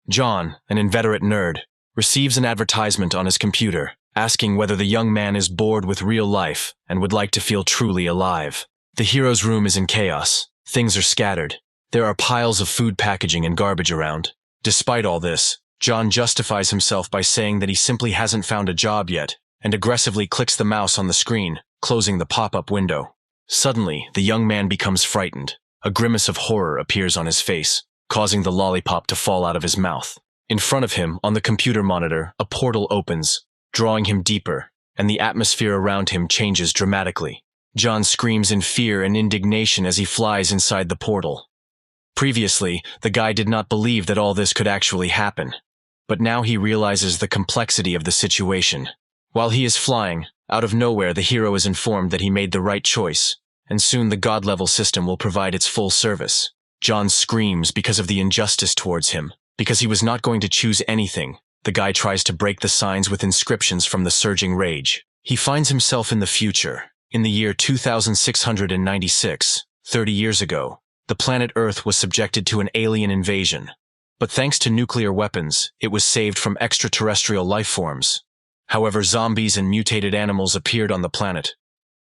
John, an inveterate nerd, receives an advertisement on his computer, asking whether the young man is bored with real life and would like to feel truly alive. The hero's room is in chaos. Things are scattered. There are piles of food packaging and garbage around. Despite all this, John justifies himself by saying that he simply hasn't found a job yet, and aggressively clicks the mouse on the screen, closing the pop-up window. Suddenly, the young man becomes frightened. A grimace of horror appears on his face, causing the lollipop to fall out of his mouth. In front of him, on the computer monitor, a portal opens, drawing him deeper, and the atmosphere around him changes dramatically. John screams in fear and indignation as he flies inside the portal. Previously, the guy did not believe that all this could actually happen, but now he realizes the complexity of the situation. While he is flying, out of nowhere the hero is informed that he made the right choice, and soon the god-level system will provide its full service. John screams because of the injustice towards him. Because he was not going to choose anything, the guy tries to break the signs with inscriptions from the surging rage. He finds himself in the future. In the year 2696, 30 years ago, the planet Earth was subjected to an alien invasion. But thanks to nuclear weapons, it was saved from extraterrestrial life forms. However, zombies and mutated animals appeared on the planet.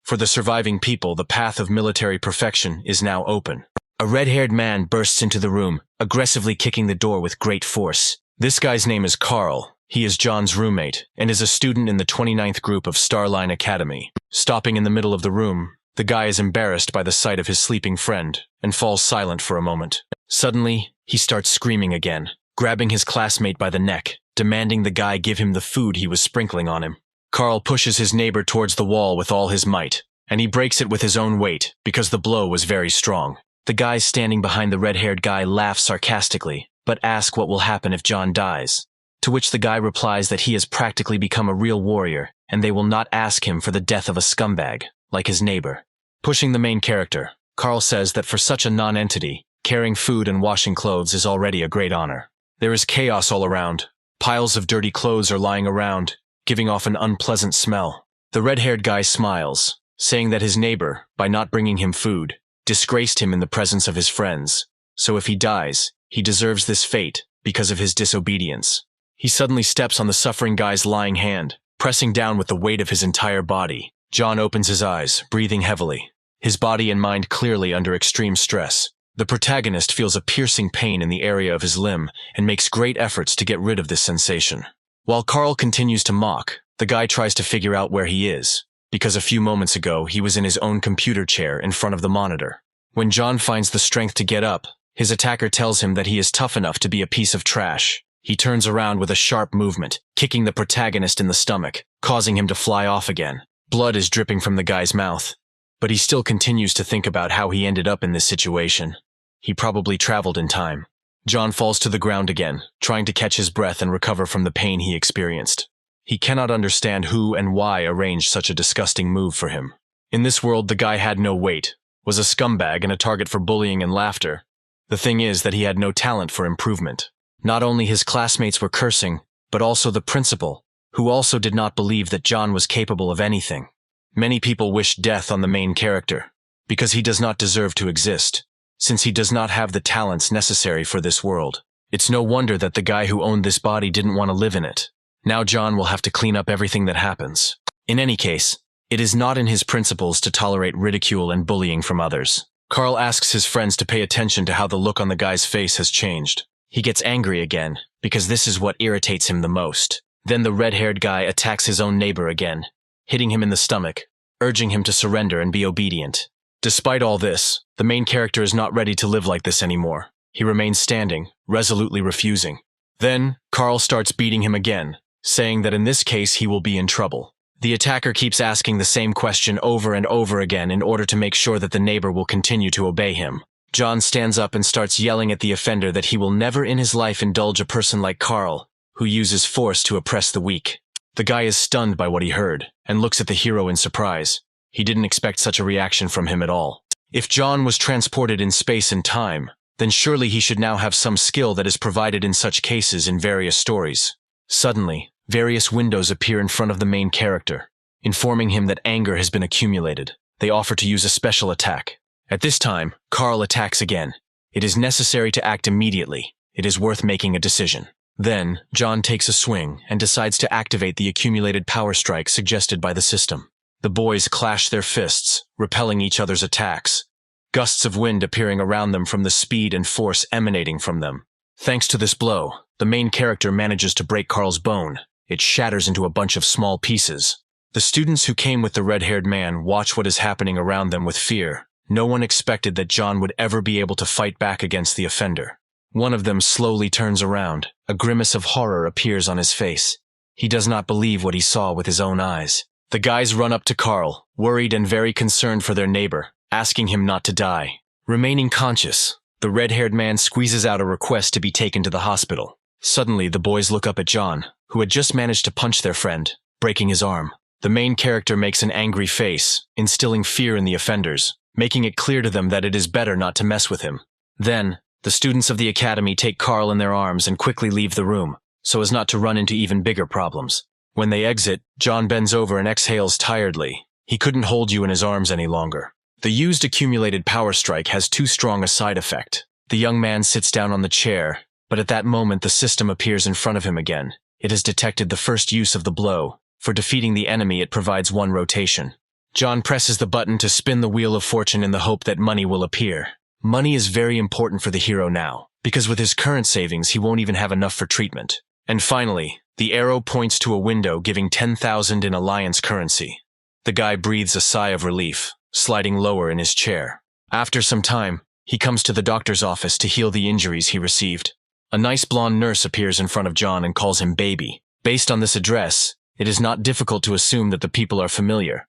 For the surviving people, the path of military perfection is now open. A red-haired man bursts into the room, aggressively kicking the door with great force. This guy's name is Carl. He is John's roommate, and is a student in the 29th group of Starline Academy. Stopping in the middle of the room, the guy is embarrassed by the sight of his sleeping friend, and falls silent for a moment. Suddenly, he starts screaming again, grabbing his classmate by the neck, demanding the guy give him the food he was sprinkling on him. Carl pushes his neighbor towards the wall with all his might, and he breaks it with his own weight, because the blow was very strong. The guy standing behind the red-haired guy laughs sarcastically, but asks what will happen if John dies. To which the guy replies that he has practically become a real warrior, and they will not ask him for the death of a scumbag, like his neighbor. Pushing the main character, Carl says that for such a non-entity, carrying food and washing clothes is already a great honor. There is chaos all around. Piles of dirty clothes are lying around, giving off an unpleasant smell. The red-haired guy smiles, saying that his neighbor, by not bringing him food, disgraced him in the presence of his friends, so if he dies, he deserves this fate because of his disobedience. He suddenly steps on the suffering guy's lying hand, pressing down with the weight of his entire body. John opens his eyes, breathing heavily, his body and mind clearly under extreme stress. The protagonist feels a piercing pain in the area of his limb and makes great efforts to get rid of this sensation. While Carl continues to mock, the guy tries to figure out where he is, because a few moments ago he was in his own computer chair in front of the monitor. When John finds the strength to get up, his attacker tells him that he is tough enough to be a piece of trash. He turns around with a sharp movement, kicking the protagonist in the stomach, causing him to fly off again. Blood is dripping from the guy's mouth, but he still continues to think about how he ended up in this situation. He probably traveled in time. John falls to the ground again, trying to catch his breath and recover from the pain he experienced. He cannot understand who and why arranged such a disgusting move for him. In this world, the guy had no weight, was a scumbag and a target for bullying and laughter. The thing is that he had no talent for improvement. Not only his classmates were cursing, but also the principal, who also did not believe that John was capable of anything. Many people wished death on the main character, because he does not deserve to exist, since he does not have the talents necessary for this world. It's no wonder that the guy who owned this body didn't want to live in it. Now John will have to clean up everything that happens. In any case, it is not in his principles to tolerate ridicule and bullying from others. Carl asks his friends to pay attention to how the look on the guy's face has changed. He gets angry again, because this is what irritates him the most. Then the red-haired guy attacks his own neighbor again, hitting him in the stomach, urging him to surrender and be obedient. Despite all this, the main character is not ready to live like this anymore. He remains standing, resolutely refusing. Then, Carl starts beating him again, saying that in this case he will be in trouble. The attacker keeps asking the same question over and over again in order to make sure that the neighbor will continue to obey him. John stands up and starts yelling at the offender that he will never in his life indulge a person like Carl, who uses force to oppress the weak. The guy is stunned by what he heard, and looks at the hero in surprise. He didn't expect such a reaction from him at all. If John was transported in space and time, then surely he should now have some skill that is provided in such cases in various stories. Suddenly, various windows appear in front of the main character, informing him that anger has been accumulated. They offer to use a special attack. At this time, Carl attacks again. It is necessary to act immediately. it is worth making a decision. Then, John takes a swing and decides to activate the accumulated power strike suggested by the system. The boys clash their fists, repelling each other's attacks, gusts of wind appearing around them from the speed and force emanating from them. Thanks to this blow, the main character manages to break Carl's bone. It shatters into a bunch of small pieces. The students who came with the red-haired man watch what is happening around them with fear. No one expected that John would ever be able to fight back against the offender. One of them slowly turns around. A grimace of horror appears on his face. He does not believe what he saw with his own eyes. The guys run up to Carl, worried and very concerned for their neighbor, asking him not to die. Remaining conscious, the red-haired man squeezes out a request to be taken to the hospital. Suddenly, the boys look up at John, who had just managed to punch their friend, breaking his arm. The main character makes an angry face, instilling fear in the offenders, making it clear to them that it is better not to mess with him. Then, the students of the academy take Carl in their arms and quickly leave the room, so as not to run into even bigger problems. When they exit, John bends over and exhales tiredly. He couldn't hold you in his arms any longer. The used accumulated power strike has too strong a side effect. The young man sits down on the chair, but at that moment the system appears in front of him again. It has detected the first use of the blow. For defeating the enemy, it provides one rotation. John presses the button to spin the wheel of fortune in the hope that money will appear. Money is very important for the hero now, because with his current savings he won't even have enough for treatment. And finally, the arrow points to a window giving 10,000 in alliance currency. The guy breathes a sigh of relief, sliding lower in his chair. After some time, he comes to the doctor's office to heal the injuries he received. A nice blonde nurse appears in front of John and calls him baby. Based on this address, it is not difficult to assume that the people are familiar.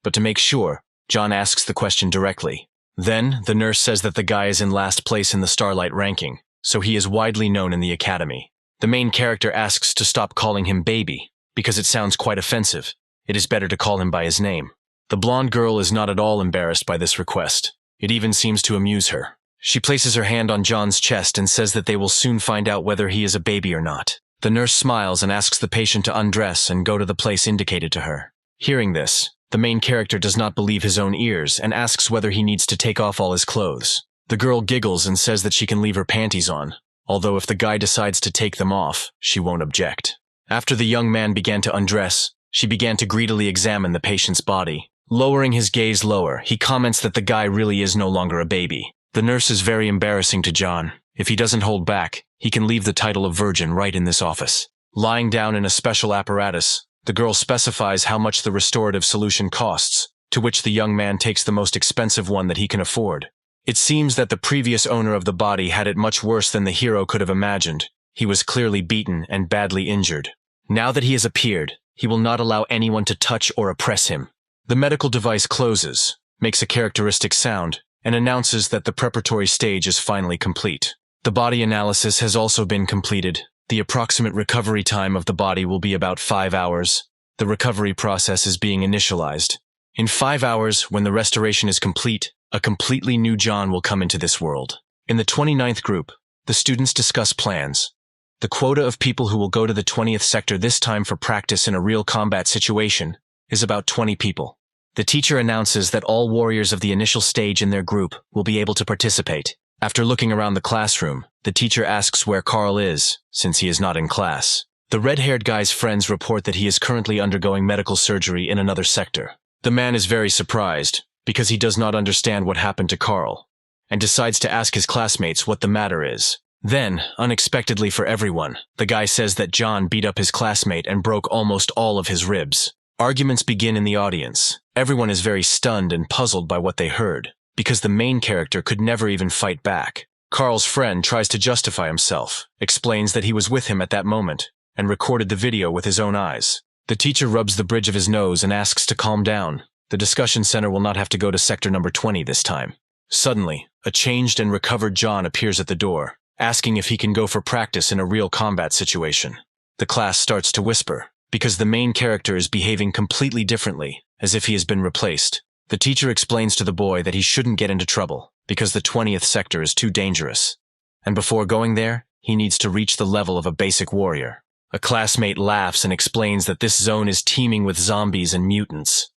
But to make sure, John asks the question directly. Then, the nurse says that the guy is in last place in the Starlight ranking, so he is widely known in the academy. The main character asks to stop calling him baby, because it sounds quite offensive. It is better to call him by his name. The blonde girl is not at all embarrassed by this request. It even seems to amuse her. She places her hand on John's chest and says that they will soon find out whether he is a baby or not. The nurse smiles and asks the patient to undress and go to the place indicated to her. Hearing this, the main character does not believe his own ears and asks whether he needs to take off all his clothes. The girl giggles and says that she can leave her panties on, although if the guy decides to take them off, she won't object. After the young man began to undress, she began to greedily examine the patient's body. Lowering his gaze lower, he comments that the guy really is no longer a baby. The nurse is very embarrassing to John. If he doesn't hold back, he can leave the title of virgin right in this office. Lying down in a special apparatus, the girl specifies how much the restorative solution costs, to which the young man takes the most expensive one that he can afford. It seems that the previous owner of the body had it much worse than the hero could have imagined. He was clearly beaten and badly injured. Now that he has appeared, he will not allow anyone to touch or oppress him. The medical device closes, makes a characteristic sound, and announces that the preparatory stage is finally complete. The body analysis has also been completed. The approximate recovery time of the body will be about 5 hours. The recovery process is being initialized. In 5 hours, when the restoration is complete, a completely new John will come into this world. In the 29th group, the students discuss plans. The quota of people who will go to the 20th sector this time for practice in a real combat situation is about 20 people. The teacher announces that all warriors of the initial stage in their group will be able to participate. After looking around the classroom, the teacher asks where Carl is, since he is not in class. The red-haired guy's friends report that he is currently undergoing medical surgery in another sector. The man is very surprised, because he does not understand what happened to Carl, and decides to ask his classmates what the matter is. Then, unexpectedly for everyone, the guy says that John beat up his classmate and broke almost all of his ribs. Arguments begin in the audience. Everyone is very stunned and puzzled by what they heard, because the main character could never even fight back. Carl's friend tries to justify himself, explains that he was with him at that moment, and recorded the video with his own eyes. The teacher rubs the bridge of his nose and asks to calm down. The discussion center will not have to go to sector number 20 this time. Suddenly, a changed and recovered John appears at the door, asking if he can go for practice in a real combat situation. The class starts to whisper, because the main character is behaving completely differently, as if he has been replaced. The teacher explains to the boy that he shouldn't get into trouble, because the 20th sector is too dangerous. And before going there, he needs to reach the level of a basic warrior. A classmate laughs and explains that this zone is teeming with zombies and mutants.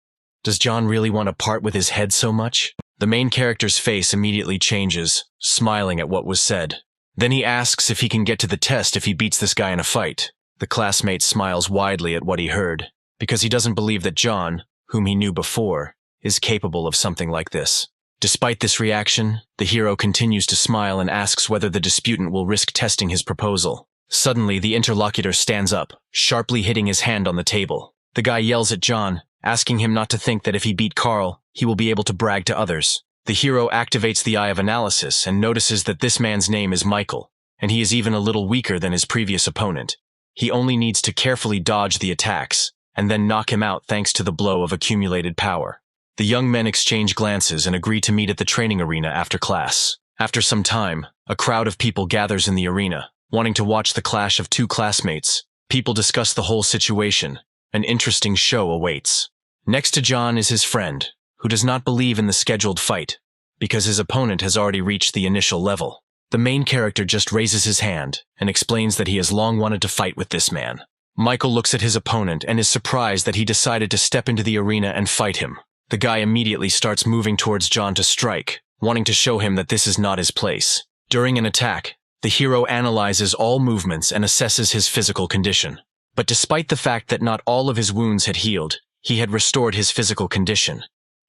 Does John really want to part with his head so much? The main character's face immediately changes, smiling at what was said. Then he asks if he can get to the test if he beats this guy in a fight. The classmate smiles widely at what he heard, because he doesn't believe that John, whom he knew before, is capable of something like this. Despite this reaction, the hero continues to smile and asks whether the disputant will risk testing his proposal. Suddenly, the interlocutor stands up, sharply hitting his hand on the table. The guy yells at John, asking him not to think that if he beat Carl, he will be able to brag to others. The hero activates the Eye of Analysis and notices that this man's name is Michael, and he is even a little weaker than his previous opponent. He only needs to carefully dodge the attacks, and then knock him out thanks to the blow of accumulated power. The young men exchange glances and agree to meet at the training arena after class. After some time, a crowd of people gathers in the arena, wanting to watch the clash of two classmates. People discuss the whole situation. An interesting show awaits. Next to John is his friend, who does not believe in the scheduled fight, because his opponent has already reached the initial level. The main character just raises his hand and explains that he has long wanted to fight with this man. Michael looks at his opponent and is surprised that he decided to step into the arena and fight him. The guy immediately starts moving towards John to strike, wanting to show him that this is not his place. During an attack, the hero analyzes all movements and assesses his physical condition. But despite the fact that not all of his wounds had healed, he had restored his physical condition.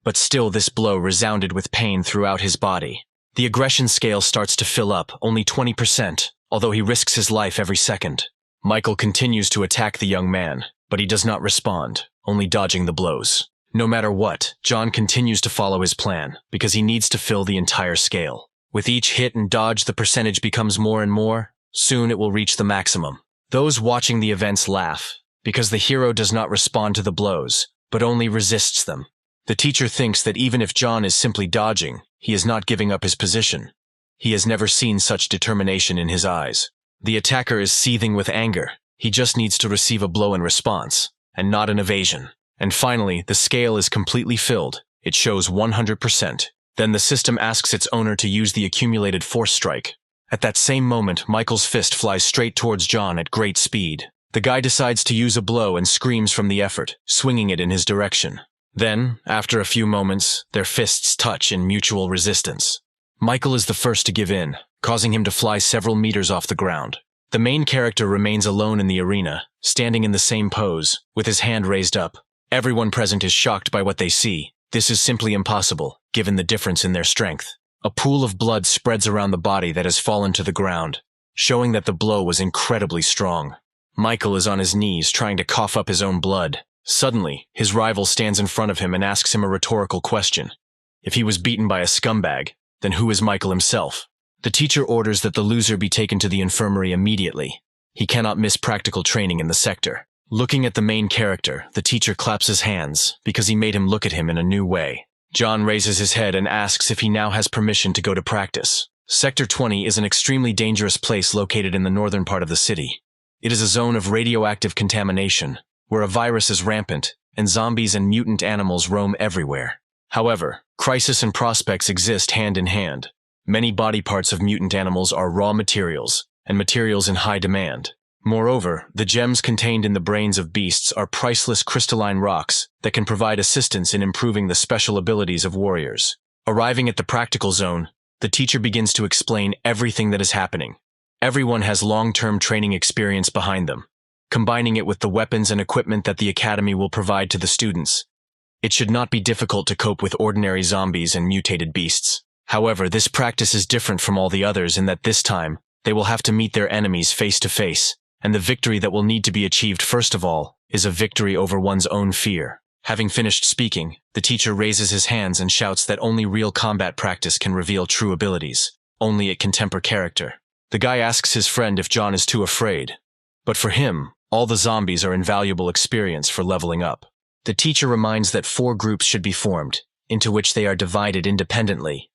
But still this blow resounded with pain throughout his body. The aggression scale starts to fill up, only 20%, although he risks his life every second. Michael continues to attack the young man, but he does not respond, only dodging the blows. No matter what, John continues to follow his plan, because he needs to fill the entire scale. With each hit and dodge, the percentage becomes more and more. Soon it will reach the maximum. Those watching the events laugh, because the hero does not respond to the blows, but only resists them. The teacher thinks that even if John is simply dodging, he is not giving up his position. He has never seen such determination in his eyes. The attacker is seething with anger. He just needs to receive a blow in response, and not an evasion. And finally, the scale is completely filled. It shows 100%. Then the system asks its owner to use the accumulated force strike. At that same moment, Michael's fist flies straight towards John at great speed. The guy decides to use a blow and screams from the effort, swinging it in his direction. Then, after a few moments, their fists touch in mutual resistance. Michael is the first to give in, causing him to fly several meters off the ground. The main character remains alone in the arena, standing in the same pose, with his hand raised up. Everyone present is shocked by what they see. This is simply impossible, given the difference in their strength. A pool of blood spreads around the body that has fallen to the ground, showing that the blow was incredibly strong. Michael is on his knees trying to cough up his own blood. Suddenly, his rival stands in front of him and asks him a rhetorical question. If he was beaten by a scumbag, then who is Michael himself? The teacher orders that the loser be taken to the infirmary immediately. He cannot miss practical training in the sector. Looking at the main character, the teacher claps his hands because he made him look at him in a new way. John raises his head and asks if he now has permission to go to practice. Sector 20 is an extremely dangerous place located in the northern part of the city. It is a zone of radioactive contamination, where a virus is rampant, and zombies and mutant animals roam everywhere. However, crisis and prospects exist hand in hand. Many body parts of mutant animals are raw materials, and materials in high demand. Moreover, the gems contained in the brains of beasts are priceless crystalline rocks that can provide assistance in improving the special abilities of warriors. Arriving at the practical zone, the teacher begins to explain everything that is happening. Everyone has long-term training experience behind them. Combining it with the weapons and equipment that the academy will provide to the students, it should not be difficult to cope with ordinary zombies and mutated beasts. However, this practice is different from all the others in that this time, they will have to meet their enemies face to face. And the victory that will need to be achieved first of all is a victory over one's own fear. Having finished speaking, the teacher raises his hands and shouts that only real combat practice can reveal true abilities. Only it can temper character. The guy asks his friend if John is too afraid. But for him, all the zombies are invaluable experience for leveling up. The teacher reminds that 4 groups should be formed, into which they are divided independently.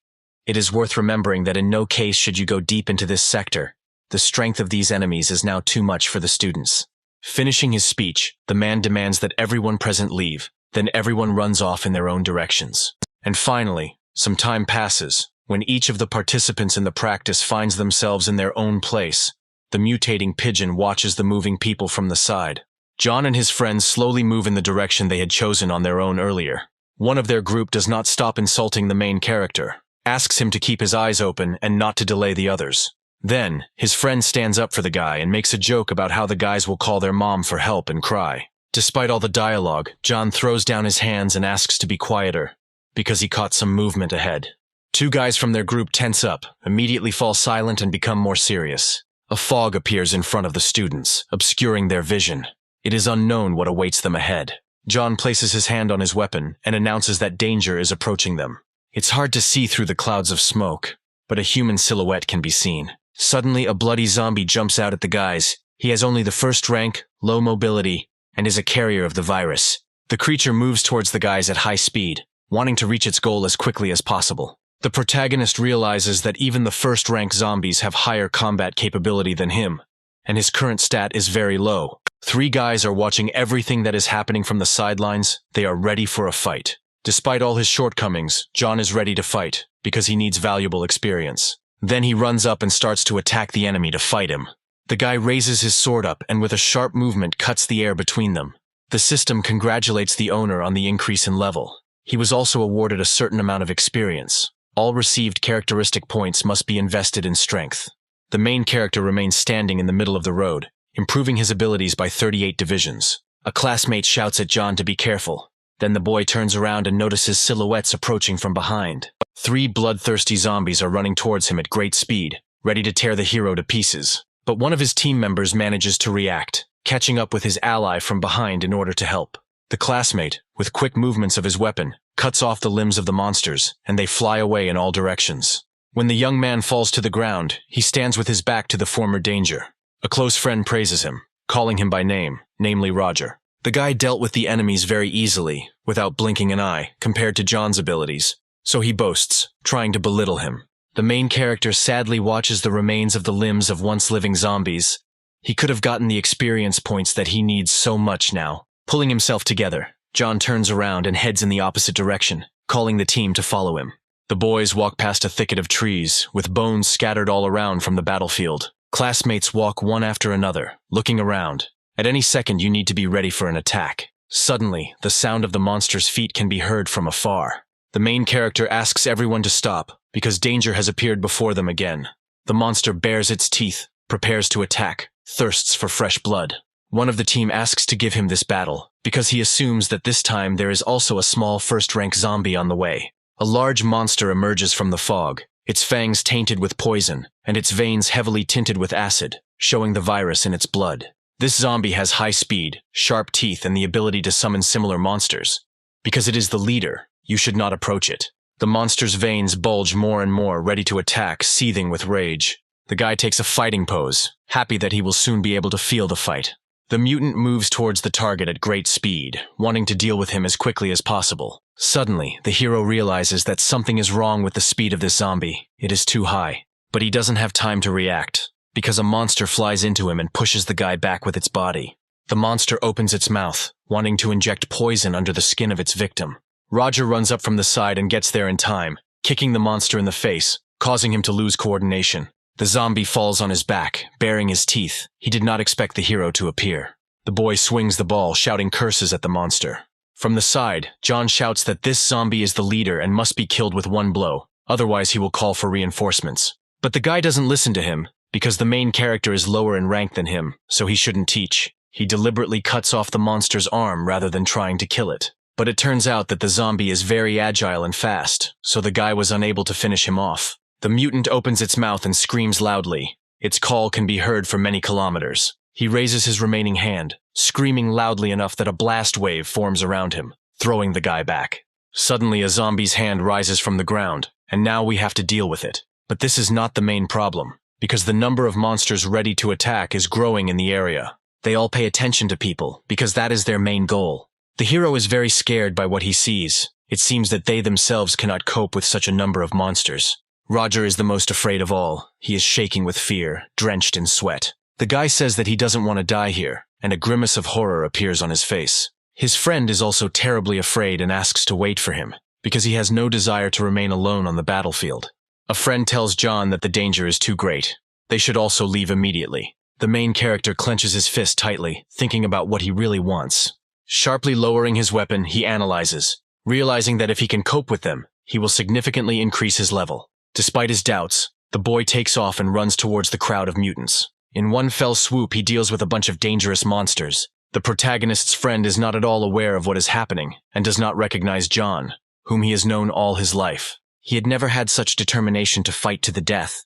It is worth remembering that in no case should you go deep into this sector. The strength of these enemies is now too much for the students. Finishing his speech, the man demands that everyone present leave, then everyone runs off in their own directions. And finally, some time passes, when each of the participants in the practice finds themselves in their own place. The mutating pigeon watches the moving people from the side. John and his friends slowly move in the direction they had chosen on their own earlier. One of their group does not stop insulting the main character, asks him to keep his eyes open and not to delay the others. Then, his friend stands up for the guy and makes a joke about how the guys will call their mom for help and cry. Despite all the dialogue, John throws down his hands and asks to be quieter, because he caught some movement ahead. Two guys from their group tense up, immediately fall silent and become more serious. A fog appears in front of the students, obscuring their vision. It is unknown what awaits them ahead. John places his hand on his weapon and announces that danger is approaching them. It's hard to see through the clouds of smoke, but a human silhouette can be seen. Suddenly, a bloody zombie jumps out at the guys. He has only the first rank, low mobility, and is a carrier of the virus. The creature moves towards the guys at high speed, wanting to reach its goal as quickly as possible. The protagonist realizes that even the first-rank zombies have higher combat capability than him, and his current stat is very low. Three guys are watching everything that is happening from the sidelines. They are ready for a fight. Despite all his shortcomings, John is ready to fight, because he needs valuable experience. Then he runs up and starts to attack the enemy to fight him. The guy raises his sword up and with a sharp movement cuts the air between them. The system congratulates the owner on the increase in level. He was also awarded a certain amount of experience. All received characteristic points must be invested in strength. The main character remains standing in the middle of the road, improving his abilities by 38 divisions. A classmate shouts at John to be careful. Then the boy turns around and notices silhouettes approaching from behind. Three bloodthirsty zombies are running towards him at great speed, ready to tear the hero to pieces. But one of his team members manages to react, catching up with his ally from behind in order to help. The classmate, with quick movements of his weapon, cuts off the limbs of the monsters, and they fly away in all directions. When the young man falls to the ground, he stands with his back to the former danger. A close friend praises him, calling him by name, namely Roger. The guy dealt with the enemies very easily, without blinking an eye, compared to John's abilities, so he boasts, trying to belittle him. The main character sadly watches the remains of the limbs of once living zombies. He could have gotten the experience points that he needs so much now. Pulling himself together, John turns around and heads in the opposite direction, calling the team to follow him. The boys walk past a thicket of trees, with bones scattered all around from the battlefield. Classmates walk one after another, looking around. At any second you need to be ready for an attack. Suddenly, the sound of the monster's feet can be heard from afar. The main character asks everyone to stop, because danger has appeared before them again. The monster bares its teeth, prepares to attack, thirsts for fresh blood. One of the team asks to give him this battle, because he assumes that this time there is also a small first-rank zombie on the way. A large monster emerges from the fog, its fangs tainted with poison, and its veins heavily tinted with acid, showing the virus in its blood. This zombie has high speed, sharp teeth, and the ability to summon similar monsters. Because it is the leader, you should not approach it. The monster's veins bulge more and more, ready to attack, seething with rage. The guy takes a fighting pose, happy that he will soon be able to feel the fight. The mutant moves towards the target at great speed, wanting to deal with him as quickly as possible. Suddenly, the hero realizes that something is wrong with the speed of this zombie. It is too high. But he doesn't have time to react, because a monster flies into him and pushes the guy back with its body. The monster opens its mouth, wanting to inject poison under the skin of its victim. Roger runs up from the side and gets there in time, kicking the monster in the face, causing him to lose coordination. The zombie falls on his back, baring his teeth. He did not expect the hero to appear. The boy swings the ball, shouting curses at the monster. From the side, John shouts that this zombie is the leader and must be killed with one blow, otherwise he will call for reinforcements. But the guy doesn't listen to him, because the main character is lower in rank than him, so he shouldn't teach. He deliberately cuts off the monster's arm rather than trying to kill it. But it turns out that the zombie is very agile and fast, so the guy was unable to finish him off. The mutant opens its mouth and screams loudly. Its call can be heard for many kilometers. He raises his remaining hand, screaming loudly enough that a blast wave forms around him, throwing the guy back. Suddenly, a zombie's hand rises from the ground, and now we have to deal with it. But this is not the main problem, because the number of monsters ready to attack is growing in the area. They all pay attention to people, because that is their main goal. The hero is very scared by what he sees. It seems that they themselves cannot cope with such a number of monsters. Roger is the most afraid of all. He is shaking with fear, drenched in sweat. The guy says that he doesn't want to die here, and a grimace of horror appears on his face. His friend is also terribly afraid and asks to wait for him, because he has no desire to remain alone on the battlefield. A friend tells John that the danger is too great. They should also leave immediately. The main character clenches his fist tightly, thinking about what he really wants. Sharply lowering his weapon, he analyzes, realizing that if he can cope with them, he will significantly increase his level. Despite his doubts, The boy takes off and runs towards the crowd of mutants. In one fell swoop, he deals with a bunch of dangerous monsters. The protagonist's friend is not at all aware of what is happening and does not recognize John, whom he has known all his life. He had never had such determination to fight to the death,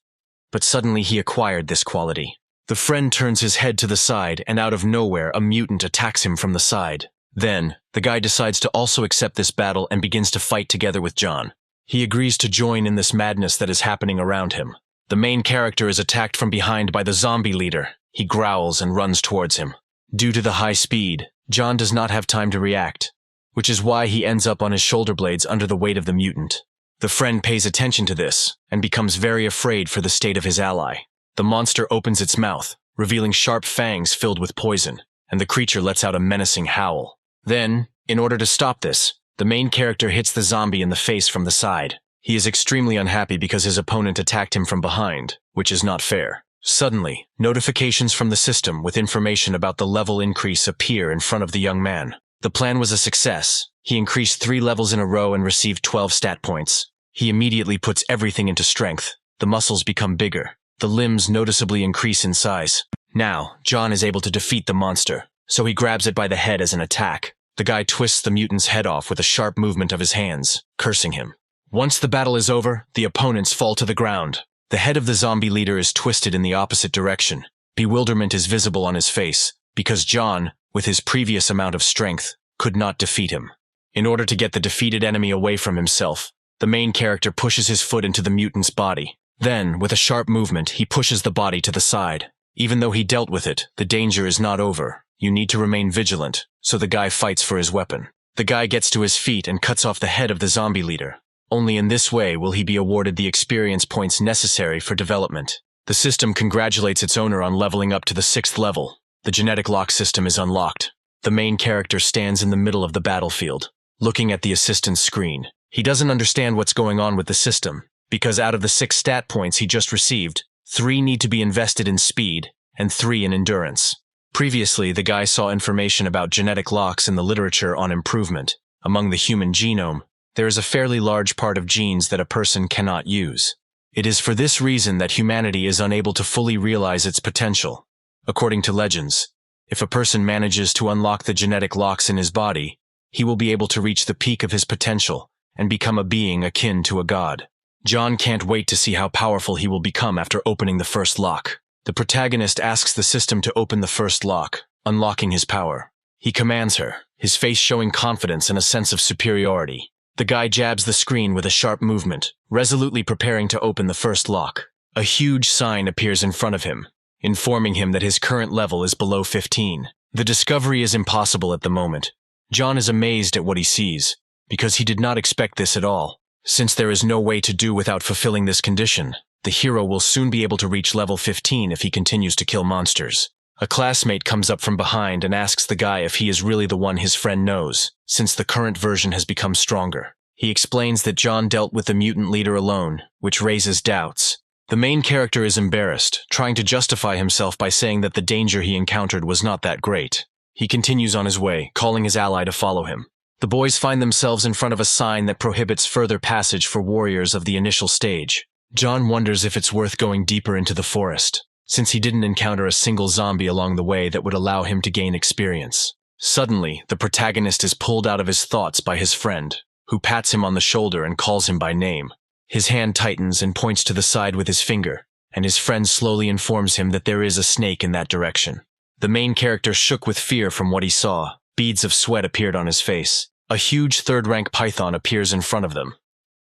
but suddenly he acquired this quality. The friend turns his head to the side, and out of nowhere, a mutant attacks him from the side. Then, the guy decides to also accept this battle and begins to fight together with John. He agrees to join in this madness that is happening around him. The main character is attacked from behind by the zombie leader. He growls and runs towards him. Due to the high speed, John does not have time to react, which is why he ends up on his shoulder blades under the weight of the mutant. The friend pays attention to this and becomes very afraid for the state of his ally. The monster opens its mouth, revealing sharp fangs filled with poison, and the creature lets out a menacing howl. Then, in order to stop this, the main character hits the zombie in the face from the side. He is extremely unhappy because his opponent attacked him from behind, which is not fair. Suddenly, notifications from the system with information about the level increase appear in front of the young man. The plan was a success. He increased 3 levels in a row and received 12 stat points. He immediately puts everything into strength. The muscles become bigger. The limbs noticeably increase in size. Now, John is able to defeat the monster, so he grabs it by the head as an attack. The guy twists the mutant's head off with a sharp movement of his hands, cursing him. Once the battle is over, the opponents fall to the ground. The head of the zombie leader is twisted in the opposite direction. Bewilderment is visible on his face, because John, with his previous amount of strength, could not defeat him. In order to get the defeated enemy away from himself, the main character pushes his foot into the mutant's body. Then, with a sharp movement, he pushes the body to the side. Even though he dealt with it, the danger is not over. You need to remain vigilant, so the guy fights for his weapon. The guy gets to his feet and cuts off the head of the zombie leader. Only in this way will he be awarded the experience points necessary for development. The system congratulates its owner on leveling up to the 6th level. The genetic lock system is unlocked. The main character stands in the middle of the battlefield, looking at the assistant's screen. He doesn't understand what's going on with the system, because out of the 6 stat points he just received, 3 need to be invested in speed and 3 in endurance. Previously, the guy saw information about genetic locks in the literature on improvement. Among the human genome, there is a fairly large part of genes that a person cannot use. It is for this reason that humanity is unable to fully realize its potential. According to legends, if a person manages to unlock the genetic locks in his body, he will be able to reach the peak of his potential and become a being akin to a god. John can't wait to see how powerful he will become after opening the first lock. The protagonist asks the system to open the first lock, unlocking his power. He commands her, his face showing confidence and a sense of superiority. The guy jabs the screen with a sharp movement, resolutely preparing to open the first lock. A huge sign appears in front of him, informing him that his current level is below 15. The discovery is impossible at the moment. John is amazed at what he sees, because he did not expect this at all. Since there is no way to do without fulfilling this condition, the hero will soon be able to reach level 15 if he continues to kill monsters. A classmate comes up from behind and asks the guy if he is really the one his friend knows, since the current version has become stronger. He explains that John dealt with the mutant leader alone, which raises doubts. The main character is embarrassed, trying to justify himself by saying that the danger he encountered was not that great. He continues on his way, calling his ally to follow him. The boys find themselves in front of a sign that prohibits further passage for warriors of the initial stage. John wonders if it's worth going deeper into the forest, since he didn't encounter a single zombie along the way that would allow him to gain experience. Suddenly, the protagonist is pulled out of his thoughts by his friend, who pats him on the shoulder and calls him by name. His hand tightens and points to the side with his finger, and his friend slowly informs him that there is a snake in that direction. The main character shook with fear from what he saw. Beads of sweat appeared on his face. A huge third-rank python appears in front of them.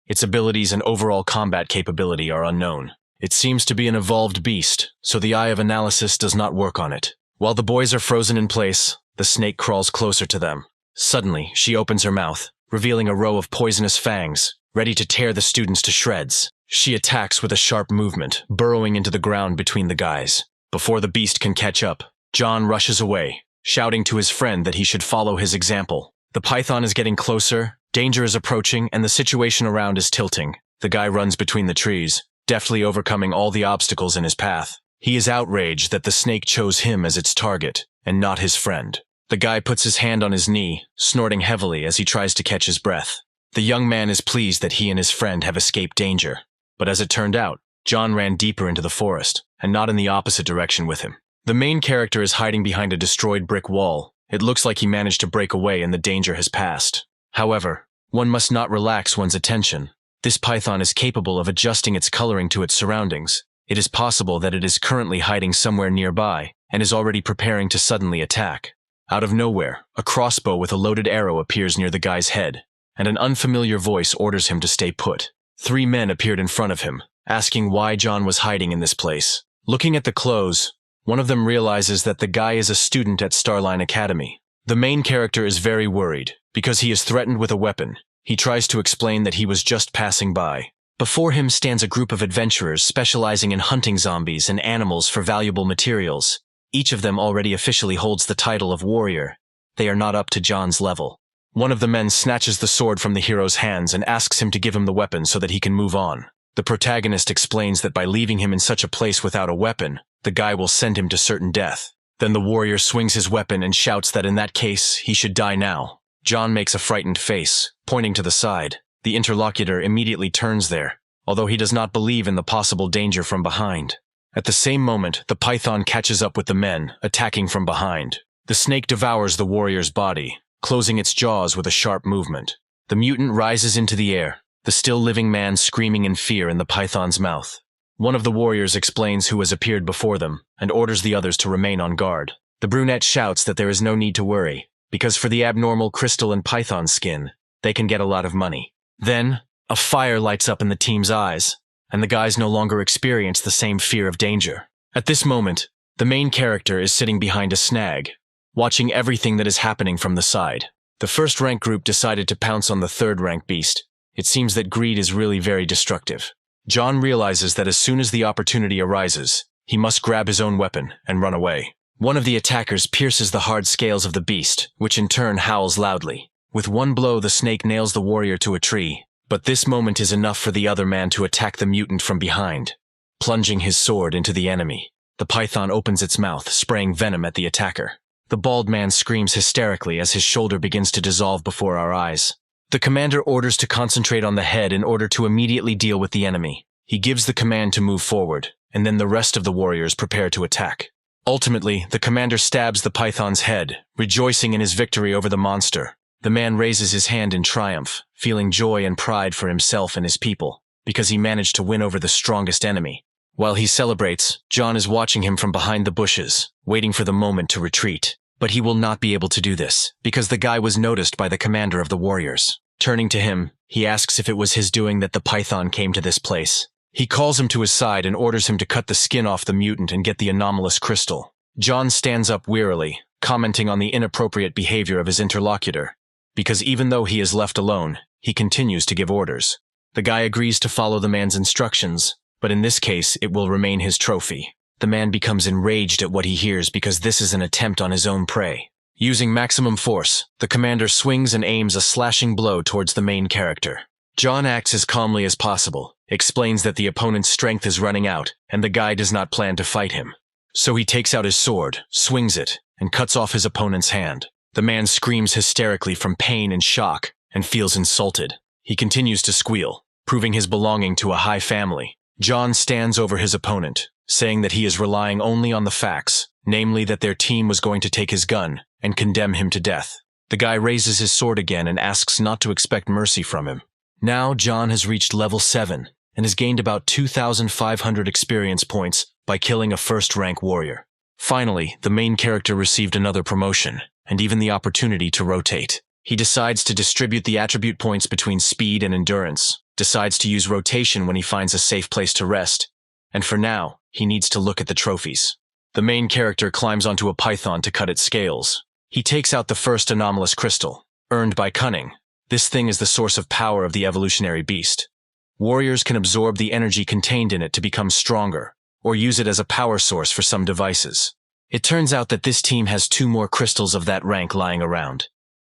Its abilities and overall combat capability are unknown. It seems to be an evolved beast, so the eye of analysis does not work on it. While the boys are frozen in place, the snake crawls closer to them. Suddenly, she opens her mouth, revealing a row of poisonous fangs, ready to tear the students to shreds. She attacks with a sharp movement, burrowing into the ground between the guys. Before the beast can catch up, John rushes away, shouting to his friend that he should follow his example. The python is getting closer, danger is approaching, and the situation around is tilting. The guy runs between the trees, deftly overcoming all the obstacles in his path. He is outraged that the snake chose him as its target, and not his friend. The guy puts his hand on his knee, snorting heavily as he tries to catch his breath. The young man is pleased that he and his friend have escaped danger. But as it turned out, John ran deeper into the forest, and not in the opposite direction with him. The main character is hiding behind a destroyed brick wall. It looks like he managed to break away and the danger has passed. However, one must not relax one's attention. This python is capable of adjusting its coloring to its surroundings. It is possible that it is currently hiding somewhere nearby and is already preparing to suddenly attack. Out of nowhere, a crossbow with a loaded arrow appears near the guy's head, and an unfamiliar voice orders him to stay put. 3 men appeared in front of him, asking why John was hiding in this place. Looking at the clothes, one of them realizes that the guy is a student at Starline Academy. The main character is very worried, because he is threatened with a weapon. He tries to explain that he was just passing by. Before him stands a group of adventurers specializing in hunting zombies and animals for valuable materials. Each of them already officially holds the title of warrior. They are not up to John's level. One of the men snatches the sword from the hero's hands and asks him to give him the weapon so that he can move on. The protagonist explains that by leaving him in such a place without a weapon, the guy will send him to certain death. Then the warrior swings his weapon and shouts that in that case, he should die now. John makes a frightened face, pointing to the side. The interlocutor immediately turns there, although he does not believe in the possible danger from behind. At the same moment, the python catches up with the men, attacking from behind. The snake devours the warrior's body, closing its jaws with a sharp movement. The mutant rises into the air, the still living man screaming in fear in the python's mouth. One of the warriors explains who has appeared before them, and orders the others to remain on guard. The brunette shouts that there is no need to worry, because for the abnormal crystal and python skin, they can get a lot of money. Then, a fire lights up in the team's eyes, and the guys no longer experience the same fear of danger. At this moment, the main character is sitting behind a snag, watching everything that is happening from the side. The first-rank group decided to pounce on the third-rank beast. It seems that greed is really very destructive. John realizes that as soon as the opportunity arises, he must grab his own weapon and run away. One of the attackers pierces the hard scales of the beast, which in turn howls loudly. With one blow, the snake nails the warrior to a tree, but this moment is enough for the other man to attack the mutant from behind. Plunging his sword into the enemy, the python opens its mouth, spraying venom at the attacker. The bald man screams hysterically as his shoulder begins to dissolve before our eyes. The commander orders to concentrate on the head in order to immediately deal with the enemy. He gives the command to move forward, and then the rest of the warriors prepare to attack. Ultimately, the commander stabs the python's head, rejoicing in his victory over the monster. The man raises his hand in triumph, feeling joy and pride for himself and his people, because he managed to win over the strongest enemy. While he celebrates, John is watching him from behind the bushes, waiting for the moment to retreat. But he will not be able to do this, because the guy was noticed by the commander of the warriors. Turning to him, he asks if it was his doing that the python came to this place. He calls him to his side and orders him to cut the skin off the mutant and get the anomalous crystal. John stands up wearily, commenting on the inappropriate behavior of his interlocutor, because even though he is left alone, he continues to give orders. The guy agrees to follow the man's instructions, but in this case, it will remain his trophy. The man becomes enraged at what he hears because this is an attempt on his own prey. Using maximum force, the commander swings and aims a slashing blow towards the main character. John acts as calmly as possible, explains that the opponent's strength is running out, and the guy does not plan to fight him. So he takes out his sword, swings it, and cuts off his opponent's hand. The man screams hysterically from pain and shock, and feels insulted. He continues to squeal, proving his belonging to a high family. John stands over his opponent, saying that he is relying only on the facts, namely that their team was going to take his gun and condemn him to death. The guy raises his sword again and asks not to expect mercy from him. Now John has reached level 7 and has gained about 2,500 experience points by killing a first-rank warrior. Finally, the main character received another promotion, and even the opportunity to rotate. He decides to distribute the attribute points between speed and endurance, decides to use rotation when he finds a safe place to rest, and for now, he needs to look at the trophies. The main character climbs onto a python to cut its scales. He takes out the first anomalous crystal, earned by cunning. This thing is the source of power of the evolutionary beast. Warriors can absorb the energy contained in it to become stronger, or use it as a power source for some devices. It turns out that this team has 2 more crystals of that rank lying around.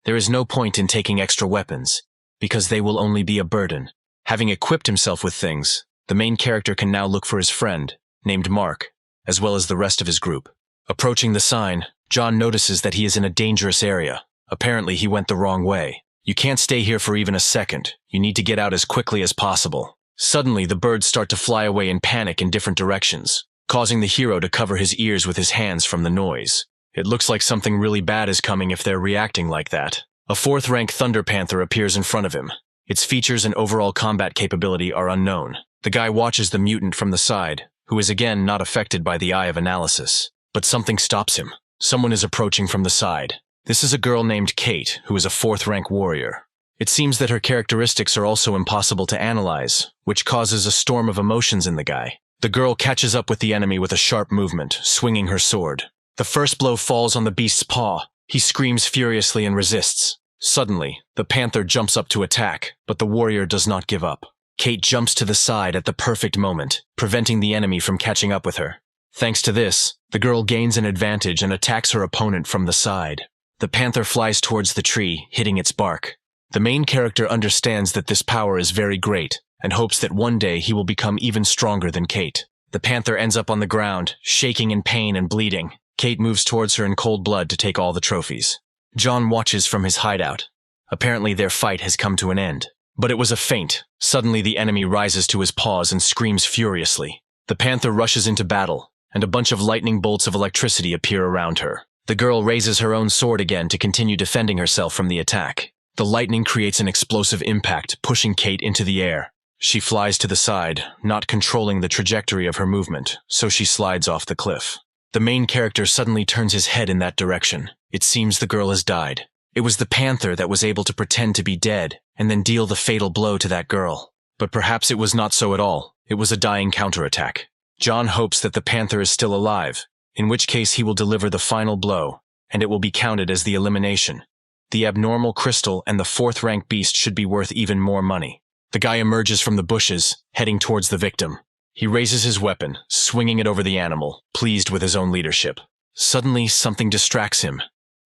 There is no point in taking extra weapons, because they will only be a burden. Having equipped himself with things, the main character can now look for his friend, named Mark, as well as the rest of his group. Approaching the sign, John notices that he is in a dangerous area. Apparently, he went the wrong way. You can't stay here for even a second. You need to get out as quickly as possible. Suddenly, the birds start to fly away in panic in different directions, causing the hero to cover his ears with his hands from the noise. It looks like something really bad is coming if they're reacting like that. A 4th rank Thunder Panther appears in front of him. Its features and overall combat capability are unknown. The guy watches the mutant from the side, who is again not affected by the eye of analysis. But something stops him. Someone is approaching from the side. This is a girl named Kate, who is a 4th rank warrior. It seems that her characteristics are also impossible to analyze, which causes a storm of emotions in the guy. The girl catches up with the enemy with a sharp movement, swinging her sword. The first blow falls on the beast's paw. He screams furiously and resists. Suddenly, the panther jumps up to attack, but the warrior does not give up. Kate jumps to the side at the perfect moment, preventing the enemy from catching up with her. Thanks to this, the girl gains an advantage and attacks her opponent from the side. The panther flies towards the tree, hitting its bark. The main character understands that this power is very great, and hopes that one day he will become even stronger than Kate. The panther ends up on the ground, shaking in pain and bleeding. Kate moves towards her in cold blood to take all the trophies. John watches from his hideout. Apparently their fight has come to an end. But it was a feint. Suddenly the enemy rises to his paws and screams furiously. The panther rushes into battle, and a bunch of lightning bolts of electricity appear around her. The girl raises her own sword again to continue defending herself from the attack. The lightning creates an explosive impact, pushing Kate into the air. She flies to the side, not controlling the trajectory of her movement, so she slides off the cliff. The main character suddenly turns his head in that direction. It seems the girl has died. It was the panther that was able to pretend to be dead, and then deal the fatal blow to that girl. But perhaps it was not so at all. It was a dying counterattack. John hopes that the panther is still alive, in which case he will deliver the final blow, and it will be counted as the elimination. The abnormal crystal and the 4th rank beast should be worth even more money. The guy emerges from the bushes, heading towards the victim. He raises his weapon, swinging it over the animal, pleased with his own leadership. Suddenly, something distracts him,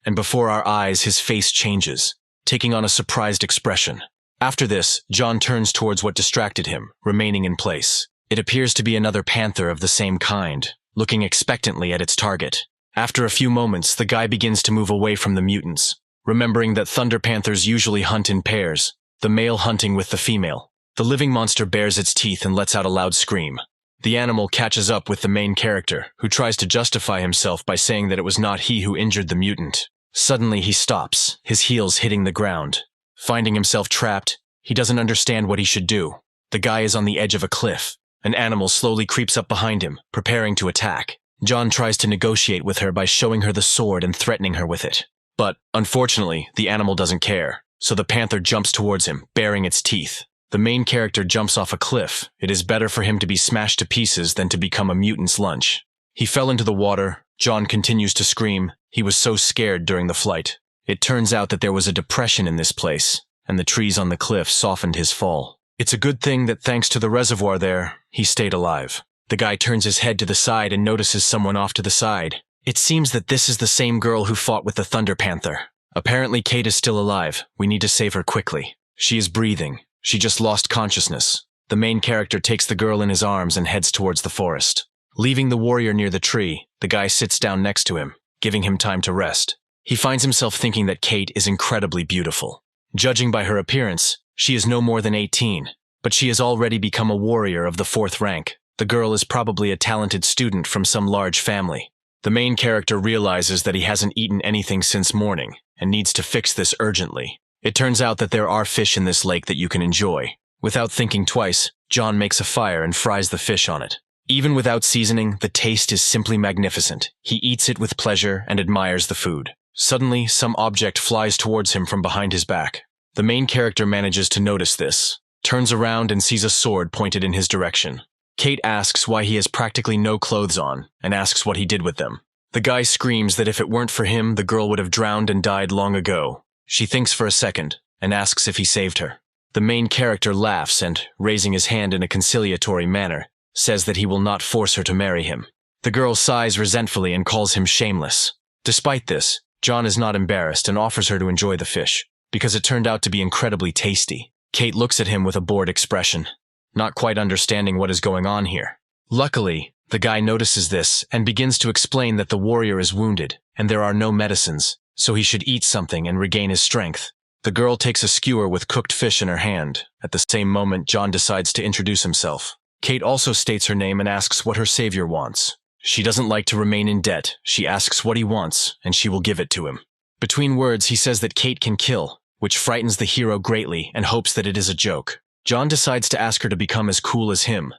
and before our eyes his face changes, taking on a surprised expression. After this, John turns towards what distracted him, remaining in place. It appears to be another panther of the same kind, looking expectantly at its target. After a few moments, the guy begins to move away from the mutants, remembering that thunder panthers usually hunt in pairs, the male hunting with the female. The living monster bares its teeth and lets out a loud scream. The animal catches up with the main character, who tries to justify himself by saying that it was not he who injured the mutant. Suddenly he stops, his heels hitting the ground. Finding himself trapped, he doesn't understand what he should do. The guy is on the edge of a cliff. An animal slowly creeps up behind him, preparing to attack. John tries to negotiate with her by showing her the sword and threatening her with it. But, unfortunately, the animal doesn't care, so the panther jumps towards him, baring its teeth. The main character jumps off a cliff. It is better for him to be smashed to pieces than to become a mutant's lunch. He fell into the water. John continues to scream. He was so scared during the flight. It turns out that there was a depression in this place, and the trees on the cliff softened his fall. It's a good thing that thanks to the reservoir there, he stayed alive. The guy turns his head to the side and notices someone off to the side. It seems that this is the same girl who fought with the Thunder Panther. Apparently Kate is still alive. We need to save her quickly. She is breathing. She just lost consciousness. The main character takes the girl in his arms and heads towards the forest. Leaving the warrior near the tree, the guy sits down next to him, giving him time to rest. He finds himself thinking that Kate is incredibly beautiful. Judging by her appearance, she is no more than 18, but she has already become a warrior of the 4th rank. The girl is probably a talented student from some large family. The main character realizes that he hasn't eaten anything since morning and needs to fix this urgently. It turns out that there are fish in this lake that you can enjoy. Without thinking twice, John makes a fire and fries the fish on it. Even without seasoning, the taste is simply magnificent. He eats it with pleasure and admires the food. Suddenly, some object flies towards him from behind his back. The main character manages to notice this, turns around and sees a sword pointed in his direction. Kate asks why he has practically no clothes on, and asks what he did with them. The guy screams that if it weren't for him, the girl would have drowned and died long ago. She thinks for a second, and asks if he saved her. The main character laughs and, raising his hand in a conciliatory manner, says that he will not force her to marry him. The girl sighs resentfully and calls him shameless. Despite this, John is not embarrassed and offers her to enjoy the fish, because it turned out to be incredibly tasty. Kate looks at him with a bored expression, not quite understanding what is going on here. Luckily, the guy notices this and begins to explain that the warrior is wounded and there are no medicines, so he should eat something and regain his strength. The girl takes a skewer with cooked fish in her hand. At the same moment, John decides to introduce himself. Kate also states her name and asks what her savior wants. She doesn't like to remain in debt. She asks what he wants, and she will give it to him. Between words, he says that Kate can kill, which frightens the hero greatly and hopes that it is a joke. John decides to ask her to become as cool as him,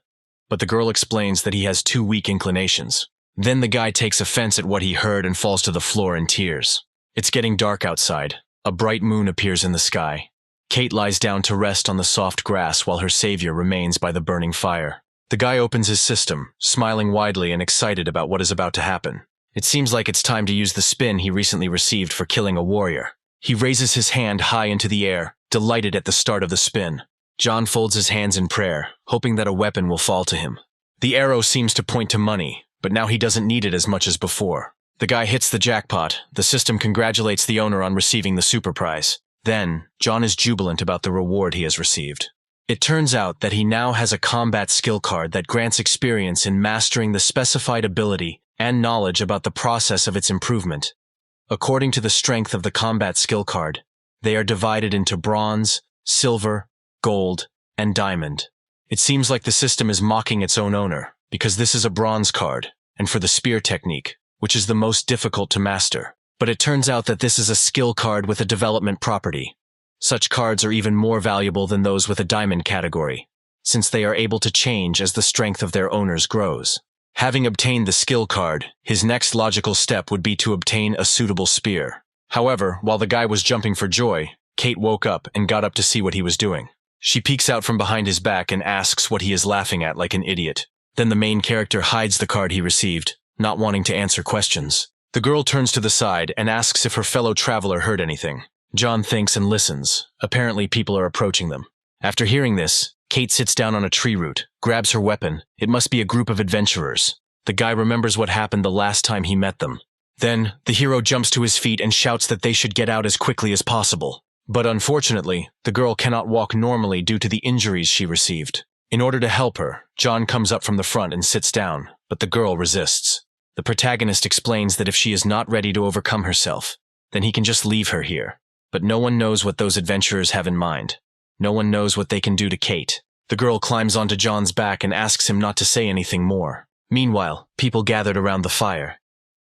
but the girl explains that he has too weak inclinations. Then the guy takes offense at what he heard and falls to the floor in tears. It's getting dark outside. A bright moon appears in the sky. Kate lies down to rest on the soft grass while her savior remains by the burning fire. The guy opens his system, smiling widely and excited about what is about to happen. It seems like it's time to use the spin he recently received for killing a warrior. He raises his hand high into the air, delighted at the start of the spin. John folds his hands in prayer, hoping that a weapon will fall to him. The arrow seems to point to money, but now he doesn't need it as much as before. The guy hits the jackpot. The system congratulates the owner on receiving the super prize. Then, John is jubilant about the reward he has received. It turns out that he now has a combat skill card that grants experience in mastering the specified ability and knowledge about the process of its improvement. According to the strength of the combat skill card, they are divided into bronze, silver, gold, and diamond. It seems like the system is mocking its own owner, because this is a bronze card, and for the spear technique, which is the most difficult to master. But it turns out that this is a skill card with a development property. Such cards are even more valuable than those with a diamond category, since they are able to change as the strength of their owners grows. Having obtained the skill card, his next logical step would be to obtain a suitable spear. However, while the guy was jumping for joy, Kate woke up and got up to see what he was doing. She peeks out from behind his back and asks what he is laughing at like an idiot. Then the main character hides the card he received, not wanting to answer questions. The girl turns to the side and asks if her fellow traveler heard anything. John thinks and listens. Apparently people are approaching them. After hearing this, Kate sits down on a tree root, grabs her weapon. It must be a group of adventurers. The guy remembers what happened the last time he met them. Then, the hero jumps to his feet and shouts that they should get out as quickly as possible. But unfortunately, the girl cannot walk normally due to the injuries she received. In order to help her, John comes up from the front and sits down, but the girl resists. The protagonist explains that if she is not ready to overcome herself, then he can just leave her here. But no one knows what those adventurers have in mind. No one knows what they can do to Kate. The girl climbs onto John's back and asks him not to say anything more. Meanwhile, people gathered around the fire.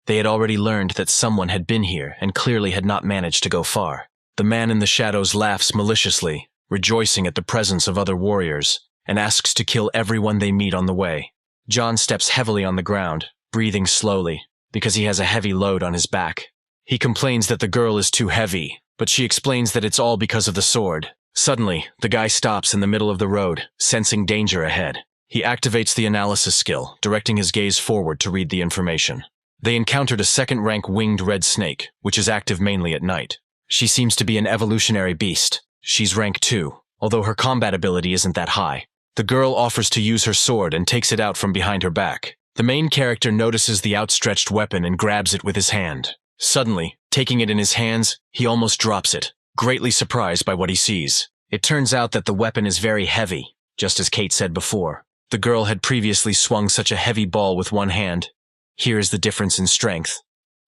They had already learned that someone had been here and clearly had not managed to go far. The man in the shadows laughs maliciously, rejoicing at the presence of other warriors, and asks to kill everyone they meet on the way. John steps heavily on the ground, breathing slowly, because he has a heavy load on his back. He complains that the girl is too heavy, but she explains that it's all because of the sword. Suddenly, the guy stops in the middle of the road, sensing danger ahead. He activates the analysis skill, directing his gaze forward to read the information. They encountered a second-rank winged red snake, which is active mainly at night. She seems to be an evolutionary beast. She's rank 2, although her combat ability isn't that high. The girl offers to use her sword and takes it out from behind her back. The main character notices the outstretched weapon and grabs it with his hand. Suddenly, taking it in his hands, he almost drops it, greatly surprised by what he sees. It turns out that the weapon is very heavy, just as Kate said before. The girl had previously swung such a heavy ball with one hand. Here is the difference in strength.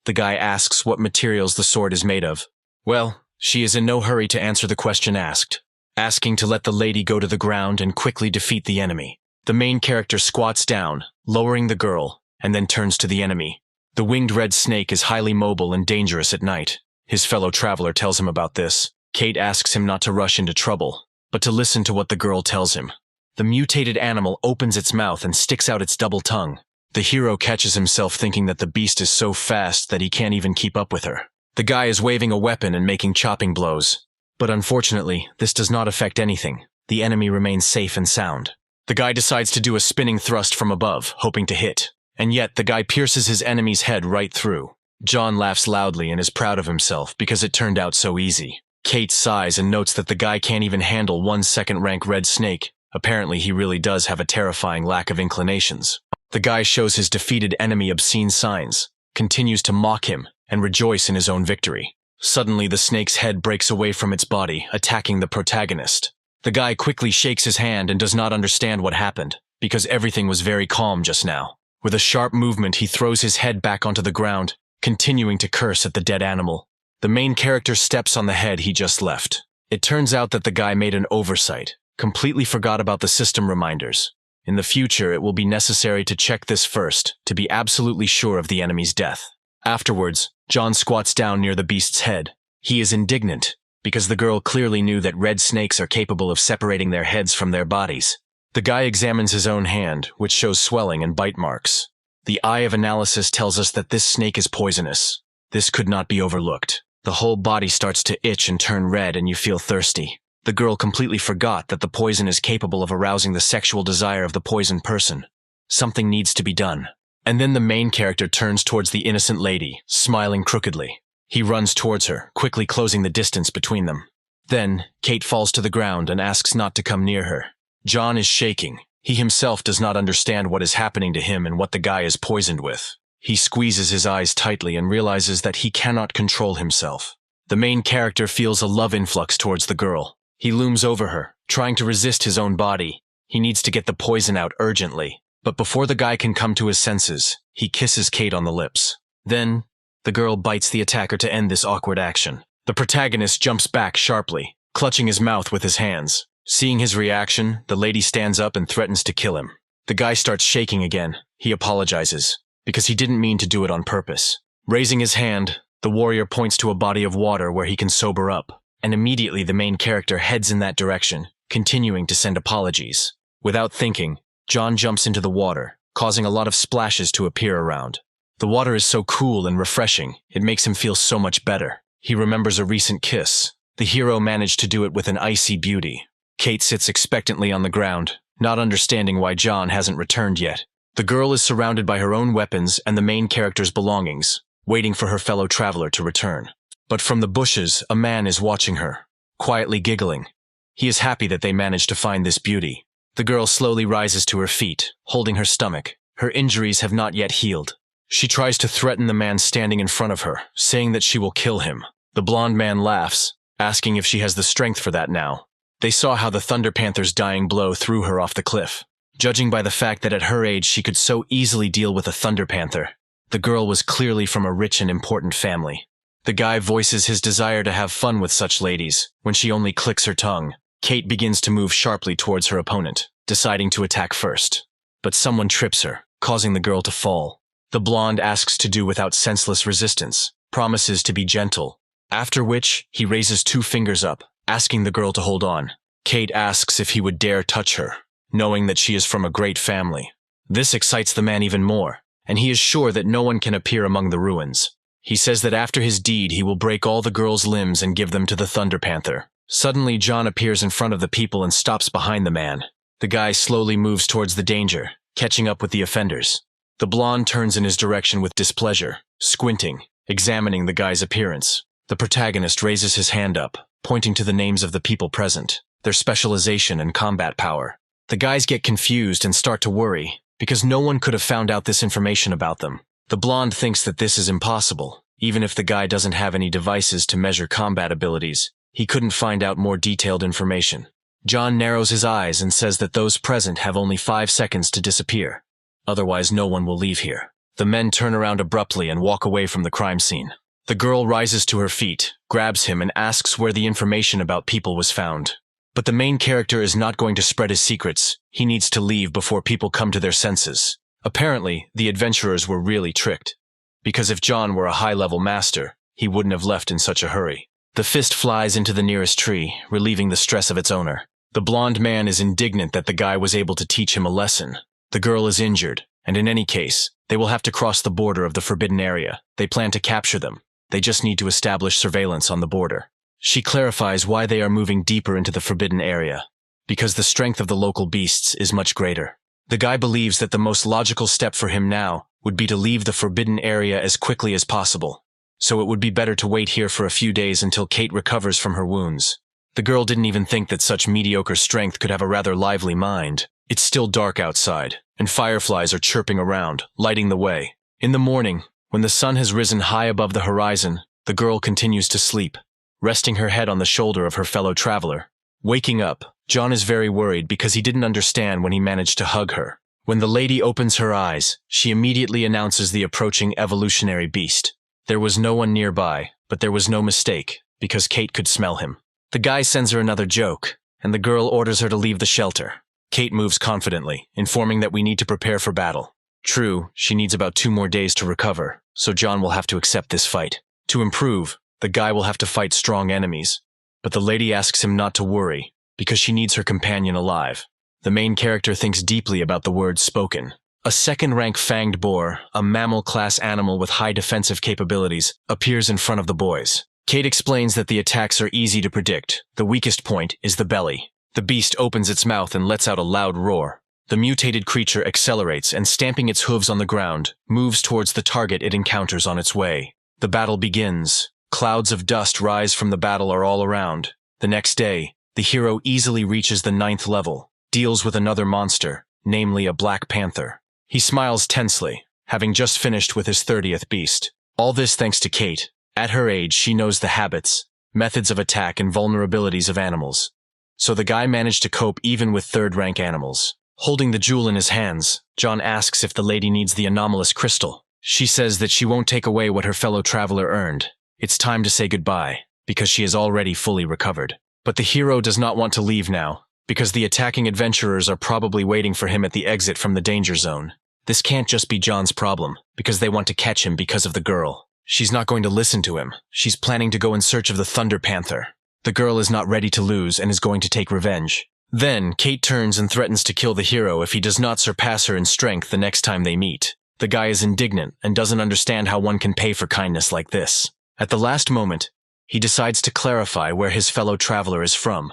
The guy asks what materials the sword is made of. Well, she is in no hurry to answer the question asked, asking to let the lady go to the ground and quickly defeat the enemy. The main character squats down, lowering the girl, and then turns to the enemy. The winged red snake is highly mobile and dangerous at night. His fellow traveler tells him about this. Kate asks him not to rush into trouble, but to listen to what the girl tells him. The mutated animal opens its mouth and sticks out its double tongue. The hero catches himself thinking that the beast is so fast that he can't even keep up with her. The guy is waving a weapon and making chopping blows. But unfortunately, this does not affect anything. The enemy remains safe and sound. The guy decides to do a spinning thrust from above, hoping to hit. And yet, the guy pierces his enemy's head right through. John laughs loudly and is proud of himself because it turned out so easy. Kate sighs and notes that the guy can't even handle one second-rank red snake. Apparently, he really does have a terrifying lack of inclinations. The guy shows his defeated enemy obscene signs, continues to mock him, and rejoice in his own victory. Suddenly, the snake's head breaks away from its body, attacking the protagonist. The guy quickly shakes his hand and does not understand what happened, because everything was very calm just now. With a sharp movement, he throws his head back onto the ground, continuing to curse at the dead animal. The main character steps on the head he just left. It turns out that the guy made an oversight, completely forgot about the system reminders. In the future, it will be necessary to check this first, to be absolutely sure of the enemy's death. Afterwards, John squats down near the beast's head. He is indignant, because the girl clearly knew that red snakes are capable of separating their heads from their bodies. The guy examines his own hand, which shows swelling and bite marks. The eye of analysis tells us that this snake is poisonous. This could not be overlooked. The whole body starts to itch and turn red and you feel thirsty. The girl completely forgot that the poison is capable of arousing the sexual desire of the poisoned person. Something needs to be done. And then the main character turns towards the innocent lady, smiling crookedly. He runs towards her, quickly closing the distance between them. Then, Kate falls to the ground and asks not to come near her. John is shaking. He himself does not understand what is happening to him and what the guy is poisoned with. He squeezes his eyes tightly and realizes that he cannot control himself. The main character feels a love influx towards the girl. He looms over her, trying to resist his own body. He needs to get the poison out urgently. But before the guy can come to his senses, he kisses Kate on the lips. Then, the girl bites the attacker to end this awkward action. The protagonist jumps back sharply, clutching his mouth with his hands. Seeing his reaction, the lady stands up and threatens to kill him. The guy starts shaking again. He apologizes, because he didn't mean to do it on purpose. Raising his hand, the warrior points to a body of water where he can sober up. And immediately the main character heads in that direction, continuing to send apologies. Without thinking, John jumps into the water, causing a lot of splashes to appear around. The water is so cool and refreshing, it makes him feel so much better. He remembers a recent kiss. The hero managed to do it with an icy beauty. Kate sits expectantly on the ground, not understanding why John hasn't returned yet. The girl is surrounded by her own weapons and the main character's belongings, waiting for her fellow traveler to return. But from the bushes, a man is watching her, quietly giggling. He is happy that they managed to find this beauty. The girl slowly rises to her feet, holding her stomach. Her injuries have not yet healed. She tries to threaten the man standing in front of her, saying that she will kill him. The blonde man laughs, asking if she has the strength for that now. They saw how the Thunder Panther's dying blow threw her off the cliff. Judging by the fact that at her age she could so easily deal with a Thunder Panther, the girl was clearly from a rich and important family. The guy voices his desire to have fun with such ladies, when she only clicks her tongue. Kate begins to move sharply towards her opponent, deciding to attack first. But someone trips her, causing the girl to fall. The blonde asks to do without senseless resistance, promises to be gentle, after which he raises 2 fingers up, asking the girl to hold on. Kate asks if he would dare touch her, knowing that she is from a great family. This excites the man even more, and he is sure that no one can appear among the ruins. He says that after his deed he will break all the girl's limbs and give them to the Thunder Panther. Suddenly John appears in front of the people and stops behind the man. The guy slowly moves towards the danger, catching up with the offenders. The blonde turns in his direction with displeasure, squinting, examining the guy's appearance. The protagonist raises his hand up, pointing to the names of the people present, their specialization and combat power. The guys get confused and start to worry, because no one could have found out this information about them. The blonde thinks that this is impossible. Even if the guy doesn't have any devices to measure combat abilities, he couldn't find out more detailed information. John narrows his eyes and says that those present have only 5 seconds to disappear. Otherwise, no one will leave here. The men turn around abruptly and walk away from the crime scene. The girl rises to her feet, grabs him, and asks where the information about people was found. But the main character is not going to spread his secrets. He needs to leave before people come to their senses. Apparently, the adventurers were really tricked. Because if John were a high-level master, he wouldn't have left in such a hurry. The fist flies into the nearest tree, relieving the stress of its owner. The blonde man is indignant that the guy was able to teach him a lesson. The girl is injured, and in any case, they will have to cross the border of the forbidden area. They plan to capture them. They just need to establish surveillance on the border. She clarifies why they are moving deeper into the forbidden area. Because the strength of the local beasts is much greater. The guy believes that the most logical step for him now would be to leave the forbidden area as quickly as possible. So it would be better to wait here for a few days until Kate recovers from her wounds. The girl didn't even think that such mediocre strength could have a rather lively mind. It's still dark outside, and fireflies are chirping around, lighting the way. In the morning, when the sun has risen high above the horizon, the girl continues to sleep, resting her head on the shoulder of her fellow traveler. Waking up, John is very worried because he didn't understand when he managed to hug her. When the lady opens her eyes, she immediately announces the approaching evolutionary beast. There was no one nearby, But there was no mistake, because Kate could smell him. The guy sends her another joke, and the girl orders her to leave the shelter. Kate moves confidently, informing that we need to prepare for battle. True, she needs about 2 more days to recover, so John will have to accept this fight. To improve, the guy will have to fight strong enemies. But the lady asks him not to worry, because she needs her companion alive. The main character thinks deeply about the words spoken. A second-rank fanged boar, a mammal-class animal with high defensive capabilities, appears in front of the boys. Kate explains that the attacks are easy to predict. The weakest point is the belly. The beast opens its mouth and lets out a loud roar. The mutated creature accelerates and, stamping its hooves on the ground, moves towards the target it encounters on its way. The battle begins. Clouds of dust rise from the battle are all around. The next day, the hero easily reaches the 9th level, deals with another monster, namely a black panther. He smiles tensely, having just finished with his 30th beast. All this thanks to Kate. At her age, she knows the habits, methods of attack, and vulnerabilities of animals. So the guy managed to cope even with 3rd-rank animals. Holding the jewel in his hands, John asks if the lady needs the anomalous crystal. She says that she won't take away what her fellow traveler earned. It's time to say goodbye, because she is already fully recovered. But the hero does not want to leave now, because the attacking adventurers are probably waiting for him at the exit from the danger zone. This can't just be John's problem, because they want to catch him because of the girl. She's not going to listen to him. She's planning to go in search of the Thunder Panther. The girl is not ready to lose and is going to take revenge. Then, Kate turns and threatens to kill the hero if he does not surpass her in strength the next time they meet. The guy is indignant and doesn't understand how one can pay for kindness like this. At the last moment, he decides to clarify where his fellow traveler is from,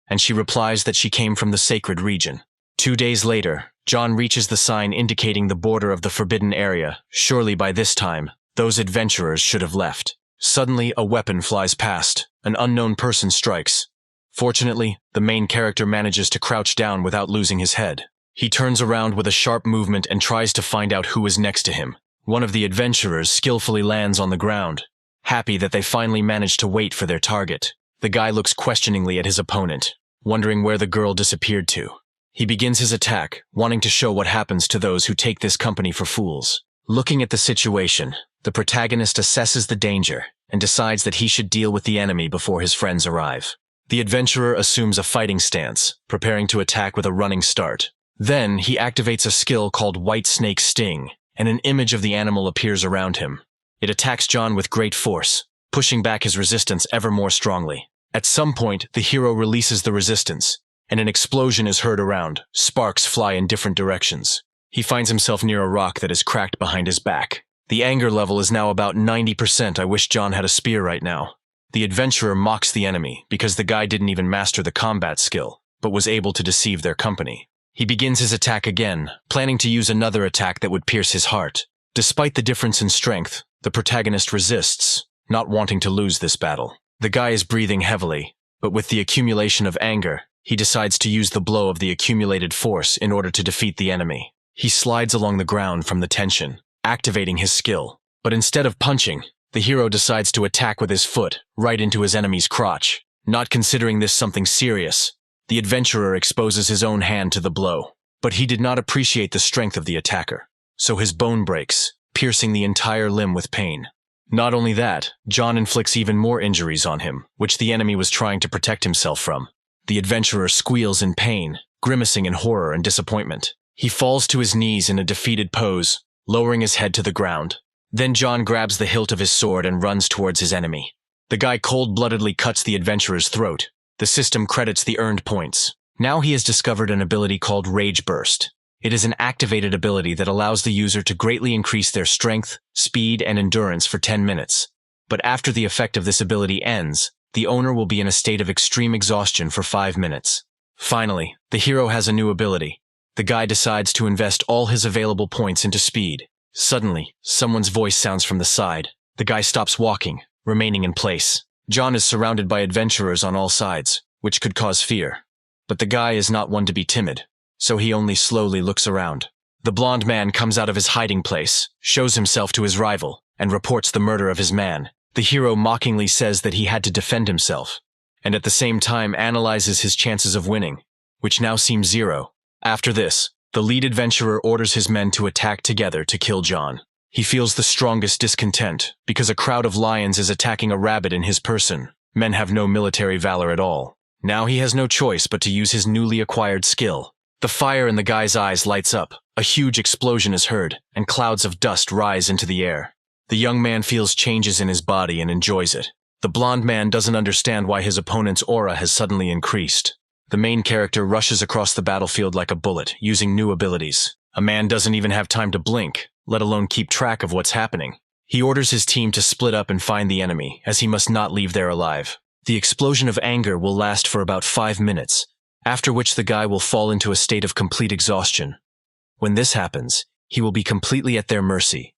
and she replies that she came from the sacred region. 2 days later, John reaches the sign indicating the border of the forbidden area. Surely by this time, those adventurers should have left. Suddenly, a weapon flies past. An unknown person strikes. Fortunately, the main character manages to crouch down without losing his head. He turns around with a sharp movement and tries to find out who is next to him. One of the adventurers skillfully lands on the ground, happy that they finally managed to wait for their target. The guy looks questioningly at his opponent, wondering where the girl disappeared to. He begins his attack, wanting to show what happens to those who take this company for fools. Looking at the situation, the protagonist assesses the danger and decides that he should deal with the enemy before his friends arrive. The adventurer assumes a fighting stance, preparing to attack with a running start. Then, he activates a skill called White Snake Sting, and an image of the animal appears around him. It attacks John with great force, pushing back his resistance ever more strongly. At some point, the hero releases the resistance, and an explosion is heard around. Sparks fly in different directions. He finds himself near a rock that is cracked behind his back. The anger level is now about 90%. I wish John had a spear right now. The adventurer mocks the enemy because the guy didn't even master the combat skill, but was able to deceive their company. He begins his attack again, planning to use another attack that would pierce his heart. Despite the difference in strength, the protagonist resists, not wanting to lose this battle. The guy is breathing heavily, but with the accumulation of anger, he decides to use the blow of the accumulated force in order to defeat the enemy. He slides along the ground from the tension, activating his skill. But instead of punching, the hero decides to attack with his foot, right into his enemy's crotch. Not considering this something serious, the adventurer exposes his own hand to the blow. But he did not appreciate the strength of the attacker, so his bone breaks, piercing the entire limb with pain. Not only that, John inflicts even more injuries on him, which the enemy was trying to protect himself from. The adventurer squeals in pain, grimacing in horror and disappointment. He falls to his knees in a defeated pose, lowering his head to the ground. Then John grabs the hilt of his sword and runs towards his enemy. The guy cold-bloodedly cuts the adventurer's throat. The system credits the earned points. Now he has discovered an ability called Rage Burst. It is an activated ability that allows the user to greatly increase their strength, speed, and endurance for 10 minutes. But after the effect of this ability ends, the owner will be in a state of extreme exhaustion for 5 minutes. Finally, the hero has a new ability. The guy decides to invest all his available points into speed. Suddenly, someone's voice sounds from the side. The guy stops walking, remaining in place. John is surrounded by adventurers on all sides, which could cause fear. But the guy is not one to be timid, so he only slowly looks around. The blonde man comes out of his hiding place, shows himself to his rival, and reports the murder of his man. The hero mockingly says that he had to defend himself, and at the same time analyzes his chances of winning, which now seem 0. After this, the lead adventurer orders his men to attack together to kill John. He feels the strongest discontent, because a crowd of lions is attacking a rabbit in his person. Men have no military valor at all. Now he has no choice but to use his newly acquired skill. The fire in the guy's eyes lights up, a huge explosion is heard, and clouds of dust rise into the air. The young man feels changes in his body and enjoys it. The blonde man doesn't understand why his opponent's aura has suddenly increased. The main character rushes across the battlefield like a bullet, using new abilities. A man doesn't even have time to blink, let alone keep track of what's happening. He orders his team to split up and find the enemy, as he must not leave there alive. The explosion of anger will last for about 5 minutes, after which the guy will fall into a state of complete exhaustion. When this happens, he will be completely at their mercy,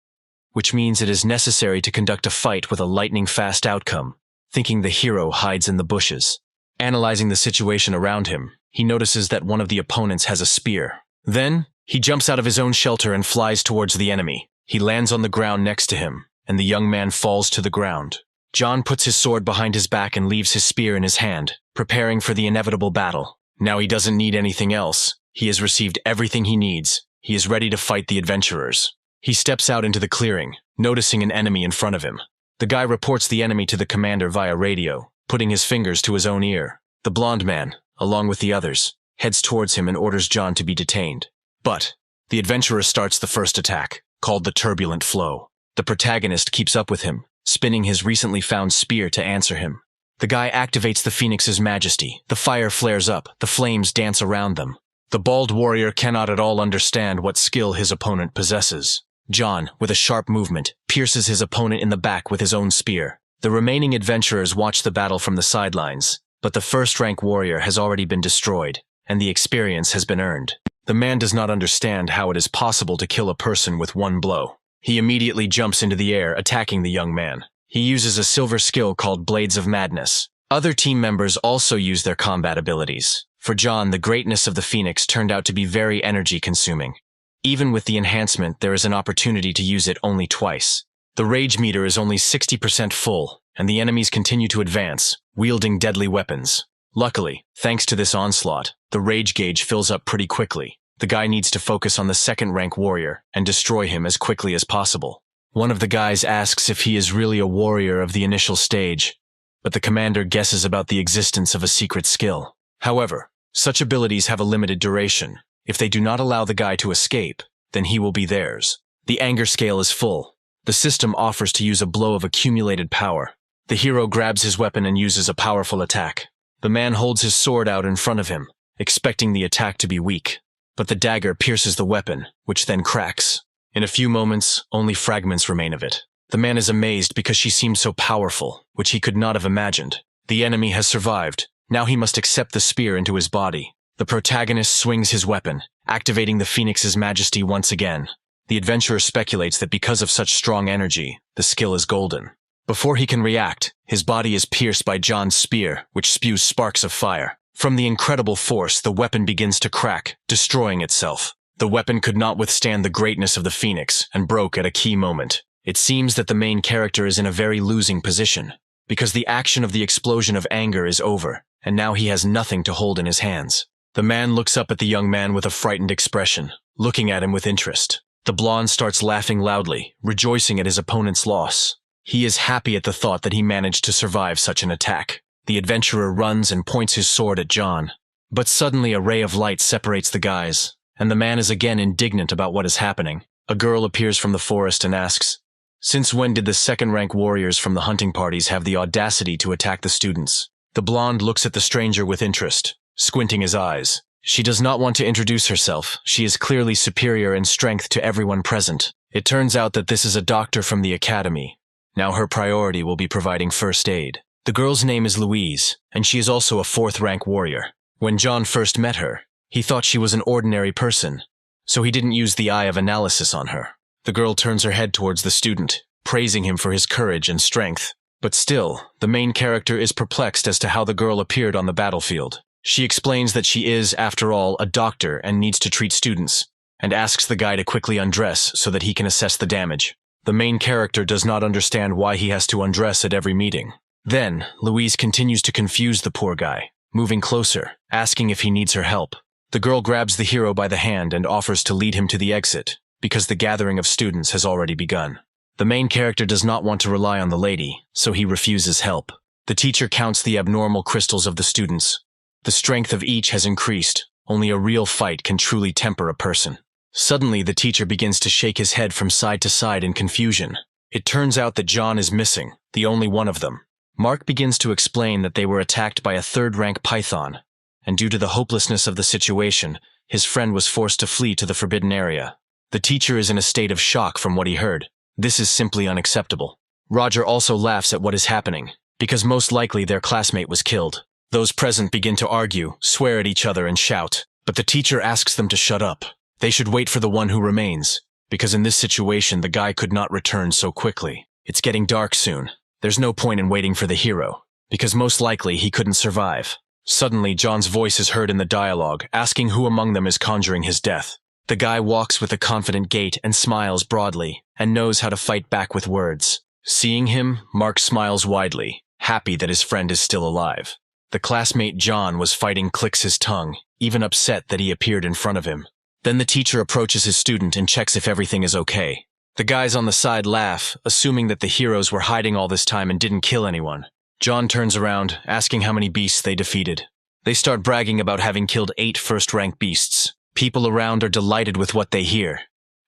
which means it is necessary to conduct a fight with a lightning-fast outcome, thinking the hero hides in the bushes. Analyzing the situation around him, he notices that one of the opponents has a spear. Then, he jumps out of his own shelter and flies towards the enemy. He lands on the ground next to him, and the young man falls to the ground. John puts his sword behind his back and leaves his spear in his hand, preparing for the inevitable battle. Now he doesn't need anything else. He has received everything he needs. He is ready to fight the adventurers. He steps out into the clearing, noticing an enemy in front of him. The guy reports the enemy to the commander via radio, putting his fingers to his own ear. The blonde man, along with the others, heads towards him and orders John to be detained. But the adventurer starts the first attack, called the Turbulent Flow. The protagonist keeps up with him, spinning his recently found spear to answer him. The guy activates the Phoenix's majesty. The fire flares up, the flames dance around them. The bald warrior cannot at all understand what skill his opponent possesses. John, with a sharp movement, pierces his opponent in the back with his own spear. The remaining adventurers watch the battle from the sidelines, but the first-rank warrior has already been destroyed, and the experience has been earned. The man does not understand how it is possible to kill a person with one blow. He immediately jumps into the air, attacking the young man. He uses a silver skill called Blades of Madness. Other team members also use their combat abilities. For John, the greatness of the Phoenix turned out to be very energy-consuming. Even with the enhancement, there is an opportunity to use it only twice. The rage meter is only 60% full, and the enemies continue to advance, wielding deadly weapons. Luckily, thanks to this onslaught, the rage gauge fills up pretty quickly. The guy needs to focus on the second-rank warrior and destroy him as quickly as possible. One of the guys asks if he is really a warrior of the initial stage, but the commander guesses about the existence of a secret skill. However, such abilities have a limited duration. If they do not allow the guy to escape, then he will be theirs. The anger scale is full. The system offers to use a blow of accumulated power. The hero grabs his weapon and uses a powerful attack. The man holds his sword out in front of him, expecting the attack to be weak. But the dagger pierces the weapon, which then cracks. In a few moments, only fragments remain of it. The man is amazed because she seems so powerful, which he could not have imagined. The enemy has survived. Now he must accept the spear into his body. The protagonist swings his weapon, activating the Phoenix's majesty once again. The adventurer speculates that because of such strong energy, the skill is golden. Before he can react, his body is pierced by John's spear, which spews sparks of fire. From the incredible force, the weapon begins to crack, destroying itself. The weapon could not withstand the greatness of the Phoenix and broke at a key moment. It seems that the main character is in a very losing position, because the action of the explosion of anger is over, and now he has nothing to hold in his hands. The man looks up at the young man with a frightened expression, looking at him with interest. The blonde starts laughing loudly, rejoicing at his opponent's loss. He is happy at the thought that he managed to survive such an attack. The adventurer runs and points his sword at John. But suddenly a ray of light separates the guys, and the man is again indignant about what is happening. A girl appears from the forest and asks, "Since when did the second-rank warriors from the hunting parties have the audacity to attack the students?" The blonde looks at the stranger with interest, squinting his eyes. She does not want to introduce herself. She is clearly superior in strength to everyone present. It turns out that this is a doctor from the academy. Now her priority will be providing first aid. The girl's name is Louise, and she is also a fourth-rank warrior. When John first met her, he thought she was an ordinary person, so he didn't use the eye of analysis on her. The girl turns her head towards the student, praising him for his courage and strength. But still, the main character is perplexed as to how the girl appeared on the battlefield. She explains that she is, after all, a doctor and needs to treat students, and asks the guy to quickly undress so that he can assess the damage. The main character does not understand why he has to undress at every meeting. Then, Louise continues to confuse the poor guy, moving closer, asking if he needs her help. The girl grabs the hero by the hand and offers to lead him to the exit. because the gathering of students has already begun. The main character does not want to rely on the lady, so he refuses help. The teacher counts the abnormal crystals of the students. The strength of each has increased. Only a real fight can truly temper a person. Suddenly, the teacher begins to shake his head from side to side in confusion. It turns out that John is missing, the only one of them. Mark begins to explain that they were attacked by a third-rank python, and due to the hopelessness of the situation, his friend was forced to flee to the forbidden area. The teacher is in a state of shock from what he heard. This is simply unacceptable. Roger also laughs at what is happening, because most likely their classmate was killed. Those present begin to argue, swear at each other and shout, but the teacher asks them to shut up. They should wait for the one who remains, because in this situation the guy could not return so quickly. It's getting dark soon. There's no point in waiting for the hero, because most likely he couldn't survive. Suddenly, John's voice is heard in the dialogue, asking who among them is conjuring his death. The guy walks with a confident gait and smiles broadly, and knows how to fight back with words. Seeing him, Mark smiles widely, happy that his friend is still alive. The classmate John was fighting clicks his tongue, even upset that he appeared in front of him. Then the teacher approaches his student and checks if everything is okay. The guys on the side laugh, assuming that the heroes were hiding all this time and didn't kill anyone. John turns around, asking how many beasts they defeated. They start bragging about having killed 8 first-rank beasts. People around are delighted with what they hear,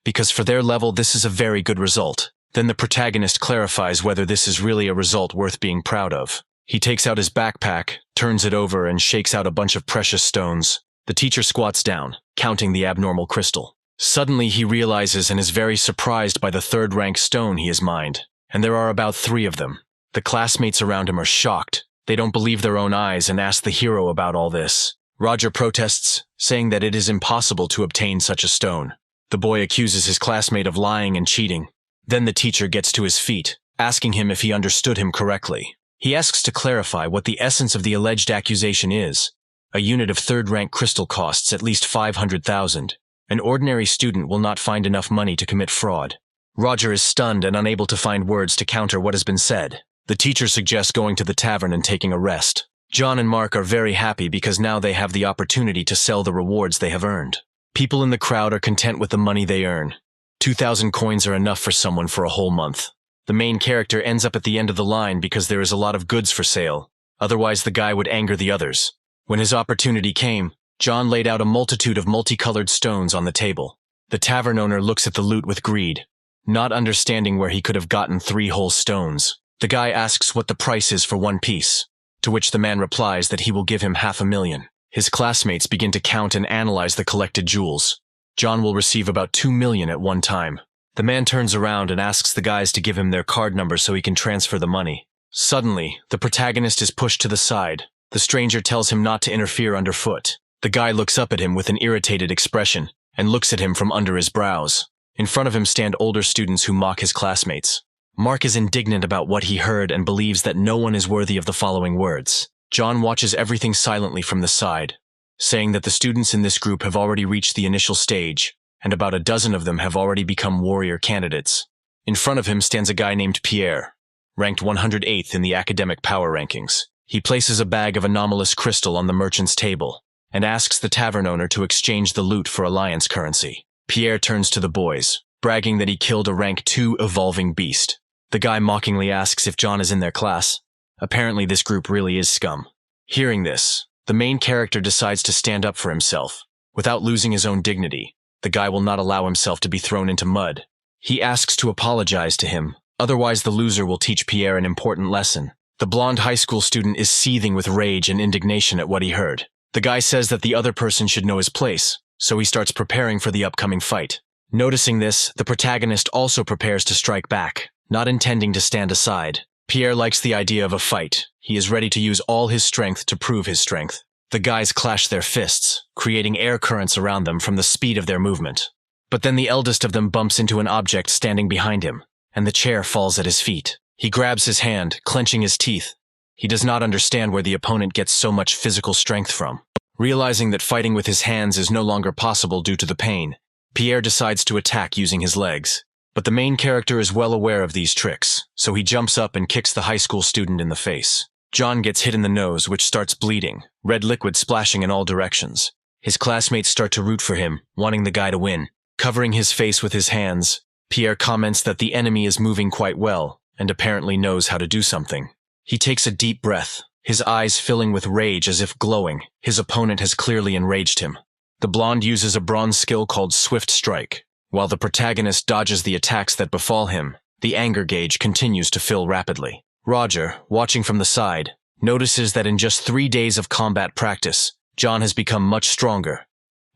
because for their level this is a very good result. Then the protagonist clarifies whether this is really a result worth being proud of. He takes out his backpack, turns it over, and shakes out a bunch of precious stones. The teacher squats down, counting the abnormal crystal. Suddenly he realizes and is very surprised by the third-rank stone he has mined, and there are about 3 of them. The classmates around him are shocked. They don't believe their own eyes and ask the hero about all this. Roger protests, saying that it is impossible to obtain such a stone. The boy accuses his classmate of lying and cheating. Then the teacher gets to his feet, asking him if he understood him correctly. He asks to clarify what the essence of the alleged accusation is. A unit of third-rank crystal costs at least 500,000. An ordinary student will not find enough money to commit fraud. Roger is stunned and unable to find words to counter what has been said. The teacher suggests going to the tavern and taking a rest. John and Mark are very happy because now they have the opportunity to sell the rewards they have earned. People in the crowd are content with the money they earn. 2,000 coins are enough for someone for a whole month. The main character ends up at the end of the line because there is a lot of goods for sale. Otherwise, the guy would anger the others. When his opportunity came, John laid out a multitude of multicolored stones on the table. The tavern owner looks at the loot with greed, not understanding where he could have gotten 3 whole stones. The guy asks what the price is for 1 piece, to which the man replies that he will give him 500,000. His classmates begin to count and analyze the collected jewels. John will receive about 2 million at one time. The man turns around and asks the guys to give him their card number so he can transfer the money. Suddenly, the protagonist is pushed to the side. The stranger tells him not to interfere underfoot. The guy looks up at him with an irritated expression and looks at him from under his brows. In front of him stand older students who mock his classmates. Mark is indignant about what he heard and believes that no one is worthy of the following words. John watches everything silently from the side, saying that the students in this group have already reached the initial stage, and about a dozen of them have already become warrior candidates. In front of him stands a guy named Pierre, ranked 108th in the academic power rankings. He places a bag of anomalous crystal on the merchant's table, and asks the tavern owner to exchange the loot for alliance currency. Pierre turns to the boys, bragging that he killed a rank 2 evolving beast. The guy mockingly asks if John is in their class. Apparently this group really is scum. Hearing this, the main character decides to stand up for himself. Without losing his own dignity, the guy will not allow himself to be thrown into mud. He asks to apologize to him, otherwise the loser will teach Pierre an important lesson. The blonde high school student is seething with rage and indignation at what he heard. The guy says that the other person should know his place, so he starts preparing for the upcoming fight. Noticing this, the protagonist also prepares to strike back, not intending to stand aside. Pierre likes the idea of a fight. He is ready to use all his strength to prove his strength. The guys clash their fists, creating air currents around them from the speed of their movement. But then the eldest of them bumps into an object standing behind him, and the chair falls at his feet. He grabs his hand, clenching his teeth. He does not understand where the opponent gets so much physical strength from. Realizing that fighting with his hands is no longer possible due to the pain, Pierre decides to attack using his legs. But the main character is well aware of these tricks, so he jumps up and kicks the high school student in the face. John gets hit in the nose, which starts bleeding, red liquid splashing in all directions. His classmates start to root for him, wanting the guy to win. Covering his face with his hands, Pierre comments that the enemy is moving quite well and apparently knows how to do something. He takes a deep breath, his eyes filling with rage as if glowing. His opponent has clearly enraged him. The blonde uses a bronze skill called Swift Strike. While the protagonist dodges the attacks that befall him, the anger gauge continues to fill rapidly. Roger, watching from the side, notices that in just 3 days of combat practice, John has become much stronger.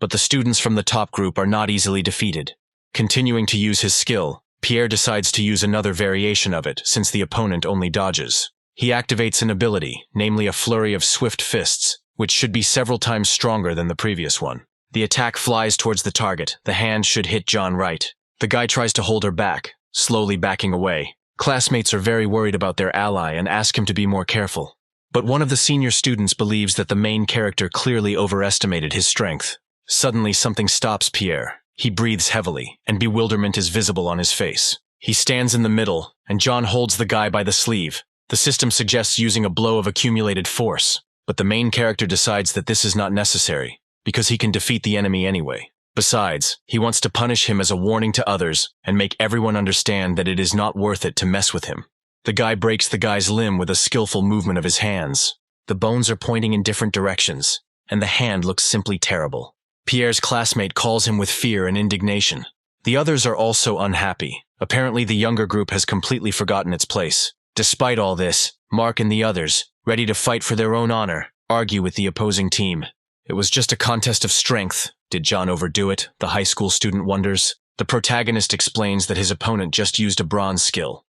But the students from the top group are not easily defeated. Continuing to use his skill, Pierre decides to use another variation of it since the opponent only dodges. He activates an ability, namely a flurry of swift fists, which should be several times stronger than the previous one. The attack flies towards the target. The hand should hit John right. The guy tries to hold her back, slowly backing away. Classmates are very worried about their ally and ask him to be more careful. But one of the senior students believes that the main character clearly overestimated his strength. Suddenly something stops Pierre. He breathes heavily, and bewilderment is visible on his face. He stands in the middle, and John holds the guy by the sleeve. The system suggests using a blow of accumulated force, but the main character decides that this is not necessary, because he can defeat the enemy anyway. Besides, he wants to punish him as a warning to others and make everyone understand that it is not worth it to mess with him. The guy breaks the guy's limb with a skillful movement of his hands. The bones are pointing in different directions, and the hand looks simply terrible. Pierre's classmate calls him with fear and indignation. The others are also unhappy. Apparently the younger group has completely forgotten its place. Despite all this, Mark and the others, ready to fight for their own honor, argue with the opposing team. It was just a contest of strength. Did John overdo it? The high school student wonders. The protagonist explains that his opponent just used a bronze skill.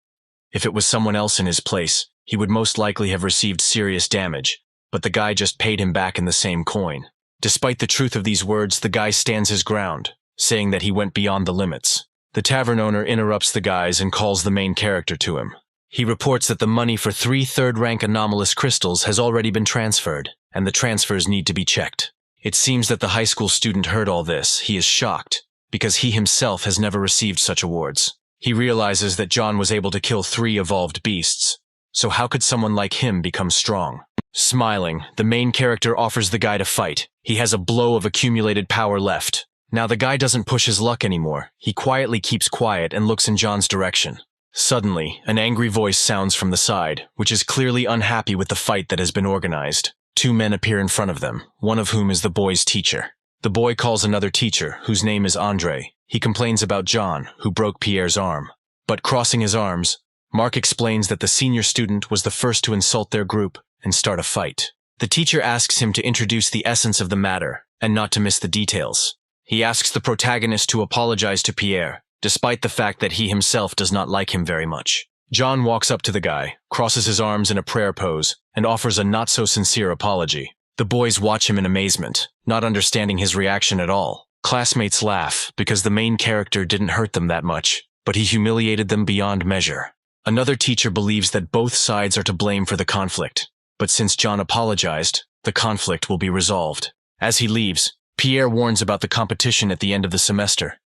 If it was someone else in his place, he would most likely have received serious damage, but the guy just paid him back in the same coin. Despite the truth of these words, the guy stands his ground, saying that he went beyond the limits. The tavern owner interrupts the guys and calls the main character to him. He reports that the money for 3 third-rank anomalous crystals has already been transferred, and the transfers need to be checked. It seems that the high school student heard all this. He is shocked, because he himself has never received such awards. He realizes that John was able to kill 3 evolved beasts, so how could someone like him become strong? Smiling, the main character offers the guy to fight. He has a blow of accumulated power left. Now the guy doesn't push his luck anymore. He quietly keeps quiet and looks in John's direction. Suddenly, an angry voice sounds from the side, which is clearly unhappy with the fight that has been organized. 2 men appear in front of them, one of whom is the boy's teacher. The boy calls another teacher, whose name is Andre. He complains about John, who broke Pierre's arm. But crossing his arms, Mark explains that the senior student was the first to insult their group and start a fight. The teacher asks him to introduce the essence of the matter and not to miss the details. He asks the protagonist to apologize to Pierre, despite the fact that he himself does not like him very much. John walks up to the guy, crosses his arms in a prayer pose, and offers a not-so-sincere apology. The boys watch him in amazement, not understanding his reaction at all. Classmates laugh because the main character didn't hurt them that much, but he humiliated them beyond measure. Another teacher believes that both sides are to blame for the conflict, but since John apologized, the conflict will be resolved. As he leaves, Pierre warns about the competition at the end of the semester.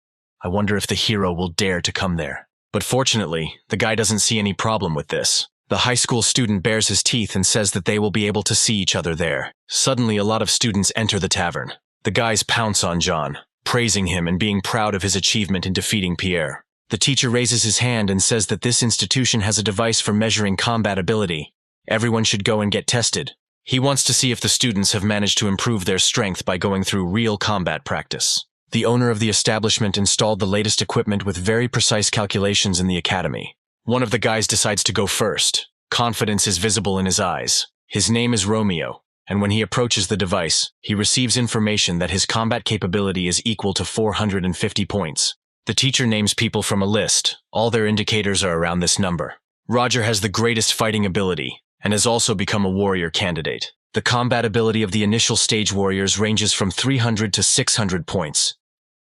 I wonder if the hero will dare to come there. But fortunately, the guy doesn't see any problem with this. The high school student bares his teeth and says that they will be able to see each other there. Suddenly, a lot of students enter the tavern. The guys pounce on John, praising him and being proud of his achievement in defeating Pierre. The teacher raises his hand and says that this institution has a device for measuring combat ability. Everyone should go and get tested. He wants to see if the students have managed to improve their strength by going through real combat practice. The owner of the establishment installed the latest equipment with very precise calculations in the academy. One of the guys decides to go first. Confidence is visible in his eyes. His name is Romeo, and when he approaches the device, he receives information that his combat capability is equal to 450 points. The teacher names people from a list. All their indicators are around this number. Roger has the greatest fighting ability, and has also become a warrior candidate. The combat ability of the initial stage warriors ranges from 300 to 600 points.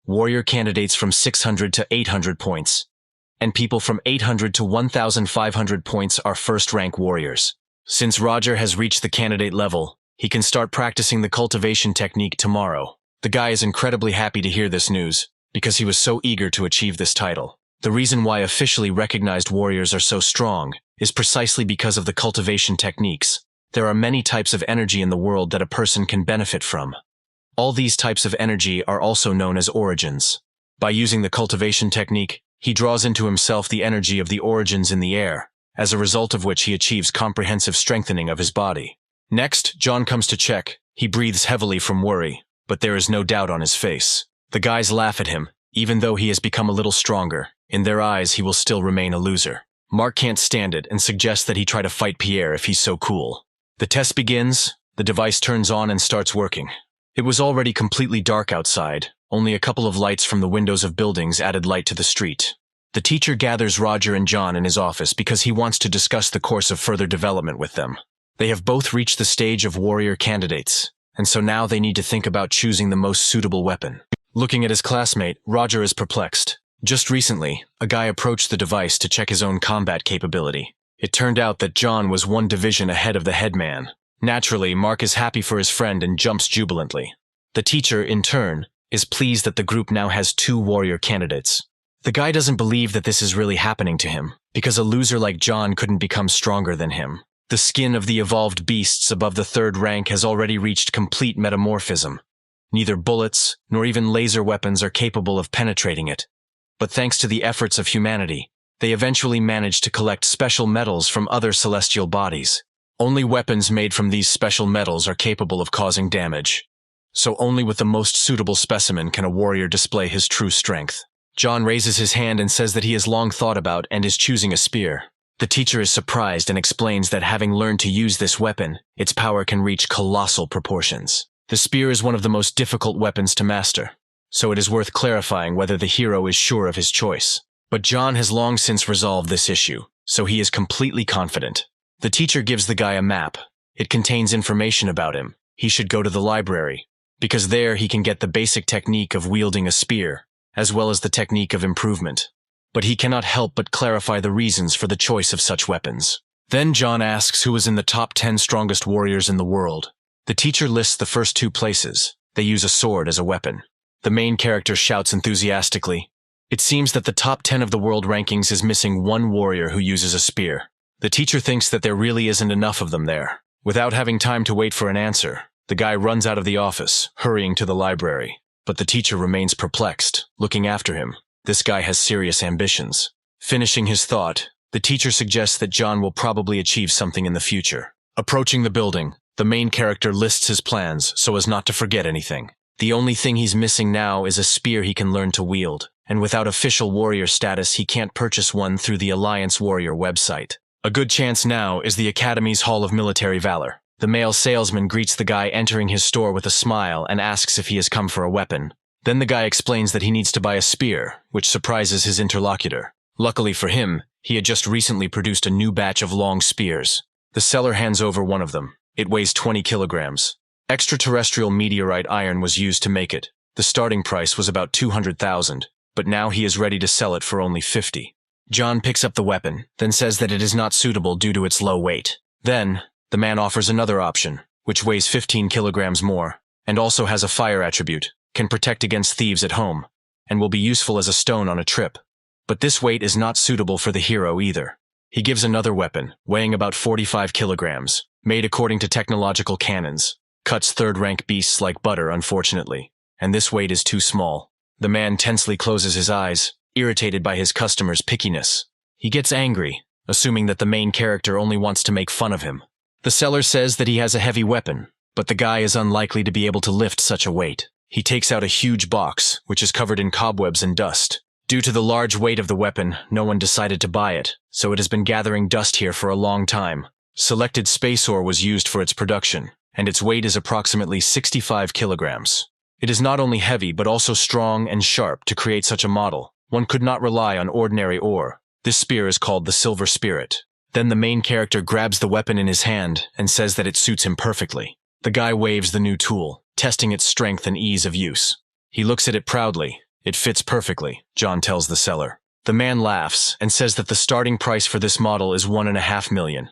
Warrior candidates from 600 to 800 points. And people from 800 to 1,500 points are first-rank warriors. Since Roger has reached the candidate level, he can start practicing the cultivation technique tomorrow. The guy is incredibly happy to hear this news, because he was so eager to achieve this title. The reason why officially recognized warriors are so strong is precisely because of the cultivation techniques. There are many types of energy in the world that a person can benefit from. All these types of energy are also known as origins. By using the cultivation technique, he draws into himself the energy of the origins in the air, as a result of which he achieves comprehensive strengthening of his body. Next, John comes to check. He breathes heavily from worry, but there is no doubt on his face. The guys laugh at him, even though he has become a little stronger. In their eyes, he will still remain a loser. Mark can't stand it and suggests that he try to fight Pierre if he's so cool. The test begins, the device turns on and starts working. It was already completely dark outside, only a couple of lights from the windows of buildings added light to the street. The teacher gathers Roger and John in his office because he wants to discuss the course of further development with them. They have both reached the stage of warrior candidates, and so now they need to think about choosing the most suitable weapon. Looking at his classmate, Roger is perplexed. Just recently, a guy approached the device to check his own combat capability. It turned out that John was one division ahead of the headman. Naturally, Mark is happy for his friend and jumps jubilantly. The teacher, in turn, is pleased that the group now has 2 warrior candidates. The guy doesn't believe that this is really happening to him, because a loser like John couldn't become stronger than him. The skin of the evolved beasts above the 3rd rank has already reached complete metamorphism. Neither bullets, nor even laser weapons are capable of penetrating it. But thanks to the efforts of humanity, they eventually managed to collect special metals from other celestial bodies. Only weapons made from these special metals are capable of causing damage. So only with the most suitable specimen can a warrior display his true strength. John raises his hand and says that he has long thought about and is choosing a spear. The teacher is surprised and explains that having learned to use this weapon, its power can reach colossal proportions. The spear is one of the most difficult weapons to master, so it is worth clarifying whether the hero is sure of his choice. But John has long since resolved this issue, so he is completely confident. The teacher gives the guy a map. It contains information about him. He should go to the library, because there he can get the basic technique of wielding a spear, as well as the technique of improvement. But he cannot help but clarify the reasons for the choice of such weapons. Then John asks who is in the top 10 strongest warriors in the world. The teacher lists the first 2 places. They use a sword as a weapon. The main character shouts enthusiastically. It seems that the top 10 of the world rankings is missing 1 warrior who uses a spear. The teacher thinks that there really isn't enough of them there. Without having time to wait for an answer, the guy runs out of the office, hurrying to the library. But the teacher remains perplexed, looking after him. This guy has serious ambitions. Finishing his thought, the teacher suggests that John will probably achieve something in the future. Approaching the building, the main character lists his plans so as not to forget anything. The only thing he's missing now is a spear he can learn to wield, and without official warrior status he can't purchase one through the Alliance Warrior website. A good chance now is the Academy's Hall of Military Valor. The male salesman greets the guy entering his store with a smile and asks if he has come for a weapon. Then the guy explains that he needs to buy a spear, which surprises his interlocutor. Luckily for him, he had just recently produced a new batch of long spears. The seller hands over one of them. It weighs 20 kilograms. Extraterrestrial meteorite iron was used to make it. The starting price was about 200,000, but now he is ready to sell it for only 50. John picks up the weapon, then says that it is not suitable due to its low weight. Then, the man offers another option, which weighs 15 kilograms more, and also has a fire attribute, can protect against thieves at home, and will be useful as a stone on a trip. But this weight is not suitable for the hero either. He gives another weapon, weighing about 45 kilograms, made according to technological canons. Cuts 3rd-rank beasts like butter, unfortunately, and this weight is too small. The man tensely closes his eyes, irritated by his customer's pickiness. He gets angry, assuming that the main character only wants to make fun of him. The seller says that he has a heavy weapon, but the guy is unlikely to be able to lift such a weight. He takes out a huge box, which is covered in cobwebs and dust. Due to the large weight of the weapon, no one decided to buy it, so it has been gathering dust here for a long time. Selected space ore was used for its production, and its weight is approximately 65 kilograms. It is not only heavy but also strong and sharp to create such a model. One could not rely on ordinary ore. This spear is called the Silver Spirit. Then the main character grabs the weapon in his hand and says that it suits him perfectly. The guy waves the new tool, testing its strength and ease of use. He looks at it proudly. It fits perfectly, John tells the seller. The man laughs and says that the starting price for this model is $1.5 million.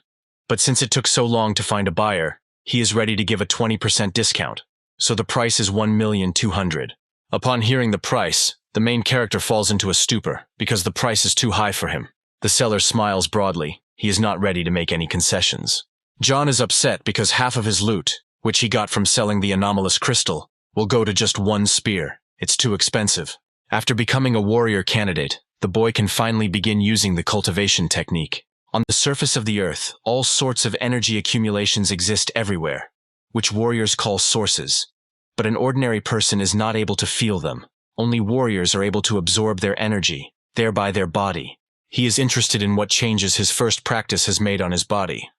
But since it took so long to find a buyer, he is ready to give a 20% discount. So the price is $1,200,000. Upon hearing the price, the main character falls into a stupor because the price is too high for him. The seller smiles broadly. He is not ready to make any concessions. John is upset because half of his loot, which he got from selling the anomalous crystal, will go to just one spear. It's too expensive. After becoming a warrior candidate, the boy can finally begin using the cultivation technique. On the surface of the earth, all sorts of energy accumulations exist everywhere, which warriors call sources. But an ordinary person is not able to feel them. Only warriors are able to absorb their energy, thereby their body. He is interested in what changes his first practice has made on his body,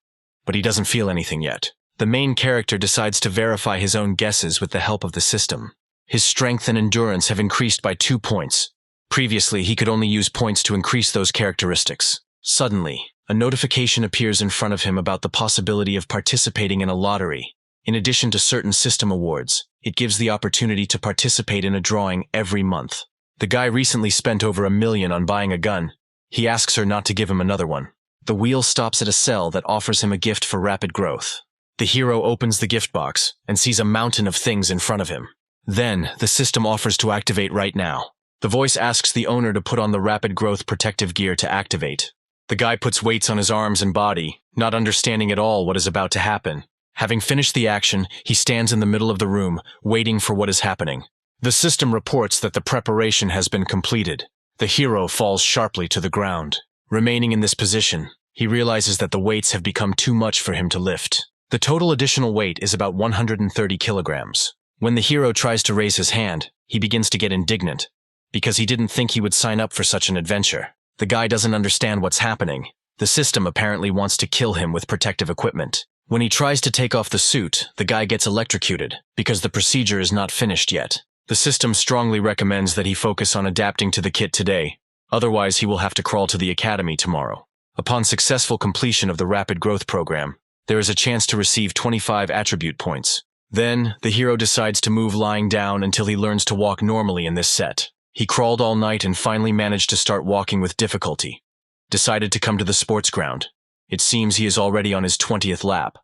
but he doesn't feel anything yet. The main character decides to verify his own guesses with the help of the system. His strength and endurance have increased by 2 points. Previously, he could only use points to increase those characteristics. Suddenly, a notification appears in front of him about the possibility of participating in a lottery. In addition to certain system awards, it gives the opportunity to participate in a drawing every month. The guy recently spent over $1 million on buying a gun. He asks her not to give him another one. The wheel stops at a cell that offers him a gift for rapid growth. The hero opens the gift box and sees a mountain of things in front of him. Then, the system offers to activate right now. The voice asks the owner to put on the rapid growth protective gear to activate. The guy puts weights on his arms and body, not understanding at all what is about to happen. Having finished the action, he stands in the middle of the room, waiting for what is happening. The system reports that the preparation has been completed. The hero falls sharply to the ground. Remaining in this position, he realizes that the weights have become too much for him to lift. The total additional weight is about 130 kilograms. When the hero tries to raise his hand, he begins to get indignant, because he didn't think he would sign up for such an adventure. The guy doesn't understand what's happening. The system apparently wants to kill him with protective equipment. When he tries to take off the suit, the guy gets electrocuted, because the procedure is not finished yet. The system strongly recommends that he focus on adapting to the kit today, otherwise he will have to crawl to the academy tomorrow. Upon successful completion of the rapid growth program, there is a chance to receive 25 attribute points. Then, the hero decides to move lying down until he learns to walk normally in this set. He crawled all night and finally managed to start walking with difficulty. Decided to come to the sports ground. It seems he is already on his 20th lap.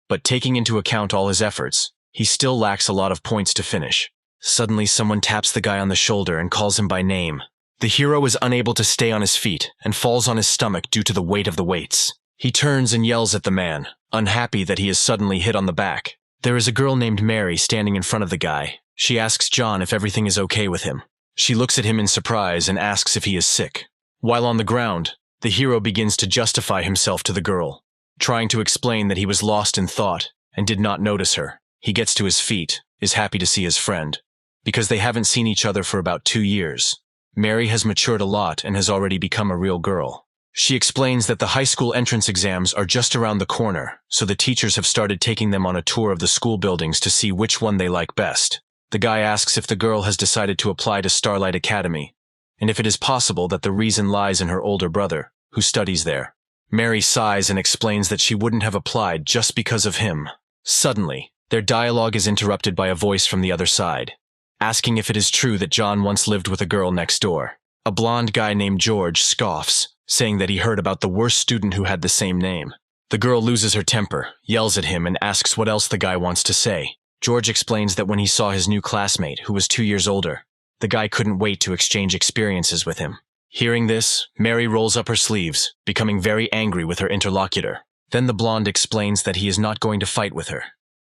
But taking into account all his efforts, he still lacks a lot of points to finish. Suddenly someone taps the guy on the shoulder and calls him by name. The hero is unable to stay on his feet and falls on his stomach due to the weight of the weights. He turns and yells at the man, unhappy that he is suddenly hit on the back. There is a girl named Mary standing in front of the guy. She asks John if everything is okay with him. She looks at him in surprise and asks if he is sick. While on the ground, the hero begins to justify himself to the girl, trying to explain that he was lost in thought and did not notice her. He gets to his feet, is happy to see his friend, because they haven't seen each other for about 2 years. Mary has matured a lot and has already become a real girl. She explains that the high school entrance exams are just around the corner, so the teachers have started taking them on a tour of the school buildings to see which one they like best. The guy asks if the girl has decided to apply to Starlight Academy, and if it is possible that the reason lies in her older brother, who studies there. Mary sighs and explains that she wouldn't have applied just because of him. Suddenly, their dialogue is interrupted by a voice from the other side, asking if it is true that John once lived with a girl next door. A blonde guy named George scoffs, saying that he heard about the worst student who had the same name. The girl loses her temper, yells at him, and asks what else the guy wants to say. George explains that when he saw his new classmate, who was 2 years older, the guy couldn't wait to exchange experiences with him. Hearing this, Mary rolls up her sleeves, becoming very angry with her interlocutor. Then the blonde explains that he is not going to fight with her,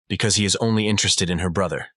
because he is only interested in her brother.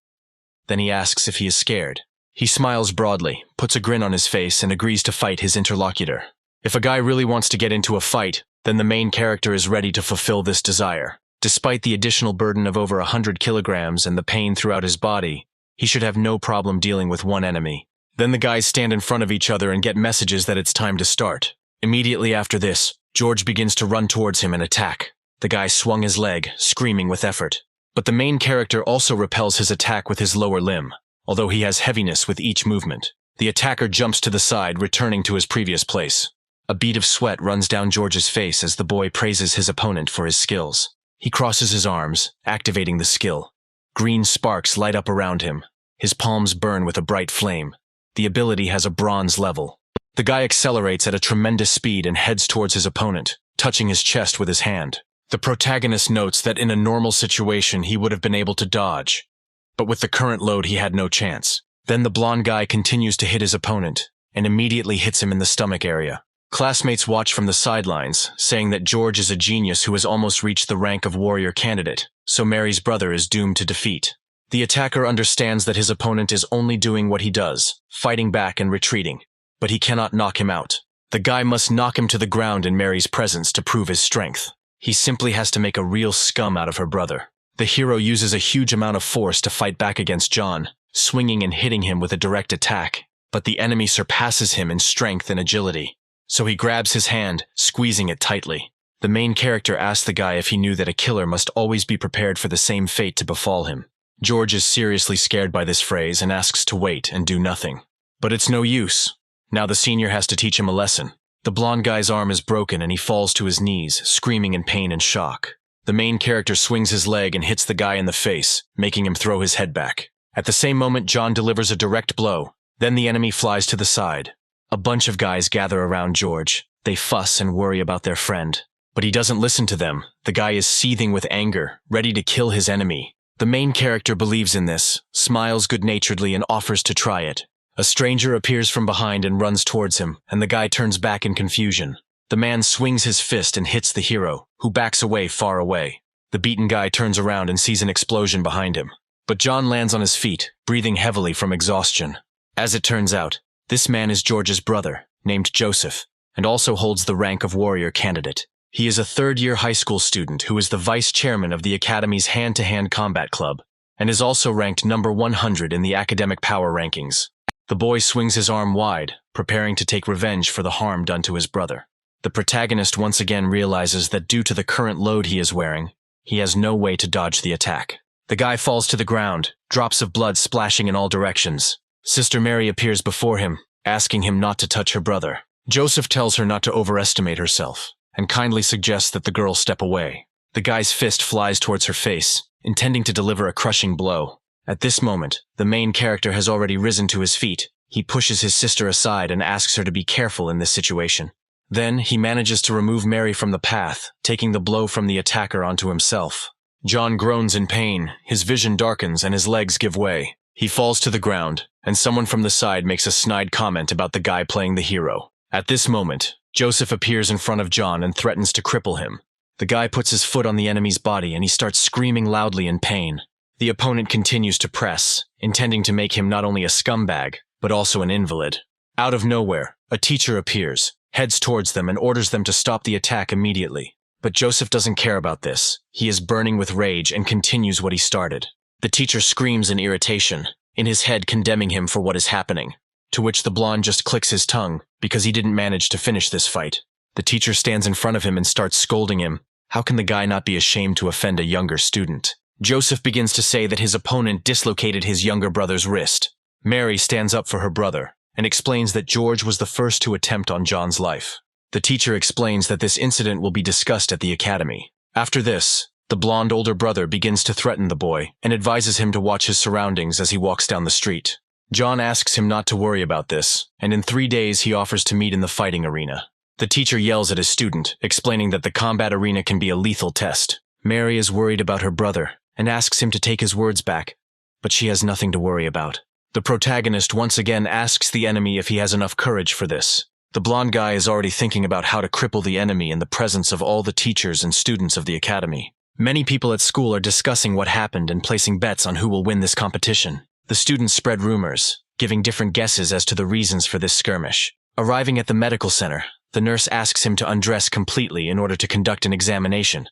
Then he asks if he is scared. He smiles broadly, puts a grin on his face, and agrees to fight his interlocutor. If a guy really wants to get into a fight, then the main character is ready to fulfill this desire. Despite the additional burden of over 100 kilograms and the pain throughout his body, he should have no problem dealing with one enemy. Then the guys stand in front of each other and get messages that it's time to start. Immediately after this, George begins to run towards him and attack. The guy swung his leg, screaming with effort. But the main character also repels his attack with his lower limb, although he has heaviness with each movement. The attacker jumps to the side, returning to his previous place. A bead of sweat runs down George's face as the boy praises his opponent for his skills. He crosses his arms, activating the skill. Green sparks light up around him. His palms burn with a bright flame. The ability has a bronze level. The guy accelerates at a tremendous speed and heads towards his opponent, touching his chest with his hand. The protagonist notes that in a normal situation he would have been able to dodge, but with the current load he had no chance. Then the blonde guy continues to hit his opponent, and immediately hits him in the stomach area. Classmates watch from the sidelines, saying that George is a genius who has almost reached the rank of warrior candidate, so Mary's brother is doomed to defeat. The attacker understands that his opponent is only doing what he does, fighting back and retreating, but he cannot knock him out. The guy must knock him to the ground in Mary's presence to prove his strength. He simply has to make a real scum out of her brother. The hero uses a huge amount of force to fight back against John, swinging and hitting him with a direct attack, but the enemy surpasses him in strength and agility. So he grabs his hand, squeezing it tightly. The main character asks the guy if he knew that a killer must always be prepared for the same fate to befall him. George is seriously scared by this phrase and asks to wait and do nothing. But it's no use. Now the senior has to teach him a lesson. The blonde guy's arm is broken and he falls to his knees, screaming in pain and shock. The main character swings his leg and hits the guy in the face, making him throw his head back. At the same moment, John delivers a direct blow. Then the enemy flies to the side. A bunch of guys gather around George. They fuss and worry about their friend. But he doesn't listen to them. The guy is seething with anger, ready to kill his enemy. The main character believes in this, smiles good-naturedly and offers to try it. A stranger appears from behind and runs towards him, and the guy turns back in confusion. The man swings his fist and hits the hero, who backs away far away. The beaten guy turns around and sees an explosion behind him. But John lands on his feet, breathing heavily from exhaustion. As it turns out, this man is George's brother, named Joseph, and also holds the rank of warrior candidate. He is a third-year high school student who is the vice chairman of the Academy's hand-to-hand combat club, and is also ranked number 100 in the academic power rankings. The boy swings his arm wide, preparing to take revenge for the harm done to his brother. The protagonist once again realizes that due to the current load he is wearing, he has no way to dodge the attack. The guy falls to the ground, drops of blood splashing in all directions. Sister Mary appears before him, asking him not to touch her brother. Joseph tells her not to overestimate herself, and kindly suggests that the girl step away. The guy's fist flies towards her face, intending to deliver a crushing blow. At this moment, the main character has already risen to his feet. He pushes his sister aside and asks her to be careful in this situation. Then, he manages to remove Mary from the path, taking the blow from the attacker onto himself. John groans in pain, his vision darkens and his legs give way. He falls to the ground, and someone from the side makes a snide comment about the guy playing the hero. At this moment, Joseph appears in front of John and threatens to cripple him. The guy puts his foot on the enemy's body and he starts screaming loudly in pain. The opponent continues to press, intending to make him not only a scumbag, but also an invalid. Out of nowhere, a teacher appears, heads towards them and orders them to stop the attack immediately. But Joseph doesn't care about this. He is burning with rage and continues what he started. The teacher screams in irritation, in his head condemning him for what is happening, to which the blonde just clicks his tongue because he didn't manage to finish this fight. The teacher stands in front of him and starts scolding him. How can the guy not be ashamed to offend a younger student? Joseph begins to say that his opponent dislocated his younger brother's wrist. Mary stands up for her brother and explains that George was the first to attempt on John's life. The teacher explains that this incident will be discussed at the academy. After this, the blonde older brother begins to threaten the boy and advises him to watch his surroundings as he walks down the street. John asks him not to worry about this, and in 3 days he offers to meet in the fighting arena. The teacher yells at his student, explaining that the combat arena can be a lethal test. Mary is worried about her brother and asks him to take his words back, but she has nothing to worry about. The protagonist once again asks the enemy if he has enough courage for this. The blonde guy is already thinking about how to cripple the enemy in the presence of all the teachers and students of the academy. Many people at school are discussing what happened and placing bets on who will win this competition. The students spread rumors, giving different guesses as to the reasons for this skirmish. Arriving at the medical center, the nurse asks him to undress completely in order to conduct an examination.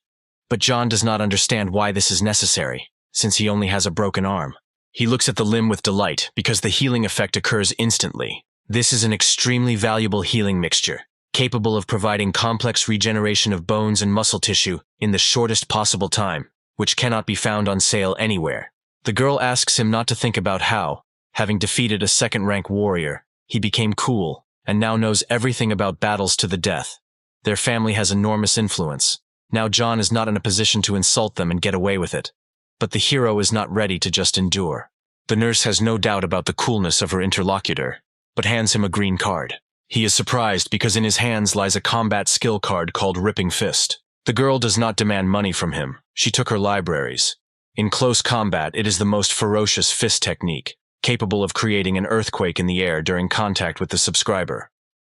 But John does not understand why this is necessary, since he only has a broken arm. He looks at the limb with delight because the healing effect occurs instantly. This is an extremely valuable healing mixture, capable of providing complex regeneration of bones and muscle tissue in the shortest possible time, which cannot be found on sale anywhere. The girl asks him not to think about how, having defeated a second-rank warrior, he became cool and now knows everything about battles to the death. Their family has enormous influence. Now John is not in a position to insult them and get away with it. But the hero is not ready to just endure. The nurse has no doubt about the coolness of her interlocutor, but hands him a green card. He is surprised because in his hands lies a combat skill card called Ripping Fist. The girl does not demand money from him. She took her libraries. In close combat, it is the most ferocious fist technique, capable of creating an earthquake in the air during contact with the subscriber.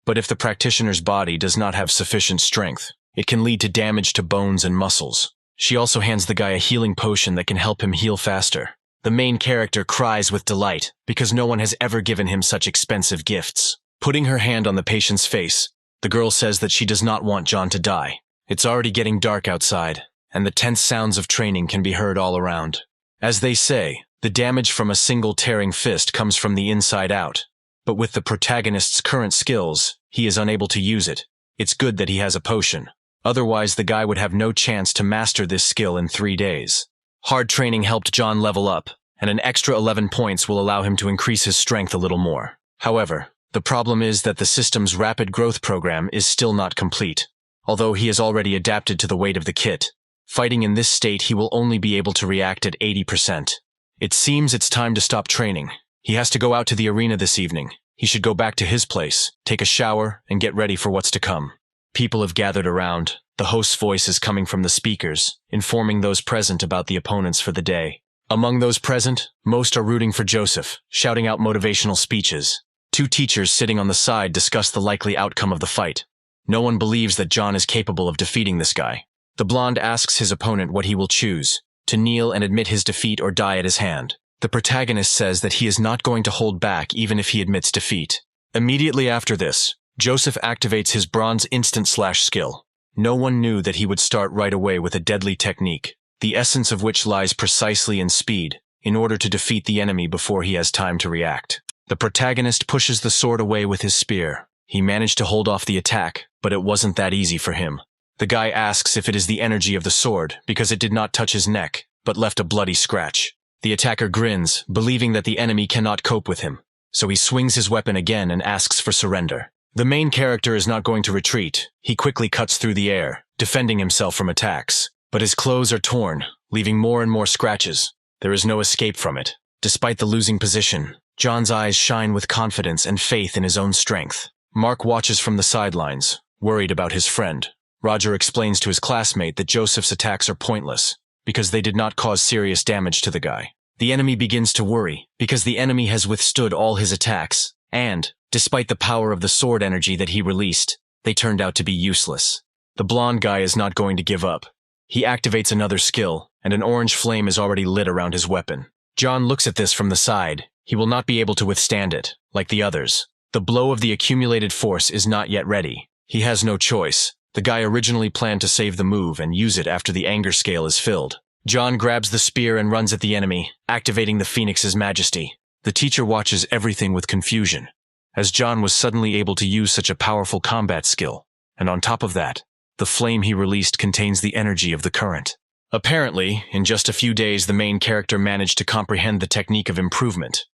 But if the practitioner's body does not have sufficient strength, it can lead to damage to bones and muscles. She also hands the guy a healing potion that can help him heal faster. The main character cries with delight because no one has ever given him such expensive gifts. Putting her hand on the patient's face, the girl says that she does not want John to die. It's already getting dark outside, and the tense sounds of training can be heard all around. As they say, the damage from a single tearing fist comes from the inside out. But with the protagonist's current skills, he is unable to use it. It's good that he has a potion. Otherwise, the guy would have no chance to master this skill in 3 days. Hard training helped John level up, and an extra 11 points will allow him to increase his strength a little more. However, the problem is that the system's rapid growth program is still not complete. Although he has already adapted to the weight of the kit, fighting in this state he will only be able to react at 80%. It seems it's time to stop training. He has to go out to the arena this evening. He should go back to his place, take a shower, and get ready for what's to come. People have gathered around. The host's voice is coming from the speakers, informing those present about the opponents for the day. Among those present, most are rooting for Joseph, shouting out motivational speeches. 2 teachers sitting on the side discuss the likely outcome of the fight. No one believes that John is capable of defeating this guy. The blonde asks his opponent what he will choose, to kneel and admit his defeat or die at his hand. The protagonist says that he is not going to hold back even if he admits defeat. Immediately after this, Joseph activates his bronze instant slash skill. No one knew that he would start right away with a deadly technique, the essence of which lies precisely in speed, in order to defeat the enemy before he has time to react. The protagonist pushes the sword away with his spear. He managed to hold off the attack, but it wasn't that easy for him. The guy asks if it is the energy of the sword, because it did not touch his neck, but left a bloody scratch. The attacker grins, believing that the enemy cannot cope with him, so he swings his weapon again and asks for surrender. The main character is not going to retreat. He quickly cuts through the air, defending himself from attacks. But his clothes are torn, leaving more and more scratches. There is no escape from it. Despite the losing position, John's eyes shine with confidence and faith in his own strength. Mark watches from the sidelines, worried about his friend. Roger explains to his classmate that Joseph's attacks are pointless, because they did not cause serious damage to the guy. The enemy begins to worry, because the enemy has withstood all his attacks, and, despite the power of the sword energy that he released, they turned out to be useless. The blonde guy is not going to give up. He activates another skill, and an orange flame is already lit around his weapon. John looks at this from the side. He will not be able to withstand it, like the others. The blow of the accumulated force is not yet ready. He has no choice. The guy originally planned to save the move and use it after the anger scale is filled. John grabs the spear and runs at the enemy, activating the Phoenix's majesty. The teacher watches everything with confusion, as John was suddenly able to use such a powerful combat skill. And on top of that, the flame he released contains the energy of the current. Apparently, in just a few days the main character managed to comprehend the technique of improvement.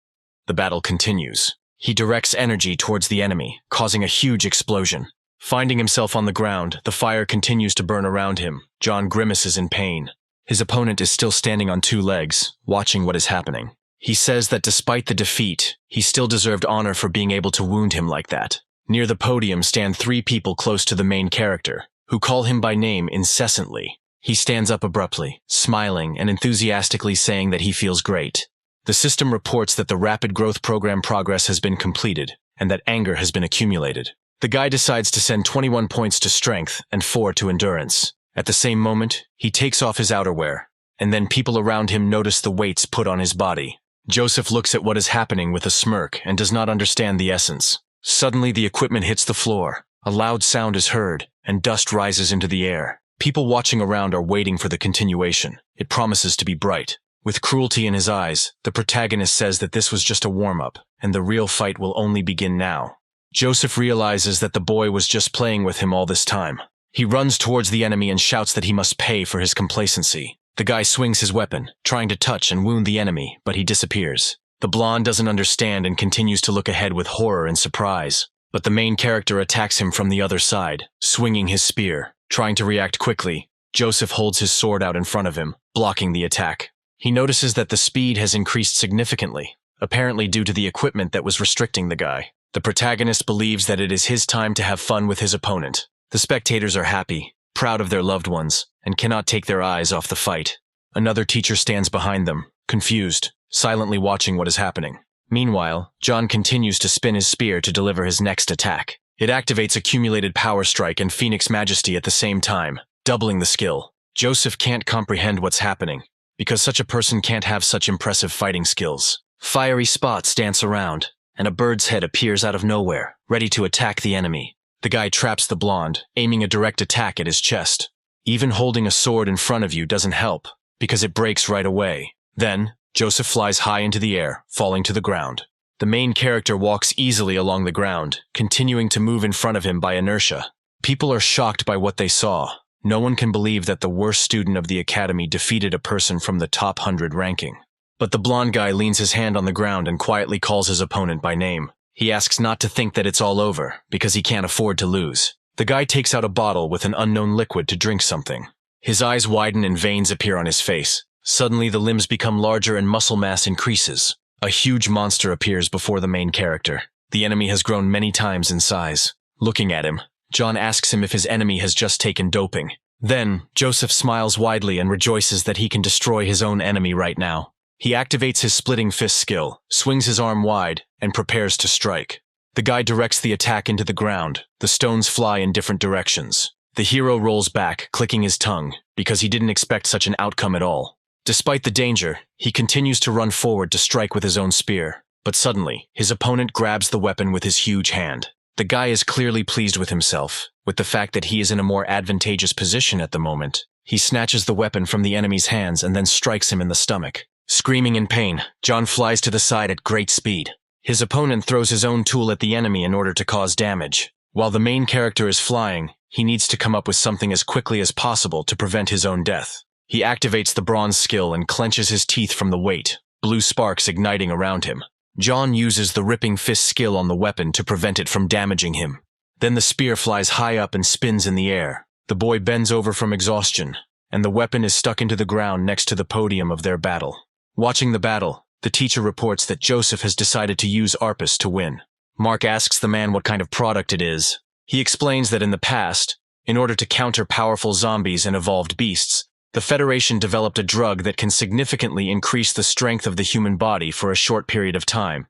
The battle continues. He directs energy towards the enemy, causing a huge explosion. Finding himself on the ground, the fire continues to burn around him. John grimaces in pain. His opponent is still standing on 2 legs, watching what is happening. He says that despite the defeat, he still deserved honor for being able to wound him like that. Near the podium stand 3 people close to the main character, who call him by name incessantly. He stands up abruptly, smiling and enthusiastically saying that he feels great. The system reports that the rapid growth program progress has been completed, and that anger has been accumulated. The guy decides to send 21 points to strength and 4 to endurance. At the same moment, he takes off his outerwear, and then people around him notice the weights put on his body. Joseph looks at what is happening with a smirk and does not understand the essence. Suddenly the equipment hits the floor. A loud sound is heard, and dust rises into the air. People watching around are waiting for the continuation. It promises to be bright. With cruelty in his eyes, the protagonist says that this was just a warm-up, and the real fight will only begin now. Joseph realizes that the boy was just playing with him all this time. He runs towards the enemy and shouts that he must pay for his complacency. The guy swings his weapon, trying to touch and wound the enemy, but he disappears. The blonde doesn't understand and continues to look ahead with horror and surprise. But the main character attacks him from the other side, swinging his spear. Trying to react quickly, Joseph holds his sword out in front of him, blocking the attack. He notices that the speed has increased significantly, apparently due to the equipment that was restricting the guy. The protagonist believes that it is his time to have fun with his opponent. The spectators are happy, proud of their loved ones, and cannot take their eyes off the fight. Another teacher stands behind them, confused, silently watching what is happening. Meanwhile, John continues to spin his spear to deliver his next attack. It activates Accumulated Power Strike and Phoenix Majesty at the same time, doubling the skill. Joseph can't comprehend what's happening. because such a person can't have such impressive fighting skills. Fiery spots dance around, and a bird's head appears out of nowhere, ready to attack the enemy. The guy traps the blonde, aiming a direct attack at his chest. Even holding a sword in front of you doesn't help, because it breaks right away. Then, Joseph flies high into the air, falling to the ground. The main character walks easily along the ground, continuing to move in front of him by inertia. People are shocked by what they saw. No one can believe that the worst student of the academy defeated a person from the top 100 ranking. But the blonde guy leans his hand on the ground and quietly calls his opponent by name. He asks not to think that it's all over, because he can't afford to lose. The guy takes out a bottle with an unknown liquid to drink something. His eyes widen and veins appear on his face. Suddenly the limbs become larger and muscle mass increases. A huge monster appears before the main character. The enemy has grown many times in size. Looking at him, John asks him if his enemy has just taken doping. Then, Joseph smiles widely and rejoices that he can destroy his own enemy right now. He activates his splitting fist skill, swings his arm wide, and prepares to strike. The guy directs the attack into the ground. The stones fly in different directions. The hero rolls back, clicking his tongue, because he didn't expect such an outcome at all. Despite the danger, he continues to run forward to strike with his own spear. But suddenly, his opponent grabs the weapon with his huge hand. The guy is clearly pleased with himself, with the fact that he is in a more advantageous position at the moment. He snatches the weapon from the enemy's hands and then strikes him in the stomach. Screaming in pain, John flies to the side at great speed. His opponent throws his own tool at the enemy in order to cause damage. While the main character is flying, he needs to come up with something as quickly as possible to prevent his own death. He activates the bronze skill and clenches his teeth from the weight, blue sparks igniting around him. John uses the ripping fist skill on the weapon to prevent it from damaging him. Then the spear flies high up and spins in the air. The boy bends over from exhaustion, and the weapon is stuck into the ground next to the podium of their battle. Watching the battle, the teacher reports that Joseph has decided to use Arpus to win. Mark asks the man what kind of product it is. He explains that in the past, in order to counter powerful zombies and evolved beasts, the Federation developed a drug that can significantly increase the strength of the human body for a short period of time.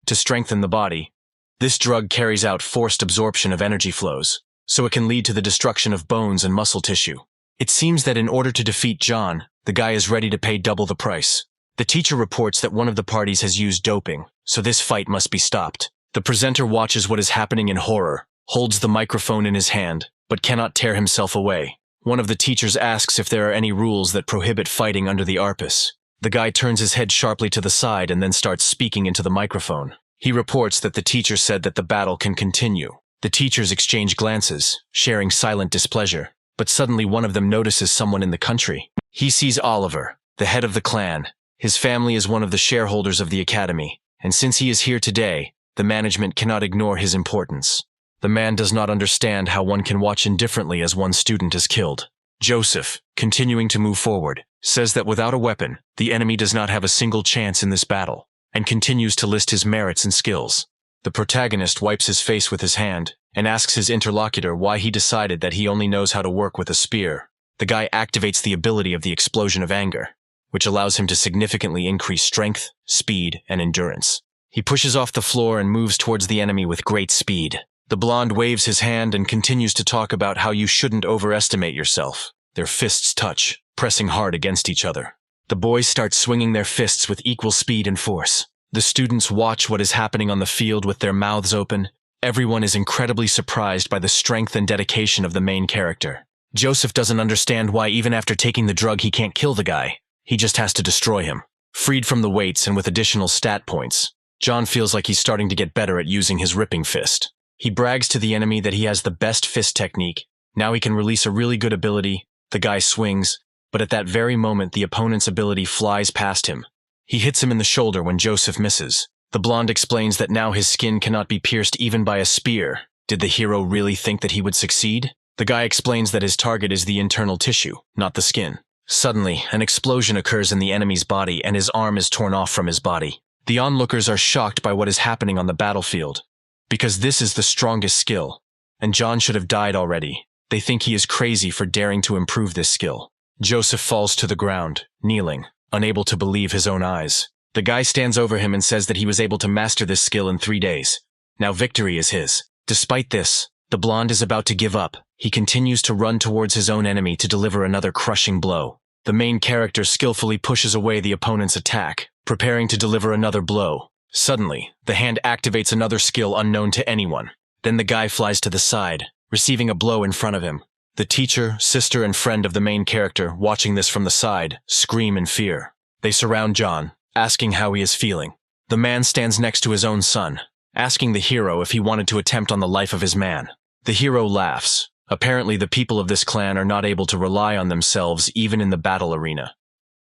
To strengthen the body, this drug carries out forced absorption of energy flows, so it can lead to the destruction of bones and muscle tissue. It seems that in order to defeat John, the guy is ready to pay double the price. The teacher reports that one of the parties has used doping, so this fight must be stopped. The presenter watches what is happening in horror, holds the microphone in his hand, but cannot tear himself away. One of the teachers asks if there are any rules that prohibit fighting under the Arpus. The guy turns his head sharply to the side and then starts speaking into the microphone. He reports that the teacher said that the battle can continue. The teachers exchange glances, sharing silent displeasure, but suddenly one of them notices someone in the country. He sees Oliver, the head of the clan. His family is one of the shareholders of the academy, and since he is here today, the management cannot ignore his importance. The man does not understand how one can watch indifferently as one student is killed. Joseph, continuing to move forward, says that without a weapon, the enemy does not have a single chance in this battle, and continues to list his merits and skills. The protagonist wipes his face with his hand, and asks his interlocutor why he decided that he only knows how to work with a spear. The guy activates the ability of the explosion of anger, which allows him to significantly increase strength, speed, and endurance. He pushes off the floor and moves towards the enemy with great speed. The blonde waves his hand and continues to talk about how you shouldn't overestimate yourself. Their fists touch, pressing hard against each other. The boys start swinging their fists with equal speed and force. The students watch what is happening on the field with their mouths open. Everyone is incredibly surprised by the strength and dedication of the main character. Joseph doesn't understand why even after taking the drug he can't kill the guy. He just has to destroy him. Freed from the weights and with additional stat points, John feels like he's starting to get better at using his ripping fist. He brags to the enemy that he has the best fist technique. Now he can release a really good ability. The guy swings, but at that very moment the opponent's ability flies past him. He hits him in the shoulder when Joseph misses. The blonde explains that now his skin cannot be pierced even by a spear. Did the hero really think that he would succeed? The guy explains that his target is the internal tissue, not the skin. Suddenly, an explosion occurs in the enemy's body and his arm is torn off from his body. The onlookers are shocked by what is happening on the battlefield, because this is the strongest skill, and John should have died already. They think he is crazy for daring to improve this skill. Joseph falls to the ground, kneeling, unable to believe his own eyes. The guy stands over him and says that he was able to master this skill in 3 days. Now victory is his. Despite this, the blonde is about to give up. He continues to run towards his own enemy to deliver another crushing blow. The main character skillfully pushes away the opponent's attack, preparing to deliver another blow. Suddenly, the hand activates another skill unknown to anyone. Then the guy flies to the side, receiving a blow in front of him. The teacher, sister, and friend of the main character, watching this from the side, scream in fear. They surround John, asking how he is feeling. The man stands next to his own son, asking the hero if he wanted to attempt on the life of his man. The hero laughs. Apparently, the people of this clan are not able to rely on themselves even in the battle arena.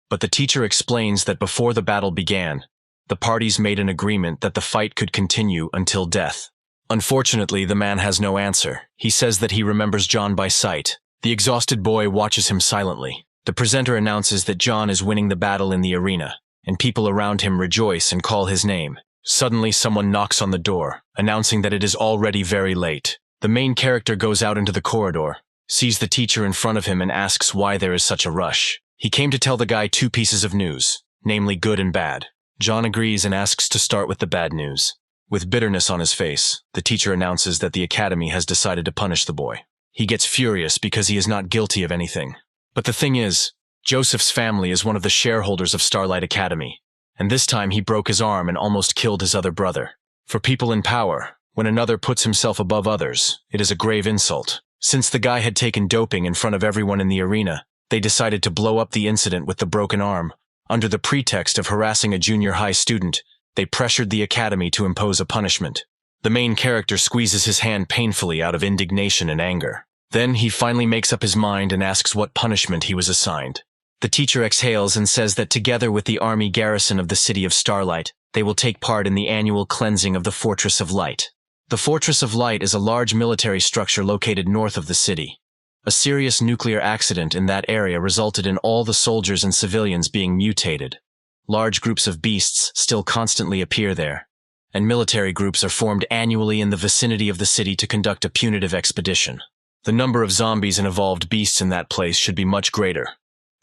But the teacher explains that before the battle began, the parties made an agreement that the fight could continue until death. Unfortunately, the man has no answer. He says that he remembers John by sight. The exhausted boy watches him silently. The presenter announces that John is winning the battle in the arena, and people around him rejoice and call his name. Suddenly, someone knocks on the door, announcing that it is already very late. The main character goes out into the corridor, sees the teacher in front of him and asks why there is such a rush. He came to tell the guy two pieces of news, namely good and bad. John agrees and asks to start with the bad news. With bitterness on his face, the teacher announces that the academy has decided to punish the boy. He gets furious because he is not guilty of anything. But the thing is, Joseph's family is one of the shareholders of Starlight Academy, and this time he broke his arm and almost killed his other brother. For people in power, when another puts himself above others, it is a grave insult. Since the guy had taken doping in front of everyone in the arena, they decided to blow up the incident with the broken arm. Under the pretext of harassing a junior high student, they pressured the academy to impose a punishment. The main character squeezes his hand painfully out of indignation and anger. Then he finally makes up his mind and asks what punishment he was assigned. The teacher exhales and says that together with the army garrison of the city of Starlight, they will take part in the annual cleansing of the Fortress of Light. The Fortress of Light is a large military structure located north of the city. A serious nuclear accident in that area resulted in all the soldiers and civilians being mutated. Large groups of beasts still constantly appear there, and military groups are formed annually in the vicinity of the city to conduct a punitive expedition. The number of zombies and evolved beasts in that place should be much greater.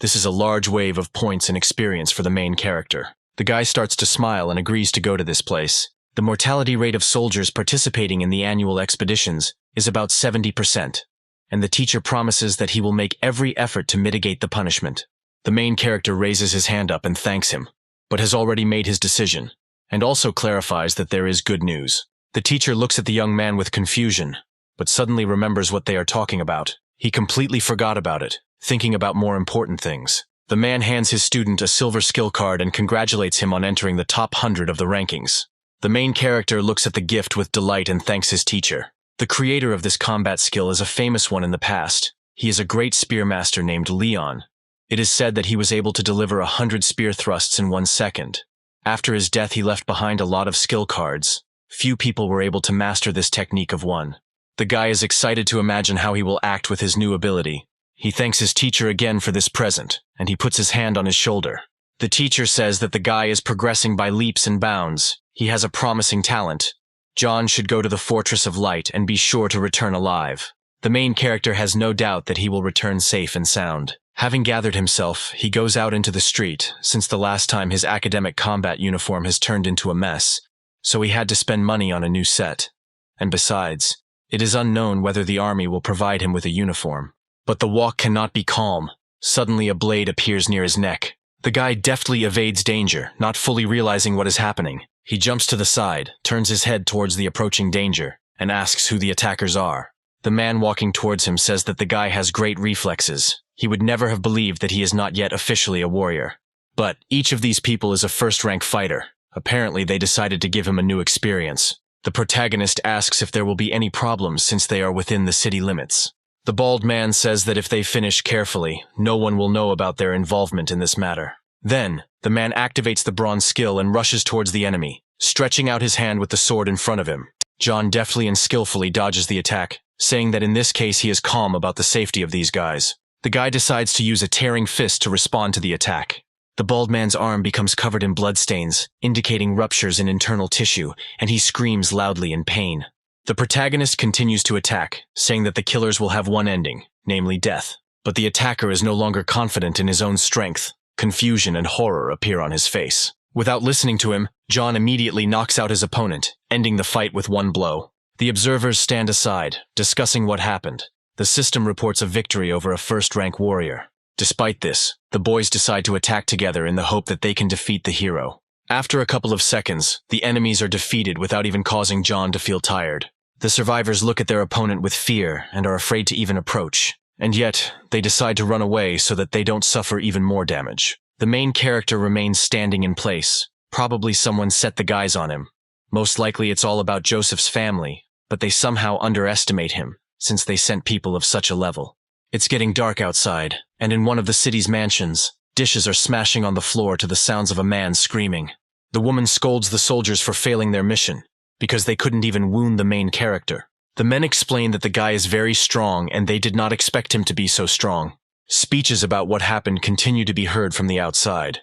This is a large wave of points and experience for the main character. The guy starts to smile and agrees to go to this place. The mortality rate of soldiers participating in the annual expeditions is about 70%, and the teacher promises that he will make every effort to mitigate the punishment. The main character raises his hand up and thanks him, but has already made his decision, and also clarifies that there is good news. The teacher looks at the young man with confusion, but suddenly remembers what they are talking about. He completely forgot about it, thinking about more important things. The man hands his student a silver skill card and congratulates him on entering the top 100 of the rankings. The main character looks at the gift with delight and thanks his teacher. The creator of this combat skill is a famous one in the past. He is a great spear master named Leon. It is said that he was able to deliver 100 spear thrusts in 1 second. After his death, he left behind a lot of skill cards. Few people were able to master this technique of one. The guy is excited to imagine how he will act with his new ability. He thanks his teacher again for this present, and he puts his hand on his shoulder. The teacher says that the guy is progressing by leaps and bounds. He has a promising talent. John should go to the Fortress of Light and be sure to return alive. The main character has no doubt that he will return safe and sound. Having gathered himself, he goes out into the street, since the last time his academic combat uniform has turned into a mess, so he had to spend money on a new set. And besides, it is unknown whether the army will provide him with a uniform. But the walk cannot be calm. Suddenly a blade appears near his neck. The guy deftly evades danger, not fully realizing what is happening. He jumps to the side, turns his head towards the approaching danger, and asks who the attackers are. The man walking towards him says that the guy has great reflexes. He would never have believed that he is not yet officially a warrior. But each of these people is a first-rank fighter. Apparently they decided to give him a new experience. The protagonist asks if there will be any problems since they are within the city limits. The bald man says that if they finish carefully, no one will know about their involvement in this matter. Then, the man activates the bronze skill and rushes towards the enemy, stretching out his hand with the sword in front of him. John deftly and skillfully dodges the attack, saying that in this case he is calm about the safety of these guys. The guy decides to use a tearing fist to respond to the attack. The bald man's arm becomes covered in bloodstains, indicating ruptures in internal tissue, and he screams loudly in pain. The protagonist continues to attack, saying that the killers will have one ending, namely death. But the attacker is no longer confident in his own strength. Confusion and horror appear on his face. Without listening to him, John immediately knocks out his opponent, ending the fight with one blow. The observers stand aside, discussing what happened. The system reports a victory over a first-rank warrior. Despite this, the boys decide to attack together in the hope that they can defeat the hero. After a couple of seconds, the enemies are defeated without even causing John to feel tired. The survivors look at their opponent with fear and are afraid to even approach. And yet, they decide to run away so that they don't suffer even more damage. The main character remains standing in place. Probably someone set the guys on him. Most likely it's all about Joseph's family, but they somehow underestimate him, since they sent people of such a level. It's getting dark outside, and in one of the city's mansions, dishes are smashing on the floor to the sounds of a man screaming. The woman scolds the soldiers for failing their mission, because they couldn't even wound the main character. The men explain that the guy is very strong and they did not expect him to be so strong. Speeches about what happened continue to be heard from the outside.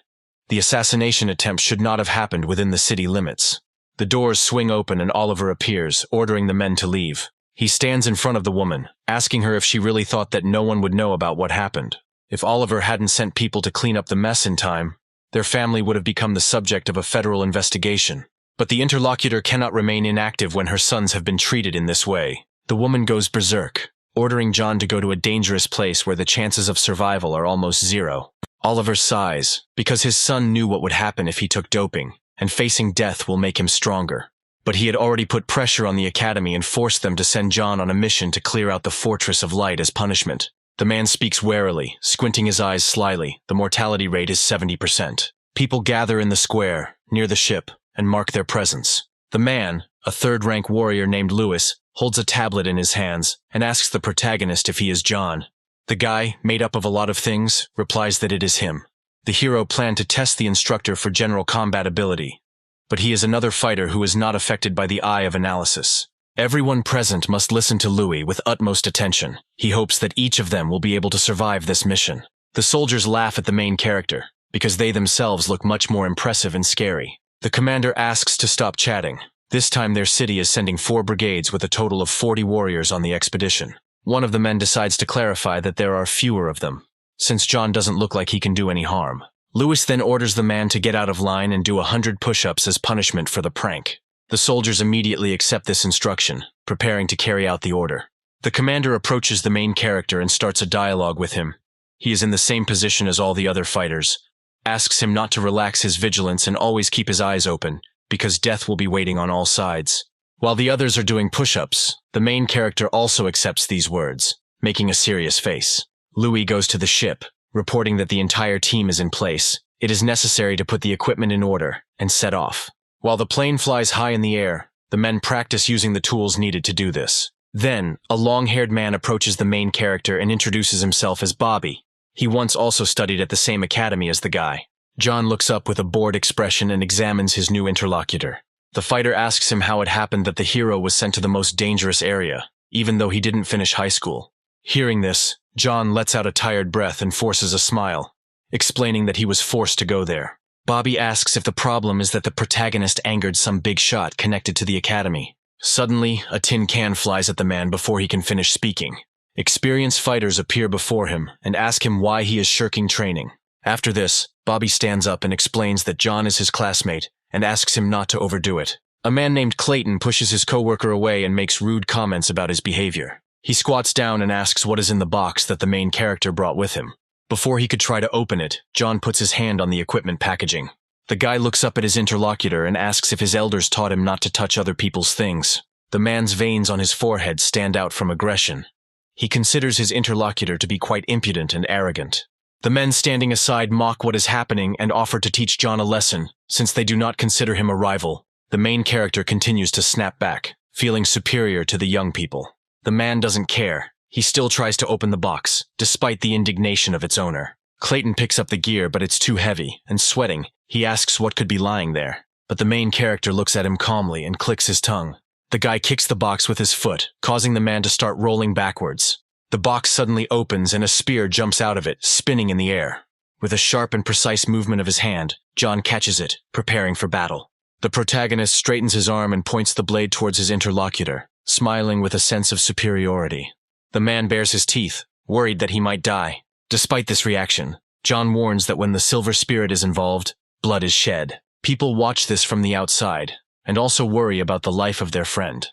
The assassination attempt should not have happened within the city limits. The doors swing open and Oliver appears, ordering the men to leave. He stands in front of the woman, asking her if she really thought that no one would know about what happened. If Oliver hadn't sent people to clean up the mess in time, their family would have become the subject of a federal investigation. But the interlocutor cannot remain inactive when her sons have been treated in this way. The woman goes berserk, ordering John to go to a dangerous place where the chances of survival are almost zero. Oliver sighs, because his son knew what would happen if he took doping, and facing death will make him stronger. But he had already put pressure on the academy and forced them to send John on a mission to clear out the Fortress of Light as punishment. The man speaks warily, squinting his eyes slyly. The mortality rate is 70%. People gather in the square, near the ship, and mark their presence. The man, a third-rank warrior named Lewis, holds a tablet in his hands and asks the protagonist if he is John. The guy, made up of a lot of things, replies that it is him. The hero planned to test the instructor for general combat ability, but he is another fighter who is not affected by the eye of analysis. Everyone present must listen to Louis with utmost attention. He hopes that each of them will be able to survive this mission. The soldiers laugh at the main character, because they themselves look much more impressive and scary. The commander asks to stop chatting. This time their city is sending 4 brigades with a total of 40 warriors on the expedition. One of the men decides to clarify that there are fewer of them, since John doesn't look like he can do any harm. Lewis then orders the man to get out of line and do 100 push-ups as punishment for the prank. The soldiers immediately accept this instruction, preparing to carry out the order. The commander approaches the main character and starts a dialogue with him. He is in the same position as all the other fighters, asks him not to relax his vigilance and always keep his eyes open, because death will be waiting on all sides. While the others are doing push-ups, the main character also accepts these words, making a serious face. Louis goes to the ship, reporting that the entire team is in place. It is necessary to put the equipment in order and set off. While the plane flies high in the air, the men practice using the tools needed to do this. Then, a long-haired man approaches the main character and introduces himself as Bobby. He once also studied at the same academy as the guy. John looks up with a bored expression and examines his new interlocutor. The fighter asks him how it happened that the hero was sent to the most dangerous area, even though he didn't finish high school. Hearing this, John lets out a tired breath and forces a smile, explaining that he was forced to go there. Bobby asks if the problem is that the protagonist angered some big shot connected to the academy. Suddenly, a tin can flies at the man before he can finish speaking. Experienced fighters appear before him and ask him why he is shirking training. After this, Bobby stands up and explains that John is his classmate and asks him not to overdo it. A man named Clayton pushes his coworker away and makes rude comments about his behavior. He squats down and asks what is in the box that the main character brought with him. Before he could try to open it, John puts his hand on the equipment packaging. The guy looks up at his interlocutor and asks if his elders taught him not to touch other people's things. The man's veins on his forehead stand out from aggression. He considers his interlocutor to be quite impudent and arrogant. The men standing aside mock what is happening and offer to teach John a lesson, since they do not consider him a rival. The main character continues to snap back, feeling superior to the young people. The man doesn't care. He still tries to open the box, despite the indignation of its owner. Clayton picks up the gear, but it's too heavy, and sweating, he asks what could be lying there. But the main character looks at him calmly and clicks his tongue. The guy kicks the box with his foot, causing the man to start rolling backwards. The box suddenly opens and a spear jumps out of it, spinning in the air. With a sharp and precise movement of his hand, John catches it, preparing for battle. The protagonist straightens his arm and points the blade towards his interlocutor, smiling with a sense of superiority. The man bares his teeth, worried that he might die. Despite this reaction, John warns that when the silver spirit is involved, blood is shed. People watch this from the outside, and also worry about the life of their friend,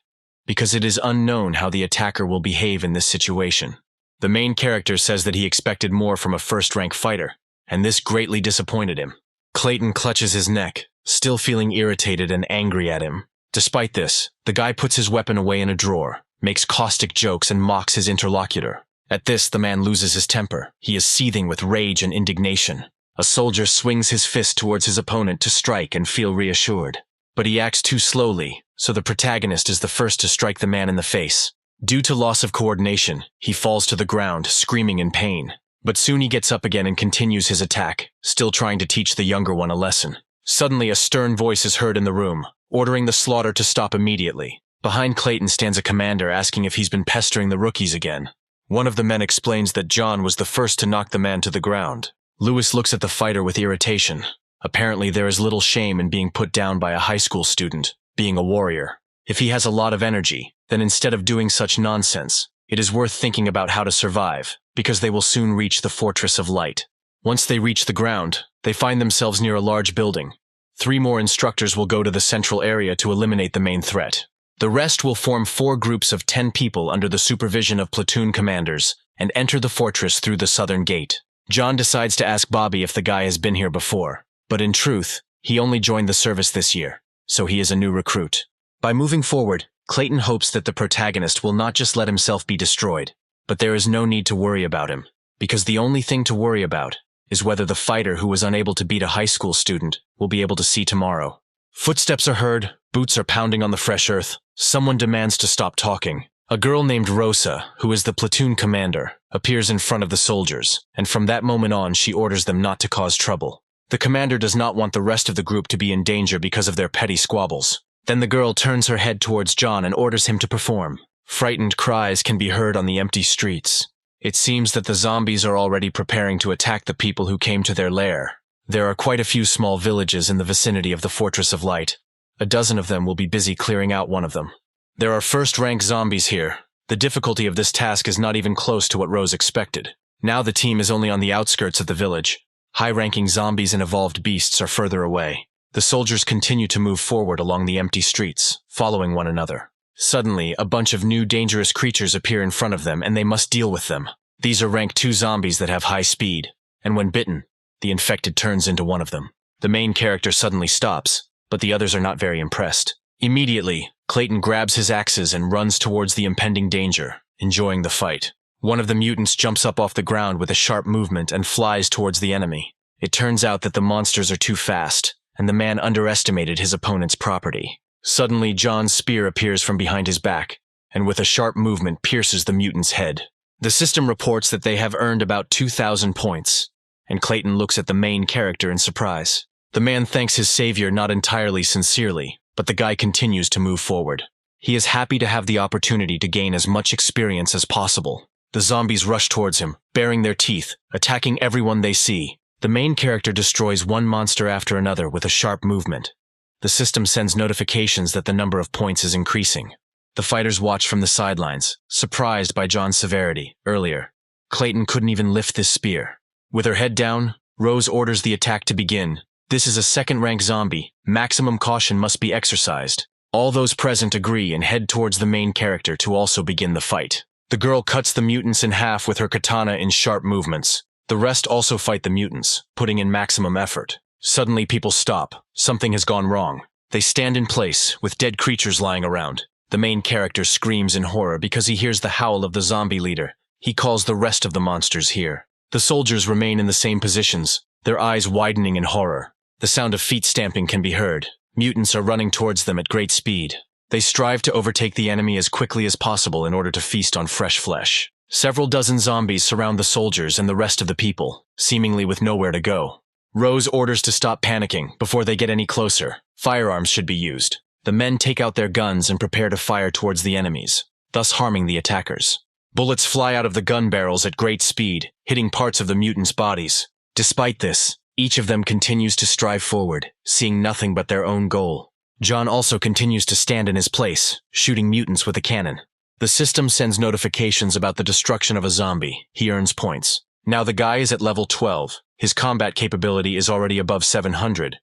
because it is unknown how the attacker will behave in this situation. The main character says that he expected more from a first-rank fighter, and this greatly disappointed him. Clayton clutches his neck, still feeling irritated and angry at him. Despite this, the guy puts his weapon away in a drawer, makes caustic jokes and mocks his interlocutor. At this, the man loses his temper. He is seething with rage and indignation. A soldier swings his fist towards his opponent to strike and feel reassured. But he acts too slowly, so the protagonist is the first to strike the man in the face. Due to loss of coordination, he falls to the ground, screaming in pain. But soon he gets up again and continues his attack, still trying to teach the younger one a lesson. Suddenly, a stern voice is heard in the room, ordering the slaughter to stop immediately. Behind Clayton stands a commander asking if he's been pestering the rookies again. One of the men explains that John was the first to knock the man to the ground. Lewis looks at the fighter with irritation. Apparently, there is little shame in being put down by a high school student, being a warrior. If he has a lot of energy, then instead of doing such nonsense, it is worth thinking about how to survive, because they will soon reach the Fortress of Light. Once they reach the ground, they find themselves near a large building. 3 more instructors will go to the central area to eliminate the main threat. The rest will form 4 groups of 10 people under the supervision of platoon commanders and enter the fortress through the southern gate. John decides to ask Bobby if the guy has been here before, but in truth, he only joined the service this year, so he is a new recruit. By moving forward, Clayton hopes that the protagonist will not just let himself be destroyed, but there is no need to worry about him, because the only thing to worry about is whether the fighter who was unable to beat a high school student will be able to see tomorrow. Footsteps are heard, boots are pounding on the fresh earth. Someone demands to stop talking. A girl named Rosa, who is the platoon commander, appears in front of the soldiers, and from that moment on she orders them not to cause trouble. The commander does not want the rest of the group to be in danger because of their petty squabbles. Then the girl turns her head towards John and orders him to perform. Frightened cries can be heard on the empty streets. It seems that the zombies are already preparing to attack the people who came to their lair. There are quite a few small villages in the vicinity of the Fortress of Light. A dozen of them will be busy clearing out one of them. There are first-rank zombies here. The difficulty of this task is not even close to what Rose expected. Now the team is only on the outskirts of the village. High-ranking zombies and evolved beasts are further away. The soldiers continue to move forward along the empty streets, following one another. Suddenly, a bunch of new dangerous creatures appear in front of them and they must deal with them. These are rank 2 zombies that have high speed, and when bitten, the infected turns into one of them. The main character suddenly stops, but the others are not very impressed. Immediately, Clayton grabs his axes and runs towards the impending danger, enjoying the fight. One of the mutants jumps up off the ground with a sharp movement and flies towards the enemy. It turns out that the monsters are too fast, and the man underestimated his opponent's property. Suddenly, John's spear appears from behind his back, and with a sharp movement pierces the mutant's head. The system reports that they have earned about 2,000 points, and Clayton looks at the main character in surprise. The man thanks his savior not entirely sincerely, but the guy continues to move forward. He is happy to have the opportunity to gain as much experience as possible. The zombies rush towards him, baring their teeth, attacking everyone they see. The main character destroys one monster after another with a sharp movement. The system sends notifications that the number of points is increasing. The fighters watch from the sidelines, surprised by John's severity. Earlier, Clayton couldn't even lift this spear. With her head down, Rose orders the attack to begin. This is a second-rank zombie. Maximum caution must be exercised. All those present agree and head towards the main character to also begin the fight. The girl cuts the mutants in half with her katana in sharp movements. The rest also fight the mutants, putting in maximum effort. Suddenly people stop. Something has gone wrong. They stand in place, with dead creatures lying around. The main character screams in horror because he hears the howl of the zombie leader. He calls the rest of the monsters here. The soldiers remain in the same positions, their eyes widening in horror. The sound of feet stamping can be heard. Mutants are running towards them at great speed. They strive to overtake the enemy as quickly as possible in order to feast on fresh flesh. Several dozen zombies surround the soldiers and the rest of the people, seemingly with nowhere to go. Rose orders to stop panicking before they get any closer. Firearms should be used. The men take out their guns and prepare to fire towards the enemies, thus harming the attackers. Bullets fly out of the gun barrels at great speed, hitting parts of the mutants' bodies. Despite this, each of them continues to strive forward, seeing nothing but their own goal. John also continues to stand in his place, shooting mutants with a cannon. The system sends notifications about the destruction of a zombie. He earns points. Now the guy is at level 12. His combat capability is already above 700.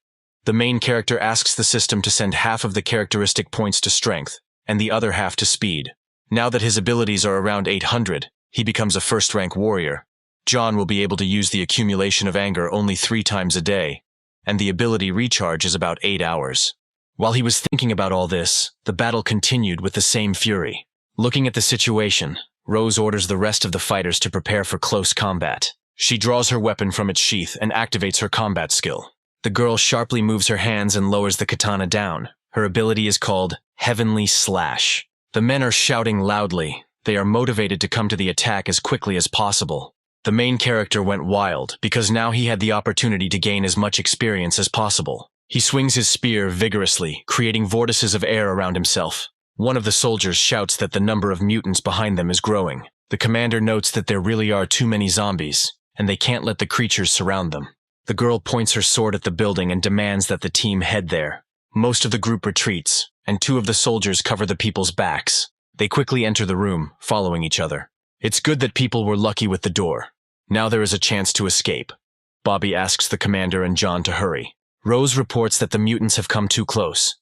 The main character asks the system to send half of the characteristic points to strength, and the other half to speed. Now that his abilities are around 800, he becomes a first-rank warrior. John will be able to use the accumulation of anger only 3 times a day, and the ability recharge is about 8 hours. While he was thinking about all this, the battle continued with the same fury. Looking at the situation, Rose orders the rest of the fighters to prepare for close combat. She draws her weapon from its sheath and activates her combat skill. The girl sharply moves her hands and lowers the katana down. Her ability is called Heavenly Slash. The men are shouting loudly. They are motivated to come to the attack as quickly as possible. The main character went wild because now he had the opportunity to gain as much experience as possible. He swings his spear vigorously, creating vortices of air around himself. One of the soldiers shouts that the number of mutants behind them is growing. The commander notes that there really are too many zombies, and they can't let the creatures surround them. The girl points her sword at the building and demands that the team head there. Most of the group retreats, and 2 of the soldiers cover the people's backs. They quickly enter the room, following each other. It's good that people were lucky with the door. Now there is a chance to escape. Bobby asks the commander and John to hurry. Rose reports that the mutants have come too close.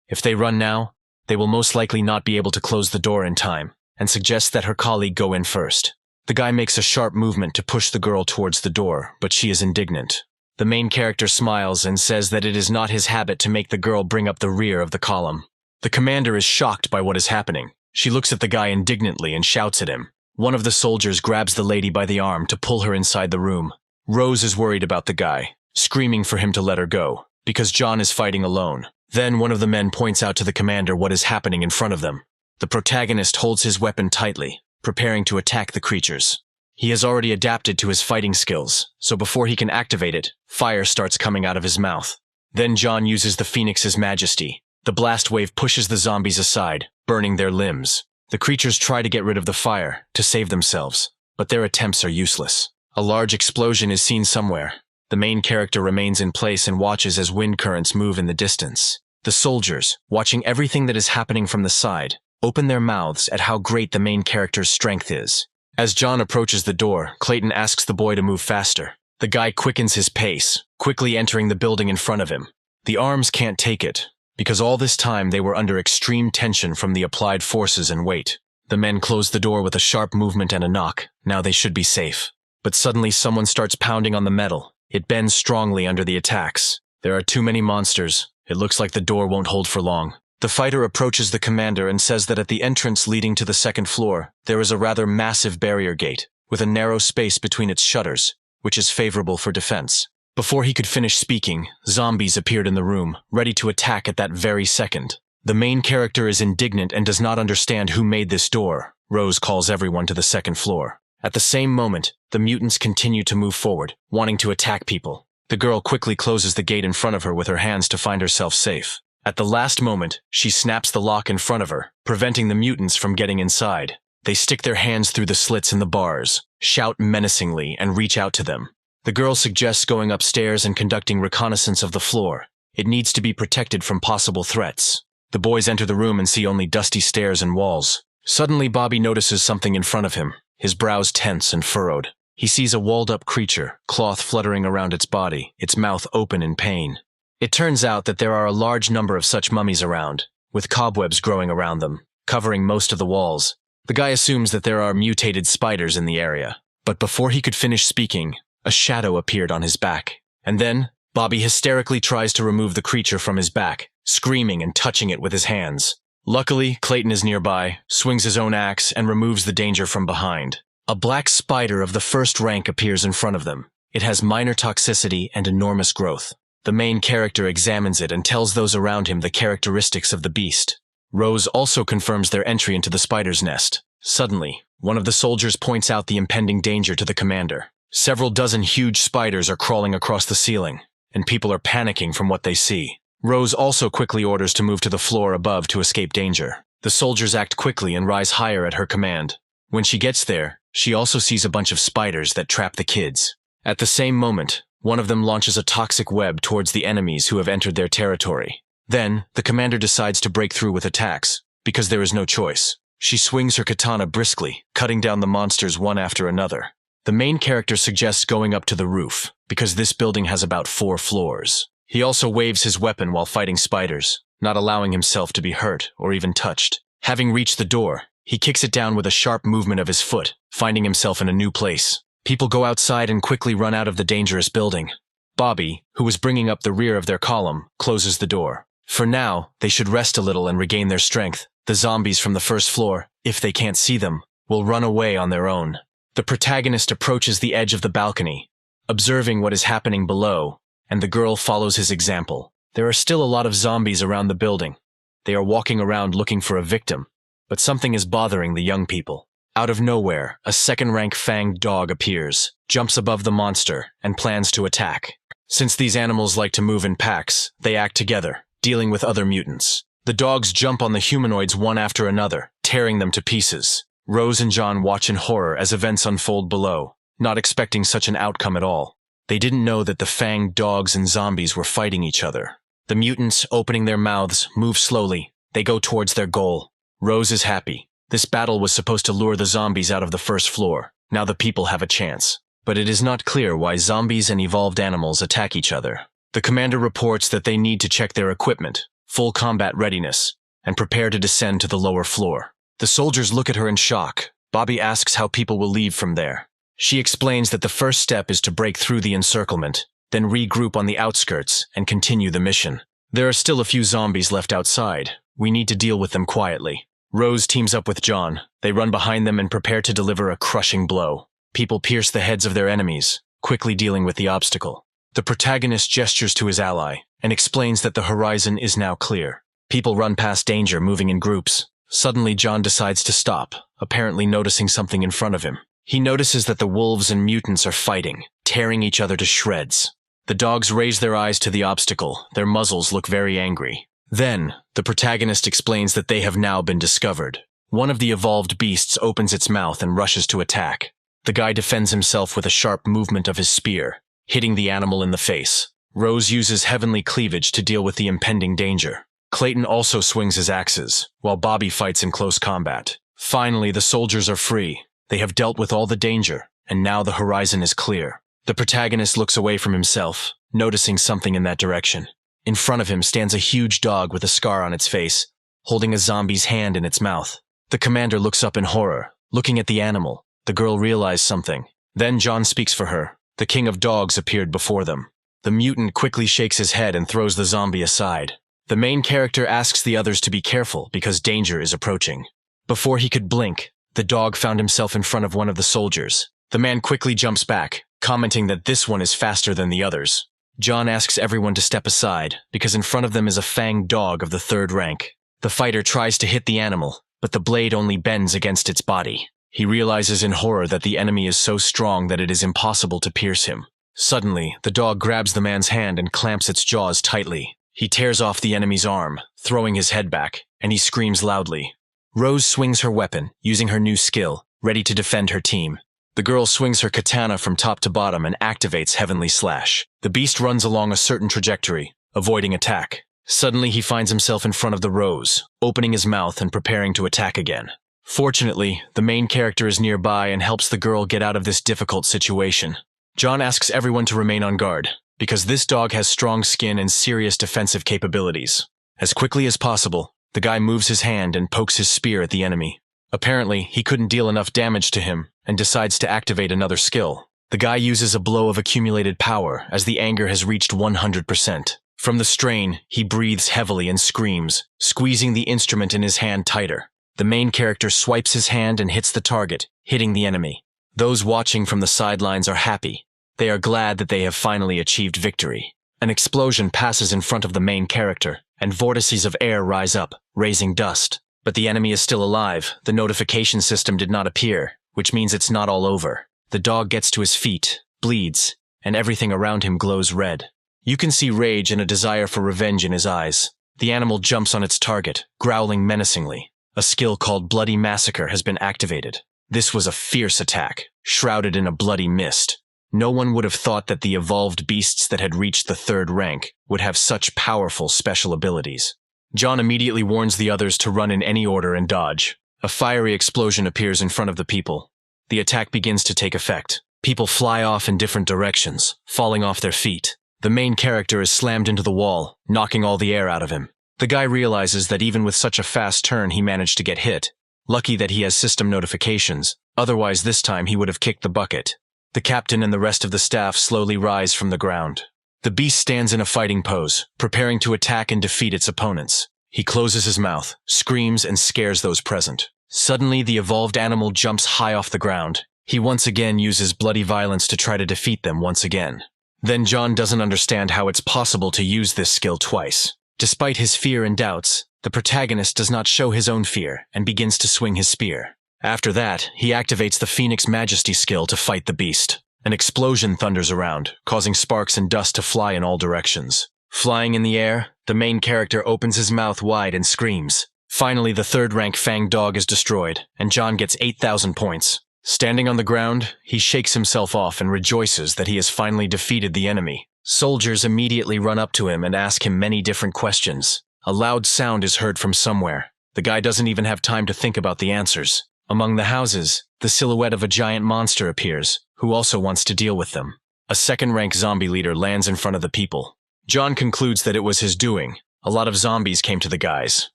If they run now, they will most likely not be able to close the door in time, and suggests that her colleague go in first. The guy makes a sharp movement to push the girl towards the door, but she is indignant. The main character smiles and says that it is not his habit to make the girl bring up the rear of the column. The commander is shocked by what is happening. She looks at the guy indignantly and shouts at him. One of the soldiers grabs the lady by the arm to pull her inside the room. Rose is worried about the guy, screaming for him to let her go, because John is fighting alone. Then one of the men points out to the commander what is happening in front of them. The protagonist holds his weapon tightly, preparing to attack the creatures. He has already adapted to his fighting skills, so before he can activate it, fire starts coming out of his mouth. Then John uses the Phoenix's majesty. The blast wave pushes the zombies aside, burning their limbs. The creatures try to get rid of the fire, to save themselves, but their attempts are useless. A large explosion is seen somewhere. The main character remains in place and watches as wind currents move in the distance. The soldiers, watching everything that is happening from the side, open their mouths at how great the main character's strength is. As John approaches the door, Clayton asks the boy to move faster. The guy quickens his pace, quickly entering the building in front of him. The arms can't take it, because all this time they were under extreme tension from the applied forces and weight. The men close the door with a sharp movement and a knock. Now they should be safe. But suddenly someone starts pounding on the metal. It bends strongly under the attacks. There are too many monsters. It looks like the door won't hold for long. The fighter approaches the commander and says that at the entrance leading to the 2nd floor, there is a rather massive barrier gate, with a narrow space between its shutters, which is favorable for defense. Before he could finish speaking, zombies appeared in the room, ready to attack at that very second. The main character is indignant and does not understand who made this door. Rose calls everyone to the 2nd floor. At the same moment, the mutants continue to move forward, wanting to attack people. The girl quickly closes the gate in front of her with her hands to find herself safe. At the last moment, she snaps the lock in front of her, preventing the mutants from getting inside. They stick their hands through the slits in the bars, shout menacingly, and reach out to them. The girl suggests going upstairs and conducting reconnaissance of the floor. It needs to be protected from possible threats. The boys enter the room and see only dusty stairs and walls. Suddenly, Bobby notices something in front of him, his brows tense and furrowed. He sees a walled-up creature, cloth fluttering around its body, its mouth open in pain. It turns out that there are a large number of such mummies around, with cobwebs growing around them, covering most of the walls. The guy assumes that there are mutated spiders in the area. But before he could finish speaking, a shadow appeared on his back. And then, Bobby hysterically tries to remove the creature from his back, screaming and touching it with his hands. Luckily, Clayton is nearby, swings his own axe, and removes the danger from behind. A black spider of the 1st rank appears in front of them. It has minor toxicity and enormous growth. The main character examines it and tells those around him the characteristics of the beast. Rose also confirms their entry into the spider's nest. Suddenly, one of the soldiers points out the impending danger to the commander. Several dozen huge spiders are crawling across the ceiling, and people are panicking from what they see. Rose also quickly orders to move to the floor above to escape danger. The soldiers act quickly and rise higher at her command. When she gets there, she also sees a bunch of spiders that trap the kids. At the same moment, one of them launches a toxic web towards the enemies who have entered their territory. Then, the commander decides to break through with attacks, because there is no choice. She swings her katana briskly, cutting down the monsters one after another. The main character suggests going up to the roof, because this building has about 4 floors. He also waves his weapon while fighting spiders, not allowing himself to be hurt or even touched. Having reached the door, He kicks it down with a sharp movement of his foot, finding himself in a new place. People go outside and quickly run out of the dangerous building. Bobby, who was bringing up the rear of their column, closes the door. For now, they should rest a little and regain their strength. The zombies from the first floor, if they can't see them, will run away on their own. The protagonist approaches the edge of the balcony, observing what is happening below, and the girl follows his example. There are still a lot of zombies around the building. They are walking around looking for a victim, but something is bothering the young people. Out of nowhere, a second-rank fanged dog appears, jumps above the monster, and plans to attack. Since these animals like to move in packs, they act together, dealing with other mutants. The dogs jump on the humanoids one after another, tearing them to pieces. Rose and John watch in horror as events unfold below, not expecting such an outcome at all. They didn't know that the fanged dogs and zombies were fighting each other. The mutants, opening their mouths, move slowly. They go towards their goal. Rose is happy. This battle was supposed to lure the zombies out of the first floor. Now the people have a chance. But it is not clear why zombies and evolved animals attack each other. The commander reports that they need to check their equipment, full combat readiness, and prepare to descend to the lower floor. The soldiers look at her in shock. Bobby asks how people will leave from there. She explains that the first step is to break through the encirclement, then regroup on the outskirts and continue the mission. There are still a few zombies left outside. We need to deal with them quietly. Rose teams up with John. They run behind them and prepare to deliver a crushing blow. People pierce the heads of their enemies, quickly dealing with the obstacle. The protagonist gestures to his ally and explains that the horizon is now clear. People run past danger, moving in groups. Suddenly, John decides to stop, apparently noticing something in front of him. He notices that the wolves and mutants are fighting, tearing each other to shreds. The dogs raise their eyes to the obstacle. Their muzzles look very angry. Then, the protagonist explains that they have now been discovered. One of the evolved beasts opens its mouth and rushes to attack. The guy defends himself with a sharp movement of his spear, hitting the animal in the face. Rose uses heavenly cleavage to deal with the impending danger. Clayton also swings his axes, while Bobby fights in close combat. Finally, the soldiers are free. They have dealt with all the danger, and now the horizon is clear. The protagonist looks away from himself, noticing something in that direction. In front of him stands a huge dog with a scar on its face, holding a zombie's hand in its mouth. The commander looks up in horror, looking at the animal. The girl realizes something. Then John speaks for her. The king of dogs appeared before them. The mutant quickly shakes his head and throws the zombie aside. The main character asks the others to be careful because danger is approaching. Before he could blink, the dog found himself in front of one of the soldiers. The man quickly jumps back, commenting that this one is faster than the others. John asks everyone to step aside because in front of them is a fanged dog of the third rank. The fighter tries to hit the animal, but the blade only bends against its body. He realizes in horror that the enemy is so strong that it is impossible to pierce him. Suddenly, the dog grabs the man's hand and clamps its jaws tightly. He tears off the enemy's arm, throwing his head back, and he screams loudly. Rose swings her weapon, using her new skill, ready to defend her team. The girl swings her katana from top to bottom and activates Heavenly Slash. The beast runs along a certain trajectory, avoiding attack. Suddenly, he finds himself in front of the Rose, opening his mouth and preparing to attack again. Fortunately, the main character is nearby and helps the girl get out of this difficult situation. John asks everyone to remain on guard, because this dog has strong skin and serious defensive capabilities. As quickly as possible, the guy moves his hand and pokes his spear at the enemy. Apparently, he couldn't deal enough damage to him and decides to activate another skill. The guy uses a blow of accumulated power as the anger has reached 100%. From the strain, he breathes heavily and screams, squeezing the instrument in his hand tighter. The main character swipes his hand and hits the target, hitting the enemy. Those watching from the sidelines are happy. They are glad that they have finally achieved victory. An explosion passes in front of the main character, and vortices of air rise up, raising dust. But the enemy is still alive. The notification system did not appear, which means it's not all over. The dog gets to his feet, bleeds, and everything around him glows red. You can see rage and a desire for revenge in his eyes. The animal jumps on its target, growling menacingly. A skill called Bloody Massacre has been activated. This was a fierce attack, shrouded in a bloody mist. No one would have thought that the evolved beasts that had reached the third rank would have such powerful special abilities. John immediately warns the others to run in any order and dodge. A fiery explosion appears in front of the people. The attack begins to take effect. People fly off in different directions, falling off their feet. The main character is slammed into the wall, knocking all the air out of him. The guy realizes that even with such a fast turn he managed to get hit. Lucky that he has system notifications, otherwise this time he would have kicked the bucket. The captain and the rest of the staff slowly rise from the ground. The beast stands in a fighting pose, preparing to attack and defeat its opponents. He closes his mouth, screams, and scares those present. Suddenly, the evolved animal jumps high off the ground. He once again uses bloody violence to try to defeat them once again. Then John doesn't understand how it's possible to use this skill twice. Despite his fear and doubts, the protagonist does not show his own fear and begins to swing his spear. After that, he activates the Phoenix Majesty skill to fight the beast. An explosion thunders around, causing sparks and dust to fly in all directions. Flying in the air, the main character opens his mouth wide and screams. Finally, the third-rank fanged dog is destroyed, and John gets 8,000 points. Standing on the ground, he shakes himself off and rejoices that he has finally defeated the enemy. Soldiers immediately run up to him and ask him many different questions. A loud sound is heard from somewhere. The guy doesn't even have time to think about the answers. Among the houses, the silhouette of a giant monster appears, who also wants to deal with them. A second-rank zombie leader lands in front of the people. John concludes that it was his doing. A lot of zombies came to the guys.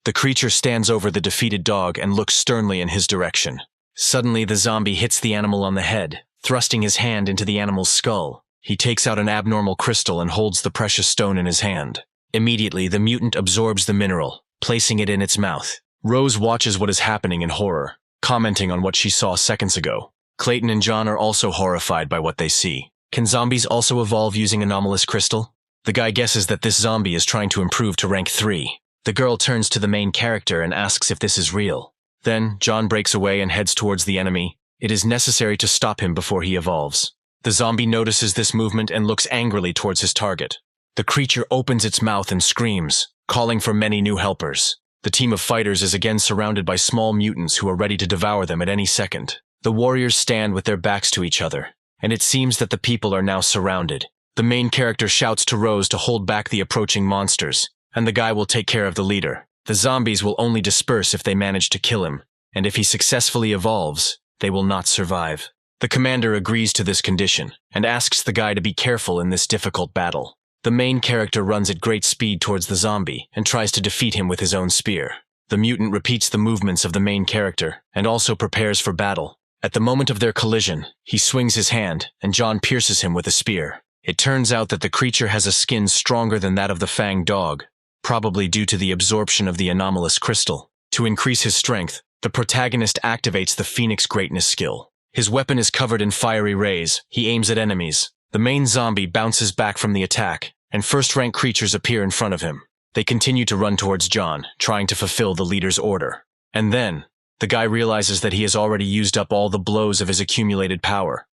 The creature stands over the defeated dog and looks sternly in his direction. Suddenly, the zombie hits the animal on the head, thrusting his hand into the animal's skull. He takes out an abnormal crystal and holds the precious stone in his hand. Immediately, the mutant absorbs the mineral, placing it in its mouth. Rose watches what is happening in horror, commenting on what she saw seconds ago. Clayton and John are also horrified by what they see. Can zombies also evolve using anomalous crystal? The guy guesses that this zombie is trying to improve to rank 3. The girl turns to the main character and asks if this is real. Then, John breaks away and heads towards the enemy. It is necessary to stop him before he evolves. The zombie notices this movement and looks angrily towards his target. The creature opens its mouth and screams, calling for many new helpers. The team of fighters is again surrounded by small mutants who are ready to devour them at any second. The warriors stand with their backs to each other, and it seems that the people are now surrounded. The main character shouts to Rose to hold back the approaching monsters, and the guy will take care of the leader. The zombies will only disperse if they manage to kill him, and if he successfully evolves, they will not survive. The commander agrees to this condition, and asks the guy to be careful in this difficult battle. The main character runs at great speed towards the zombie, and tries to defeat him with his own spear. The mutant repeats the movements of the main character, and also prepares for battle. At the moment of their collision, he swings his hand, and John pierces him with a spear. It turns out that the creature has a skin stronger than that of the fanged dog, probably due to the absorption of the anomalous crystal. To increase his strength, the protagonist activates the Phoenix Greatness skill. His weapon is covered in fiery rays. He aims at enemies. The main zombie bounces back from the attack, and first-rank creatures appear in front of him. They continue to run towards John, trying to fulfill the leader's order. And then, the guy realizes that he has already used up all the blows of his accumulated power.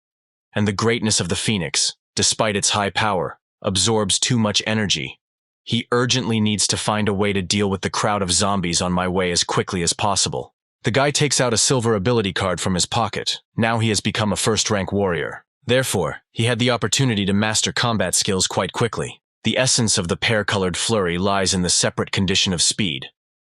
And the greatness of the Phoenix, despite its high power, absorbs too much energy. He urgently needs to find a way to deal with the crowd of zombies on my way as quickly as possible. The guy takes out a silver ability card from his pocket. Now he has become a first-rank warrior. Therefore, he had the opportunity to master combat skills quite quickly. The essence of the pear-colored flurry lies in the separate condition of speed.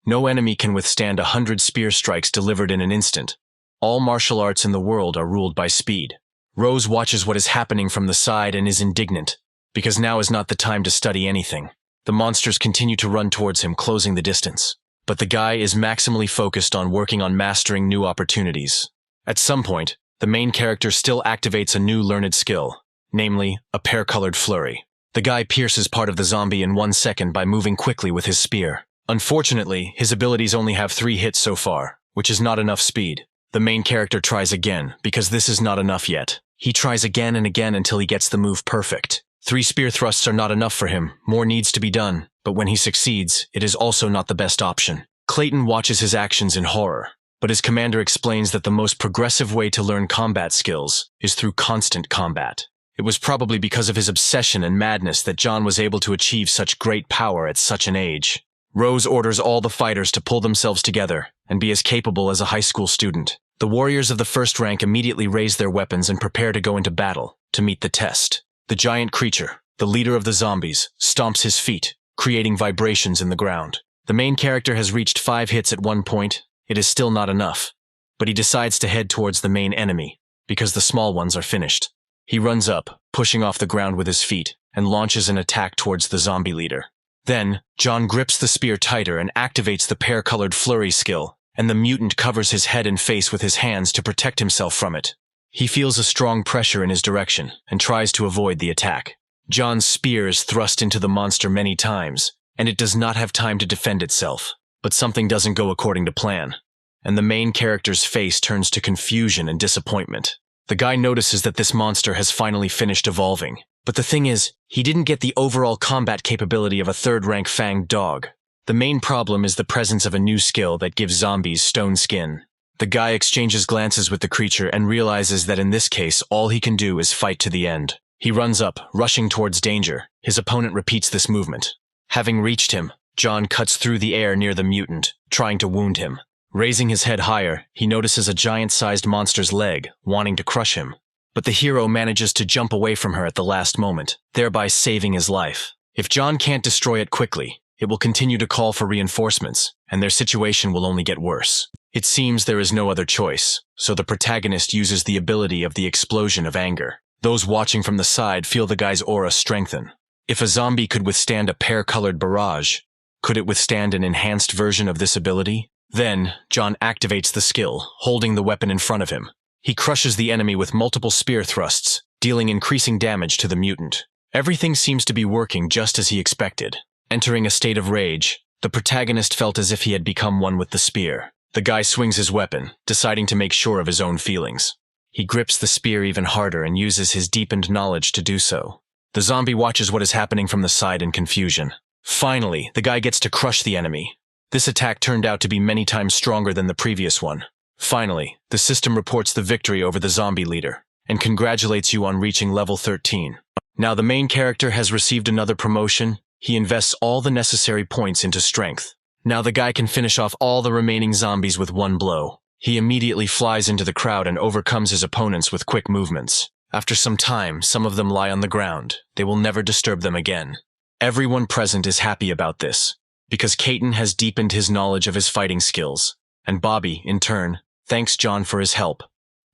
No enemy can withstand 100 spear strikes delivered in an instant. All martial arts in the world are ruled by speed. Rose watches what is happening from the side and is indignant, because now is not the time to study anything. The monsters continue to run towards him, closing the distance. But the guy is maximally focused on working on mastering new opportunities. At some point, the main character still activates a new learned skill, namely, a pear-colored flurry. The guy pierces part of the zombie in 1 second by moving quickly with his spear. Unfortunately, his abilities only have 3 hits so far, which is not enough speed. The main character tries again, because this is not enough yet. He tries again and again until he gets the move perfect. 3 spear thrusts are not enough for him. More needs to be done, but when he succeeds, it is also not the best option. Clayton watches his actions in horror, but his commander explains that the most progressive way to learn combat skills is through constant combat. It was probably because of his obsession and madness that John was able to achieve such great power at such an age. Rose orders all the fighters to pull themselves together and be as capable as a high school student. The warriors of the first rank immediately raise their weapons and prepare to go into battle to meet the test. The giant creature, the leader of the zombies, stomps his feet, creating vibrations in the ground. The main character has reached 5 hits at one point. It is still not enough, but he decides to head towards the main enemy, because the small ones are finished. He runs up, pushing off the ground with his feet, and launches an attack towards the zombie leader. Then, John grips the spear tighter and activates the pear-colored flurry skill, and the mutant covers his head and face with his hands to protect himself from it. He feels a strong pressure in his direction and tries to avoid the attack. John's spear is thrust into the monster many times, and it does not have time to defend itself. But something doesn't go according to plan, and the main character's face turns to confusion and disappointment. The guy notices that this monster has finally finished evolving, but the thing is, he didn't get the overall combat capability of a third-rank fanged dog. The main problem is the presence of a new skill that gives zombies stone skin. The guy exchanges glances with the creature and realizes that in this case, all he can do is fight to the end. He runs up, rushing towards danger. His opponent repeats this movement. Having reached him, John cuts through the air near the mutant, trying to wound him. Raising his head higher, he notices a giant-sized monster's leg, wanting to crush him. But the hero manages to jump away from her at the last moment, thereby saving his life. If John can't destroy it quickly, it will continue to call for reinforcements, and their situation will only get worse. It seems there is no other choice, so the protagonist uses the ability of the explosion of anger. Those watching from the side feel the guy's aura strengthen. If a zombie could withstand a pear-colored barrage, could it withstand an enhanced version of this ability? Then, John activates the skill, holding the weapon in front of him. He crushes the enemy with multiple spear thrusts, dealing increasing damage to the mutant. Everything seems to be working just as he expected. Entering a state of rage, the protagonist felt as if he had become one with the spear. The guy swings his weapon, deciding to make sure of his own feelings. He grips the spear even harder and uses his deepened knowledge to do so. The zombie watches what is happening from the side in confusion. Finally, the guy gets to crush the enemy. This attack turned out to be many times stronger than the previous one. Finally, the system reports the victory over the zombie leader, and congratulates you on reaching level 13. Now the main character has received another promotion. He invests all the necessary points into strength. Now the guy can finish off all the remaining zombies with one blow. He immediately flies into the crowd and overcomes his opponents with quick movements. After some time, some of them lie on the ground. They will never disturb them again. Everyone present is happy about this, because Caton has deepened his knowledge of his fighting skills, and Bobby, in turn, thanks John for his help,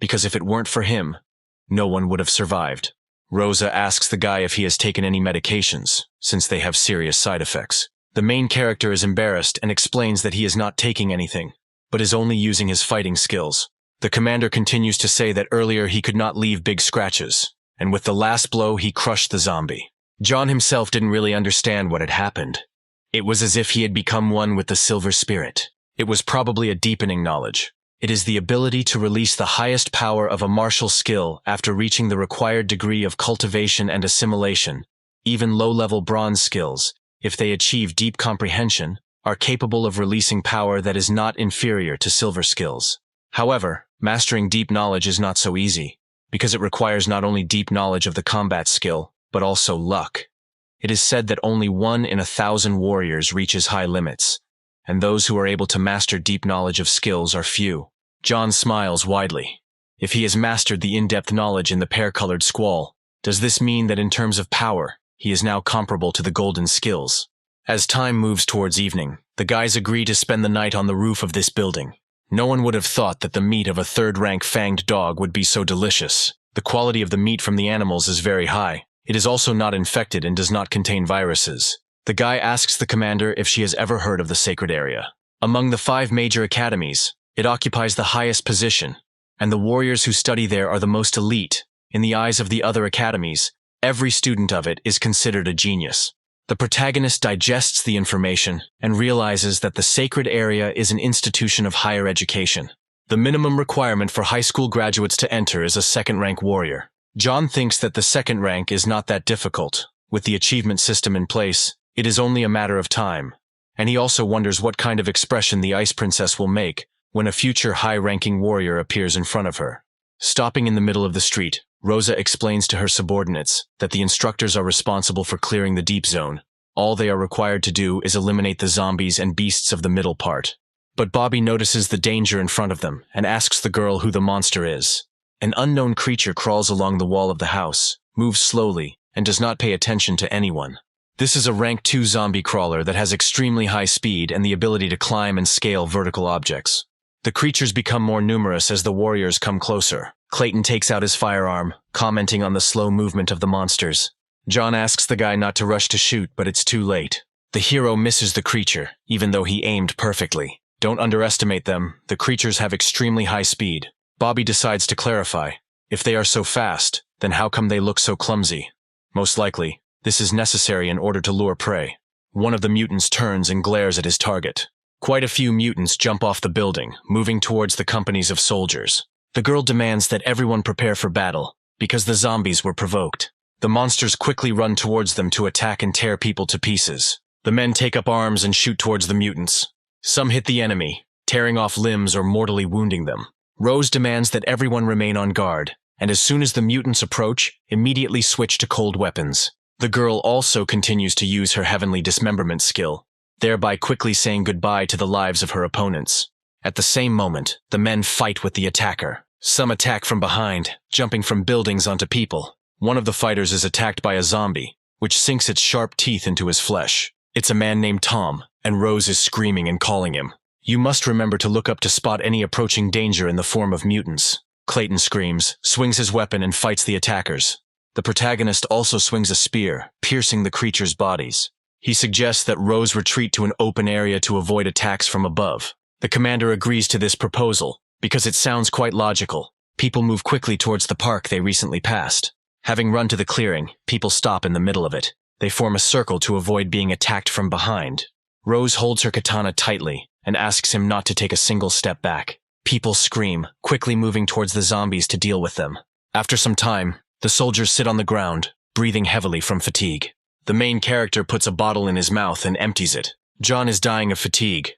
because if it weren't for him, no one would have survived. Rosa asks the guy if he has taken any medications, since they have serious side effects. The main character is embarrassed and explains that he is not taking anything, but is only using his fighting skills. The commander continues to say that earlier he could not leave big scratches, and with the last blow he crushed the zombie. John himself didn't really understand what had happened. It was as if he had become one with the silver spirit. It was probably a deepening knowledge. It is the ability to release the highest power of a martial skill after reaching the required degree of cultivation and assimilation. Even low-level bronze skills, if they achieve deep comprehension, are capable of releasing power that is not inferior to silver skills. However, mastering deep knowledge is not so easy, because it requires not only deep knowledge of the combat skill, but also luck. It is said that only 1 in 1,000 warriors reaches high limits, and those who are able to master deep knowledge of skills are few. John smiles widely. If he has mastered the in-depth knowledge in the pear-colored squall, does this mean that in terms of power, he is now comparable to the golden skills? As time moves towards evening, the guys agree to spend the night on the roof of this building. No one would have thought that the meat of a third-rank fanged dog would be so delicious. The quality of the meat from the animals is very high. It is also not infected and does not contain viruses. The guy asks the commander if she has ever heard of the sacred area. Among the 5 major academies, it occupies the highest position, and the warriors who study there are the most elite. In the eyes of the other academies, every student of it is considered a genius. The protagonist digests the information and realizes that the sacred area is an institution of higher education. The minimum requirement for high school graduates to enter is a second-rank warrior. John thinks that the second rank is not that difficult. With the achievement system in place, it is only a matter of time. And he also wonders what kind of expression the Ice Princess will make when a future high-ranking warrior appears in front of her. Stopping in the middle of the street, Rosa explains to her subordinates that the instructors are responsible for clearing the deep zone. All they are required to do is eliminate the zombies and beasts of the middle part. But Bobby notices the danger in front of them and asks the girl who the monster is. An unknown creature crawls along the wall of the house, moves slowly, and does not pay attention to anyone. This is a rank 2 zombie crawler that has extremely high speed and the ability to climb and scale vertical objects. The creatures become more numerous as the warriors come closer. Clayton takes out his firearm, commenting on the slow movement of the monsters. John asks the guy not to rush to shoot, but it's too late. The hero misses the creature, even though he aimed perfectly. Don't underestimate them, the creatures have extremely high speed. Bobby decides to clarify. If they are so fast, then how come they look so clumsy? Most likely, this is necessary in order to lure prey. One of the mutants turns and glares at his target. Quite a few mutants jump off the building, moving towards the companies of soldiers. The girl demands that everyone prepare for battle, because the zombies were provoked. The monsters quickly run towards them to attack and tear people to pieces. The men take up arms and shoot towards the mutants. Some hit the enemy, tearing off limbs or mortally wounding them. Rose demands that everyone remain on guard, and as soon as the mutants approach, immediately switch to cold weapons. The girl also continues to use her heavenly dismemberment skill, thereby quickly saying goodbye to the lives of her opponents. At the same moment, the men fight with the attacker. Some attack from behind, jumping from buildings onto people. One of the fighters is attacked by a zombie, which sinks its sharp teeth into his flesh. It's a man named Tom, and Rose is screaming and calling him. You must remember to look up to spot any approaching danger in the form of mutants. Clayton screams, swings his weapon and fights the attackers. The protagonist also swings a spear, piercing the creatures' bodies. He suggests that Rose retreat to an open area to avoid attacks from above. The commander agrees to this proposal, because it sounds quite logical. People move quickly towards the park they recently passed. Having run to the clearing, people stop in the middle of it. They form a circle to avoid being attacked from behind. Rose holds her katana tightly and asks him not to take a single step back. People scream, quickly moving towards the zombies to deal with them. After some time, the soldiers sit on the ground, breathing heavily from fatigue. The main character puts a bottle in his mouth and empties it. John is dying of fatigue,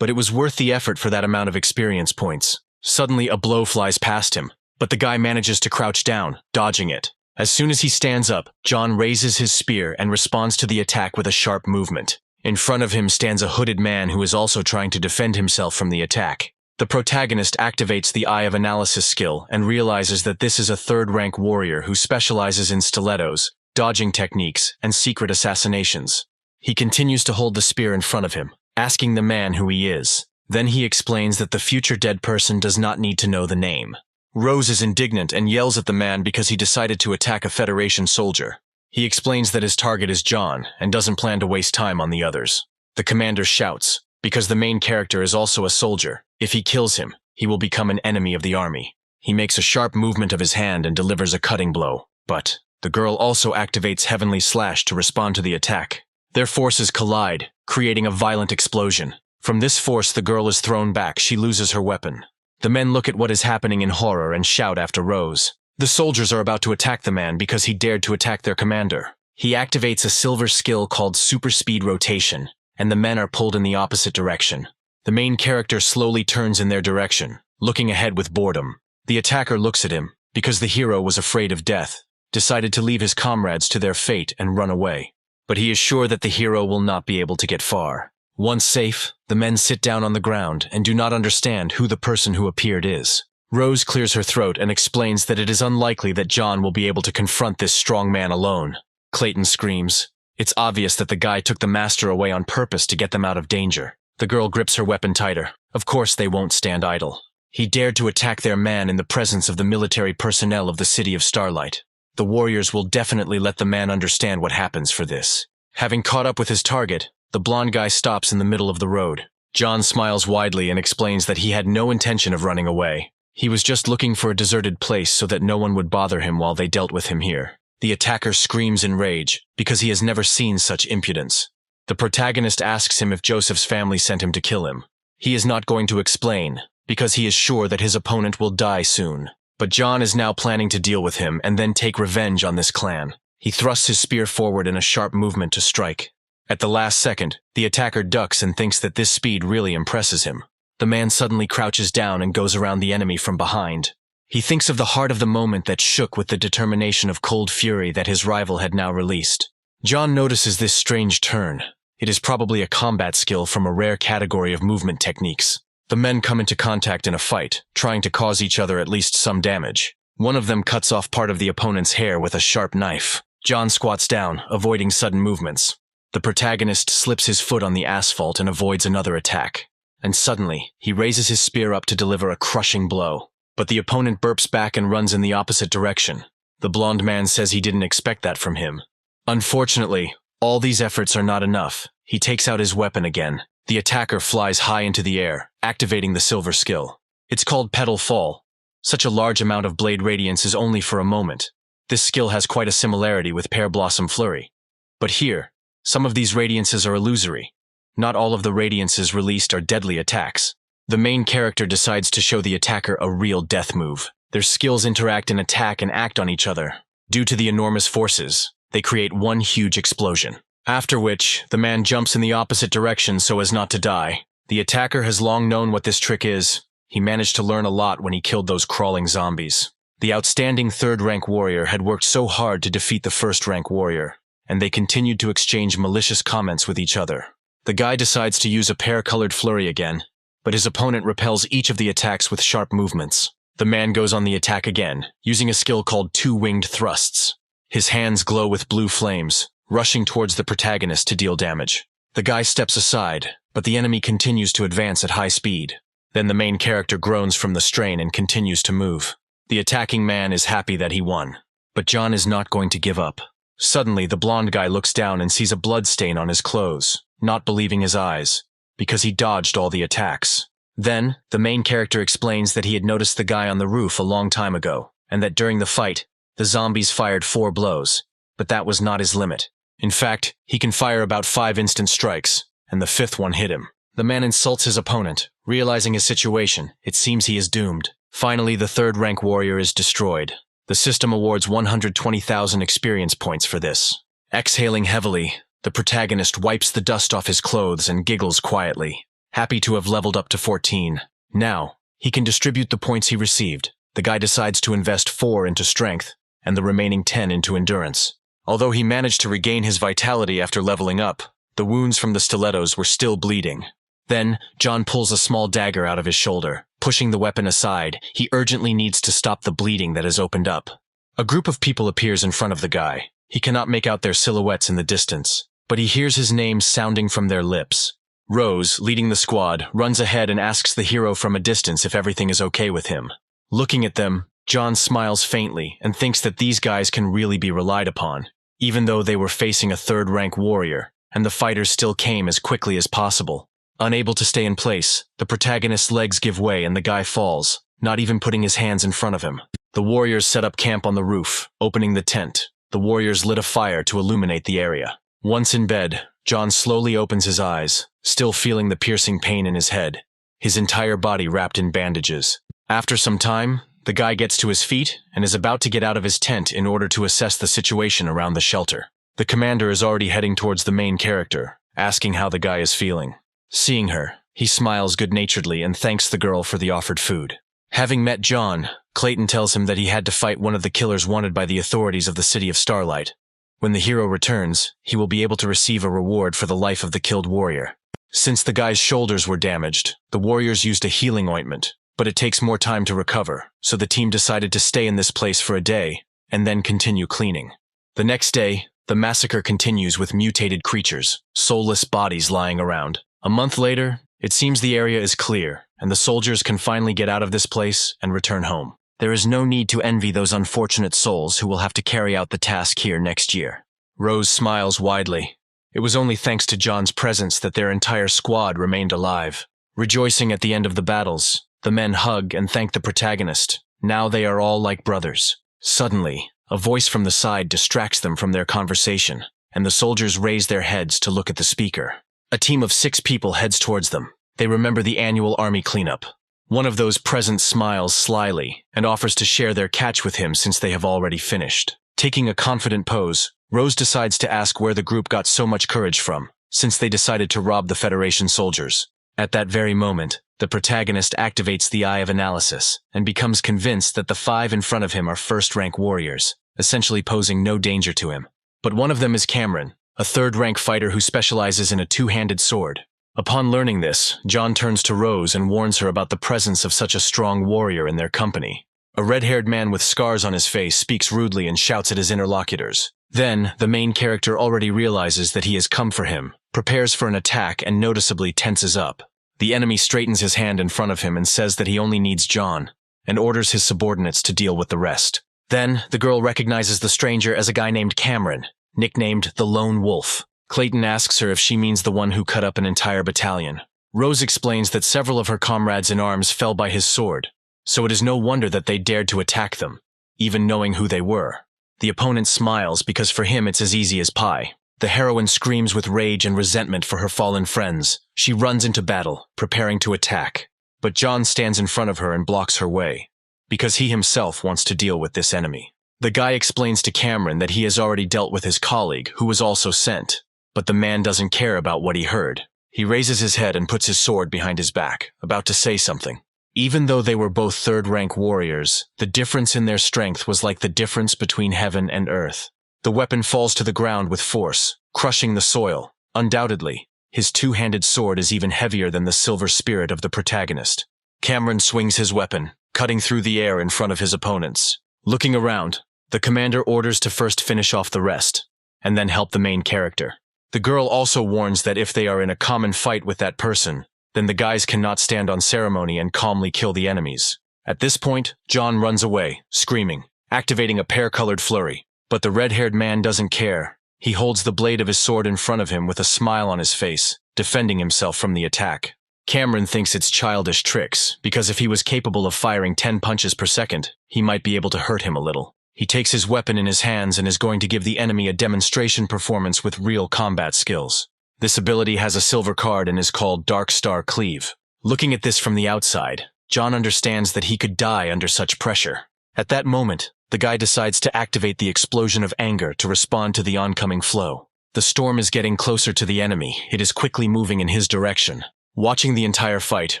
but it was worth the effort for that amount of experience points. Suddenly, a blow flies past him, but the guy manages to crouch down, dodging it. As soon as he stands up, John raises his spear and responds to the attack with a sharp movement. In front of him stands a hooded man who is also trying to defend himself from the attack. The protagonist activates the Eye of Analysis skill and realizes that this is a third-rank warrior who specializes in stilettos, dodging techniques, and secret assassinations. He continues to hold the spear in front of him, asking the man who he is. Then he explains that the future dead person does not need to know the name. Rose is indignant and yells at the man because he decided to attack a Federation soldier. He explains that his target is John and doesn't plan to waste time on the others. The commander shouts, because the main character is also a soldier. If he kills him, he will become an enemy of the army. He makes a sharp movement of his hand and delivers a cutting blow. But the girl also activates Heavenly Slash to respond to the attack. Their forces collide, creating a violent explosion. From this force, the girl is thrown back. She loses her weapon. The men look at what is happening in horror and shout after Rose. The soldiers are about to attack the man because he dared to attack their commander. He activates a silver skill called Super Speed Rotation, and the men are pulled in the opposite direction. The main character slowly turns in their direction, looking ahead with boredom. The attacker looks at him, because the hero was afraid of death, decided to leave his comrades to their fate and run away. But he is sure that the hero will not be able to get far. Once safe, the men sit down on the ground and do not understand who the person who appeared is. Rose clears her throat and explains that it is unlikely that John will be able to confront this strong man alone. Clayton screams. It's obvious that the guy took the master away on purpose to get them out of danger. The girl grips her weapon tighter. Of course they won't stand idle. He dared to attack their man in the presence of the military personnel of the City of Starlight. The warriors will definitely let the man understand what happens for this. Having caught up with his target, the blonde guy stops in the middle of the road. John smiles widely and explains that he had no intention of running away. He was just looking for a deserted place so that no one would bother him while they dealt with him here. The attacker screams in rage, because he has never seen such impudence. The protagonist asks him if Joseph's family sent him to kill him. He is not going to explain, because he is sure that his opponent will die soon. But John is now planning to deal with him and then take revenge on this clan. He thrusts his spear forward in a sharp movement to strike. At the last second, the attacker ducks and thinks that this speed really impresses him. The man suddenly crouches down and goes around the enemy from behind. He thinks of the heart of the moment that shook with the determination of cold fury that his rival had now released. John notices this strange turn. It is probably a combat skill from a rare category of movement techniques. The men come into contact in a fight, trying to cause each other at least some damage. One of them cuts off part of the opponent's hair with a sharp knife. John squats down, avoiding sudden movements. The protagonist slips his foot on the asphalt and avoids another attack. And suddenly, he raises his spear up to deliver a crushing blow. But the opponent burps back and runs in the opposite direction. The blonde man says he didn't expect that from him. Unfortunately, all these efforts are not enough. He takes out his weapon again. The attacker flies high into the air, activating the silver skill. It's called Petal Fall. Such a large amount of blade radiance is only for a moment. This skill has quite a similarity with Pear Blossom Flurry. But here, some of these radiances are illusory. Not all of the radiances released are deadly attacks. The main character decides to show the attacker a real death move. Their skills interact and attack and act on each other. Due to the enormous forces, they create one huge explosion. After which, the man jumps in the opposite direction so as not to die. The attacker has long known what this trick is. He managed to learn a lot when he killed those crawling zombies. The outstanding third-rank warrior had worked so hard to defeat the first-rank warrior, and they continued to exchange malicious comments with each other. The guy decides to use a pear-colored flurry again, but his opponent repels each of the attacks with sharp movements. The man goes on the attack again, using a skill called two-winged thrusts. His hands glow with blue flames, rushing towards the protagonist to deal damage. The guy steps aside, but the enemy continues to advance at high speed. Then the main character groans from the strain and continues to move. The attacking man is happy that he won. But John is not going to give up. Suddenly, the blonde guy looks down and sees a blood stain on his clothes, not believing his eyes, because he dodged all the attacks. Then, the main character explains that he had noticed the guy on the roof a long time ago, and that during the fight, the zombies fired 4 blows, but that was not his limit. In fact, he can fire about 5 instant strikes, and the 5th one hit him. The man insults his opponent. Realizing his situation, it seems he is doomed. Finally, the third-rank warrior is destroyed. The system awards 120,000 experience points for this. Exhaling heavily, the protagonist wipes the dust off his clothes and giggles quietly, happy to have leveled up to 14. Now, he can distribute the points he received. The guy decides to invest 4 into strength, and the remaining 10 into endurance. Although he managed to regain his vitality after leveling up, the wounds from the stilettos were still bleeding. Then, John pulls a small dagger out of his shoulder. Pushing the weapon aside, he urgently needs to stop the bleeding that has opened up. A group of people appears in front of the guy. He cannot make out their silhouettes in the distance, but he hears his name sounding from their lips. Rose, leading the squad, runs ahead and asks the hero from a distance if everything is okay with him. Looking at them, John smiles faintly and thinks that these guys can really be relied upon, even though they were facing a third-rank warrior, and the fighters still came as quickly as possible. Unable to stay in place, the protagonist's legs give way and the guy falls, not even putting his hands in front of him. The warriors set up camp on the roof, opening the tent. The warriors lit a fire to illuminate the area. Once in bed, John slowly opens his eyes, still feeling the piercing pain in his head, his entire body wrapped in bandages. After some time, the guy gets to his feet and is about to get out of his tent in order to assess the situation around the shelter. The commander is already heading towards the main character, asking how the guy is feeling. Seeing her, he smiles good-naturedly and thanks the girl for the offered food. Having met John, Clayton tells him that he had to fight one of the killers wanted by the authorities of the city of Starlight. When the hero returns, he will be able to receive a reward for the life of the killed warrior. Since the guy's shoulders were damaged, the warriors used a healing ointment, but it takes more time to recover, so the team decided to stay in this place for a day, and then continue cleaning. The next day, the massacre continues with mutated creatures, soulless bodies lying around. A month later, it seems the area is clear, and the soldiers can finally get out of this place and return home. There is no need to envy those unfortunate souls who will have to carry out the task here next year. Rose smiles widely. It was only thanks to John's presence that their entire squad remained alive. Rejoicing at the end of the battles, the men hug and thank the protagonist. Now they are all like brothers. Suddenly, a voice from the side distracts them from their conversation, and the soldiers raise their heads to look at the speaker. A team of 6 people heads towards them. They remember the annual army cleanup. One of those present smiles slyly and offers to share their catch with him since they have already finished. Taking a confident pose, Rose decides to ask where the group got so much courage from, since they decided to rob the Federation soldiers. At that very moment, the protagonist activates the Eye of Analysis and becomes convinced that the 5 in front of him are first-rank warriors, essentially posing no danger to him. But one of them is Cameron, a third-rank fighter who specializes in a 2-handed sword. Upon learning this, John turns to Rose and warns her about the presence of such a strong warrior in their company. A red-haired man with scars on his face speaks rudely and shouts at his interlocutors. Then, the main character already realizes that he has come for him, prepares for an attack and noticeably tenses up. The enemy straightens his hand in front of him and says that he only needs John, and orders his subordinates to deal with the rest. Then, the girl recognizes the stranger as a guy named Cameron, nicknamed the Lone Wolf. Clayton asks her if she means the one who cut up an entire battalion. Rose explains that several of her comrades in arms fell by his sword, so it is no wonder that they dared to attack them, even knowing who they were. The opponent smiles because for him it's as easy as pie. The heroine screams with rage and resentment for her fallen friends. She runs into battle, preparing to attack. But John stands in front of her and blocks her way, because he himself wants to deal with this enemy. The guy explains to Cameron that he has already dealt with his colleague, who was also sent, but the man doesn't care about what he heard. He raises his head and puts his sword behind his back, about to say something. Even though they were both third-rank warriors, the difference in their strength was like the difference between heaven and earth. The weapon falls to the ground with force, crushing the soil. Undoubtedly, his two-handed sword is even heavier than the silver spirit of the protagonist. Cameron swings his weapon, cutting through the air in front of his opponents. Looking around, the commander orders to first finish off the rest, and then help the main character. The girl also warns that if they are in a common fight with that person, then the guys cannot stand on ceremony and calmly kill the enemies. At this point, John runs away, screaming, activating a pear-colored flurry. But the red-haired man doesn't care. He holds the blade of his sword in front of him with a smile on his face, defending himself from the attack. Cameron thinks it's childish tricks, because if he was capable of firing 10 punches per second, he might be able to hurt him a little. He takes his weapon in his hands and is going to give the enemy a demonstration performance with real combat skills. This ability has a silver card and is called Dark Star Cleave. Looking at this from the outside, John understands that he could die under such pressure. At that moment, the guy decides to activate the explosion of anger to respond to the oncoming flow. The storm is getting closer to the enemy. It is quickly moving in his direction. Watching the entire fight,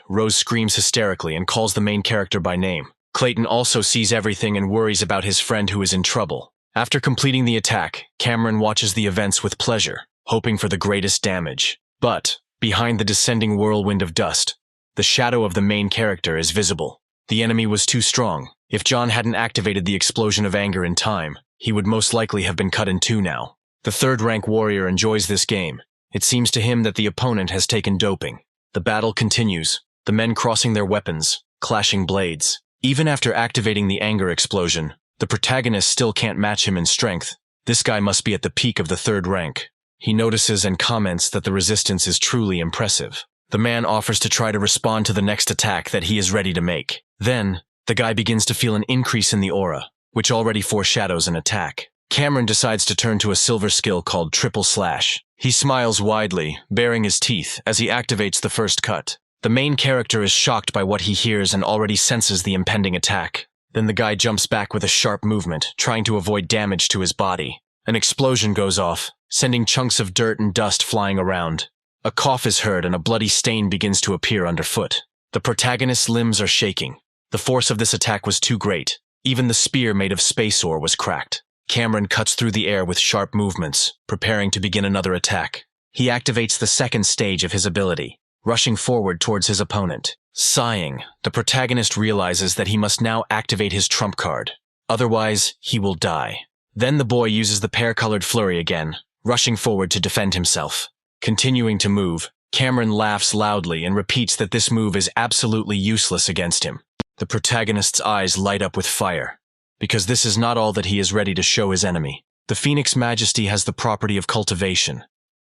Rose screams hysterically and calls the main character by name. Clayton also sees everything and worries about his friend who is in trouble. After completing the attack, Cameron watches the events with pleasure, hoping for the greatest damage. But, behind the descending whirlwind of dust, the shadow of the main character is visible. The enemy was too strong. If John hadn't activated the explosion of anger in time, he would most likely have been cut in two now. The third-rank warrior enjoys this game. It seems to him that the opponent has taken doping. The battle continues, the men crossing their weapons, clashing blades. Even after activating the anger explosion, the protagonist still can't match him in strength. This guy must be at the peak of the third rank. He notices and comments that the resistance is truly impressive. The man offers to try to respond to the next attack that he is ready to make. Then, the guy begins to feel an increase in the aura, which already foreshadows an attack. Cameron decides to turn to a silver skill called Triple Slash. He smiles widely, baring his teeth, as he activates the first cut. The main character is shocked by what he hears and already senses the impending attack. Then the guy jumps back with a sharp movement, trying to avoid damage to his body. An explosion goes off, sending chunks of dirt and dust flying around. A cough is heard and a bloody stain begins to appear underfoot. The protagonist's limbs are shaking. The force of this attack was too great. Even the spear made of space ore was cracked. Cameron cuts through the air with sharp movements, preparing to begin another attack. He activates the second stage of his ability, rushing forward towards his opponent. Sighing, the protagonist realizes that he must now activate his trump card. Otherwise, he will die. Then the boy uses the pear-colored flurry again, rushing forward to defend himself. Continuing to move, Cameron laughs loudly and repeats that this move is absolutely useless against him. The protagonist's eyes light up with fire, because this is not all that he is ready to show his enemy. The Phoenix Majesty has the property of cultivation,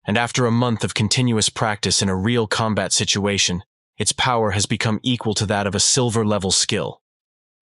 and after a month of continuous practice in a real combat situation, its power has become equal to that of a silver-level skill.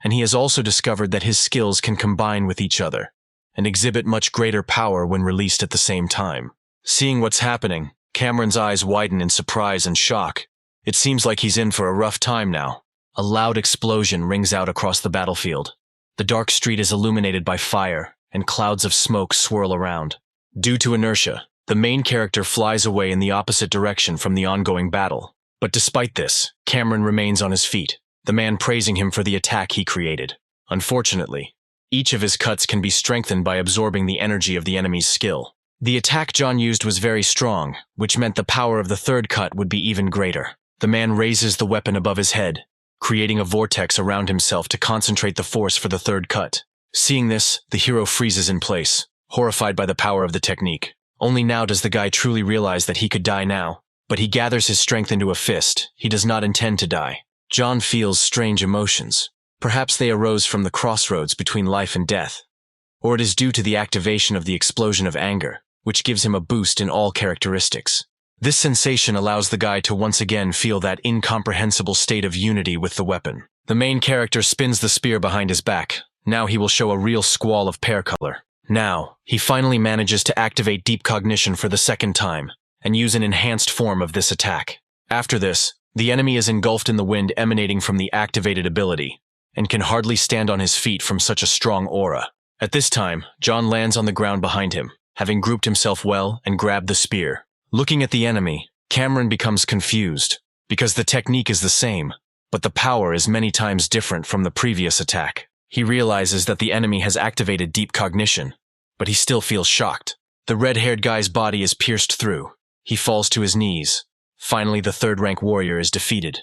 And he has also discovered that his skills can combine with each other, and exhibit much greater power when released at the same time. Seeing what's happening, Cameron's eyes widen in surprise and shock. It seems like he's in for a rough time now. A loud explosion rings out across the battlefield. The dark street is illuminated by fire, and clouds of smoke swirl around. Due to inertia, the main character flies away in the opposite direction from the ongoing battle. But despite this, Cameron remains on his feet, the man praising him for the attack he created. Unfortunately, each of his cuts can be strengthened by absorbing the energy of the enemy's skill. The attack John used was very strong, which meant the power of the third cut would be even greater. The man raises the weapon above his head, creating a vortex around himself to concentrate the force for the third cut. Seeing this, the hero freezes in place, horrified by the power of the technique. Only now does the guy truly realize that he could die now. But he gathers his strength into a fist. He does not intend to die. John feels strange emotions. Perhaps they arose from the crossroads between life and death. Or it is due to the activation of the explosion of anger, which gives him a boost in all characteristics. This sensation allows the guy to once again feel that incomprehensible state of unity with the weapon. The main character spins the spear behind his back. Now he will show a real squall of pear color. Now, he finally manages to activate deep cognition for the second time, and use an enhanced form of this attack. After this, the enemy is engulfed in the wind emanating from the activated ability, and can hardly stand on his feet from such a strong aura. At this time, John lands on the ground behind him, having grouped himself well and grabbed the spear. Looking at the enemy, Cameron becomes confused, because the technique is the same, but the power is many times different from the previous attack. He realizes that the enemy has activated deep cognition, but he still feels shocked. The red-haired guy's body is pierced through. He falls to his knees. Finally, the third-rank warrior is defeated,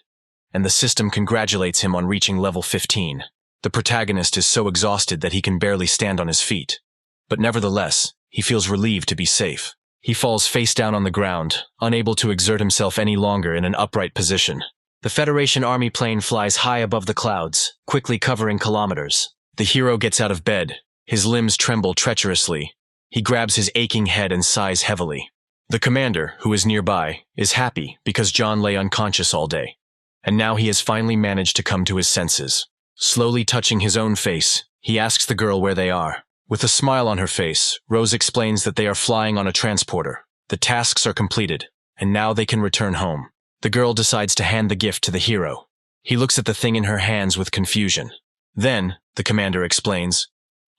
and the system congratulates him on reaching level 15. The protagonist is so exhausted that he can barely stand on his feet, but nevertheless, he feels relieved to be safe. He falls face down on the ground, unable to exert himself any longer in an upright position. The Federation Army plane flies high above the clouds, quickly covering kilometers. The hero gets out of bed. His limbs tremble treacherously. He grabs his aching head and sighs heavily. The commander, who is nearby, is happy because John lay unconscious all day, and now he has finally managed to come to his senses. Slowly touching his own face, he asks the girl where they are. With a smile on her face, Rose explains that they are flying on a transporter. The tasks are completed, and now they can return home. The girl decides to hand the gift to the hero. He looks at the thing in her hands with confusion. Then, the commander explains,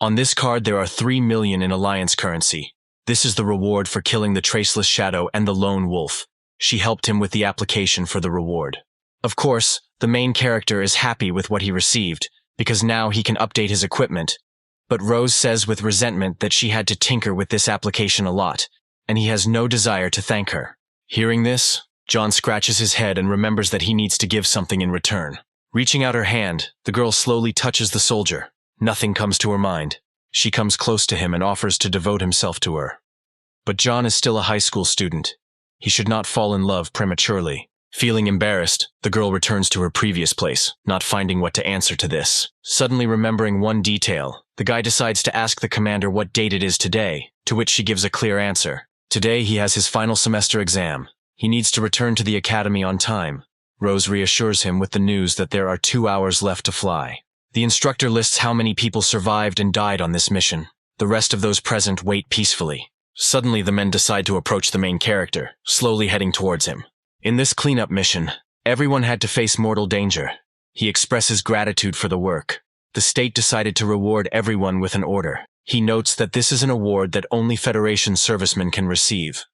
on this card there are 3 million in Alliance currency. This is the reward for killing the Traceless Shadow and the Lone Wolf. She helped him with the application for the reward. Of course, the main character is happy with what he received, because now he can update his equipment. But Rose says with resentment that she had to tinker with this application a lot, and he has no desire to thank her. Hearing this, John scratches his head and remembers that he needs to give something in return. Reaching out her hand, the girl slowly touches the soldier. Nothing comes to her mind. She comes close to him and offers to devote himself to her. But John is still a high school student. He should not fall in love prematurely. Feeling embarrassed, the girl returns to her previous place, not finding what to answer to this. Suddenly remembering one detail, the guy decides to ask the commander what date it is today, to which she gives a clear answer. Today he has his final semester exam. He needs to return to the academy on time. Rose reassures him with the news that there are 2 hours left to fly. The instructor lists how many people survived and died on this mission. The rest of those present wait peacefully. Suddenly the men decide to approach the main character, slowly heading towards him. In this cleanup mission, everyone had to face mortal danger. He expresses gratitude for the work. The state decided to reward everyone with an order. He notes that this is an award that only Federation servicemen can receive.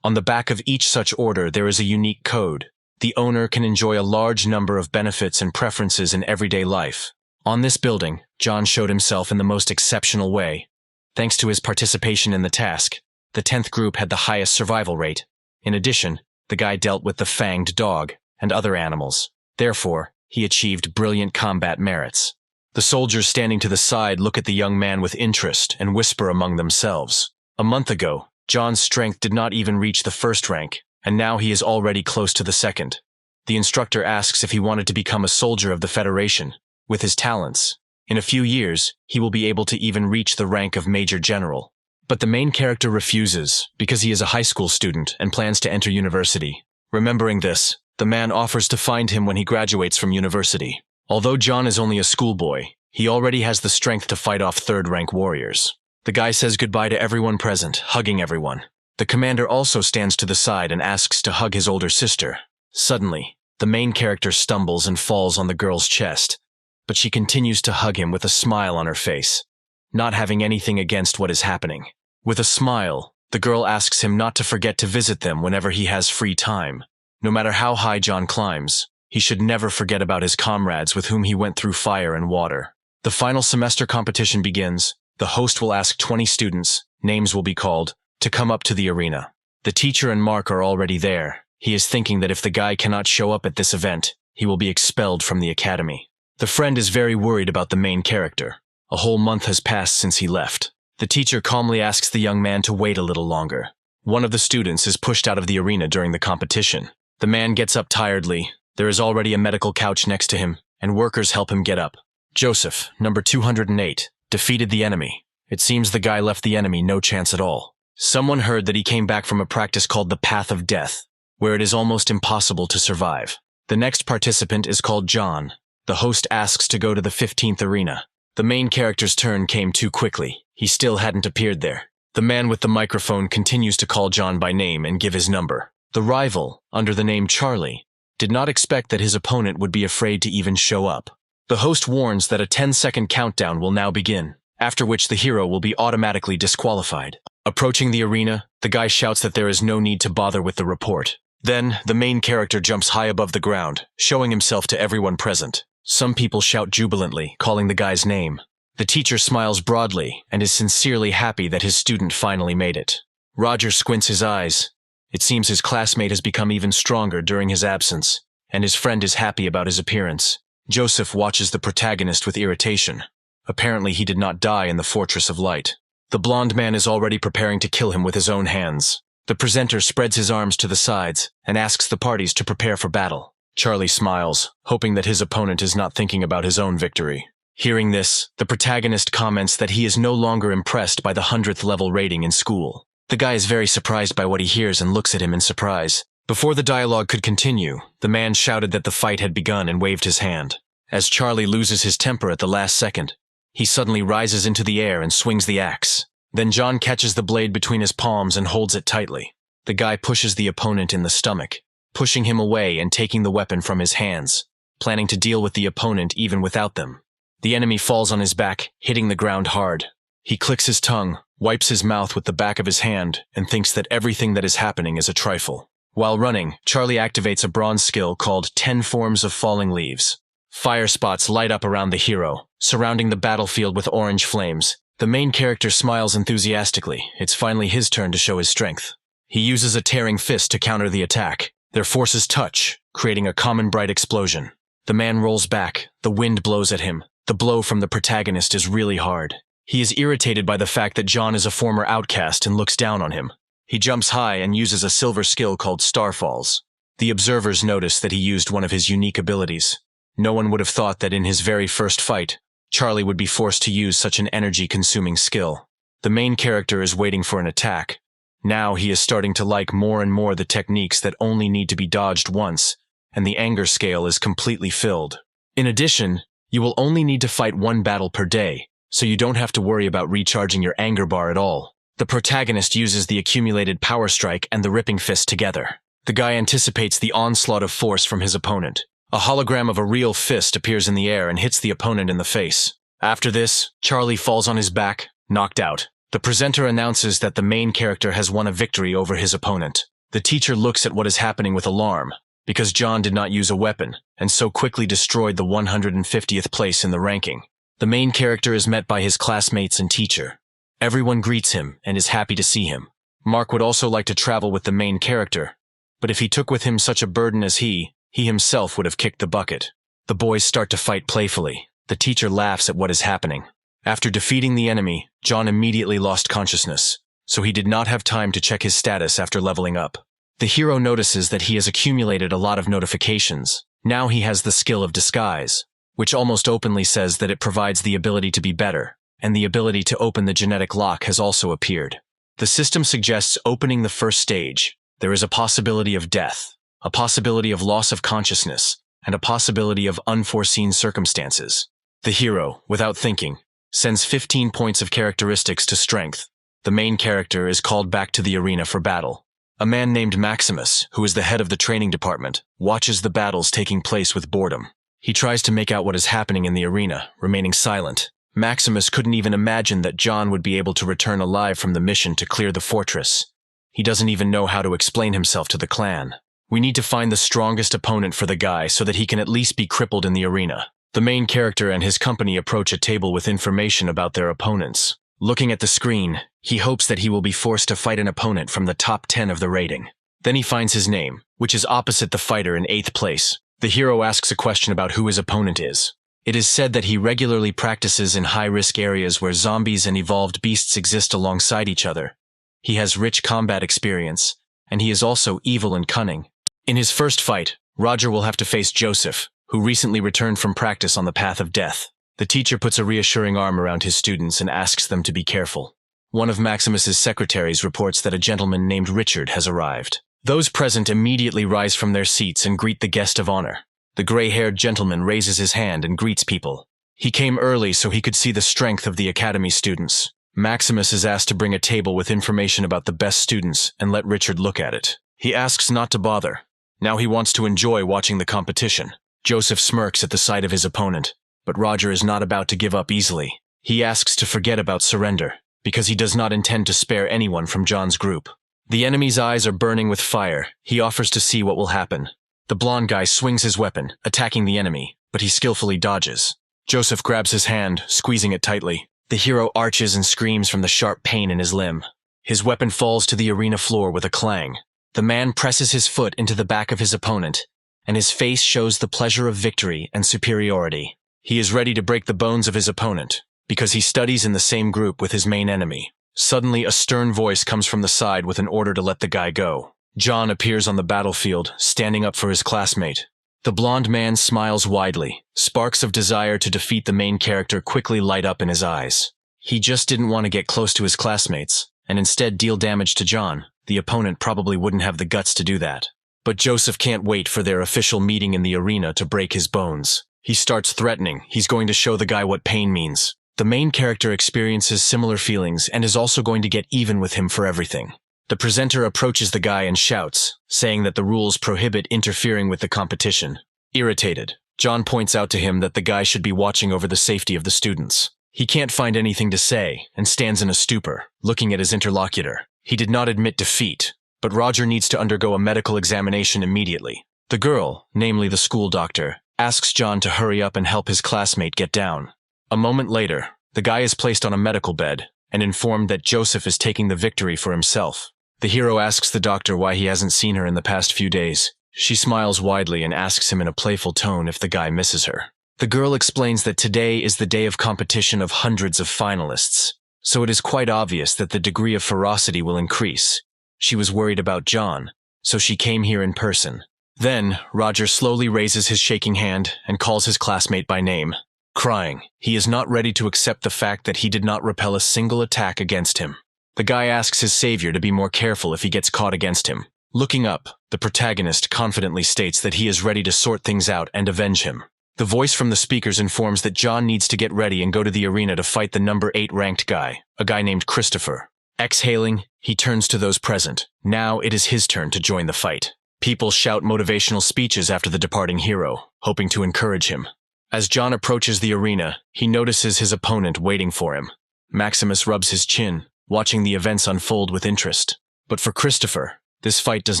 On the back of each such order there is a unique code. The owner can enjoy a large number of benefits and preferences in everyday life. On this building, John showed himself in the most exceptional way. Thanks to his participation in the task, the 10th group had the highest survival rate. In addition, the guy dealt with the fanged dog and other animals. Therefore, he achieved brilliant combat merits. The soldiers standing to the side look at the young man with interest and whisper among themselves. A month ago, John's strength did not even reach the first rank, and now he is already close to the second. The instructor asks if he wanted to become a soldier of the Federation. With his talents, in a few years, he will be able to even reach the rank of Major General. But the main character refuses, because he is a high school student and plans to enter university. Remembering this, the man offers to find him when he graduates from university. Although John is only a schoolboy, he already has the strength to fight off third-rank warriors. The guy says goodbye to everyone present, hugging everyone. The commander also stands to the side and asks to hug his older sister. Suddenly, the main character stumbles and falls on the girl's chest, but she continues to hug him with a smile on her face, not having anything against what is happening. With a smile, the girl asks him not to forget to visit them whenever he has free time. No matter how high John climbs, he should never forget about his comrades with whom he went through fire and water. The final semester competition begins. The host will ask 20 students, names will be called, to come up to the arena. The teacher and Mark are already there. He is thinking that if the guy cannot show up at this event, he will be expelled from the academy. The friend is very worried about the main character. A whole month has passed since he left. The teacher calmly asks the young man to wait a little longer. One of the students is pushed out of the arena during the competition. The man gets up tiredly. There is already a medical couch next to him, and workers help him get up. Joseph, number 208, defeated the enemy. It seems the guy left the enemy no chance at all. Someone heard that he came back from a practice called the Path of Death, where it is almost impossible to survive. The next participant is called John. The host asks to go to the 15th arena. The main character's turn came too quickly. He still hadn't appeared there. The man with the microphone continues to call John by name and give his number. The rival, under the name Charlie, did not expect that his opponent would be afraid to even show up. The host warns that a 10-second countdown will now begin, after which the hero will be automatically disqualified. Approaching the arena, the guy shouts that there is no need to bother with the report. Then, the main character jumps high above the ground, showing himself to everyone present. Some people shout jubilantly, calling the guy's name. The teacher smiles broadly and is sincerely happy that his student finally made it. Roger squints his eyes. It seems his classmate has become even stronger during his absence, and his friend is happy about his appearance. Joseph watches the protagonist with irritation. Apparently he did not die in the Fortress of Light. The blonde man is already preparing to kill him with his own hands. The presenter spreads his arms to the sides and asks the parties to prepare for battle. Charlie smiles, hoping that his opponent is not thinking about his own victory. Hearing this, the protagonist comments that he is no longer impressed by the 100th level rating in school. The guy is very surprised by what he hears and looks at him in surprise. Before the dialogue could continue, the man shouted that the fight had begun and waved his hand. As Charlie loses his temper at the last second, he suddenly rises into the air and swings the axe. Then John catches the blade between his palms and holds it tightly. The guy pushes the opponent in the stomach, pushing him away and taking the weapon from his hands, planning to deal with the opponent even without them. The enemy falls on his back, hitting the ground hard. He clicks his tongue, wipes his mouth with the back of his hand, and thinks that everything that is happening is a trifle. While running, Charlie activates a bronze skill called 10 Forms of Falling Leaves. Fire spots light up around the hero, surrounding the battlefield with orange flames. The main character smiles enthusiastically. It's finally his turn to show his strength. He uses a tearing fist to counter the attack. Their forces touch, creating a common bright explosion. The man rolls back. The wind blows at him. The blow from the protagonist is really hard. He is irritated by the fact that John is a former outcast and looks down on him. He jumps high and uses a silver skill called Starfalls. The observers notice that he used one of his unique abilities. No one would have thought that in his very first fight, Charlie would be forced to use such an energy-consuming skill. The main character is waiting for an attack. Now he is starting to like more and more the techniques that only need to be dodged once, and the anger scale is completely filled. In addition, you will only need to fight one battle per day, so you don't have to worry about recharging your anger bar at all. The protagonist uses the accumulated power strike and the ripping fist together. The guy anticipates the onslaught of force from his opponent. A hologram of a real fist appears in the air and hits the opponent in the face. After this, Charlie falls on his back, knocked out. The presenter announces that the main character has won a victory over his opponent. The teacher looks at what is happening with alarm, because John did not use a weapon, and so quickly destroyed the 150th place in the ranking. The main character is met by his classmates and teacher. Everyone greets him and is happy to see him. Mark would also like to travel with the main character, but if he took with him such a burden as he himself would have kicked the bucket. The boys start to fight playfully. The teacher laughs at what is happening. After defeating the enemy, John immediately lost consciousness, so he did not have time to check his status after leveling up. The hero notices that he has accumulated a lot of notifications. Now he has the skill of disguise, which almost openly says that it provides the ability to be better, and the ability to open the genetic lock has also appeared. The system suggests opening the first stage. There is a possibility of death, a possibility of loss of consciousness, and a possibility of unforeseen circumstances. The hero, without thinking, sends 15 points of characteristics to strength. The main character is called back to the arena for battle. A man named Maximus, who is the head of the training department, watches the battles taking place with boredom. He tries to make out what is happening in the arena, remaining silent. Maximus couldn't even imagine that John would be able to return alive from the mission to clear the fortress. He doesn't even know how to explain himself to the clan. We need to find the strongest opponent for the guy so that he can at least be crippled in the arena. The main character and his company approach a table with information about their opponents. Looking at the screen, he hopes that he will be forced to fight an opponent from the top 10 of the rating. Then he finds his name, which is opposite the fighter in 8th place. The hero asks a question about who his opponent is. It is said that he regularly practices in high-risk areas where zombies and evolved beasts exist alongside each other. He has rich combat experience, and he is also evil and cunning. In his first fight, Roger will have to face Joseph, who recently returned from practice on the Path of Death. The teacher puts a reassuring arm around his students and asks them to be careful. One of Maximus's secretaries reports that a gentleman named Richard has arrived. Those present immediately rise from their seats and greet the guest of honor. The gray-haired gentleman raises his hand and greets people. He came early so he could see the strength of the academy students. Maximus is asked to bring a table with information about the best students and let Richard look at it. He asks not to bother. Now he wants to enjoy watching the competition. Joseph smirks at the sight of his opponent, but Roger is not about to give up easily. He asks to forget about surrender, because he does not intend to spare anyone from John's group. The enemy's eyes are burning with fire. He offers to see what will happen. The blonde guy swings his weapon, attacking the enemy, but he skillfully dodges. Joseph grabs his hand, squeezing it tightly. The hero arches and screams from the sharp pain in his limb. His weapon falls to the arena floor with a clang. The man presses his foot into the back of his opponent, and his face shows the pleasure of victory and superiority. He is ready to break the bones of his opponent, because he studies in the same group with his main enemy. Suddenly, a stern voice comes from the side with an order to let the guy go. John appears on the battlefield, standing up for his classmate. The blonde man smiles widely. Sparks of desire to defeat the main character quickly light up in his eyes. He just didn't want to get close to his classmates, and instead deal damage to John. The opponent probably wouldn't have the guts to do that. But Joseph can't wait for their official meeting in the arena to break his bones. He starts threatening. He's going to show the guy what pain means. The main character experiences similar feelings and is also going to get even with him for everything. The presenter approaches the guy and shouts, saying that the rules prohibit interfering with the competition. Irritated, John points out to him that the guy should be watching over the safety of the students. He can't find anything to say and stands in a stupor, looking at his interlocutor. He did not admit defeat, but Roger needs to undergo a medical examination immediately. The girl, namely the school doctor, asks John to hurry up and help his classmate get down. A moment later, the guy is placed on a medical bed and informed that Joseph is taking the victory for himself. The hero asks the doctor why he hasn't seen her in the past few days. She smiles widely and asks him in a playful tone if the guy misses her. The girl explains that today is the day of competition of hundreds of finalists, so it is quite obvious that the degree of ferocity will increase. She was worried about John, so she came here in person. Then, Roger slowly raises his shaking hand and calls his classmate by name. Crying, he is not ready to accept the fact that he did not repel a single attack against him. The guy asks his savior to be more careful if he gets caught against him. Looking up, the protagonist confidently states that he is ready to sort things out and avenge him. The voice from the speakers informs that John needs to get ready and go to the arena to fight the number 8 ranked guy, a guy named Christopher. Exhaling, he turns to those present. Now it is his turn to join the fight. People shout motivational speeches after the departing hero, hoping to encourage him. As John approaches the arena, he notices his opponent waiting for him. Maximus rubs his chin, watching the events unfold with interest. But for Christopher, this fight does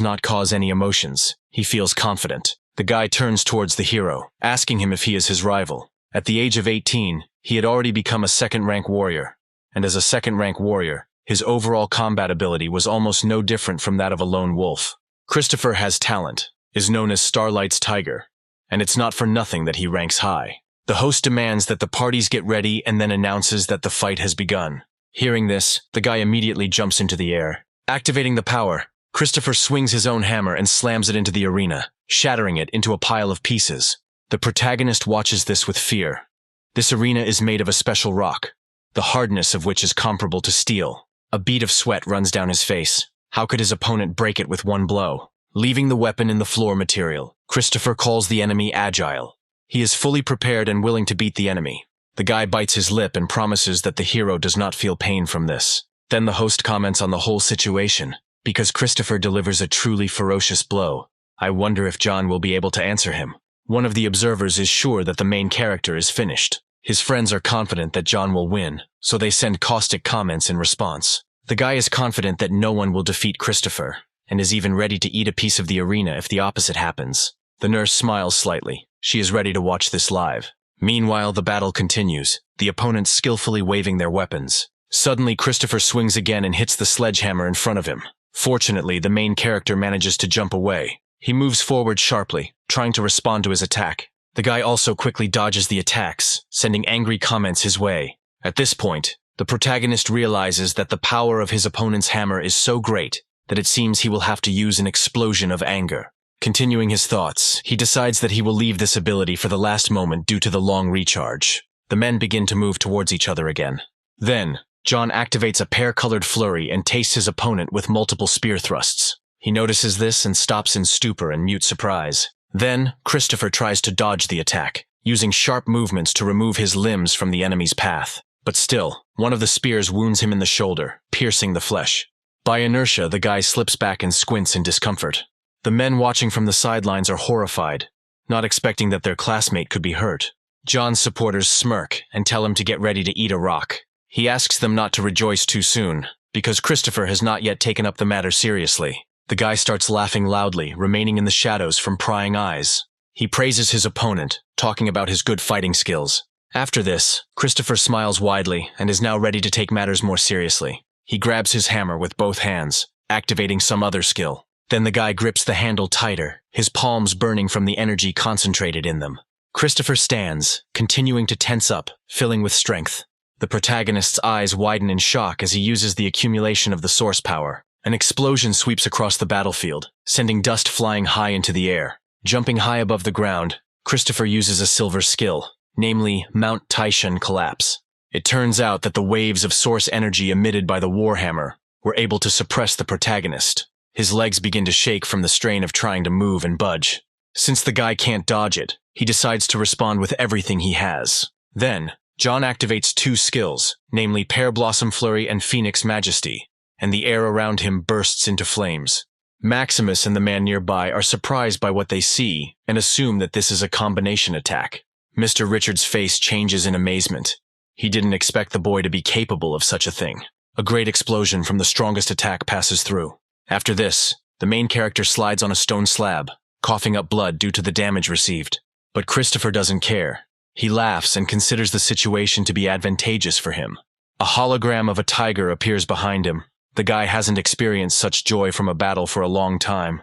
not cause any emotions. He feels confident. The guy turns towards the hero, asking him if he is his rival. At the age of 18, he had already become a second-rank warrior. And as a second-rank warrior, his overall combat ability was almost no different from that of a lone wolf. Christopher has talent, is known as Starlight's Tiger, and it's not for nothing that he ranks high. The host demands that the parties get ready and then announces that the fight has begun. Hearing this, the guy immediately jumps into the air. Activating the power, Christopher swings his own hammer and slams it into the arena, shattering it into a pile of pieces. The protagonist watches this with fear. This arena is made of a special rock, the hardness of which is comparable to steel. A bead of sweat runs down his face. How could his opponent break it with one blow? Leaving the weapon in the floor material, Christopher calls the enemy agile. He is fully prepared and willing to beat the enemy. The guy bites his lip and promises that the hero does not feel pain from this. Then the host comments on the whole situation. Because Christopher delivers a truly ferocious blow, I wonder if John will be able to answer him. One of the observers is sure that the main character is finished. His friends are confident that John will win, so they send caustic comments in response. The guy is confident that no one will defeat Christopher, and is even ready to eat a piece of the arena if the opposite happens. The nurse smiles slightly. She is ready to watch this live. Meanwhile, the battle continues, the opponents skillfully waving their weapons. Suddenly, Christopher swings again and hits the sledgehammer in front of him. Fortunately, the main character manages to jump away. He moves forward sharply, trying to respond to his attack. The guy also quickly dodges the attacks, sending angry comments his way. At this point, the protagonist realizes that the power of his opponent's hammer is so great that it seems he will have to use an explosion of anger. Continuing his thoughts, he decides that he will leave this ability for the last moment due to the long recharge. The men begin to move towards each other again. Then, John activates a pear-colored flurry and tastes his opponent with multiple spear thrusts. He notices this and stops in stupor and mute surprise. Then, Christopher tries to dodge the attack, using sharp movements to remove his limbs from the enemy's path. But still, one of the spears wounds him in the shoulder, piercing the flesh. By inertia, the guy slips back and squints in discomfort. The men watching from the sidelines are horrified, not expecting that their classmate could be hurt. John's supporters smirk and tell him to get ready to eat a rock. He asks them not to rejoice too soon, because Christopher has not yet taken up the matter seriously. The guy starts laughing loudly, remaining in the shadows from prying eyes. He praises his opponent, talking about his good fighting skills. After this, Christopher smiles widely and is now ready to take matters more seriously. He grabs his hammer with both hands, activating some other skill. Then the guy grips the handle tighter, his palms burning from the energy concentrated in them. Christopher stands, continuing to tense up, filling with strength. The protagonist's eyes widen in shock as he uses the accumulation of the source power. An explosion sweeps across the battlefield, sending dust flying high into the air. Jumping high above the ground, Christopher uses a silver skill, namely Mount Taishan Collapse. It turns out that the waves of source energy emitted by the Warhammer were able to suppress the protagonist. His legs begin to shake from the strain of trying to move and budge. Since the guy can't dodge it, he decides to respond with everything he has. Then, John activates two skills, namely Pear Blossom Flurry and Phoenix Majesty, and the air around him bursts into flames. Maximus and the man nearby are surprised by what they see and assume that this is a combination attack. Mr. Richards' face changes in amazement. He didn't expect the boy to be capable of such a thing. A great explosion from the strongest attack passes through. After this, the main character slides on a stone slab, coughing up blood due to the damage received. But Christopher doesn't care. He laughs and considers the situation to be advantageous for him. A hologram of a tiger appears behind him. The guy hasn't experienced such joy from a battle for a long time.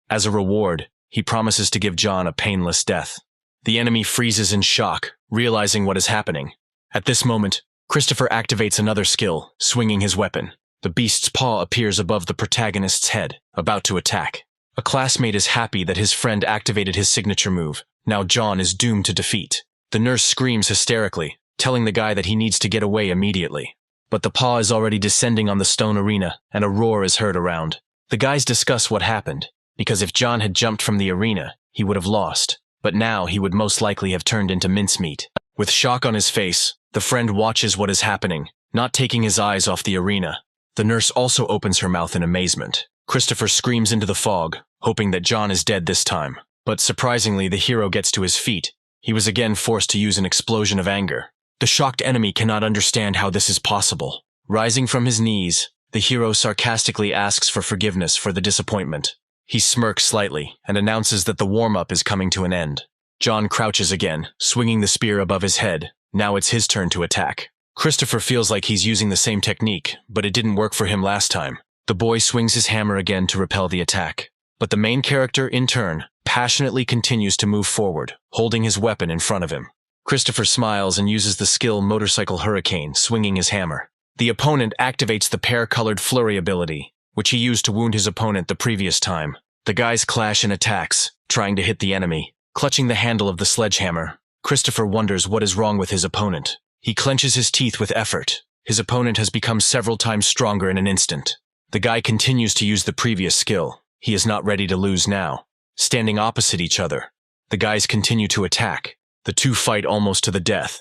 As a reward, he promises to give John a painless death. The enemy freezes in shock, realizing what is happening. At this moment, Christopher activates another skill, swinging his weapon. The beast's paw appears above the protagonist's head, about to attack. A classmate is happy that his friend activated his signature move. Now John is doomed to defeat. The nurse screams hysterically, telling the guy that he needs to get away immediately. But the paw is already descending on the stone arena, and a roar is heard around. The guys discuss what happened, because if John had jumped from the arena, he would have lost. But now he would most likely have turned into mincemeat. With shock on his face, the friend watches what is happening, not taking his eyes off the arena. The nurse also opens her mouth in amazement. Christopher screams into the fog, hoping that John is dead this time. But surprisingly, the hero gets to his feet. He was again forced to use an explosion of anger. The shocked enemy cannot understand how this is possible. Rising from his knees, the hero sarcastically asks for forgiveness for the disappointment. He smirks slightly and announces that the warm-up is coming to an end. John crouches again, swinging the spear above his head. Now it's his turn to attack. Christopher feels like he's using the same technique, but it didn't work for him last time. The boy swings his hammer again to repel the attack. But the main character, in turn, passionately continues to move forward, holding his weapon in front of him. Christopher smiles and uses the skill Motorcycle Hurricane, swinging his hammer. The opponent activates the pear-colored flurry ability, which he used to wound his opponent the previous time. The guys clash in attacks, trying to hit the enemy. Clutching the handle of the sledgehammer, Christopher wonders what is wrong with his opponent. He clenches his teeth with effort. His opponent has become several times stronger in an instant. The guy continues to use the previous skill. He is not ready to lose now. Standing opposite each other, the guys continue to attack. The two fight almost to the death.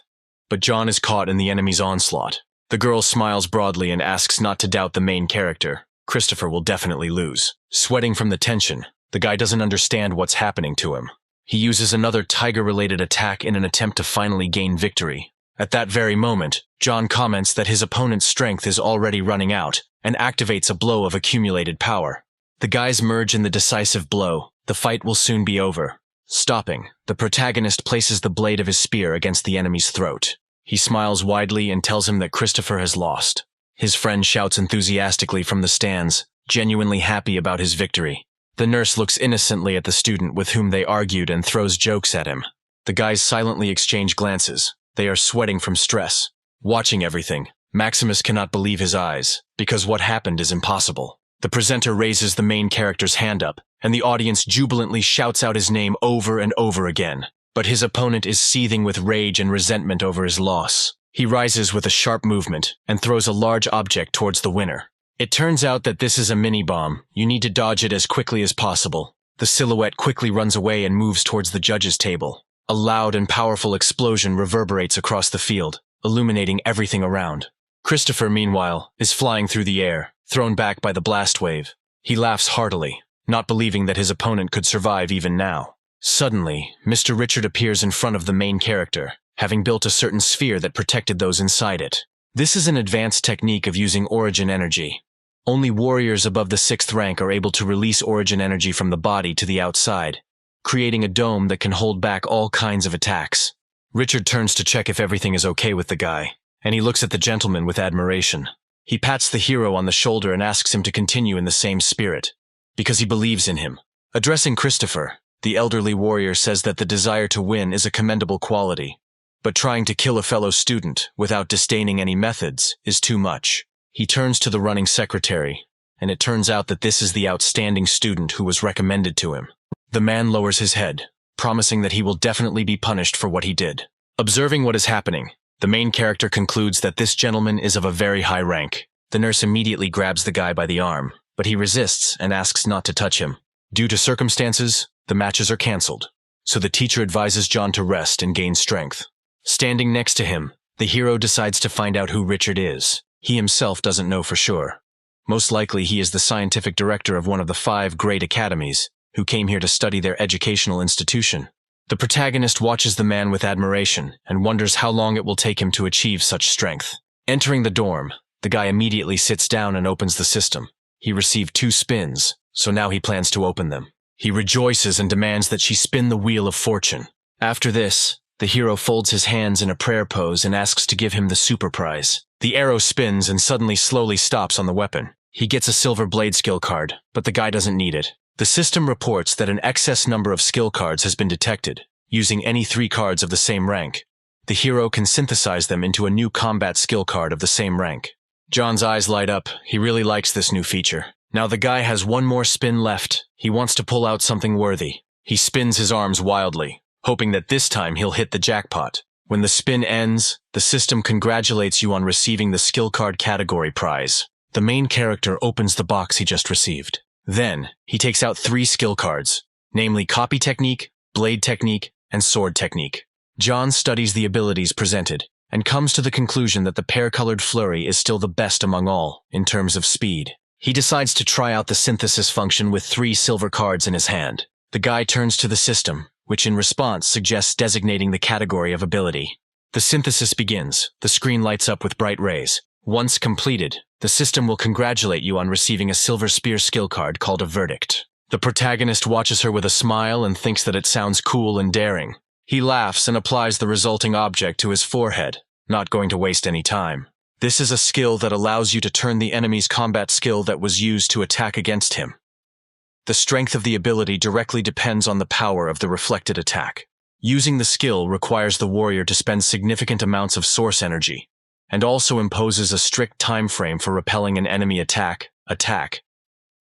But John is caught in the enemy's onslaught. The girl smiles broadly and asks not to doubt the main character. Christopher will definitely lose. Sweating from the tension, the guy doesn't understand what's happening to him. He uses another tiger-related attack in an attempt to finally gain victory. At that very moment, John comments that his opponent's strength is already running out and activates a blow of accumulated power. The guys merge in the decisive blow. The fight will soon be over. Stopping, the protagonist places the blade of his spear against the enemy's throat. He smiles widely and tells him that Christopher has lost. His friend shouts enthusiastically from the stands, genuinely happy about his victory. The nurse looks innocently at the student with whom they argued and throws jokes at him. The guys silently exchange glances. They are sweating from stress. Watching everything, Maximus cannot believe his eyes, because what happened is impossible. The presenter raises the main character's hand up, and the audience jubilantly shouts out his name over and over again. But his opponent is seething with rage and resentment over his loss. He rises with a sharp movement and throws a large object towards the winner. It turns out that this is a mini-bomb. You need to dodge it as quickly as possible. The silhouette quickly runs away and moves towards the judge's table. A loud and powerful explosion reverberates across the field, illuminating everything around. Christopher, meanwhile, is flying through the air, thrown back by the blast wave. He laughs heartily, not believing that his opponent could survive even now. Suddenly, Mr. Richard appears in front of the main character, having built a certain sphere that protected those inside it. This is an advanced technique of using origin energy. Only warriors above the 6th rank are able to release origin energy from the body to the outside, creating a dome that can hold back all kinds of attacks. Richard turns to check if everything is okay with the guy, and he looks at the gentleman with admiration. He pats the hero on the shoulder and asks him to continue in the same spirit, because he believes in him. Addressing Christopher, the elderly warrior says that the desire to win is a commendable quality, but trying to kill a fellow student without disdaining any methods is too much. He turns to the running secretary, and it turns out that this is the outstanding student who was recommended to him. The man lowers his head, promising that he will definitely be punished for what he did. Observing what is happening, the main character concludes that this gentleman is of a very high rank. The nurse immediately grabs the guy by the arm, but he resists and asks not to touch him. Due to circumstances, the matches are cancelled, so the teacher advises John to rest and gain strength. Standing next to him, the hero decides to find out who Richard is. He himself doesn't know for sure. Most likely he is the scientific director of one of the 5 great academies, who came here to study their educational institution. The protagonist watches the man with admiration and wonders how long it will take him to achieve such strength. Entering the dorm, the guy immediately sits down and opens the system. He received 2 spins, so now he plans to open them. He rejoices and demands that she spin the wheel of fortune. After this, the hero folds his hands in a prayer pose and asks to give him the super prize. The arrow spins and suddenly slowly stops on the weapon. He gets a silver blade skill card, but the guy doesn't need it. The system reports that an excess number of skill cards has been detected. Using any 3 cards of the same rank, the hero can synthesize them into a new combat skill card of the same rank. John's eyes light up. He really likes this new feature. Now the guy has 1 more spin left. He wants to pull out something worthy. He spins his arms wildly, hoping that this time he'll hit the jackpot. When the spin ends, the system congratulates you on receiving the skill card category prize. The main character opens the box he just received. Then, he takes out 3 skill cards, namely Copy Technique, Blade Technique, and Sword Technique. John studies the abilities presented, and comes to the conclusion that the pear-colored flurry is still the best among all, in terms of speed. He decides to try out the synthesis function with 3 silver cards in his hand. The guy turns to the system, which in response suggests designating the category of ability. The synthesis begins. The screen lights up with bright rays. Once completed, the system will congratulate you on receiving a silver spear skill card called a verdict. The protagonist watches her with a smile and thinks that it sounds cool and daring. He laughs and applies the resulting object to his forehead, not going to waste any time. This is a skill that allows you to turn the enemy's combat skill that was used to attack against him. The strength of the ability directly depends on the power of the reflected attack. Using the skill requires the warrior to spend significant amounts of source energy, and also imposes a strict time frame for repelling an enemy attack.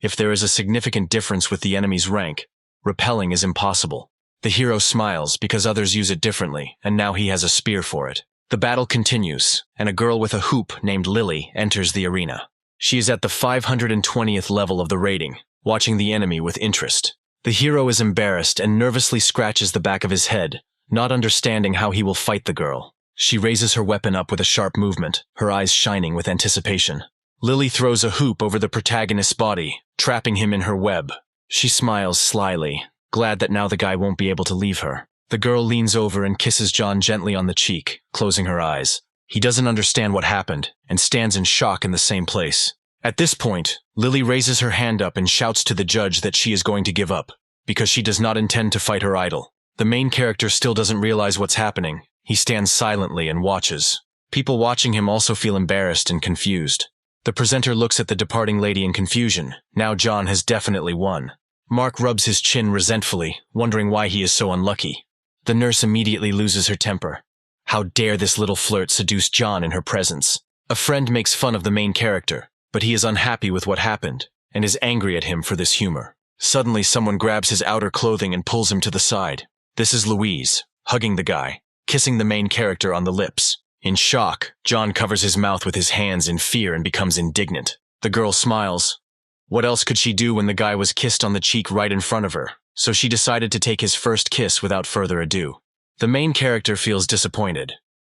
If there is a significant difference with the enemy's rank, repelling is impossible. The hero smiles because others use it differently, and now he has a spear for it. The battle continues, and a girl with a hoop named Lily enters the arena. She is at the 520th level of the rating, watching the enemy with interest. The hero is embarrassed and nervously scratches the back of his head, not understanding how he will fight the girl. She raises her weapon up with a sharp movement, her eyes shining with anticipation. Lily throws a hoop over the protagonist's body, trapping him in her web. She smiles slyly, glad that now the guy won't be able to leave her. The girl leans over and kisses John gently on the cheek, closing her eyes. He doesn't understand what happened, and stands in shock in the same place. At this point, Lily raises her hand up and shouts to the judge that she is going to give up, because she does not intend to fight her idol. The main character still doesn't realize what's happening. He stands silently and watches. People watching him also feel embarrassed and confused. The presenter looks at the departing lady in confusion. Now John has definitely won. Mark rubs his chin resentfully, wondering why he is so unlucky. The nurse immediately loses her temper. How dare this little flirt seduce John in her presence? A friend makes fun of the main character, but he is unhappy with what happened, and is angry at him for this humor. Suddenly someone grabs his outer clothing and pulls him to the side. This is Louise, hugging the guy, kissing the main character on the lips. In shock, John covers his mouth with his hands in fear and becomes indignant. The girl smiles. What else could she do when the guy was kissed on the cheek right in front of her? So she decided to take his first kiss without further ado. The main character feels disappointed.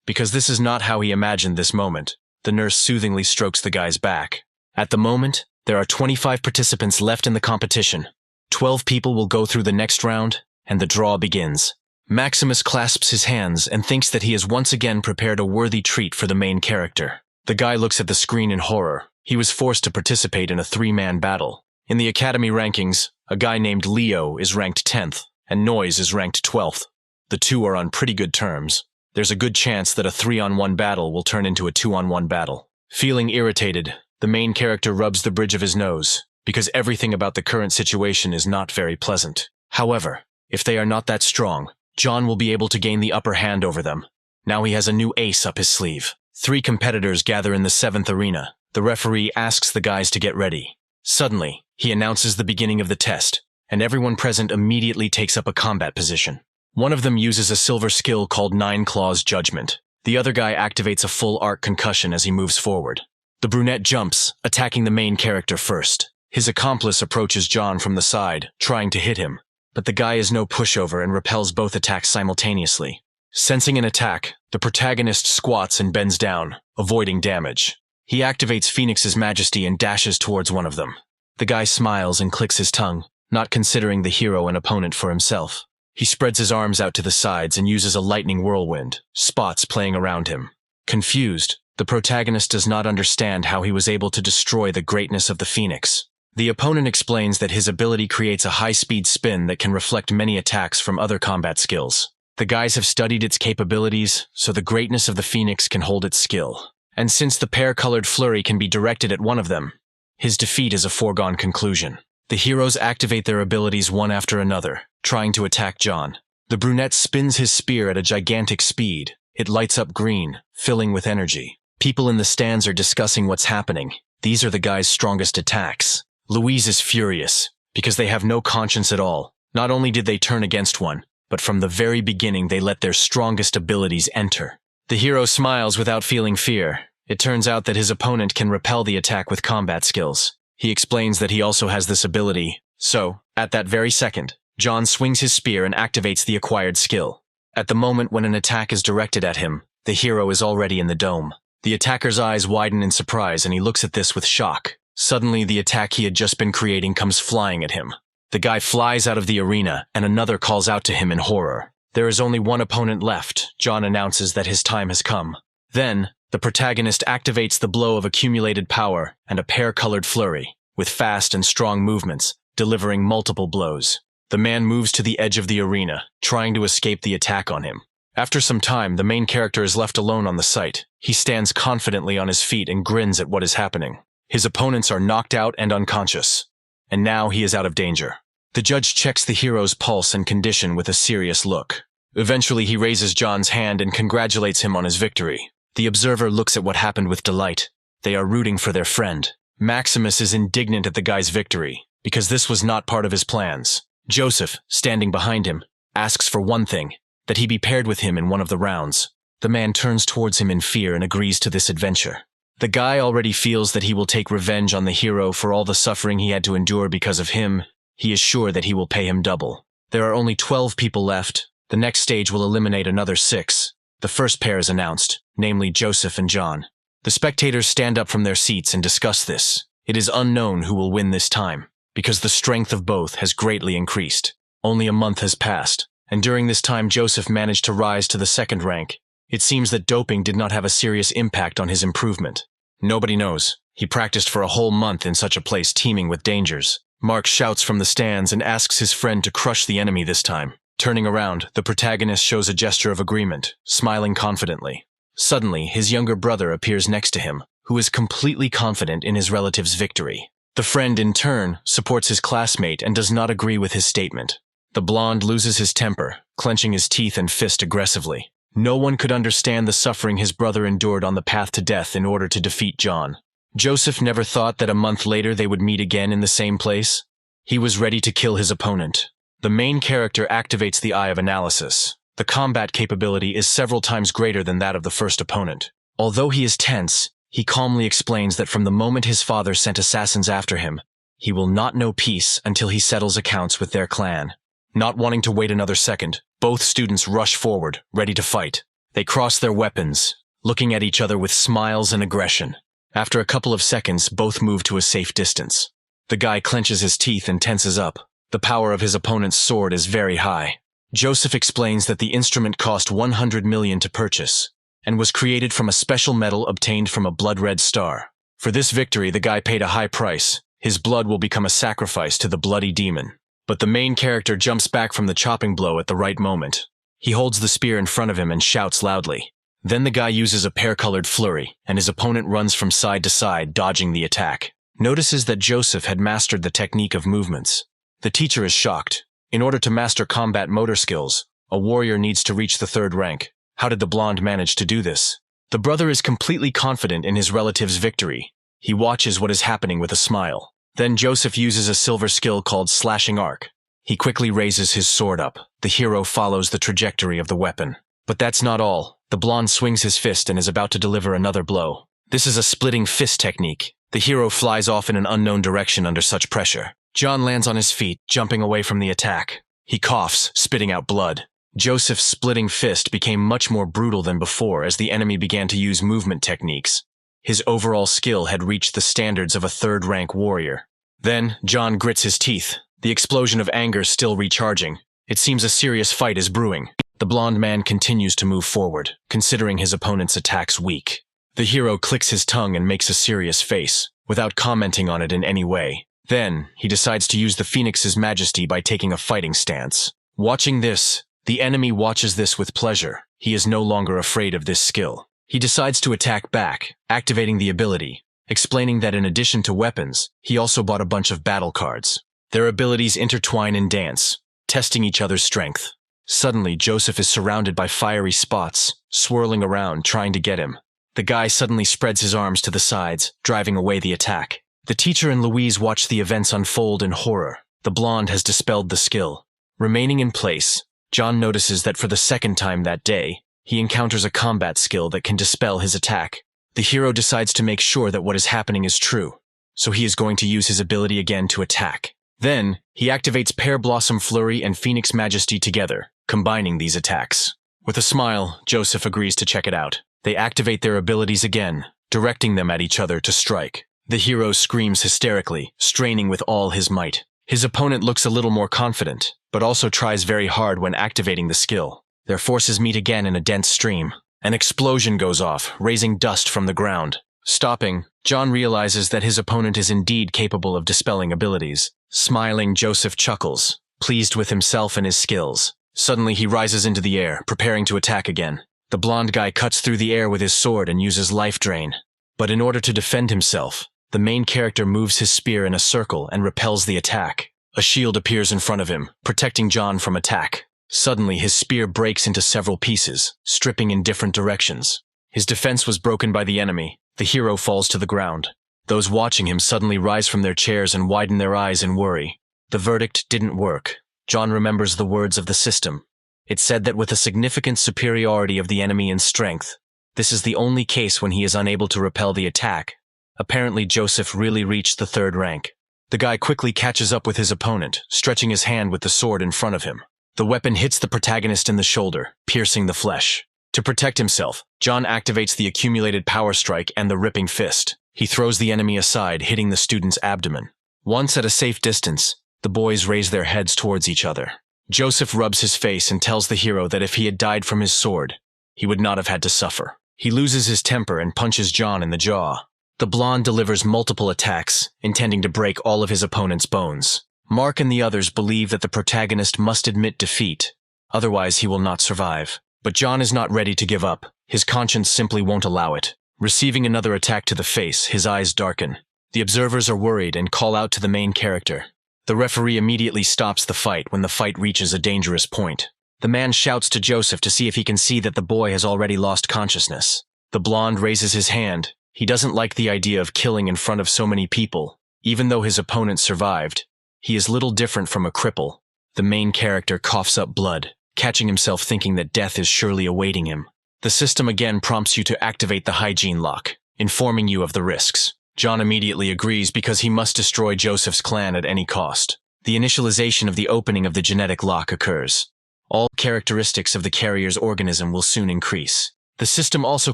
Because this is not how he imagined this moment, the nurse soothingly strokes the guy's back. At the moment, there are 25 participants left in the competition. 12 people will go through the next round, and the draw begins. Maximus clasps his hands and thinks that he has once again prepared a worthy treat for the main character. The guy looks at the screen in horror. He was forced to participate in a 3-man battle. In the Academy rankings, a guy named Leo is ranked 10th, and Noise is ranked 12th. The two are on pretty good terms. There's a good chance that a 3-on-1 battle will turn into a 2-on-1 battle. Feeling irritated, the main character rubs the bridge of his nose, because everything about the current situation is not very pleasant. However, if they are not that strong, John will be able to gain the upper hand over them. Now he has a new ace up his sleeve. 3 competitors gather in the 7th arena. The referee asks the guys to get ready. Suddenly, he announces the beginning of the test, and everyone present immediately takes up a combat position. One of them uses a silver skill called 9 Claws Judgment. The other guy activates a full arc concussion as he moves forward. The brunette jumps, attacking the main character first. His accomplice approaches John from the side, trying to hit him, but the guy is no pushover and repels both attacks simultaneously. Sensing an attack, the protagonist squats and bends down, avoiding damage. He activates Phoenix's Majesty and dashes towards one of them. The guy smiles and clicks his tongue, not considering the hero an opponent for himself. He spreads his arms out to the sides and uses a lightning whirlwind, spots playing around him. Confused, the protagonist does not understand how he was able to destroy the greatness of the Phoenix. The opponent explains that his ability creates a high-speed spin that can reflect many attacks from other combat skills. The guys have studied its capabilities, so the greatness of the Phoenix can hold its skill. And since the pear-colored flurry can be directed at one of them, his defeat is a foregone conclusion. The heroes activate their abilities one after another, trying to attack John. The brunette spins his spear at a gigantic speed. It lights up green, filling with energy. People in the stands are discussing what's happening. These are the guy's strongest attacks. Louise is furious, because they have no conscience at all. Not only did they turn against one, but from the very beginning they let their strongest abilities enter. The hero smiles without feeling fear. It turns out that his opponent can repel the attack with combat skills. He explains that he also has this ability, so, at that very second, John swings his spear and activates the acquired skill. At the moment when an attack is directed at him, the hero is already in the dome. The attacker's eyes widen in surprise and he looks at this with shock. Suddenly, the attack he had just been creating comes flying at him. The guy flies out of the arena and another calls out to him in horror. There is only one opponent left. John announces that his time has come. Then, the protagonist activates the blow of accumulated power and a pear-colored flurry, with fast and strong movements, delivering multiple blows. The man moves to the edge of the arena, trying to escape the attack on him. After some time, the main character is left alone on the site. He stands confidently on his feet and grins at what is happening. His opponents are knocked out and unconscious, and now he is out of danger. The judge checks the hero's pulse and condition with a serious look. Eventually, he raises John's hand and congratulates him on his victory. The observer looks at what happened with delight. They are rooting for their friend. Maximus is indignant at the guy's victory, because this was not part of his plans. Joseph, standing behind him, asks for one thing, that he be paired with him in one of the rounds. The man turns towards him in fear and agrees to this adventure. The guy already feels that he will take revenge on the hero for all the suffering he had to endure because of him. He is sure that he will pay him double. There are only 12 people left. The next stage will eliminate another 6. The first pair is announced, namely Joseph and John. The spectators stand up from their seats and discuss this. It is unknown who will win this time, because the strength of both has greatly increased. Only a month has passed, and during this time Joseph managed to rise to the 2nd rank. It seems that doping did not have a serious impact on his improvement. Nobody knows. He practiced for a whole month in such a place teeming with dangers. Mark shouts from the stands and asks his friend to crush the enemy this time. Turning around, the protagonist shows a gesture of agreement, smiling confidently. Suddenly, his younger brother appears next to him, who is completely confident in his relative's victory. The friend, in turn, supports his classmate and does not agree with his statement. The blonde loses his temper, clenching his teeth and fist aggressively. No one could understand the suffering his brother endured on the path to death in order to defeat John. Joseph never thought that a month later they would meet again in the same place. He was ready to kill his opponent. The main character activates the Eye of Analysis. The combat capability is several times greater than that of the first opponent. Although he is tense, he calmly explains that from the moment his father sent assassins after him, he will not know peace until he settles accounts with their clan. Not wanting to wait another second, both students rush forward, ready to fight. They cross their weapons, looking at each other with smiles and aggression. After a couple of seconds, both move to a safe distance. The guy clenches his teeth and tenses up. The power of his opponent's sword is very high. Joseph explains that the instrument cost 100 million to purchase, and was created from a special metal obtained from a blood-red star. For this victory, the guy paid a high price. His blood will become a sacrifice to the bloody demon. But the main character jumps back from the chopping blow at the right moment. He holds the spear in front of him and shouts loudly. Then the guy uses a pear-colored flurry, and his opponent runs from side to side, dodging the attack. Notices that Joseph had mastered the technique of movements. The teacher is shocked. In order to master combat motor skills, a warrior needs to reach the 3rd rank. How did the blonde manage to do this? The brother is completely confident in his relative's victory. He watches what is happening with a smile. Then Joseph uses a silver skill called Slashing Arc. He quickly raises his sword up. The hero follows the trajectory of the weapon. But that's not all. The blonde swings his fist and is about to deliver another blow. This is a splitting fist technique. The hero flies off in an unknown direction under such pressure. John lands on his feet, jumping away from the attack. He coughs, spitting out blood. Joseph's splitting fist became much more brutal than before as the enemy began to use movement techniques. His overall skill had reached the standards of a 3rd-rank warrior. Then, John grits his teeth, the explosion of anger still recharging. It seems a serious fight is brewing. The blonde man continues to move forward, considering his opponent's attacks weak. The hero clicks his tongue and makes a serious face, without commenting on it in any way. Then, he decides to use the Phoenix's majesty by taking a fighting stance. Watching this, the enemy watches this with pleasure. He is no longer afraid of this skill. He decides to attack back, activating the ability, explaining that in addition to weapons, he also bought a bunch of battle cards. Their abilities intertwine and dance, testing each other's strength. Suddenly, Joseph is surrounded by fiery spots, swirling around, trying to get him. The guy suddenly spreads his arms to the sides, driving away the attack. The teacher and Louise watch the events unfold in horror. The blonde has dispelled the skill. Remaining in place, John notices that for the 2nd time that day, he encounters a combat skill that can dispel his attack. The hero decides to make sure that what is happening is true, so he is going to use his ability again to attack. Then, he activates Pear Blossom Flurry and Phoenix Majesty together, combining these attacks. With a smile, Joseph agrees to check it out. They activate their abilities again, directing them at each other to strike. The hero screams hysterically, straining with all his might. His opponent looks a little more confident, but also tries very hard when activating the skill. Their forces meet again in a dense stream. An explosion goes off, raising dust from the ground. Stopping, John realizes that his opponent is indeed capable of dispelling abilities. Smiling, Joseph chuckles, pleased with himself and his skills. Suddenly he rises into the air, preparing to attack again. The blonde guy cuts through the air with his sword and uses life drain. But in order to defend himself, the main character moves his spear in a circle and repels the attack. A shield appears in front of him, protecting John from attack. Suddenly, his spear breaks into several pieces, stripping in different directions. His defense was broken by the enemy. The hero falls to the ground. Those watching him suddenly rise from their chairs and widen their eyes in worry. The verdict didn't work. John remembers the words of the system. It said that with a significant superiority of the enemy in strength, this is the only case when he is unable to repel the attack. Apparently, Joseph really reached the 3rd rank. The guy quickly catches up with his opponent, stretching his hand with the sword in front of him. The weapon hits the protagonist in the shoulder, piercing the flesh. To protect himself, John activates the accumulated power strike and the ripping fist. He throws the enemy aside, hitting the student's abdomen. Once at a safe distance, the boys raise their heads towards each other. Joseph rubs his face and tells the hero that if he had died from his sword, he would not have had to suffer. He loses his temper and punches John in the jaw. The blonde delivers multiple attacks, intending to break all of his opponent's bones. Mark and the others believe that the protagonist must admit defeat, otherwise he will not survive. But John is not ready to give up. His conscience simply won't allow it. Receiving another attack to the face, his eyes darken. The observers are worried and call out to the main character. The referee immediately stops the fight when the fight reaches a dangerous point. The man shouts to Joseph to see if he can see that the boy has already lost consciousness. The blonde raises his hand. He doesn't like the idea of killing in front of so many people. Even though his opponent survived, he is little different from a cripple. The main character coughs up blood. catching himself thinking that death is surely awaiting him. The system again prompts you to activate the hygiene lock, informing you of the risks. John immediately agrees because he must destroy Joseph's clan at any cost. The initialization of the opening of the genetic lock occurs. All characteristics of the carrier's organism will soon increase. The system also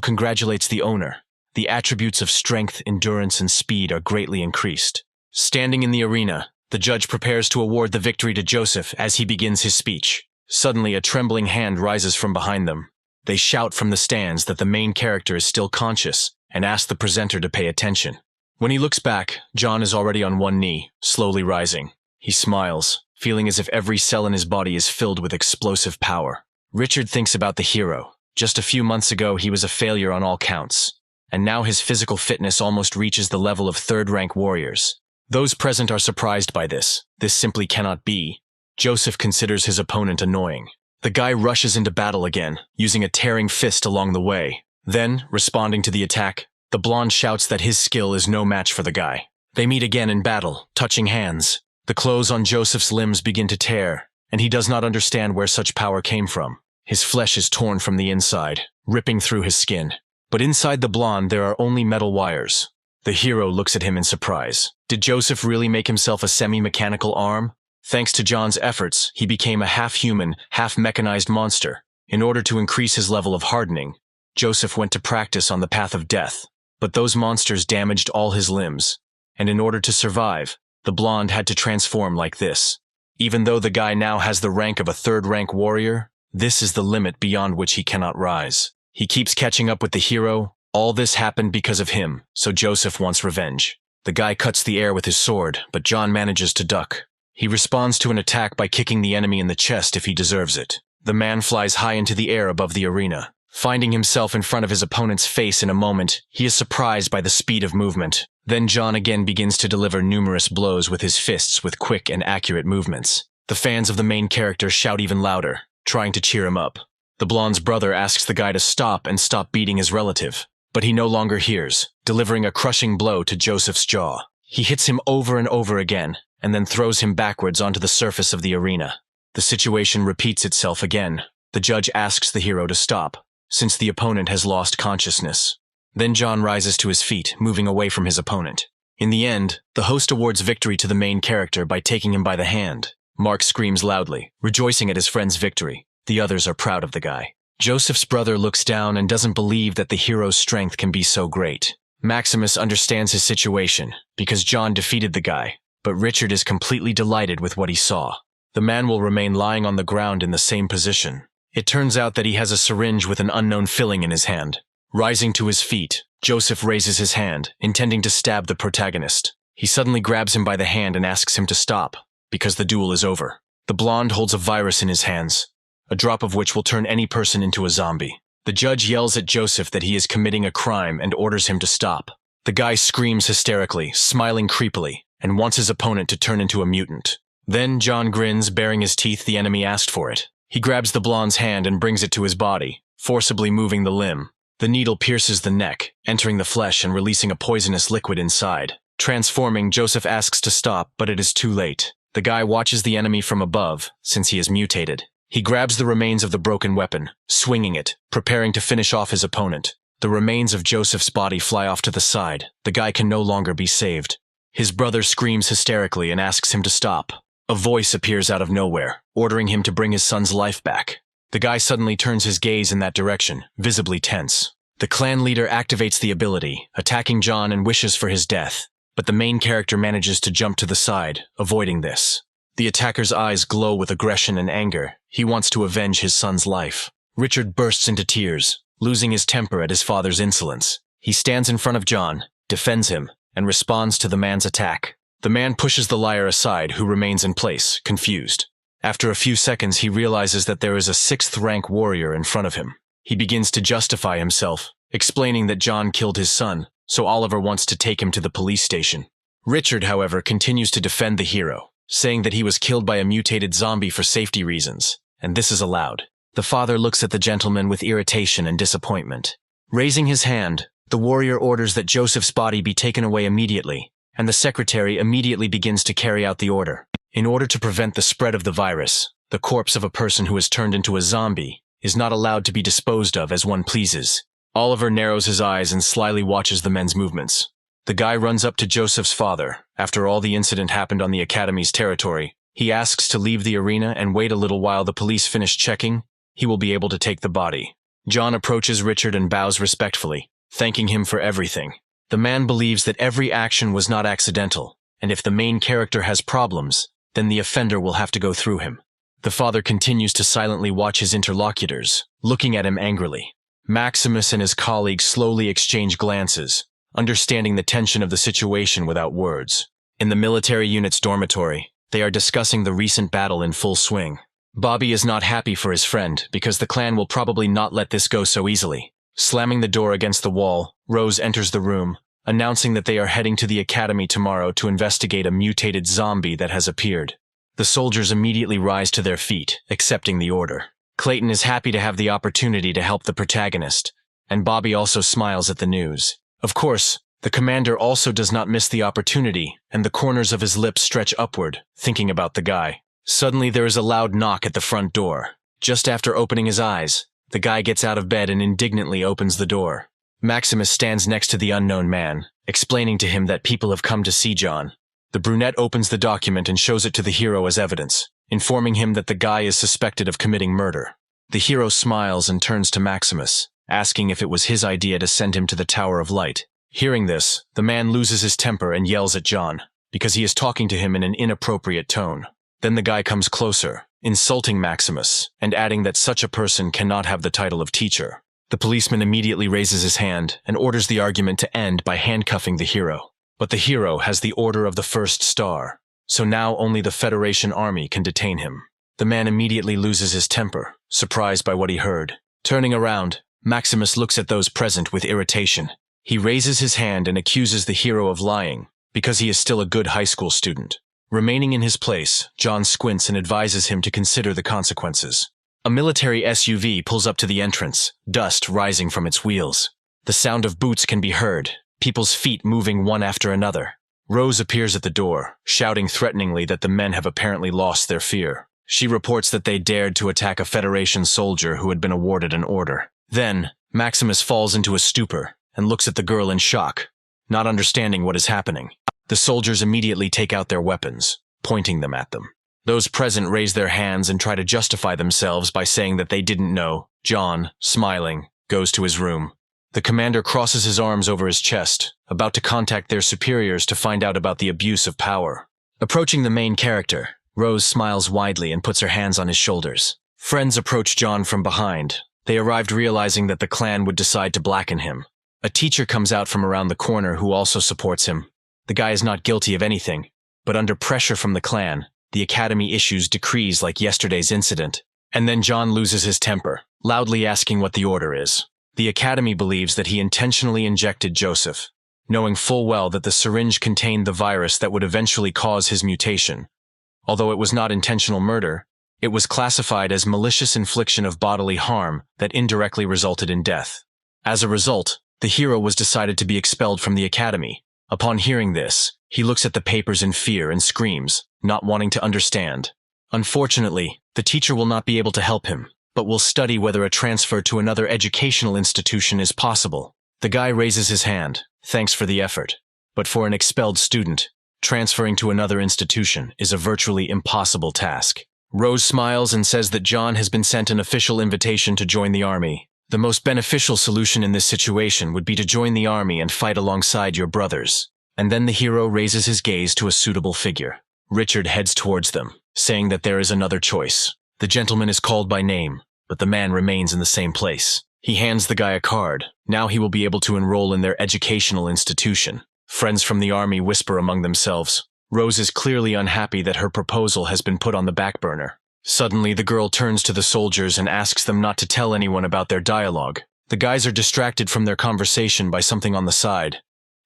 congratulates the owner. The attributes of strength, endurance, and speed are greatly increased. Standing in the arena, the judge prepares to award the victory to Joseph as he begins his speech. Suddenly, a trembling hand rises from behind them. They shout from the stands that the main character is still conscious and ask the presenter to pay attention. When he looks back, John is already on one knee, slowly rising. He smiles, feeling as if every cell in his body is filled with explosive power. Richard thinks about the hero. Just a few months ago, he was a failure on all counts, and now his physical fitness almost reaches the level of third-rank warriors. Those present are surprised by this. This simply cannot be. Joseph considers his opponent annoying. The guy rushes into battle again, using a tearing fist along the way. Then, responding to the attack, the blonde shouts that his skill is no match for the guy. They meet again in battle, touching hands. The clothes on Joseph's limbs begin to tear, and he does not understand where such power came from. His flesh is torn from the inside, ripping through his skin. But inside the blonde there are only metal wires. The hero looks at him in surprise. Did Joseph really make himself a semi-mechanical arm? Thanks to John's efforts, he became a half-human, half-mechanized monster. In order to increase his level of hardening, Joseph went to practice on the path of death. But those monsters damaged all his limbs, and in order to survive, the blonde had to transform like this. Even though the guy now has the rank of a third-rank warrior, this is the limit beyond which he cannot rise. He keeps catching up with the hero. All this happened because of him, so Joseph wants revenge. The guy cuts the air with his sword, but John manages to duck. He responds to an attack by kicking the enemy in the chest if he deserves it. The man flies high into the air above the arena. Finding himself in front of his opponent's face in a moment, he is surprised by the speed of movement. Then John again begins to deliver numerous blows with his fists with quick and accurate movements. The fans of the main character shout even louder, trying to cheer him up. The blonde's brother asks the guy to stop and stop beating his relative, but he no longer hears, delivering a crushing blow to Joseph's jaw. He hits him over and over again, and then throws him backwards onto the surface of the arena. The situation repeats itself again. The judge asks the hero to stop, since the opponent has lost consciousness. Then John rises to his feet, moving away from his opponent. In the end, the host awards victory to the main character by taking him by the hand. Mark screams loudly, rejoicing at his friend's victory. The others are proud of the guy. Joseph's brother looks down and doesn't believe that the hero's strength can be so great. Maximus understands his situation, because John defeated the guy, but Richard is completely delighted with what he saw. The man will remain lying on the ground in the same position. It turns out that he has a syringe with an unknown filling in his hand. Rising to his feet, Joseph raises his hand, intending to stab the protagonist. He suddenly grabs him by the hand and asks him to stop, because the duel is over. The blonde holds a virus in his hands, a drop of which will turn any person into a zombie. The judge yells at Joseph that he is committing a crime and orders him to stop. The guy screams hysterically, smiling creepily, and wants his opponent to turn into a mutant. Then John grins, baring his teeth. The enemy asked for it. He grabs the blonde's hand and brings it to his body, forcibly moving the limb. The needle pierces the neck, entering the flesh and releasing a poisonous liquid inside. Transforming, Joseph asks to stop, but it is too late. The guy watches the enemy from above, since he is mutated. He grabs the remains of the broken weapon, swinging it, preparing to finish off his opponent. The remains of Joseph's body fly off to the side. The guy can no longer be saved. His brother screams hysterically and asks him to stop. A voice appears out of nowhere, ordering him to bring his son's life back. The guy suddenly turns his gaze in that direction, visibly tense. The clan leader activates the ability, attacking John and wishes for his death, but the main character manages to jump to the side, avoiding this. The attacker's eyes glow with aggression and anger. He wants to avenge his son's life. Richard bursts into tears, losing his temper at his father's insolence. He stands in front of John, defends him, and responds to the man's attack. The man pushes the liar aside, who remains in place, confused. After a few seconds, he realizes that there is a 6th-rank warrior in front of him. He begins to justify himself, explaining that John killed his son, so Oliver wants to take him to the police station. Richard, however, continues to defend the hero, saying that he was killed by a mutated zombie for safety reasons, and this is allowed. The father looks at the gentleman with irritation and disappointment. Raising his hand, the warrior orders that Joseph's body be taken away immediately, and the secretary immediately begins to carry out the order. In order to prevent the spread of the virus, The corpse of a person who has turned into a zombie is not allowed to be disposed of as one pleases. Oliver narrows his eyes and slyly watches the men's movements. The guy runs up to Joseph's father. After all the incident happened on the academy's territory, he asks to leave the arena and wait a little while the police finish checking. He will be able to take the body. John approaches Richard and bows respectfully, thanking him for everything. The man believes that every action was not accidental, and if the main character has problems, then the offender will have to go through him. The father continues to silently watch his interlocutors, looking at him angrily. Maximus and his colleague slowly exchange glances, understanding the tension of the situation without words. In the military unit's dormitory, they are discussing the recent battle in full swing. Bobby is not happy for his friend because the clan will probably not let this go so easily. Slamming the door against the wall, Rose enters the room, announcing that they are heading to the academy tomorrow to investigate a mutated zombie that has appeared. The soldiers immediately rise to their feet, accepting the order. Clayton is happy to have the opportunity to help the protagonist, and Bobby also smiles at the news. Of course, the commander also does not miss the opportunity, and the corners of his lips stretch upward, thinking about the guy. Suddenly there is a loud knock at the front door. Just after opening his eyes, the guy gets out of bed and indignantly opens the door. Maximus stands next to the unknown man, explaining to him that people have come to see John. The brunette opens the document and shows it to the hero as evidence, informing him that the guy is suspected of committing murder. The hero smiles and turns to Maximus, asking if it was his idea to send him to the Tower of Light. Hearing this, the man loses his temper and yells at John, because he is talking to him in an inappropriate tone. Then the guy comes closer, insulting Maximus, and adding that such a person cannot have the title of teacher. The policeman immediately raises his hand and orders the argument to end by handcuffing the hero. But the hero has the Order of the First Star, so now only the Federation army can detain him. The man immediately loses his temper, surprised by what he heard. Turning around, Maximus looks at those present with irritation. He raises his hand and accuses the hero of lying, because he is still a good high school student. Remaining in his place, John squints and advises him to consider the consequences. A military SUV pulls up to the entrance, dust rising from its wheels. The sound of boots can be heard, people's feet moving one after another. Rose appears at the door, shouting threateningly that the men have apparently lost their fear. She reports that they dared to attack a Federation soldier who had been awarded an order. Then, Maximus falls into a stupor and looks at the girl in shock, not understanding what is happening. The soldiers immediately take out their weapons, pointing them at them. Those present raise their hands and try to justify themselves by saying that they didn't know. John, smiling, goes to his room. The commander crosses his arms over his chest, about to contact their superiors to find out about the abuse of power. Approaching the main character, Rose smiles widely and puts her hands on his shoulders. Friends approach John from behind. They arrived realizing that the clan would decide to blacken him. A teacher comes out from around the corner who also supports him. The guy is not guilty of anything, but under pressure from the clan, the academy issues decrees like yesterday's incident. And then John loses his temper, loudly asking what the order is. The academy believes that he intentionally injected Joseph, knowing full well that the syringe contained the virus that would eventually cause his mutation. Although it was not intentional murder, it was classified as malicious infliction of bodily harm that indirectly resulted in death. As a result, the hero was decided to be expelled from the academy. Upon hearing this, he looks at the papers in fear and screams, not wanting to understand. Unfortunately, the teacher will not be able to help him, but will study whether a transfer to another educational institution is possible. The guy raises his hand, thanks for the effort. But for an expelled student, transferring to another institution is a virtually impossible task. Rose smiles and says that John has been sent an official invitation to join the army. The most beneficial solution in this situation would be to join the army and fight alongside your brothers. And then the hero raises his gaze to a suitable figure. Richard heads towards them, saying that there is another choice. The gentleman is called by name, but the man remains in the same place. He hands the guy a card. Now he will be able to enroll in their educational institution. Friends from the army whisper among themselves. Rose is clearly unhappy that her proposal has been put on the back burner. Suddenly, the girl turns to the soldiers and asks them not to tell anyone about their dialogue. The guys are distracted from their conversation by something on the side.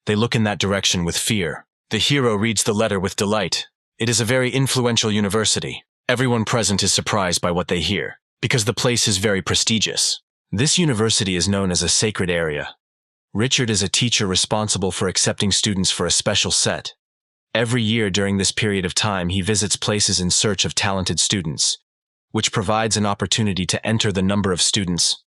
They look in that direction with fear. The hero reads the letter with delight. It is a very influential university. Everyone present is surprised by what they hear, because the place is very prestigious. This university is known as a sacred area. Richard is a teacher responsible for accepting students for a special set. Every year during this period of time, he visits places in search of talented students. which provides an opportunity to enter the number of students.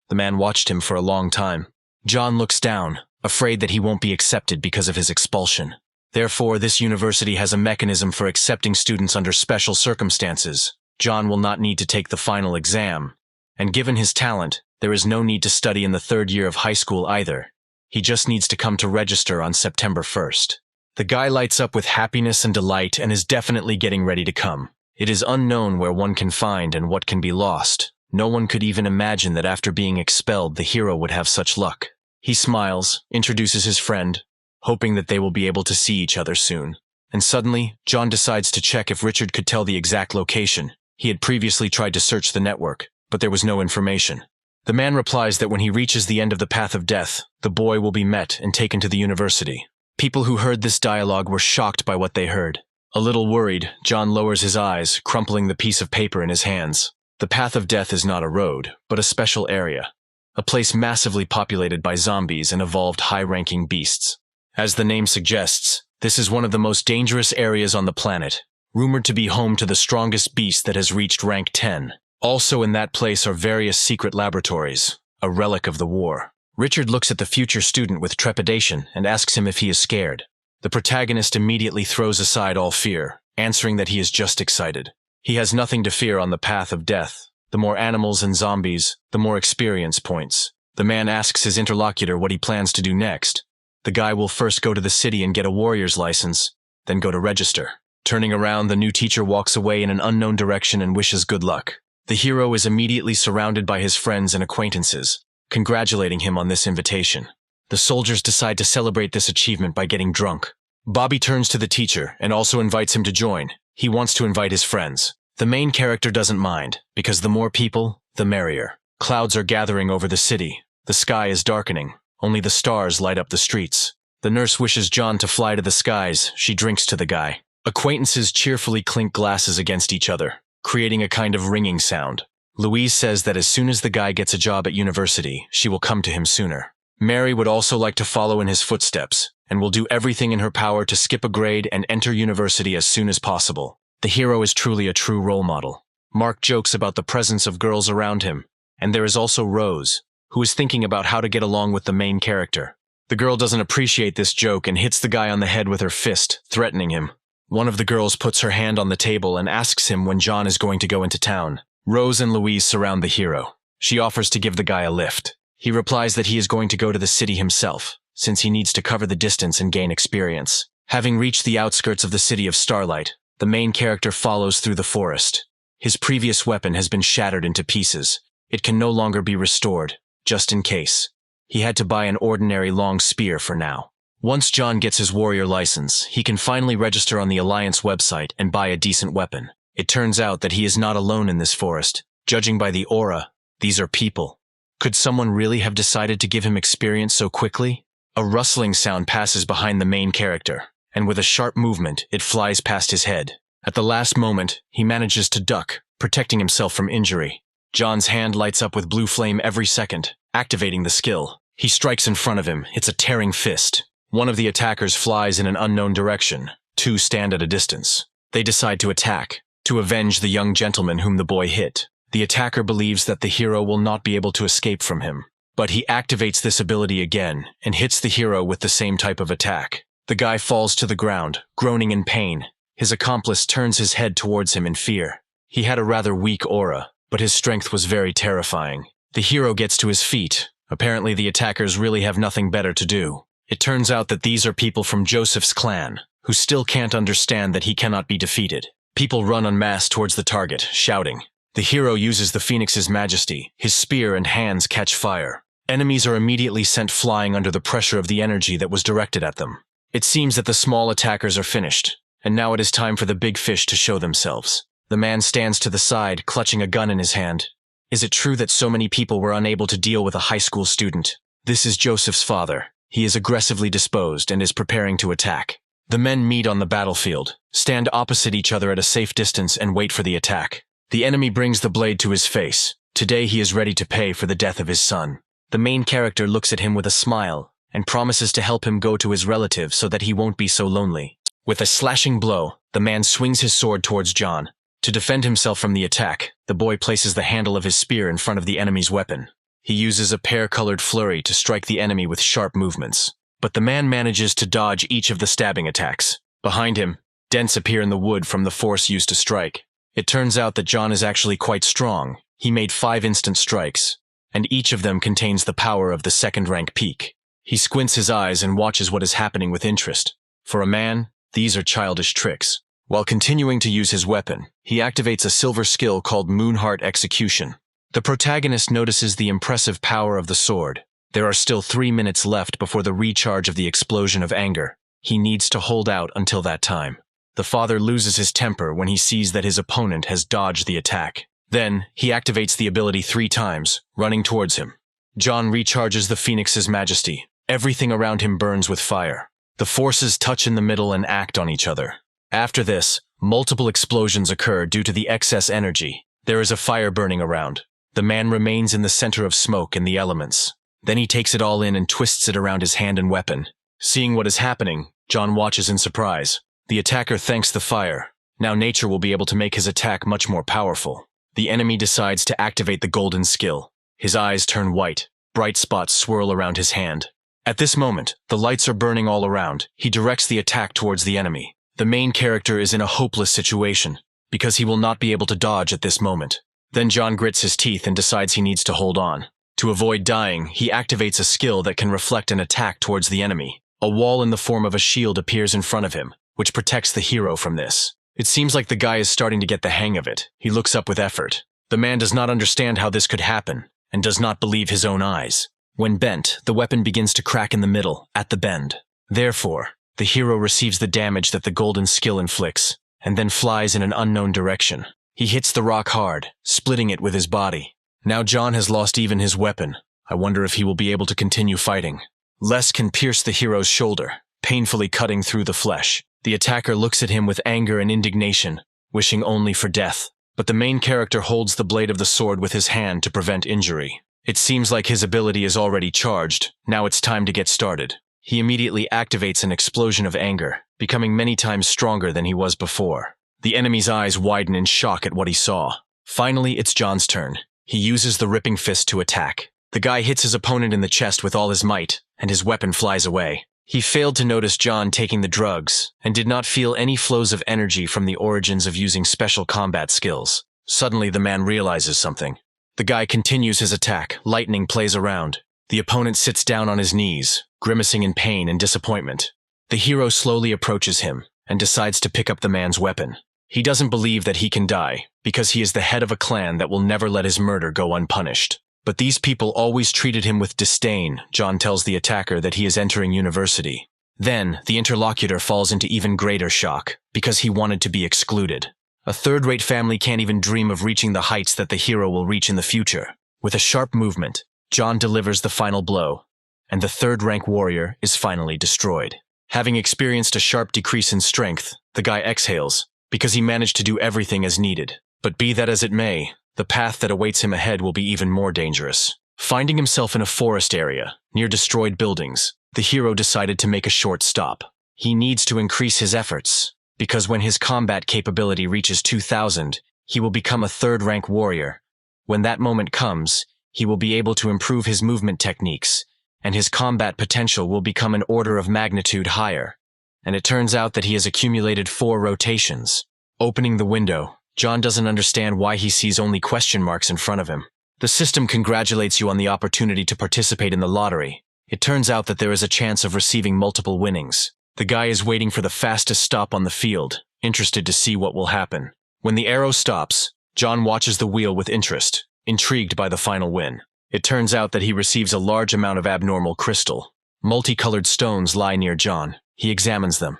The man watched him for a long time. John looks down, afraid that he won't be accepted because of his expulsion. Therefore, this university has a mechanism for accepting students under special circumstances. John will not need to take the final exam. And given his talent, there is no need to study in the third year of high school either. He just needs to come to register on September 1st. The guy lights up with happiness and delight and is definitely getting ready to come. It is unknown where one can find and what can be lost. No one could even imagine that after being expelled, the hero would have such luck. He smiles, introduces his friend, hoping that they will be able to see each other soon. And suddenly, John decides to check if Richard could tell the exact location. He had previously tried to search the network, but there was no information. The man replies that when he reaches the end of the path of death, the boy will be met and taken to the university. People who heard this dialogue were shocked by what they heard. A little worried, John lowers his eyes, crumpling the piece of paper in his hands. The path of death is not a road, but a special area. A place massively populated by zombies and evolved high-ranking beasts. As the name suggests, this is one of the most dangerous areas on the planet, rumored to be home to the strongest beast that has reached rank 10. Also in that place are various secret laboratories, a relic of the war. Richard looks at the future student with trepidation and asks him if he is scared. The protagonist immediately throws aside all fear, answering that he is just excited. He has nothing to fear on the path of death. The more animals and zombies, the more experience points. The man asks his interlocutor what he plans to do next. The guy will first go to the city and get a warrior's license, then go to register. Turning around, the new teacher walks away in an unknown direction and wishes good luck. The hero is immediately surrounded by his friends and acquaintances, congratulating him on this invitation. The soldiers decide to celebrate this achievement by getting drunk. Bobby turns to the teacher and also invites him to join. He wants to invite his friends. The main character doesn't mind, because the more people, the merrier. Clouds are gathering over the city. The sky is darkening. Only the stars light up the streets. The nurse wishes John to fly to the skies. She drinks to the guy. Acquaintances cheerfully clink glasses against each other, creating a kind of ringing sound. Louise says that as soon as the guy gets a job at university, she will come to him sooner. Mary would also like to follow in his footsteps, and will do everything in her power to skip a grade and enter university as soon as possible. The hero is truly a true role model. Mark jokes about the presence of girls around him, and there is also Rose, who is thinking about how to get along with the main character. The girl doesn't appreciate this joke and hits the guy on the head with her fist, threatening him. One of the girls puts her hand on the table and asks him when John is going to go into town. Rose and Louise surround the hero. She offers to give the guy a lift. He replies that he is going to go to the city himself, since he needs to cover the distance and gain experience. Having reached the outskirts of the city of Starlight, the main character follows through the forest. His previous weapon has been shattered into pieces. It can no longer be restored, just in case. He had to buy an ordinary long spear for now. Once John gets his warrior license, he can finally register on the Alliance website and buy a decent weapon. It turns out that he is not alone in this forest. Judging by the aura, these are people. Could someone really have decided to give him experience so quickly? A rustling sound passes behind the main character, and with a sharp movement, it flies past his head. At the last moment, he manages to duck, protecting himself from injury. John's hand lights up with blue flame every second, activating the skill. He strikes in front of him. It's a tearing fist. One of the attackers flies in an unknown direction. Two stand at a distance. They decide to attack, to avenge the young gentleman whom the boy hit. The attacker believes that the hero will not be able to escape from him. But he activates this ability again and hits the hero with the same type of attack. The guy falls to the ground, groaning in pain. His accomplice turns his head towards him in fear. He had a rather weak aura, but his strength was very terrifying. The hero gets to his feet. Apparently the attackers really have nothing better to do. It turns out that these are people from Joseph's clan, who still can't understand that he cannot be defeated. People run en masse towards the target, shouting. The hero uses the Phoenix's majesty. His spear and hands catch fire. Enemies are immediately sent flying under the pressure of the energy that was directed at them. It seems that the small attackers are finished, and now it is time for the big fish to show themselves. The man stands to the side, clutching a gun in his hand. Is it true that so many people were unable to deal with a high school student? This is Joseph's father. He is aggressively disposed and is preparing to attack. The men meet on the battlefield, stand opposite each other at a safe distance and wait for the attack. The enemy brings the blade to his face. Today he is ready to pay for the death of his son. The main character looks at him with a smile and promises to help him go to his relative so that he won't be so lonely. With a slashing blow, the man swings his sword towards John. To defend himself from the attack, the boy places the handle of his spear in front of the enemy's weapon. He uses a pear-colored flurry to strike the enemy with sharp movements. But the man manages to dodge each of the stabbing attacks. Behind him, dents appear in the wood from the force used to strike. It turns out that John is actually quite strong. He made 5 instant strikes, and each of them contains the power of the second-rank peak. He squints his eyes and watches what is happening with interest. For a man, these are childish tricks. While continuing to use his weapon, he activates a silver skill called Moonheart Execution. The protagonist notices the impressive power of the sword. There are still 3 minutes left before the recharge of the explosion of anger. He needs to hold out until that time. The father loses his temper when he sees that his opponent has dodged the attack. Then, he activates the ability 3 times, running towards him. John recharges the Phoenix's majesty. Everything around him burns with fire. The forces touch in the middle and act on each other. After this, multiple explosions occur due to the excess energy. There is a fire burning around. The man remains in the center of smoke and the elements. Then he takes it all in and twists it around his hand and weapon. Seeing what is happening, John watches in surprise. The attacker thanks the fire. Now nature will be able to make his attack much more powerful. The enemy decides to activate the golden skill. His eyes turn white. Bright spots swirl around his hand. At this moment, the lights are burning all around. He directs the attack towards the enemy. The main character is in a hopeless situation, because he will not be able to dodge at this moment. Then John grits his teeth and decides he needs to hold on. To avoid dying, he activates a skill that can reflect an attack towards the enemy. A wall in the form of a shield appears in front of him, which protects the hero from this. It seems like the guy is starting to get the hang of it. He looks up with effort. The man does not understand how this could happen, and does not believe his own eyes. When bent, the weapon begins to crack in the middle, at the bend. Therefore, the hero receives the damage that the golden skill inflicts, and then flies in an unknown direction. He hits the rock hard, splitting it with his body. Now John has lost even his weapon. I wonder if he will be able to continue fighting. Les can pierce the hero's shoulder, painfully cutting through the flesh. The attacker looks at him with anger and indignation, wishing only for death. But the main character holds the blade of the sword with his hand to prevent injury. It seems like his ability is already charged. Now it's time to get started. He immediately activates an explosion of anger, becoming many times stronger than he was before. The enemy's eyes widen in shock at what he saw. Finally, it's John's turn. He uses the ripping fist to attack. The guy hits his opponent in the chest with all his might, and his weapon flies away. He failed to notice John taking the drugs, and did not feel any flows of energy from the origins of using special combat skills. Suddenly, the man realizes something. The guy continues his attack. Lightning plays around. The opponent sits down on his knees, grimacing in pain and disappointment. The hero slowly approaches him, and decides to pick up the man's weapon. He doesn't believe that he can die, because he is the head of a clan that will never let his murder go unpunished. But these people always treated him with disdain. John tells the attacker that he is entering university. Then, the interlocutor falls into even greater shock, because he wanted to be excluded. A third-rate family can't even dream of reaching the heights that the hero will reach in the future. With a sharp movement, John delivers the final blow, and the third-rank warrior is finally destroyed. Having experienced a sharp decrease in strength, the guy exhales, because he managed to do everything as needed. But be that as it may, the path that awaits him ahead will be even more dangerous. Finding himself in a forest area, near destroyed buildings, the hero decided to make a short stop. He needs to increase his efforts, because when his combat capability reaches 2,000, he will become a third-rank warrior. When that moment comes, he will be able to improve his movement techniques, and his combat potential will become an order of magnitude higher. And it turns out that he has accumulated 4 rotations. Opening the window, John doesn't understand why he sees only question marks in front of him. The system congratulates you on the opportunity to participate in the lottery. It turns out that there is a chance of receiving multiple winnings. The guy is waiting for the fastest stop on the field, interested to see what will happen. When the arrow stops, John watches the wheel with interest, intrigued by the final win. It turns out that he receives a large amount of abnormal crystal. Multicolored stones lie near John. He examines them.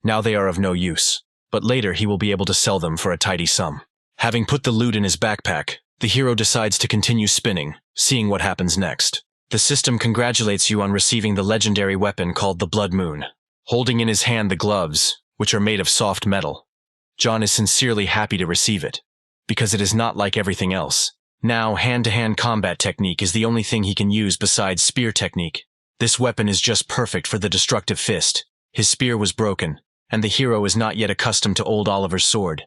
Now they are of no use, but later he will be able to sell them for a tidy sum. Having put the loot in his backpack, the hero decides to continue spinning, seeing what happens next. The system congratulates you on receiving the legendary weapon called the Blood Moon. Holding in his hand the gloves, which are made of soft metal, John is sincerely happy to receive it, because it is not like everything else. Now, hand-to-hand combat technique is the only thing he can use besides spear technique. This weapon is just perfect for the destructive fist. His spear was broken, and the hero is not yet accustomed to old Oliver's sword.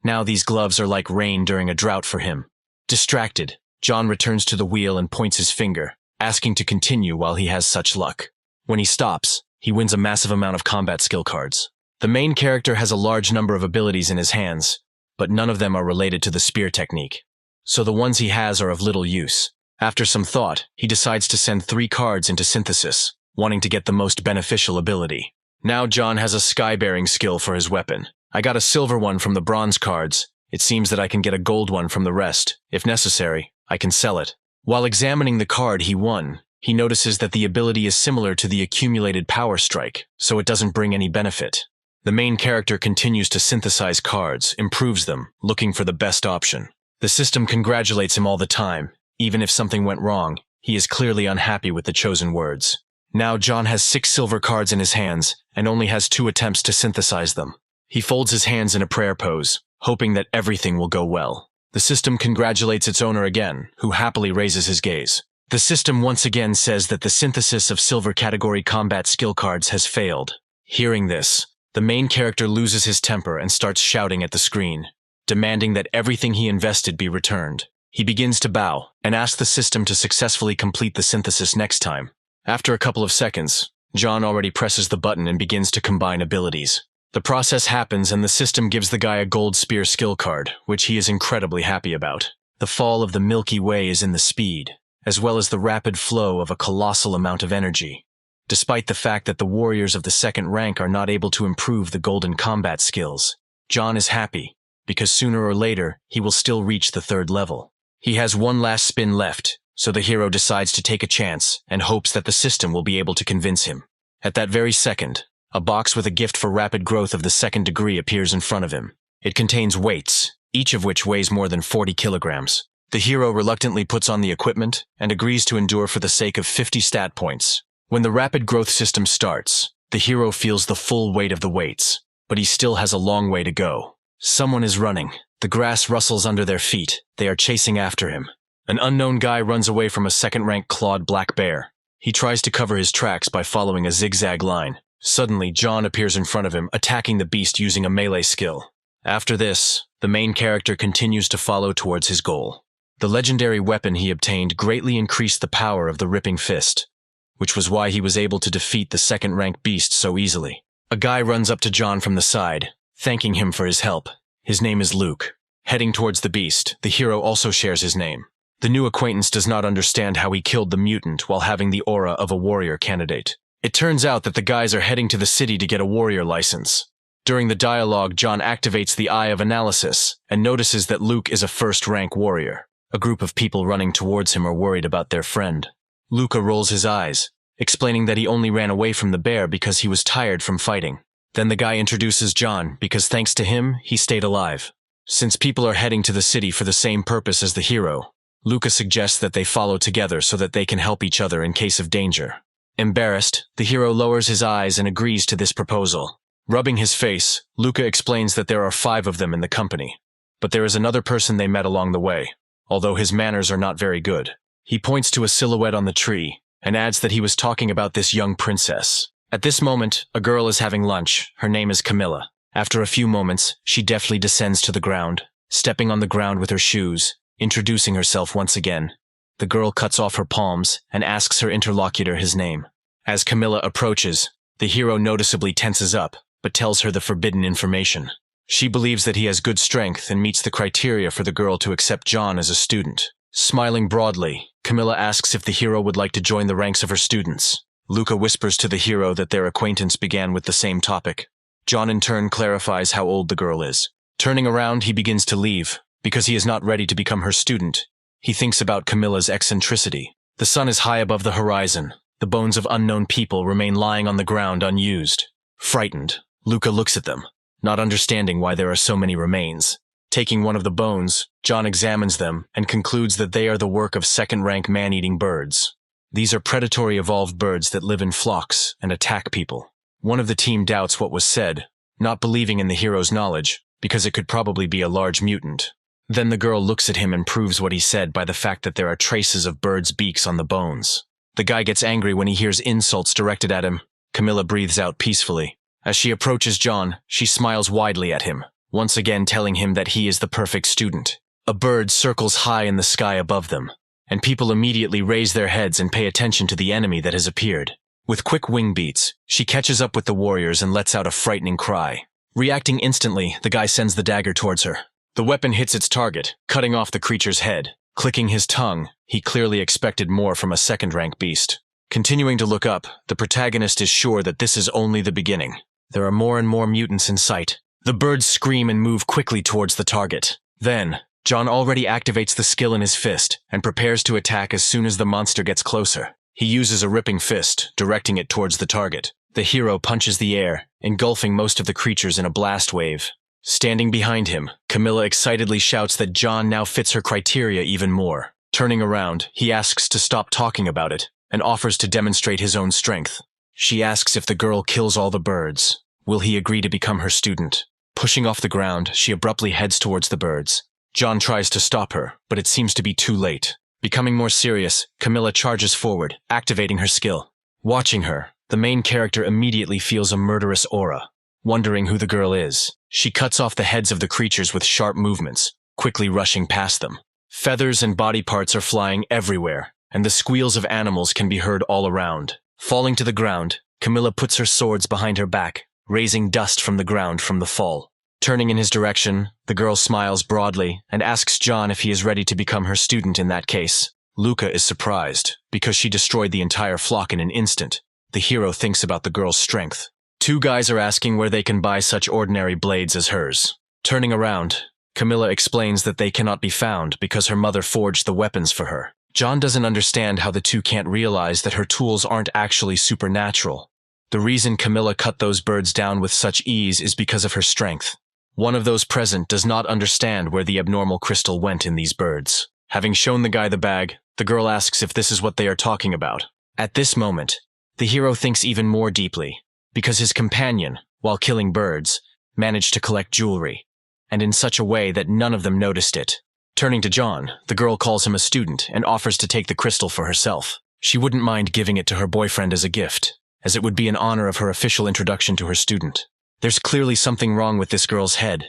Now these gloves are like rain during a drought for him. Distracted, John returns to the wheel and points his finger, asking to continue while he has such luck. When he stops, he wins a massive amount of combat skill cards. The main character has a large number of abilities in his hands, but none of them are related to the spear technique. So the ones he has are of little use. After some thought, he decides to send 3 cards into synthesis, wanting to get the most beneficial ability. Now John has a sky-bearing skill for his weapon. I got a silver one from the bronze cards. It seems that I can get a gold one from the rest. If necessary, I can sell it. While examining the card he won, he notices that the ability is similar to the accumulated power strike, so it doesn't bring any benefit. The main character continues to synthesize cards, improves them, looking for the best option. The system congratulates him all the time. Even if something went wrong, he is clearly unhappy with the chosen words. Now John has 6 silver cards in his hands and only has 2 attempts to synthesize them. He folds his hands in a prayer pose, hoping that everything will go well. The system congratulates its owner again, who happily raises his gaze. The system once again says that the synthesis of silver category combat skill cards has failed. Hearing this, the main character loses his temper and starts shouting at the screen, demanding that everything he invested be returned. He begins to bow and asks the system to successfully complete the synthesis next time. After a couple of seconds, John already presses the button and begins to combine abilities. The process happens and the system gives the guy a gold spear skill card, which he is incredibly happy about. The fall of the Milky Way is in the speed, as well as the rapid flow of a colossal amount of energy. Despite the fact that the warriors of the second rank are not able to improve the golden combat skills, John is happy, because sooner or later he will still reach the 3rd level. He has one last spin left, so the hero decides to take a chance and hopes that the system will be able to convince him. At that very second, a box with a gift for rapid growth of the 2nd degree appears in front of him. It contains weights, each of which weighs more than 40 kilograms. The hero reluctantly puts on the equipment and agrees to endure for the sake of 50 stat points. When the rapid growth system starts, the hero feels the full weight of the weights, but he still has a long way to go. Someone is running. The grass rustles under their feet. They are chasing after him. An unknown guy runs away from a 2nd-rank clawed black bear. He tries to cover his tracks by following a zigzag line. Suddenly, John appears in front of him, attacking the beast using a melee skill. After this, the main character continues to follow towards his goal. The legendary weapon he obtained greatly increased the power of the ripping fist, which was why he was able to defeat the 2nd-rank beast so easily. A guy runs up to John from the side, thanking him for his help. His name is Luke. Heading towards the beast, the hero also shares his name. The new acquaintance does not understand how he killed the mutant while having the aura of a warrior candidate. It turns out that the guys are heading to the city to get a warrior license. During the dialogue, John activates the Eye of Analysis and notices that Luke is a 1st-rank warrior. A group of people running towards him are worried about their friend. Luca rolls his eyes, explaining that he only ran away from the bear because he was tired from fighting. Then the guy introduces John because thanks to him, he stayed alive. Since people are heading to the city for the same purpose as the hero, Luca suggests that they follow together so that they can help each other in case of danger. Embarrassed, the hero lowers his eyes and agrees to this proposal. Rubbing his face, Luca explains that there are 5 of them in the company. But there is another person they met along the way, although his manners are not very good. He points to a silhouette on the tree and adds that he was talking about this young princess. At this moment, a girl is having lunch. Her name is Camilla. After a few moments, she deftly descends to the ground, stepping on the ground with her shoes, introducing herself once again. The girl cuts off her palms and asks her interlocutor his name. As Camilla approaches, the hero noticeably tenses up, but tells her the forbidden information. She believes that he has good strength and meets the criteria for the girl to accept John as a student. Smiling broadly, Camilla asks if the hero would like to join the ranks of her students. Luca whispers to the hero that their acquaintance began with the same topic. John in turn clarifies how old the girl is. Turning around, he begins to leave, because he is not ready to become her student. He thinks about Camilla's eccentricity. The sun is high above the horizon. The bones of unknown people remain lying on the ground unused. Frightened, Luca looks at them, not understanding why there are so many remains. Taking one of the bones, John examines them and concludes that they are the work of 2nd-rank man-eating birds. These are predatory evolved birds that live in flocks and attack people. One of the team doubts what was said, not believing in the hero's knowledge, because it could probably be a large mutant. Then the girl looks at him and proves what he said by the fact that there are traces of birds' beaks on the bones. The guy gets angry when he hears insults directed at him. Camilla breathes out peacefully. As she approaches John, she smiles widely at him, once again telling him that he is the perfect student. A bird circles high in the sky above them, and people immediately raise their heads and pay attention to the enemy that has appeared. With quick wing beats, she catches up with the warriors and lets out a frightening cry. Reacting instantly, the guy sends the dagger towards her. The weapon hits its target, cutting off the creature's head. Clicking his tongue, he clearly expected more from a second-rank beast. Continuing to look up, the protagonist is sure that this is only the beginning. There are more and more mutants in sight. The birds scream and move quickly towards the target. Then, John already activates the skill in his fist and prepares to attack as soon as the monster gets closer. He uses a ripping fist, directing it towards the target. The hero punches the air, engulfing most of the creatures in a blast wave. Standing behind him, Camilla excitedly shouts that John now fits her criteria even more. Turning around, he asks to stop talking about it and offers to demonstrate his own strength. She asks if the girl kills all the birds. Will he agree to become her student? Pushing off the ground, she abruptly heads towards the birds. John tries to stop her, but it seems to be too late. Becoming more serious, Camilla charges forward, activating her skill. Watching her, the main character immediately feels a murderous aura. Wondering who the girl is, she cuts off the heads of the creatures with sharp movements, quickly rushing past them. Feathers and body parts are flying everywhere, and the squeals of animals can be heard all around. Falling to the ground, Camilla puts her swords behind her back, raising dust from the ground from the fall. Turning in his direction, the girl smiles broadly and asks John if he is ready to become her student in that case. Luca is surprised, because she destroyed the entire flock in an instant. The hero thinks about the girl's strength. Two guys are asking where they can buy such ordinary blades as hers. Turning around, Camilla explains that they cannot be found because her mother forged the weapons for her. John doesn't understand how the two can't realize that her tools aren't actually supernatural. The reason Camilla cut those birds down with such ease is because of her strength. One of those present does not understand where the abnormal crystal went in these birds. Having shown the guy the bag, the girl asks if this is what they are talking about. At this moment, the hero thinks even more deeply, because his companion, while killing birds, managed to collect jewelry, and in such a way that none of them noticed it. Turning to John, the girl calls him a student and offers to take the crystal for herself. She wouldn't mind giving it to her boyfriend as a gift, as it would be in honor of her official introduction to her student. There's clearly something wrong with this girl's head.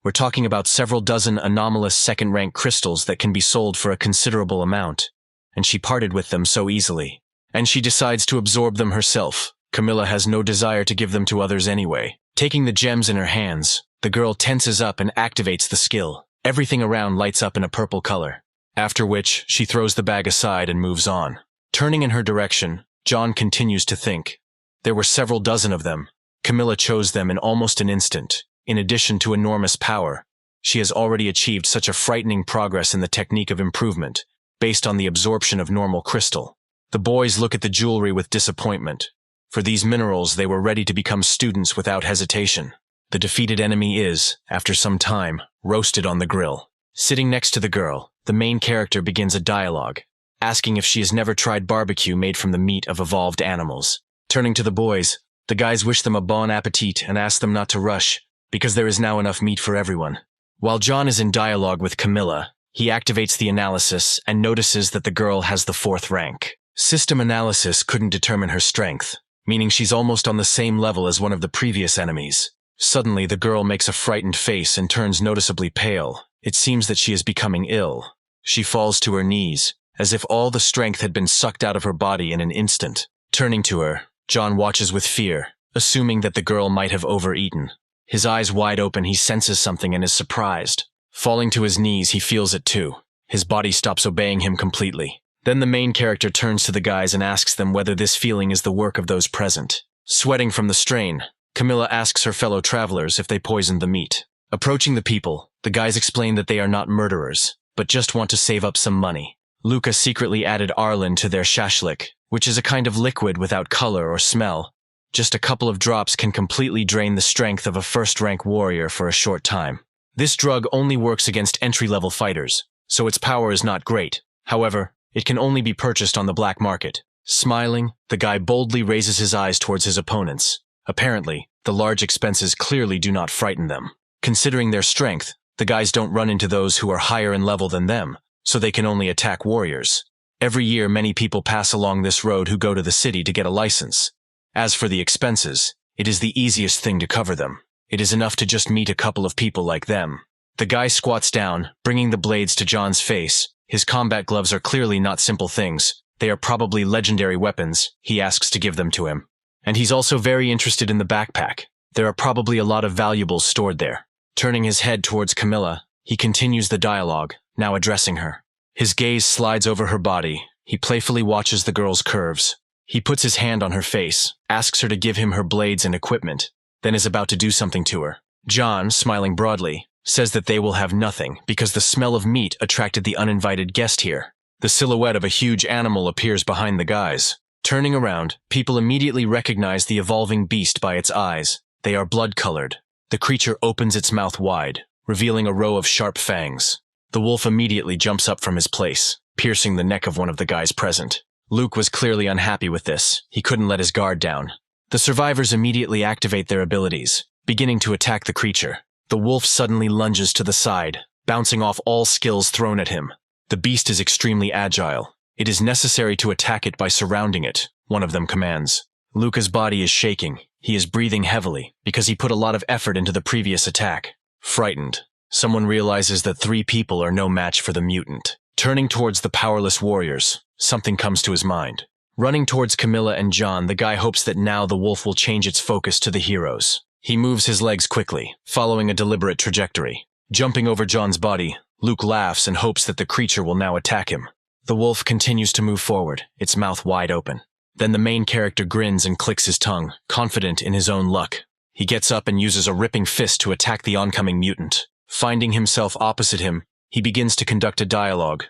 We're talking about several dozen anomalous second-rank crystals that can be sold for a considerable amount, and she parted with them so easily. And she decides to absorb them herself. Camilla has no desire to give them to others anyway. Taking the gems in her hands, the girl tenses up and activates the skill. Everything around lights up in a purple color, after which she throws the bag aside and moves on. Turning in her direction, John continues to think. There were several dozen of them. Camilla chose them in almost an instant. In addition to enormous power, she has already achieved such a frightening progress in the technique of improvement, based on the absorption of normal crystal. The boys look at the jewelry with disappointment. For these minerals, they were ready to become students without hesitation. The defeated enemy is, after some time, roasted on the grill. Sitting next to the girl, the main character begins a dialogue, asking if she has never tried barbecue made from the meat of evolved animals. Turning to the boys, the guys wish them a bon appetit and ask them not to rush, because there is now enough meat for everyone. While John is in dialogue with Camilla, he activates the analysis and notices that the girl has the 4th rank. System analysis couldn't determine her strength, meaning she's almost on the same level as one of the previous enemies. Suddenly, the girl makes a frightened face and turns noticeably pale. It seems that she is becoming ill. She falls to her knees, as if all the strength had been sucked out of her body in an instant. Turning to her, John watches with fear, assuming that the girl might have overeaten. His eyes wide open, he senses something and is surprised. Falling to his knees, he feels it too. His body stops obeying him completely. Then the main character turns to the guys and asks them whether this feeling is the work of those present. Sweating from the strain, Camilla asks her fellow travelers if they poisoned the meat. Approaching the people, the guys explain that they are not murderers, but just want to save up some money. Luca secretly added Arlen to their shashlik, which is a kind of liquid without color or smell. Just a couple of drops can completely drain the strength of a first-rank warrior for a short time. This drug only works against entry-level fighters, so its power is not great. However, it can only be purchased on the black market. Smiling, the guy boldly raises his eyes towards his opponents. Apparently, the large expenses clearly do not frighten them. Considering their strength, the guys don't run into those who are higher in level than them, so they can only attack warriors. Every year, many people pass along this road who go to the city to get a license. As for the expenses, it is the easiest thing to cover them. It is enough to just meet a couple of people like them. The guy squats down, bringing the blades to John's face. His combat gloves are clearly not simple things. They are probably legendary weapons. He asks to give them to him. And he's also very interested in the backpack. There are probably a lot of valuables stored there. Turning his head towards Camilla, he continues the dialogue, now addressing her. His gaze slides over her body. He playfully watches the girl's curves. He puts his hand on her face, asks her to give him her blades and equipment, then is about to do something to her. John, smiling broadly, says that they will have nothing because the smell of meat attracted the uninvited guest here. The silhouette of a huge animal appears behind the guys. Turning around, people immediately recognize the evolving beast by its eyes. They are blood-colored. The creature opens its mouth wide, revealing a row of sharp fangs. The wolf immediately jumps up from his place, piercing the neck of one of the guys present. Luke was clearly unhappy with this. He couldn't let his guard down. The survivors immediately activate their abilities, beginning to attack the creature. The wolf suddenly lunges to the side, bouncing off all skills thrown at him. The beast is extremely agile. It is necessary to attack it by surrounding it, one of them commands. Luca's body is shaking. He is breathing heavily, because he put a lot of effort into the previous attack. Frightened, someone realizes that 3 people are no match for the mutant. Turning towards the powerless warriors, something comes to his mind. Running towards Camilla and John, the guy hopes that now the wolf will change its focus to the heroes. He moves his legs quickly, following a deliberate trajectory. Jumping over John's body, Luke laughs and hopes that the creature will now attack him. The wolf continues to move forward, its mouth wide open. Then the main character grins and clicks his tongue, confident in his own luck. He gets up and uses a ripping fist to attack the oncoming mutant. Finding himself opposite him, he begins to conduct a dialogue.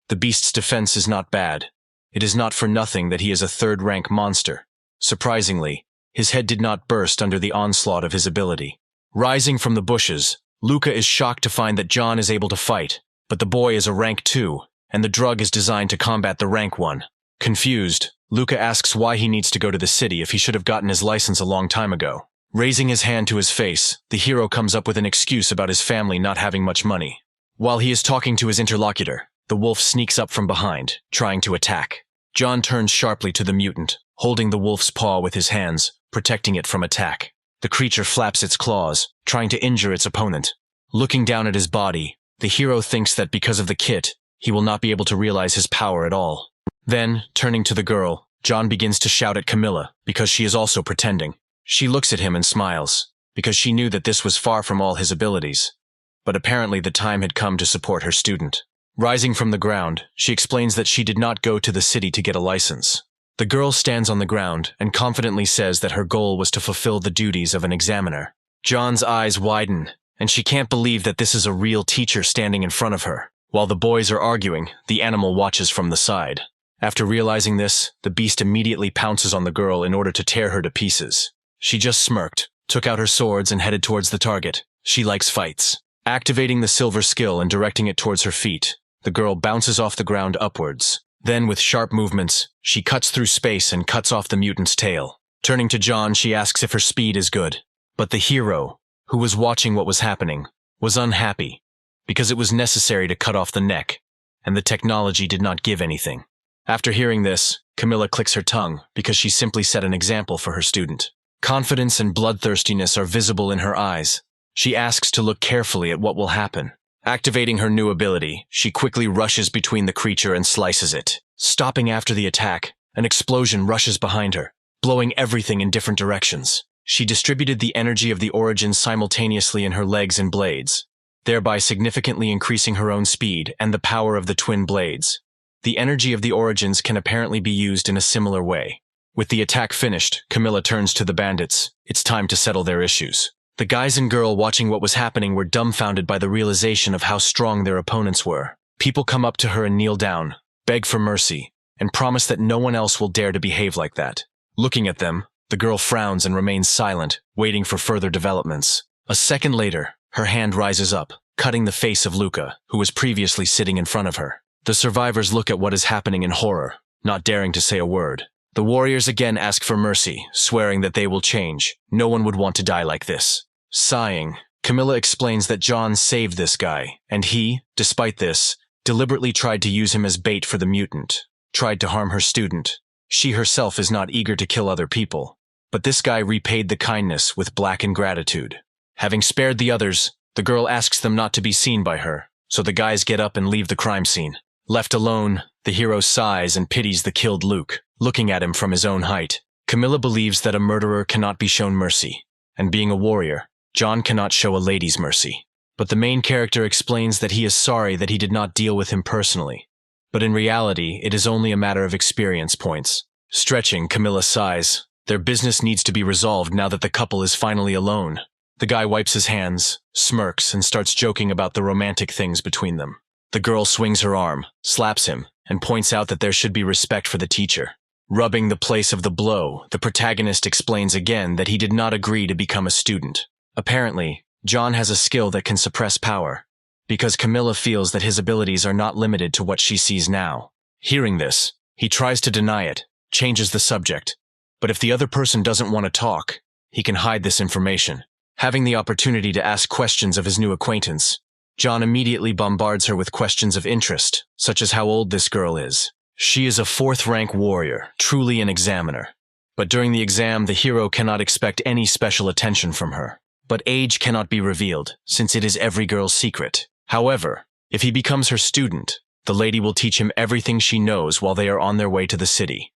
The beast's defense is not bad. It is not for nothing that he is a third-rank monster. Surprisingly, his head did not burst under the onslaught of his ability. Rising from the bushes, Luca is shocked to find that John is able to fight, but the boy is a rank 2, and the drug is designed to combat the rank 1. Confused, Luca asks why he needs to go to the city if he should have gotten his license a long time ago. Raising his hand to his face, the hero comes up with an excuse about his family not having much money. While he is talking to his interlocutor, the wolf sneaks up from behind, trying to attack. John turns sharply to the mutant, holding the wolf's paw with his hands, protecting it from attack. The creature flaps its claws, trying to injure its opponent. Looking down at his body, the hero thinks that because of the kit, he will not be able to realize his power at all. Then, turning to the girl, John begins to shout at Camilla, because she is also pretending. She looks at him and smiles, because she knew that this was far from all his abilities. But apparently the time had come to support her student. Rising from the ground, she explains that she did not go to the city to get a license. The girl stands on the ground and confidently says that her goal was to fulfill the duties of an examiner. John's eyes widen, and she can't believe that this is a real teacher standing in front of her. While the boys are arguing, the animal watches from the side. After realizing this, the beast immediately pounces on the girl in order to tear her to pieces. She just smirked, took out her swords and headed towards the target. She likes fights. Activating the silver skill and directing it towards her feet, the girl bounces off the ground upwards. Then, with sharp movements, she cuts through space and cuts off the mutant's tail. Turning to John, she asks if her speed is good. But the hero, who was watching what was happening, was unhappy, because it was necessary to cut off the neck, and the technology did not give anything. After hearing this, Camilla clicks her tongue, because she simply set an example for her student. Confidence and bloodthirstiness are visible in her eyes. She asks to look carefully at what will happen. Activating her new ability, she quickly rushes between the creature and slices it. Stopping after the attack, an explosion rushes behind her, blowing everything in different directions. She distributed the energy of the origins simultaneously in her legs and blades, thereby significantly increasing her own speed and the power of the twin blades. The energy of the origins can apparently be used in a similar way. With the attack finished, Camilla turns to the bandits. It's time to settle their issues. The guys and girl watching what was happening were dumbfounded by the realization of how strong their opponents were. People come up to her and kneel down, beg for mercy, and promise that no one else will dare to behave like that. Looking at them, the girl frowns and remains silent, waiting for further developments. A second later, her hand rises up, cutting the face of Luca, who was previously sitting in front of her. The survivors look at what is happening in horror, not daring to say a word. The warriors again ask for mercy, swearing that they will change. No one would want to die like this. Sighing, Camilla explains that John saved this guy, and he, despite this, deliberately tried to use him as bait for the mutant, tried to harm her student. She herself is not eager to kill other people, but this guy repaid the kindness with black ingratitude. Having spared the others, the girl asks them not to be seen by her, so the guys get up and leave the crime scene. Left alone, the hero sighs and pities the killed Luke, looking at him from his own height. Camilla believes that a murderer cannot be shown mercy, and being a warrior, John cannot show a lady's mercy. But the main character explains that he is sorry that he did not deal with him personally. But in reality, it is only a matter of experience points. Stretching, Camilla sighs. Their business needs to be resolved now that the couple is finally alone. The guy wipes his hands, smirks, and starts joking about the romantic things between them. The girl swings her arm, slaps him, and points out that there should be respect for the teacher. Rubbing the place of the blow, the protagonist explains again that he did not agree to become a student. Apparently, John has a skill that can suppress power, because Camilla feels that his abilities are not limited to what she sees now. Hearing this, he tries to deny it, changes the subject, but if the other person doesn't want to talk, he can hide this information. Having the opportunity to ask questions of his new acquaintance, John immediately bombards her with questions of interest, such as how old this girl is. She is a 4th-rank warrior, truly an examiner. But during the exam, the hero cannot expect any special attention from her. But age cannot be revealed, since it is every girl's secret. However, if he becomes her student, the lady will teach him everything she knows while they are on their way to the city.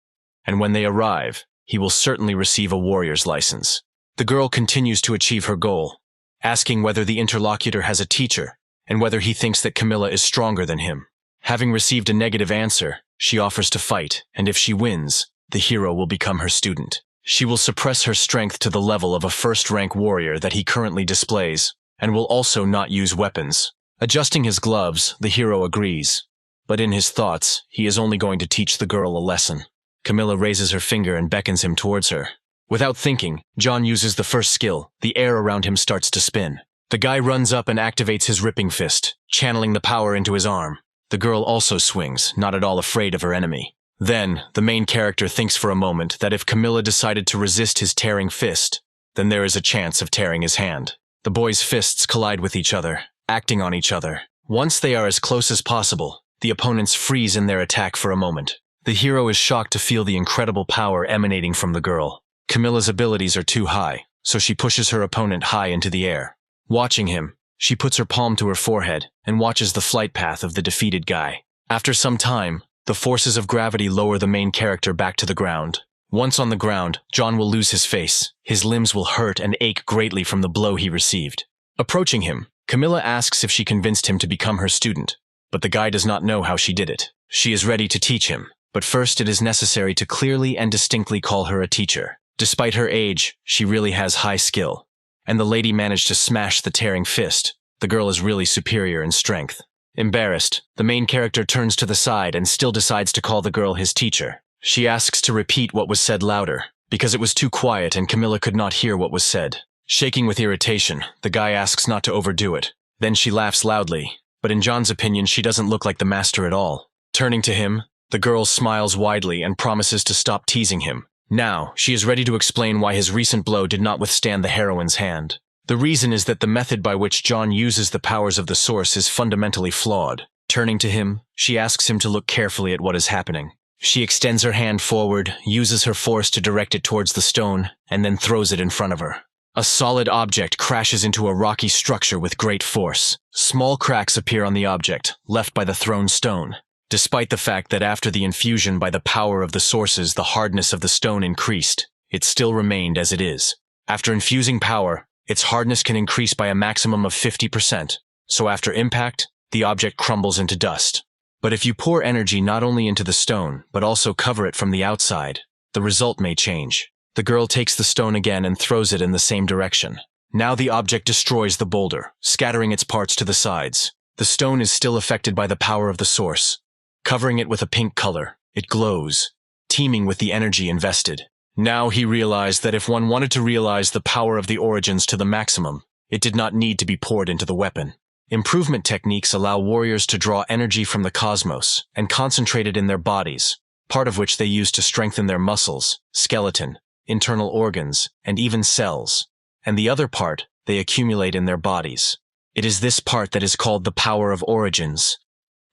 And when they arrive, he will certainly receive a warrior's license. The girl continues to achieve her goal, asking whether the interlocutor has a teacher, and whether he thinks that Camilla is stronger than him. Having received a negative answer, she offers to fight, and if she wins, the hero will become her student. She will suppress her strength to the level of a 1st-rank warrior that he currently displays, and will also not use weapons. Adjusting his gloves, the hero agrees. But in his thoughts, he is only going to teach the girl a lesson. Camilla raises her finger and beckons him towards her. Without thinking, John uses the first skill. The air around him starts to spin. The guy runs up and activates his ripping fist, channeling the power into his arm. The girl also swings, not at all afraid of her enemy. Then, the main character thinks for a moment that if Camilla decided to resist his tearing fist, then there is a chance of tearing his hand. The boys' fists collide with each other, acting on each other. Once they are as close as possible, the opponents freeze in their attack for a moment. The hero is shocked to feel the incredible power emanating from the girl. Camilla's abilities are too high, so she pushes her opponent high into the air. Watching him, she puts her palm to her forehead and watches the flight path of the defeated guy. After some time, the forces of gravity lower the main character back to the ground. Once on the ground, John will lose his face. His limbs will hurt and ache greatly from the blow he received. Approaching him, Camilla asks if she convinced him to become her student, but the guy does not know how she did it. She is ready to teach him, but first it is necessary to clearly and distinctly call her a teacher. Despite her age, she really has high skill, and the lady managed to smash the tearing fist. The girl is really superior in strength. Embarrassed, the main character turns to the side and still decides to call the girl his teacher. She asks to repeat what was said louder, because it was too quiet and Camilla could not hear what was said. Shaking with irritation, the guy asks not to overdo it. Then she laughs loudly, but in John's opinion she doesn't look like the master at all. Turning to him, the girl smiles widely and promises to stop teasing him. Now, she is ready to explain why his recent blow did not withstand the heroine's hand. The reason is that the method by which John uses the powers of the source is fundamentally flawed. Turning to him, she asks him to look carefully at what is happening. She extends her hand forward, uses her force to direct it towards the stone, and then throws it in front of her. A solid object crashes into a rocky structure with great force. Small cracks appear on the object, left by the thrown stone. Despite the fact that after the infusion by the power of the sources the hardness of the stone increased, it still remained as it is. After infusing power, its hardness can increase by a maximum of 50%, so after impact, the object crumbles into dust. But if you pour energy not only into the stone, but also cover it from the outside, the result may change. The girl takes the stone again and throws it in the same direction. Now the object destroys the boulder, scattering its parts to the sides. The stone is still affected by the power of the source. Covering it with a pink color, it glows, teeming with the energy invested. Now he realized that if one wanted to realize the power of the origins to the maximum, it did not need to be poured into the weapon. Improvement techniques allow warriors to draw energy from the cosmos and concentrate it in their bodies, part of which they use to strengthen their muscles, skeleton, internal organs, and even cells, and the other part they accumulate in their bodies. It is this part that is called the power of origins.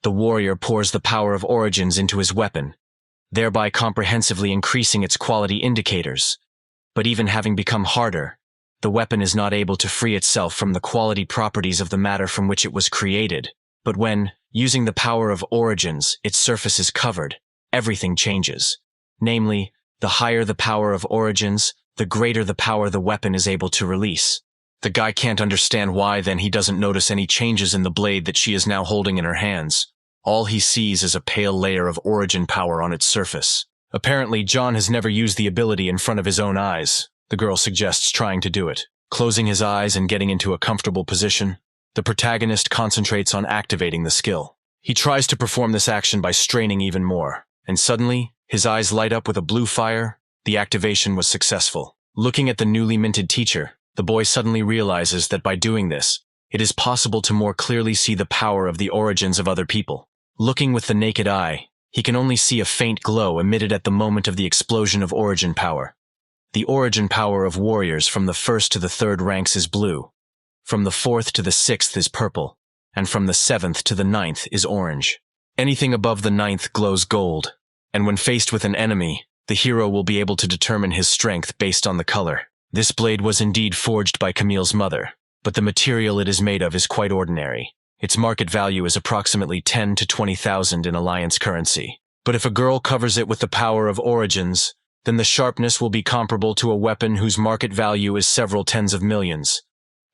The warrior pours the power of origins into his weapon, thereby comprehensively increasing its quality indicators. But even having become harder, The weapon is not able to free itself from the quality properties of the matter from which it was created, but when, using the power of origins, its surface is covered, everything changes. Namely, the higher the power of origins, the greater the power the weapon is able to release. The guy can't understand why then he doesn't notice any changes in the blade that she is now holding in her hands. All he sees is a pale layer of origin power on its surface. Apparently, John has never used the ability in front of his own eyes. The girl suggests trying to do it. Closing his eyes and getting into a comfortable position, the protagonist concentrates on activating the skill. He tries to perform this action by straining even more, and suddenly, his eyes light up with a blue fire. The activation was successful. Looking at the newly minted teacher, the boy suddenly realizes that by doing this, it is possible to more clearly see the power of the origins of other people. Looking with the naked eye, he can only see a faint glow emitted at the moment of the explosion of origin power. The origin power of warriors from the 1st to the 3rd ranks is blue, from the 4th to the 6th is purple, and from the 7th to the 9th is orange. Anything above the 9th glows gold, and when faced with an enemy, the hero will be able to determine his strength based on the color. This blade was indeed forged by Camille's mother, but the material it is made of is quite ordinary. Its market value is approximately 10 to 20,000 in Alliance currency. But if a girl covers it with the power of origins, then the sharpness will be comparable to a weapon whose market value is several tens of millions.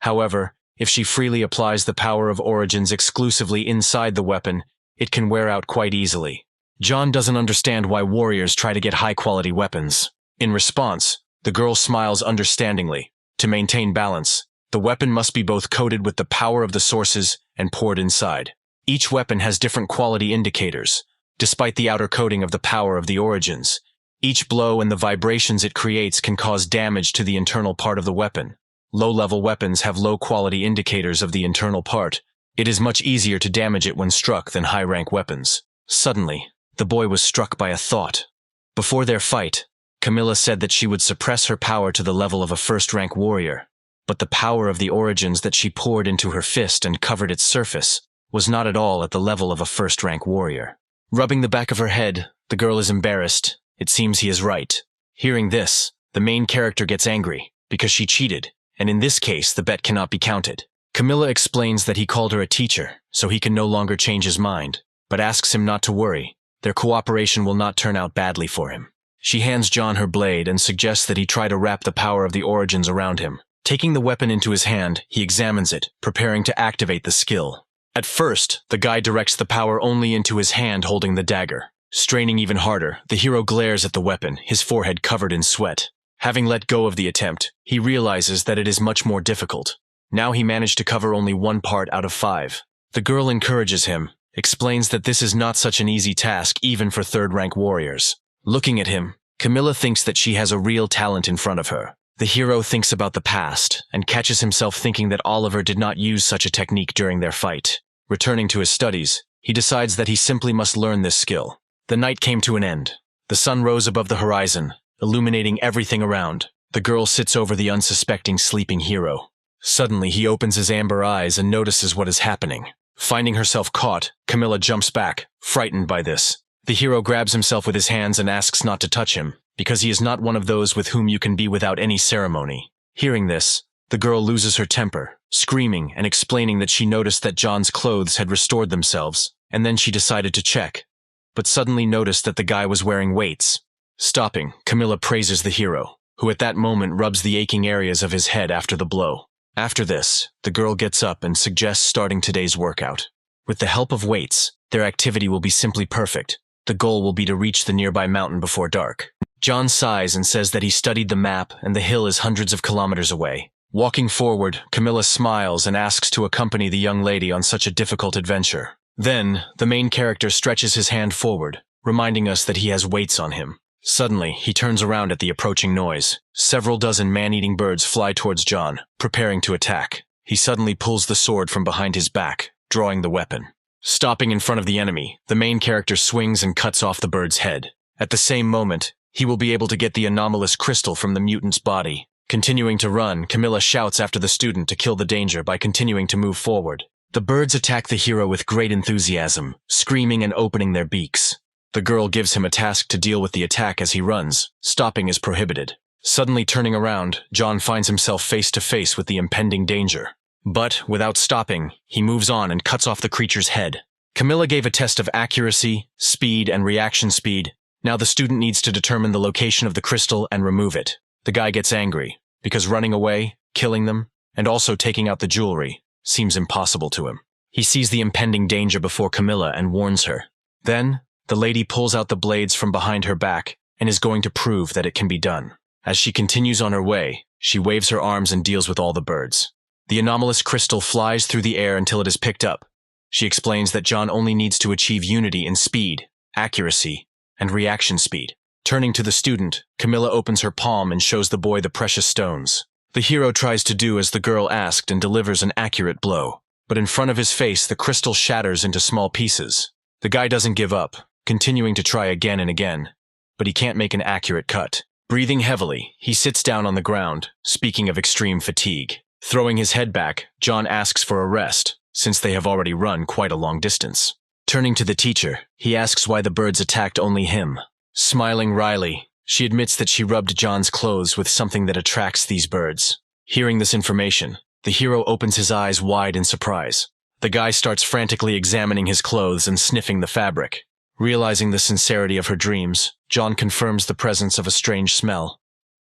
However, if she freely applies the power of origins exclusively inside the weapon, it can wear out quite easily. John doesn't understand why warriors try to get high-quality weapons. In response, the girl smiles understandingly. To maintain balance, the weapon must be both coated with the power of the sources and poured inside. Each weapon has different quality indicators. Despite the outer coating of the power of the origins, each blow and the vibrations it creates can cause damage to the internal part of the weapon. Low-level weapons have low-quality indicators of the internal part. It is much easier to damage it when struck than high-rank weapons. Suddenly, the boy was struck by a thought. Before their fight, Camilla said that she would suppress her power to the level of a 1st-rank warrior, but the power of the origins that she poured into her fist and covered its surface was not at all at the level of a 1st-rank warrior. Rubbing the back of her head, the girl is embarrassed. It seems he is right. Hearing this, the main character gets angry, because she cheated, and in this case the bet cannot be counted. Camilla explains that he called her a teacher, so he can no longer change his mind, but asks him not to worry. Their cooperation will not turn out badly for him. She hands John her blade and suggests that he try to wrap the power of the origins around him. Taking the weapon into his hand, he examines it, preparing to activate the skill. At first, the guy directs the power only into his hand holding the dagger. Straining even harder, the hero glares at the weapon, his forehead covered in sweat. Having let go of the attempt, he realizes that it is much more difficult. Now he managed to cover only 1 part out of 5. The girl encourages him, explains that this is not such an easy task even for 3rd-rank warriors. Looking at him, Camilla thinks that she has a real talent in front of her. The hero thinks about the past, and catches himself thinking that Oliver did not use such a technique during their fight. Returning to his studies, he decides that he simply must learn this skill. The night came to an end. The sun rose above the horizon, illuminating everything around. The girl sits over the unsuspecting sleeping hero. Suddenly, he opens his amber eyes and notices what is happening. Finding herself caught, Camilla jumps back, frightened by this. The hero grabs himself with his hands and asks not to touch him, because he is not one of those with whom you can be without any ceremony. Hearing this, the girl loses her temper, screaming and explaining that she noticed that John's clothes had restored themselves, and then she decided to check, but suddenly noticed that the guy was wearing weights. Stopping, Camilla praises the hero, who at that moment rubs the aching areas of his head after the blow. After this, the girl gets up and suggests starting today's workout. With the help of weights, their activity will be simply perfect. The goal will be to reach the nearby mountain before dark. John sighs and says that he studied the map and the hill is hundreds of kilometers away. Walking forward, Camilla smiles and asks to accompany the young lady on such a difficult adventure. Then, the main character stretches his hand forward, reminding us that he has weights on him. Suddenly, he turns around at the approaching noise. Several dozen man-eating birds fly towards John, preparing to attack. He suddenly pulls the sword from behind his back, drawing the weapon. Stopping in front of the enemy, the main character swings and cuts off the bird's head. At the same moment, he will be able to get the anomalous crystal from the mutant's body. Continuing to run, Camilla shouts after the student to kill the danger by continuing to move forward. The birds attack the hero with great enthusiasm, screaming and opening their beaks. The girl gives him a task to deal with the attack as he runs. Stopping is prohibited. Suddenly turning around, John finds himself face to face with the impending danger. But, without stopping, he moves on and cuts off the creature's head. Camilla gave a test of accuracy, speed, and reaction speed. Now the student needs to determine the location of the crystal and remove it. The guy gets angry, because running away, killing them, and also taking out the jewelry seems impossible to him. He sees the impending danger before Camilla and warns her. Then, the lady pulls out the blades from behind her back and is going to prove that it can be done. As she continues on her way, she waves her arms and deals with all the birds. The anomalous crystal flies through the air until it is picked up. She explains that John only needs to achieve unity in speed, accuracy, and reaction speed. Turning to the student, Camilla opens her palm and shows the boy the precious stones. The hero tries to do as the girl asked and delivers an accurate blow. But in front of his face, the crystal shatters into small pieces. The guy doesn't give up, continuing to try again and again, but he can't make an accurate cut. Breathing heavily, he sits down on the ground, speaking of extreme fatigue. Throwing his head back, John asks for a rest, since they have already run quite a long distance. Turning to the teacher, he asks why the birds attacked only him. Smiling wryly, she admits that she rubbed John's clothes with something that attracts these birds. Hearing this information, the hero opens his eyes wide in surprise. The guy starts frantically examining his clothes and sniffing the fabric. Realizing the sincerity of her dreams, John confirms the presence of a strange smell.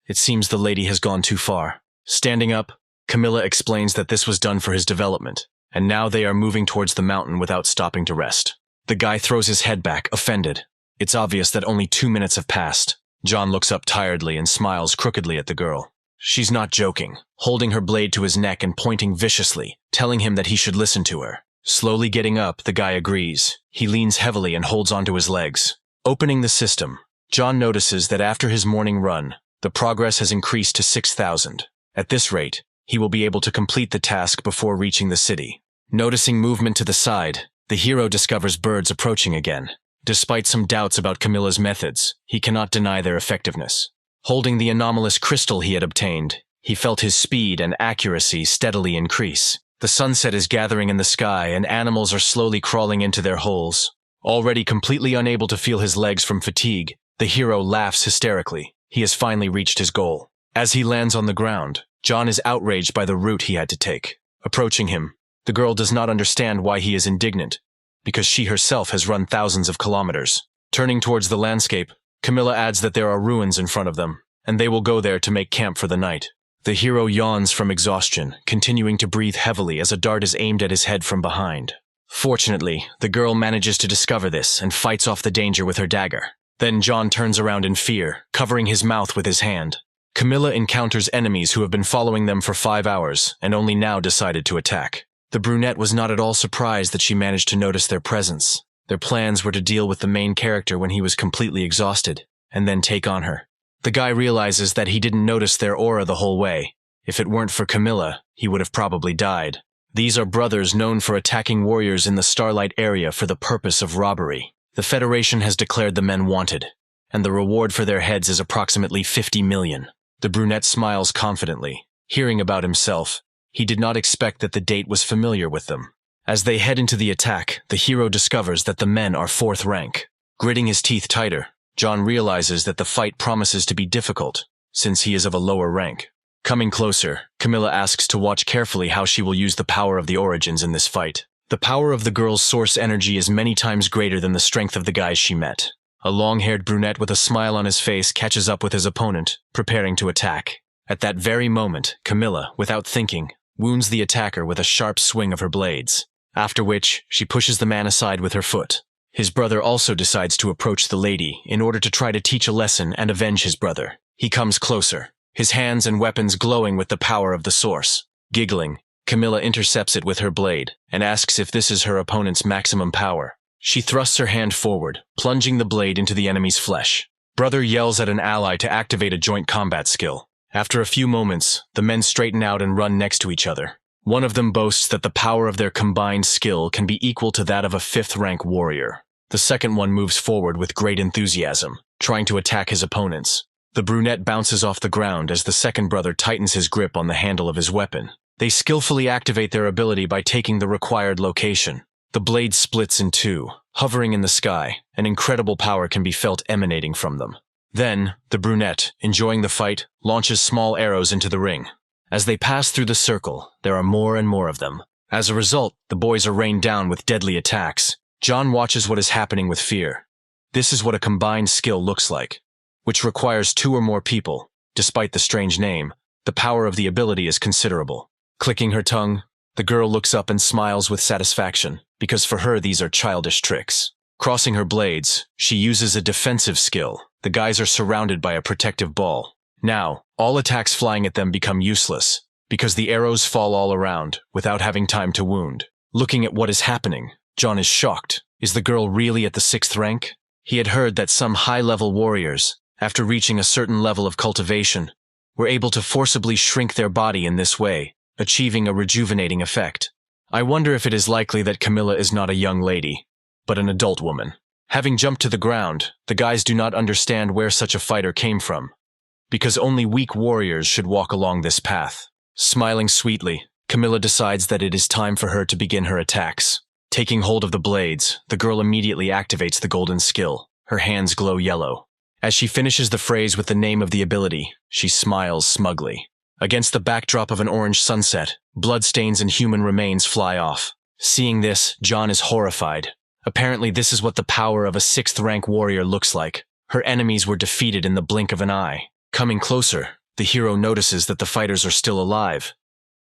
It seems the lady has gone too far. Standing up, Camilla explains that this was done for his development, and now they are moving towards the mountain without stopping to rest. The guy throws his head back, offended. It's obvious that only 2 minutes have passed. John looks up tiredly and smiles crookedly at the girl. She's not joking, holding her blade to his neck and pointing viciously, telling him that he should listen to her. Slowly getting up, the guy agrees. He leans heavily and holds onto his legs. Opening the system, John notices that after his morning run, the progress has increased to 6,000. At this rate, he will be able to complete the task before reaching the city. Noticing movement to the side, the hero discovers birds approaching again. Despite some doubts about Camilla's methods, he cannot deny their effectiveness. Holding the anomalous crystal he had obtained, he felt his speed and accuracy steadily increase. The sunset is gathering in the sky and animals are slowly crawling into their holes. Already completely unable to feel his legs from fatigue, the hero laughs hysterically. He has finally reached his goal. As he lands on the ground, John is outraged by the route he had to take. Approaching him, the girl does not understand why he is indignant, because she herself has run thousands of kilometers. Turning towards the landscape, Camilla adds that there are ruins in front of them, and they will go there to make camp for the night. The hero yawns from exhaustion, continuing to breathe heavily as a dart is aimed at his head from behind. Fortunately, the girl manages to discover this and fights off the danger with her dagger. Then John turns around in fear, covering his mouth with his hand. Camilla encounters enemies who have been following them for 5 hours and only now decided to attack. The brunette was not at all surprised that she managed to notice their presence. Their plans were to deal with the main character when he was completely exhausted, and then take on her. The guy realizes that he didn't notice their aura the whole way. If it weren't for Camilla, he would have probably died. These are brothers known for attacking warriors in the Starlight area for the purpose of robbery. The Federation has declared the men wanted, and the reward for their heads is approximately 50 million. The brunette smiles confidently. Hearing about himself, he did not expect that the date was familiar with them. As they head into the attack, the hero discovers that the men are 4th rank. Gritting his teeth tighter, John realizes that the fight promises to be difficult, since he is of a lower rank. Coming closer, Camilla asks to watch carefully how she will use the power of the origins in this fight. The power of the girl's source energy is many times greater than the strength of the guys she met. A long-haired brunette with a smile on his face catches up with his opponent, preparing to attack. At that very moment, Camilla, without thinking, wounds the attacker with a sharp swing of her blades, after which she pushes the man aside with her foot. His brother also decides to approach the lady in order to try to teach a lesson and avenge his brother. He comes closer, his hands and weapons glowing with the power of the source. Giggling, Camilla intercepts it with her blade and asks if this is her opponent's maximum power. She thrusts her hand forward, plunging the blade into the enemy's flesh. Brother yells at an ally to activate a joint combat skill. After a few moments, the men straighten out and run next to each other. One of them boasts that the power of their combined skill can be equal to that of a 5th-rank warrior. The second one moves forward with great enthusiasm, trying to attack his opponents. The brunette bounces off the ground as the second brother tightens his grip on the handle of his weapon. They skillfully activate their ability by taking the required location. The blade splits in two. Hovering in the sky, an incredible power can be felt emanating from them. Then, the brunette, enjoying the fight, launches small arrows into the ring. As they pass through the circle, there are more and more of them. As a result, the boys are rained down with deadly attacks. John watches what is happening with fear. This is what a combined skill looks like, which requires 2 or more people. Despite the strange name, the power of the ability is considerable. Clicking her tongue, the girl looks up and smiles with satisfaction, because for her these are childish tricks. Crossing her blades, she uses a defensive skill. The guys are surrounded by a protective ball. Now, all attacks flying at them become useless, because the arrows fall all around, without having time to wound. Looking at what is happening, John is shocked. Is the girl really at the 6th rank? He had heard that some high-level warriors, after reaching a certain level of cultivation, were able to forcibly shrink their body in this way, achieving a rejuvenating effect. I wonder if it is likely that Camilla is not a young lady, but an adult woman. Having jumped to the ground, the guys do not understand where such a fighter came from, because only weak warriors should walk along this path. Smiling sweetly, Camilla decides that it is time for her to begin her attacks. Taking hold of the blades, the girl immediately activates the golden skill. Her hands glow yellow. As she finishes the phrase with the name of the ability, she smiles smugly. Against the backdrop of an orange sunset, bloodstains and human remains fly off. Seeing this, John is horrified. Apparently this is what the power of a 6th-rank warrior looks like. Her enemies were defeated in the blink of an eye. Coming closer, the hero notices that the fighters are still alive.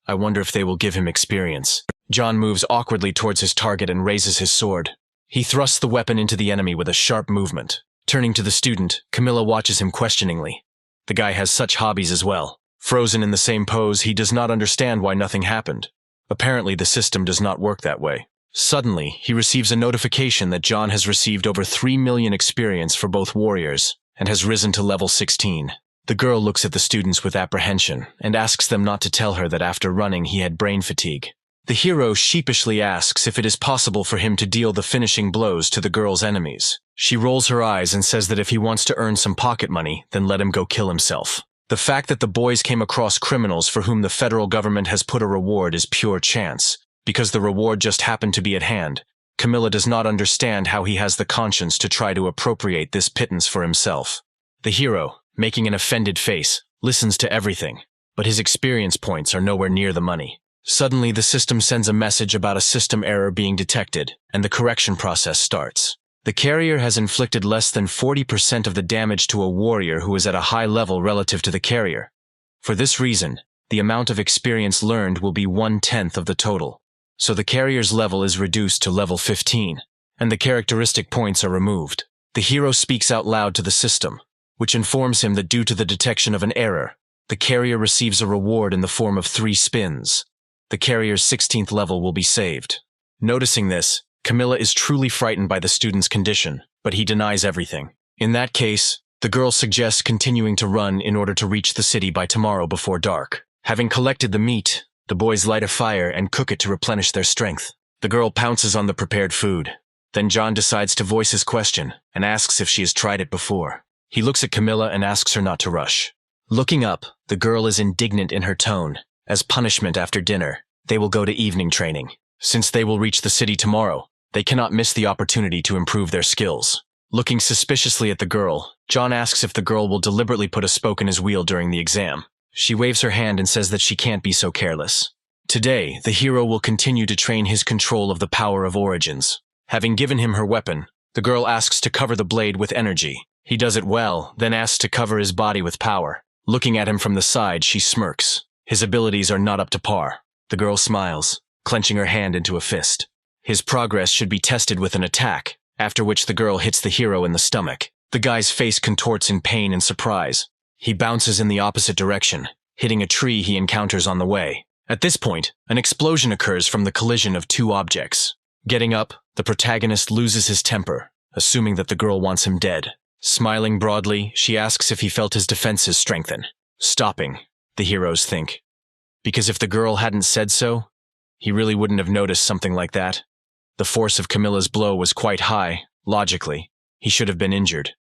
I wonder if they will give him experience. John moves awkwardly towards his target and raises his sword. He thrusts the weapon into the enemy with a sharp movement. Turning to the student, Camilla watches him questioningly. The guy has such hobbies as well. Frozen in the same pose, he does not understand why nothing happened. Apparently the system does not work that way. Suddenly, he receives a notification that John has received over 3 million experience for both warriors, and has risen to level 16. The girl looks at the students with apprehension, and asks them not to tell her that after running he had brain fatigue. The hero sheepishly asks if it is possible for him to deal the finishing blows to the girl's enemies. She rolls her eyes and says that if he wants to earn some pocket money, then let him go kill himself. The fact that the boys came across criminals for whom the federal government has put a reward is pure chance. Because the reward just happened to be at hand, Camilla does not understand how he has the conscience to try to appropriate this pittance for himself. The hero, making an offended face, listens to everything, but his experience points are nowhere near the money. Suddenly, the system sends a message about a system error being detected, and the correction process starts. The carrier has inflicted less than 40% of the damage to a warrior who is at a high level relative to the carrier. For this reason, the amount of experience learned will be 1/10 of the total. So the carrier's level is reduced to level 15, and the characteristic points are removed. The hero speaks out loud to the system, which informs him that due to the detection of an error, the carrier receives a reward in the form of 3 spins. The carrier's 16th level will be saved. Noticing this, Camilla is truly frightened by the student's condition, but he denies everything. In that case, the girl suggests continuing to run in order to reach the city by tomorrow before dark. Having collected the meat, the boys light a fire and cook it to replenish their strength. The girl pounces on the prepared food. Then John decides to voice his question and asks if she has tried it before. He looks at Camilla and asks her not to rush. Looking up, the girl is indignant in her tone. As punishment after dinner, they will go to evening training. Since they will reach the city tomorrow, they cannot miss the opportunity to improve their skills. Looking suspiciously at the girl, John asks if the girl will deliberately put a spoke in his wheel during the exam. She waves her hand and says that she can't be so careless. Today, the hero will continue to train his control of the power of origins. Having given him her weapon, the girl asks to cover the blade with energy. He does it well, then asks to cover his body with power. Looking at him from the side, she smirks. His abilities are not up to par. The girl smiles, clenching her hand into a fist. His progress should be tested with an attack, after which the girl hits the hero in the stomach. The guy's face contorts in pain and surprise. He bounces in the opposite direction, hitting a tree he encounters on the way. At this point, an explosion occurs from the collision of 2 objects. Getting up, the protagonist loses his temper, assuming that the girl wants him dead. Smiling broadly, she asks if he felt his defenses strengthen. Stopping, the heroes think. Because if the girl hadn't said so, he really wouldn't have noticed something like that. The force of Camilla's blow was quite high, logically. He should have been injured.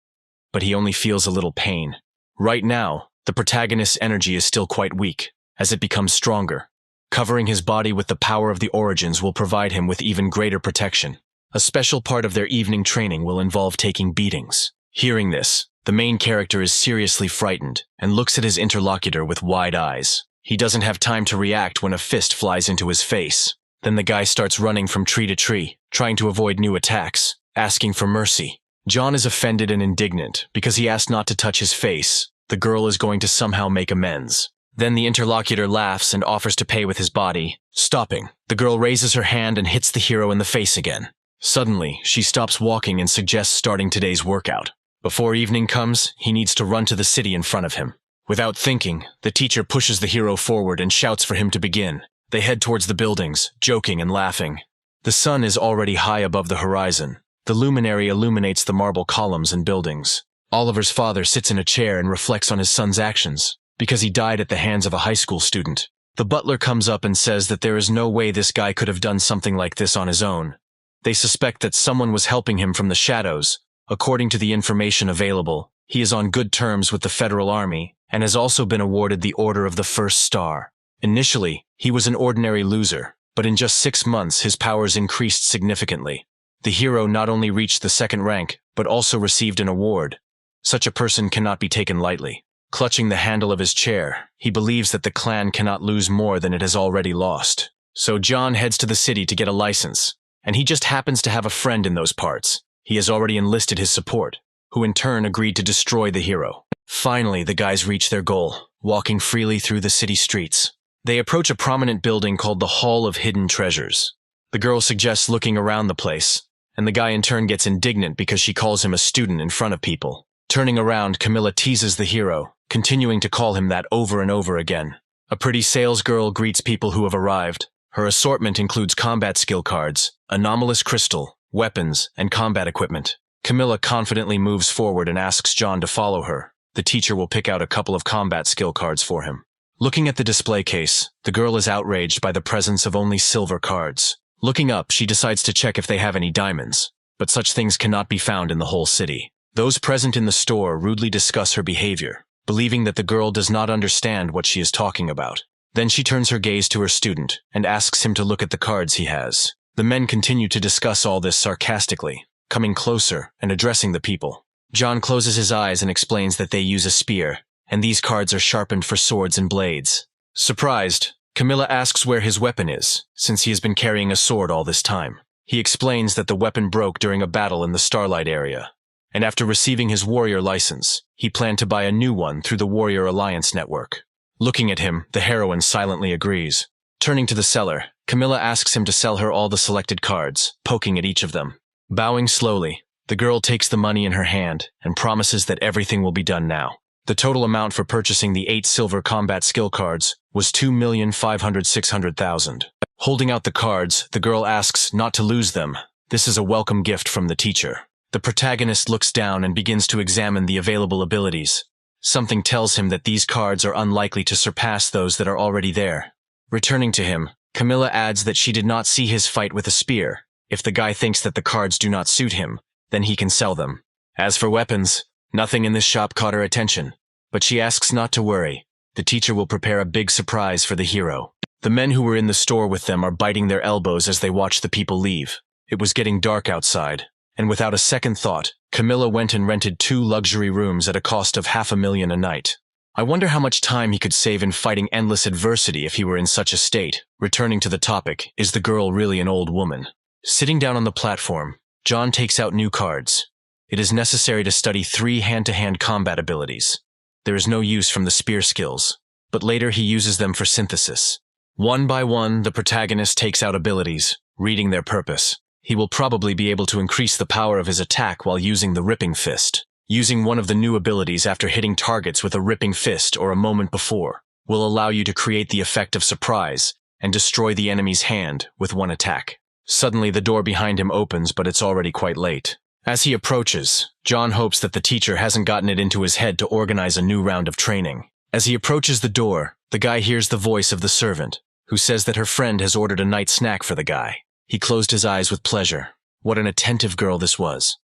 But he only feels a little pain. Right now, the protagonist's energy is still quite weak. As it becomes stronger, covering his body with the power of the origins will provide him with even greater protection. A special part of their evening training will involve taking beatings. Hearing this, The main character is seriously frightened and looks at his interlocutor with wide eyes. He doesn't have time to react when a fist flies into his face. Then the guy starts running from tree to tree, trying to avoid new attacks, asking for mercy. John is offended and indignant because he asked not to touch his face. The girl is going to somehow make amends. Then the interlocutor laughs and offers to pay with his body. Stopping, the girl raises her hand and hits the hero in the face again. Suddenly, she stops walking and suggests starting today's workout. Before evening comes, he needs to run to the city in front of him. Without thinking, the teacher pushes the hero forward and shouts for him to begin. They head towards the buildings, joking and laughing. The sun is already high above the horizon. The luminary illuminates the marble columns and buildings. Oliver's father sits in a chair and reflects on his son's actions, because he died at the hands of a high school student. The butler comes up and says that there is no way this guy could have done something like this on his own. They suspect that someone was helping him from the shadows. According to the information available, he is on good terms with the Federal Army and has also been awarded the Order of the First Star. Initially, he was an ordinary loser, but in just 6 months his powers increased significantly. The hero not only reached the second rank, but also received an award. Such a person cannot be taken lightly. Clutching the handle of his chair, he believes that the clan cannot lose more than it has already lost. So John heads to the city to get a license, and he just happens to have a friend in those parts. He has already enlisted his support, who in turn agreed to destroy the hero. Finally, the guys reach their goal, walking freely through the city streets. They approach a prominent building called the Hall of Hidden Treasures. The girl suggests looking around the place, and the guy in turn gets indignant because she calls him a student in front of people. Turning around, Camilla teases the hero, continuing to call him that over and over again. A pretty salesgirl greets people who have arrived. Her assortment includes combat skill cards, anomalous crystal, weapons, and combat equipment. Camilla confidently moves forward and asks John to follow her. The teacher will pick out a couple of combat skill cards for him. Looking at the display case, the girl is outraged by the presence of only silver cards. Looking up, she decides to check if they have any diamonds, but such things cannot be found in the whole city. Those present in the store rudely discuss her behavior, believing that the girl does not understand what she is talking about. Then she turns her gaze to her student and asks him to look at the cards he has. The men continue to discuss all this sarcastically, coming closer and addressing the people. John closes his eyes and explains that they use a spear, and these cards are sharpened for swords and blades. Surprised, Camilla asks where his weapon is, since he has been carrying a sword all this time. He explains that the weapon broke during a battle in the Starlight area, and after receiving his warrior license, he planned to buy a new one through the Warrior Alliance network. Looking at him, the heroine silently agrees. Turning to the seller, Camilla asks him to sell her all the selected cards, poking at each of them. Bowing slowly, the girl takes the money in her hand and promises that everything will be done now. The total amount for purchasing the 8 silver combat skill cards was 2,500,600,000. Holding out the cards, the girl asks not to lose them. This is a welcome gift from the teacher. The protagonist looks down and begins to examine the available abilities. Something tells him that these cards are unlikely to surpass those that are already there. Returning to him, Camilla adds that she did not see his fight with a spear. If the guy thinks that the cards do not suit him, then he can sell them. As for weapons, nothing in this shop caught her attention, but she asks not to worry. The teacher will prepare a big surprise for the hero. The men who were in the store with them are biting their elbows as they watch the people leave. It was getting dark outside, and without a second thought, Camilla went and rented 2 luxury rooms at a cost of $500,000 a night. I wonder how much time he could save in fighting endless adversity if he were in such a state. Returning to the topic, is the girl really an old woman? Sitting down on the platform, John takes out new cards. It is necessary to study 3 hand-to-hand combat abilities. There is no use from the spear skills, but later he uses them for synthesis. One by one, the protagonist takes out abilities, reading their purpose. He will probably be able to increase the power of his attack while using the Ripping Fist. Using one of the new abilities after hitting targets with a Ripping Fist or a moment before will allow you to create the effect of surprise and destroy the enemy's hand with one attack. Suddenly, the door behind him opens, but it's already quite late. As he approaches, John hopes that the teacher hasn't gotten it into his head to organize a new round of training. As he approaches the door, the guy hears the voice of the servant, who says that her friend has ordered a night snack for the guy. He closed his eyes with pleasure. What an attentive girl this was.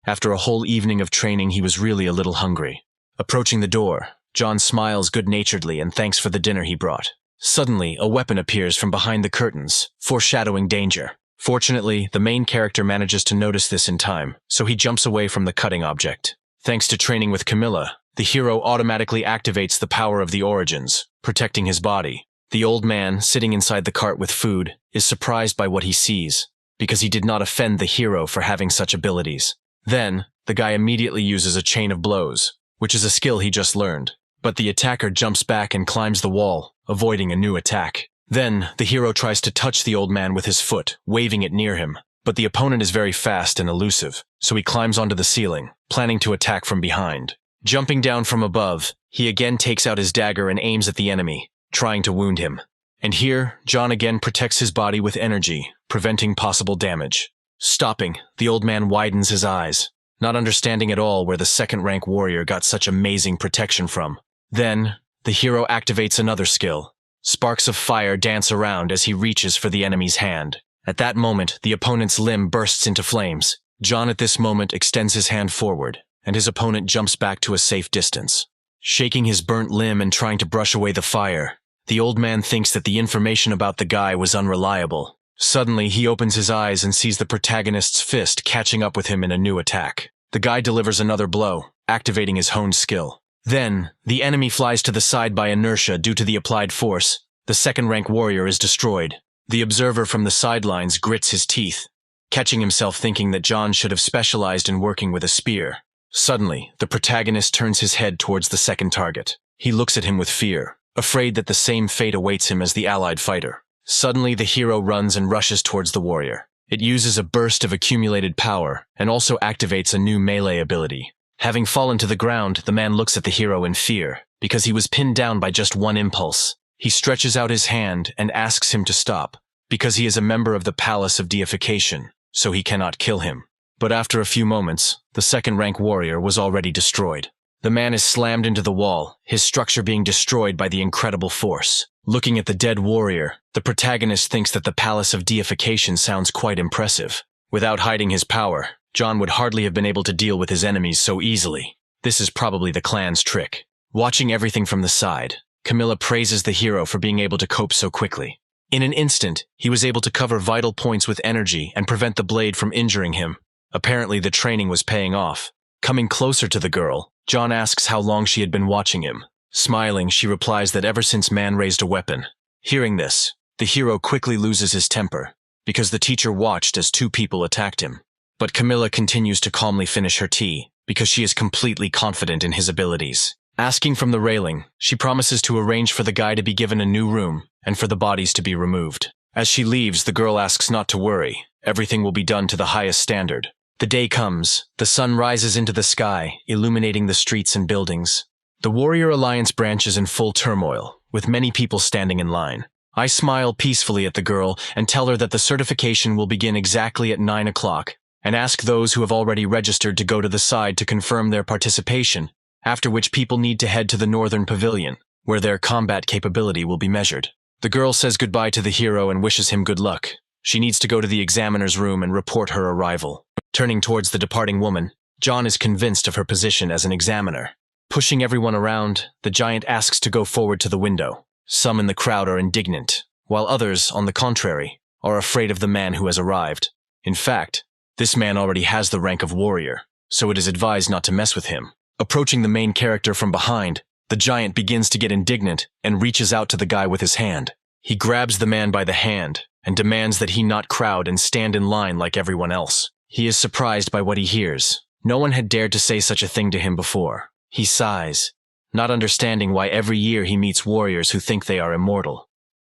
After a whole evening of training, he was really a little hungry. Approaching the door, John smiles good-naturedly and thanks for the dinner he brought. Suddenly, a weapon appears from behind the curtains, foreshadowing danger. Fortunately, the main character manages to notice this in time, so he jumps away from the cutting object. Thanks to training with Camilla, the hero automatically activates the power of the origins, protecting his body. The old man, sitting inside the cart with food, is surprised by what he sees, because he did not offend the hero for having such abilities. Then, the guy immediately uses a chain of blows, which is a skill he just learned. But the attacker jumps back and climbs the wall, avoiding a new attack. Then, the hero tries to touch the old man with his foot, waving it near him. But the opponent is very fast and elusive, so he climbs onto the ceiling, planning to attack from behind. Jumping down from above, he again takes out his dagger and aims at the enemy, trying to wound him. And here, John again protects his body with energy, preventing possible damage. Stopping, the old man widens his eyes, not understanding at all where the second-rank warrior got such amazing protection from. Then, the hero activates another skill. Sparks of fire dance around as he reaches for the enemy's hand. At that moment, the opponent's limb bursts into flames. John at this moment extends his hand forward, and his opponent jumps back to a safe distance. Shaking his burnt limb and trying to brush away the fire, the old man thinks that the information about the guy was unreliable. Suddenly, he opens his eyes and sees the protagonist's fist catching up with him in a new attack. The guy delivers another blow, activating his honed skill. Then, the enemy flies to the side by inertia due to the applied force. The second-rank warrior is destroyed. The observer from the sidelines grits his teeth, catching himself thinking that John should have specialized in working with a spear. Suddenly, the protagonist turns his head towards the second target. He looks at him with fear, afraid that the same fate awaits him as the allied fighter. Suddenly, the hero runs and rushes towards the warrior. It uses a burst of accumulated power and also activates a new melee ability. Having fallen to the ground, the man looks at the hero in fear, because he was pinned down by just one impulse. He stretches out his hand and asks him to stop, because he is a member of the Palace of Deification, so he cannot kill him. But after a few moments, the second-rank warrior was already destroyed. The man is slammed into the wall, his structure being destroyed by the incredible force. Looking at the dead warrior, the protagonist thinks that the Palace of Deification sounds quite impressive. Without hiding his power, John would hardly have been able to deal with his enemies so easily. This is probably the clan's trick. Watching everything from the side, Camilla praises the hero for being able to cope so quickly. In an instant, he was able to cover vital points with energy and prevent the blade from injuring him. Apparently, the training was paying off. Coming closer to the girl, John asks how long she had been watching him. Smiling, she replies that ever since man raised a weapon. Hearing this, the hero quickly loses his temper, because the teacher watched as two people attacked him. But Camilla continues to calmly finish her tea, because she is completely confident in his abilities. Asking from the railing, she promises to arrange for the guy to be given a new room, and for the bodies to be removed. As she leaves, the girl asks not to worry. Everything will be done to the highest standard. The day comes. The sun rises into the sky, illuminating the streets and buildings. The Warrior Alliance branch is in full turmoil, with many people standing in line. I smile peacefully at the girl and tell her that the certification will begin exactly at 9 o'clock, and ask those who have already registered to go to the side to confirm their participation, after which people need to head to the northern pavilion, where their combat capability will be measured. The girl says goodbye to the hero and wishes him good luck. She needs to go to the examiner's room and report her arrival. Turning towards the departing woman, John is convinced of her position as an examiner. Pushing everyone around, the giant asks to go forward to the window. Some in the crowd are indignant, while others, on the contrary, are afraid of the man who has arrived. In fact, this man already has the rank of warrior, so it is advised not to mess with him. Approaching the main character from behind, the giant begins to get indignant and reaches out to the guy with his hand. He grabs the man by the hand and demands that he not crowd and stand in line like everyone else. He is surprised by what he hears. No one had dared to say such a thing to him before. He sighs, not understanding why every year he meets warriors who think they are immortal.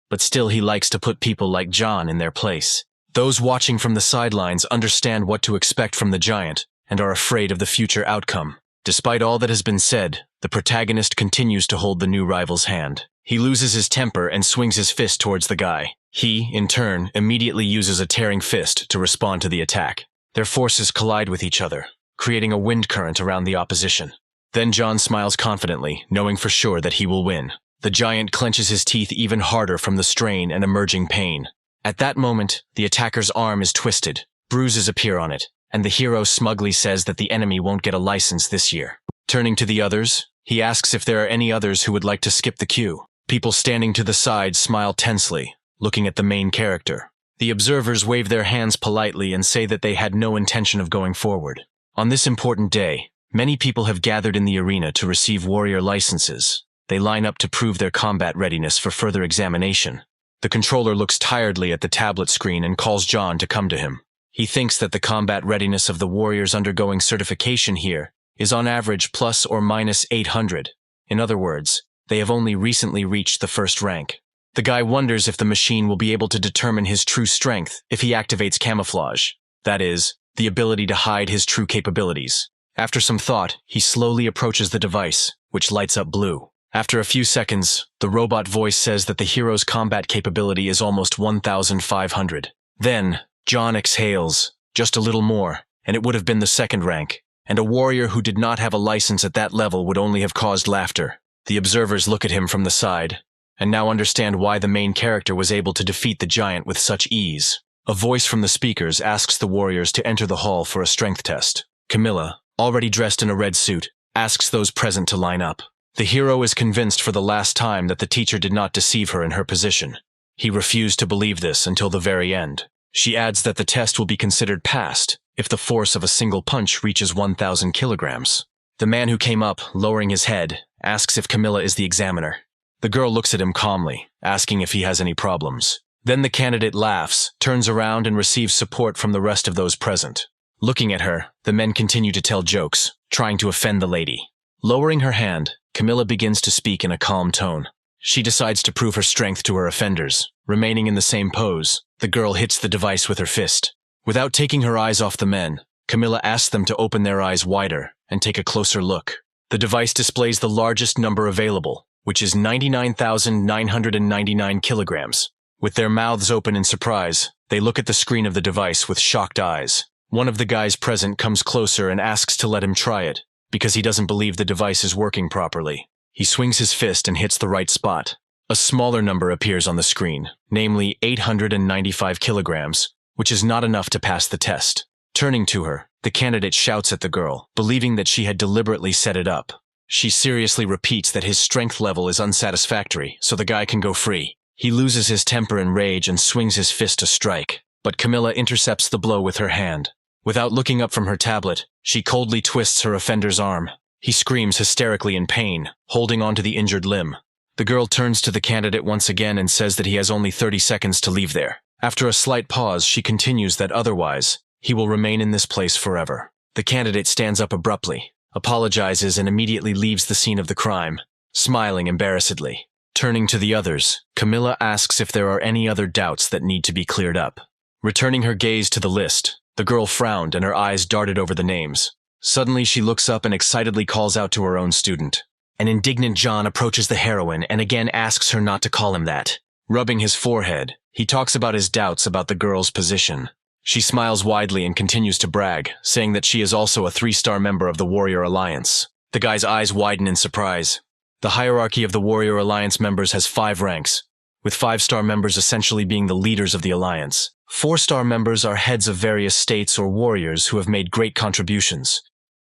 But still he likes to put people like John in their place. Those watching from the sidelines understand what to expect from the giant and are afraid of the future outcome. Despite all that has been said, the protagonist continues to hold the new rival's hand. He loses his temper and swings his fist towards the guy. He, in turn, immediately uses a tearing fist to respond to the attack. Their forces collide with each other, creating a wind current around the opposition. Then John smiles confidently, knowing for sure that he will win. The giant clenches his teeth even harder from the strain and emerging pain. At that moment, the attacker's arm is twisted, bruises appear on it, and the hero smugly says that the enemy won't get a license this year. Turning to the others, he asks if there are any others who would like to skip the queue. People standing to the side smile tensely, looking at the main character. The observers wave their hands politely and say that they had no intention of going forward. On this important day, Many people have gathered in the arena to receive warrior licenses. They line up to prove their combat readiness for further examination. The controller looks tiredly at the tablet screen and calls John to come to him. He thinks that the combat readiness of the warriors undergoing certification here is on average plus or minus 800. In other words, they have only recently reached the first rank. The guy wonders if the machine will be able to determine his true strength if he activates camouflage. That is, the ability to hide his true capabilities. After some thought, he slowly approaches the device, which lights up blue. After a few seconds, the robot voice says that the hero's combat capability is almost 1,500. Then, John exhales, just a little more, and it would have been the second rank, and a warrior who did not have a license at that level would only have caused laughter. The observers look at him from the side, and now understand why the main character was able to defeat the giant with such ease. A voice from the speakers asks the warriors to enter the hall for a strength test. Camilla, already dressed in a red suit, asks those present to line up. The hero is convinced for the last time that the teacher did not deceive her in her position. He refused to believe this until the very end. She adds that the test will be considered passed if the force of a single punch reaches 1,000 kilograms. The man who came up, lowering his head, asks if Camilla is the examiner. The girl looks at him calmly, asking if he has any problems. Then the candidate laughs, turns around and receives support from the rest of those present. Looking at her, the men continue to tell jokes, trying to offend the lady. Lowering her hand, Camilla begins to speak in a calm tone. She decides to prove her strength to her offenders. Remaining in the same pose, the girl hits the device with her fist. Without taking her eyes off the men, Camilla asks them to open their eyes wider and take a closer look. The device displays the largest number available, which is 99,999 kilograms. With their mouths open in surprise, they look at the screen of the device with shocked eyes. One of the guys present comes closer and asks to let him try it, because he doesn't believe the device is working properly. He swings his fist and hits the right spot. A smaller number appears on the screen, namely 895 kilograms, which is not enough to pass the test. Turning to her, the candidate shouts at the girl, believing that she had deliberately set it up. She seriously repeats that his strength level is unsatisfactory, so the guy can go free. He loses his temper in rage and swings his fist to strike, but Camilla intercepts the blow with her hand. Without looking up from her tablet, she coldly twists her offender's arm. He screams hysterically in pain, holding onto the injured limb. The girl turns to the candidate once again and says that he has only 30 seconds to leave there. After a slight pause, she continues that otherwise, he will remain in this place forever. The candidate stands up abruptly, apologizes and immediately leaves the scene of the crime, smiling embarrassedly. Turning to the others, Camilla asks if there are any other doubts that need to be cleared up. Returning her gaze to the list, the girl frowned and her eyes darted over the names. Suddenly she looks up and excitedly calls out to her own student. An indignant John approaches the heroine and again asks her not to call him that. Rubbing his forehead, he talks about his doubts about the girl's position. She smiles widely and continues to brag, saying that she is also a 3-star member of the Warrior Alliance. The guy's eyes widen in surprise. The hierarchy of the Warrior Alliance members has 5 ranks, with 5-star members essentially being the leaders of the alliance. 4-star members are heads of various states or warriors who have made great contributions,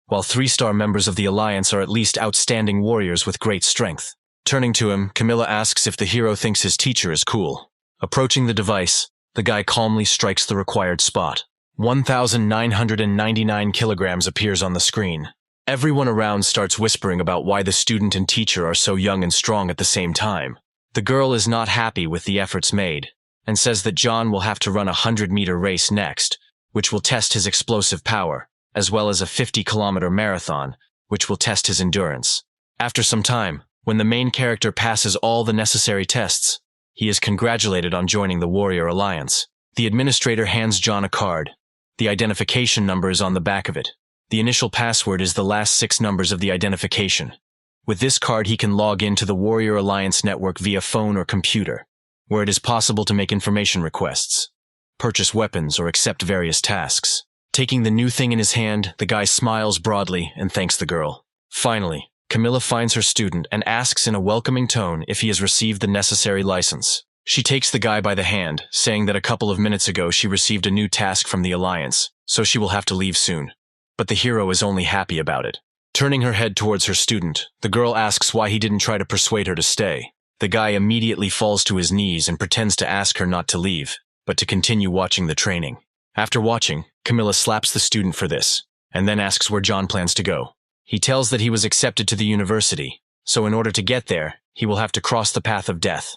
while 3-star members of the alliance are at least outstanding warriors with great strength. Turning to him, Camilla asks if the hero thinks his teacher is cool. Approaching the device, the guy calmly strikes the required spot. 1,999 kilograms appears on the screen. Everyone around starts whispering about why the student and teacher are so young and strong at the same time. The girl is not happy with the efforts made, and says that John will have to run a 100-meter race next, which will test his explosive power, as well as a 50-kilometer marathon, which will test his endurance. After some time, when the main character passes all the necessary tests, he is congratulated on joining the Warrior Alliance. The administrator hands John a card. The identification number is on the back of it. The initial password is the last 6 numbers of the identification. With this card, he can log into the Warrior Alliance network via phone or computer, where it is possible to make information requests, purchase weapons, or accept various tasks. Taking the new thing in his hand, the guy smiles broadly and thanks the girl. Finally, Camilla finds her student and asks in a welcoming tone if he has received the necessary license. She takes the guy by the hand, saying that a couple of minutes ago she received a new task from the Alliance, so she will have to leave soon. But the hero is only happy about it. Turning her head towards her student, the girl asks why he didn't try to persuade her to stay. The guy immediately falls to his knees and pretends to ask her not to leave, but to continue watching the training. After watching, Camilla slaps the student for this, and then asks where John plans to go. He tells that he was accepted to the university, so in order to get there, he will have to cross the path of death.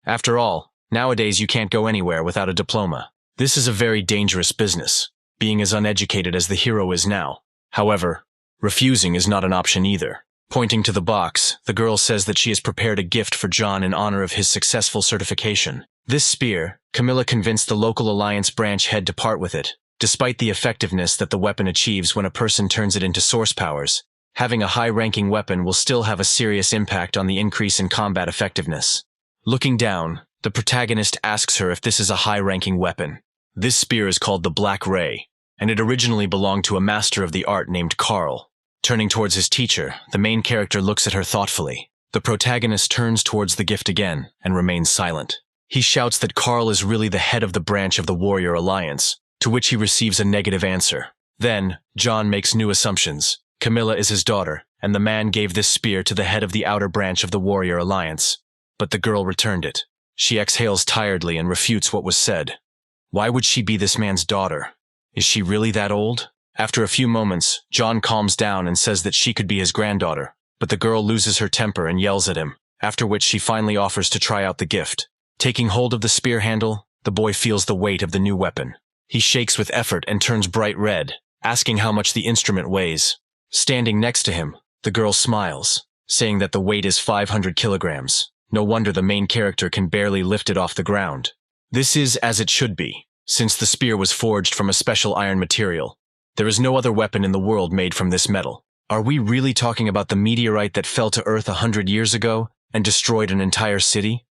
After all, nowadays you can't go anywhere without a diploma. This is a very dangerous business, being as uneducated as the hero is now. However, refusing is not an option either. Pointing to the box, the girl says that she has prepared a gift for John in honor of his successful certification. This spear, Camilla convinced the local Alliance branch head to part with it. Despite the effectiveness that the weapon achieves when a person turns it into source powers, having a high-ranking weapon will still have a serious impact on the increase in combat effectiveness. Looking down, the protagonist asks her if this is a high-ranking weapon. This spear is called the Black Ray, and it originally belonged to a master of the art named Carl. Turning towards his teacher, the main character looks at her thoughtfully. The protagonist turns towards the gift again and remains silent. He shouts that Carl is really the head of the branch of the Warrior Alliance, to which he receives a negative answer. Then, John makes new assumptions. Camilla is his daughter, and the man gave this spear to the head of the outer branch of the Warrior Alliance. But the girl returned it. She exhales tiredly and refutes what was said. Why would she be this man's daughter? Is she really that old? After a few moments, John calms down and says that she could be his granddaughter, but the girl loses her temper and yells at him, after which she finally offers to try out the gift. Taking hold of the spear handle, the boy feels the weight of the new weapon. He shakes with effort and turns bright red, asking how much the instrument weighs. Standing next to him, the girl smiles, saying that the weight is 500 kilograms. No wonder the main character can barely lift it off the ground. This is as it should be, since the spear was forged from a special iron material. There is no other weapon in the world made from this metal. Are we really talking about the meteorite that fell to Earth 100 years ago and destroyed an entire city?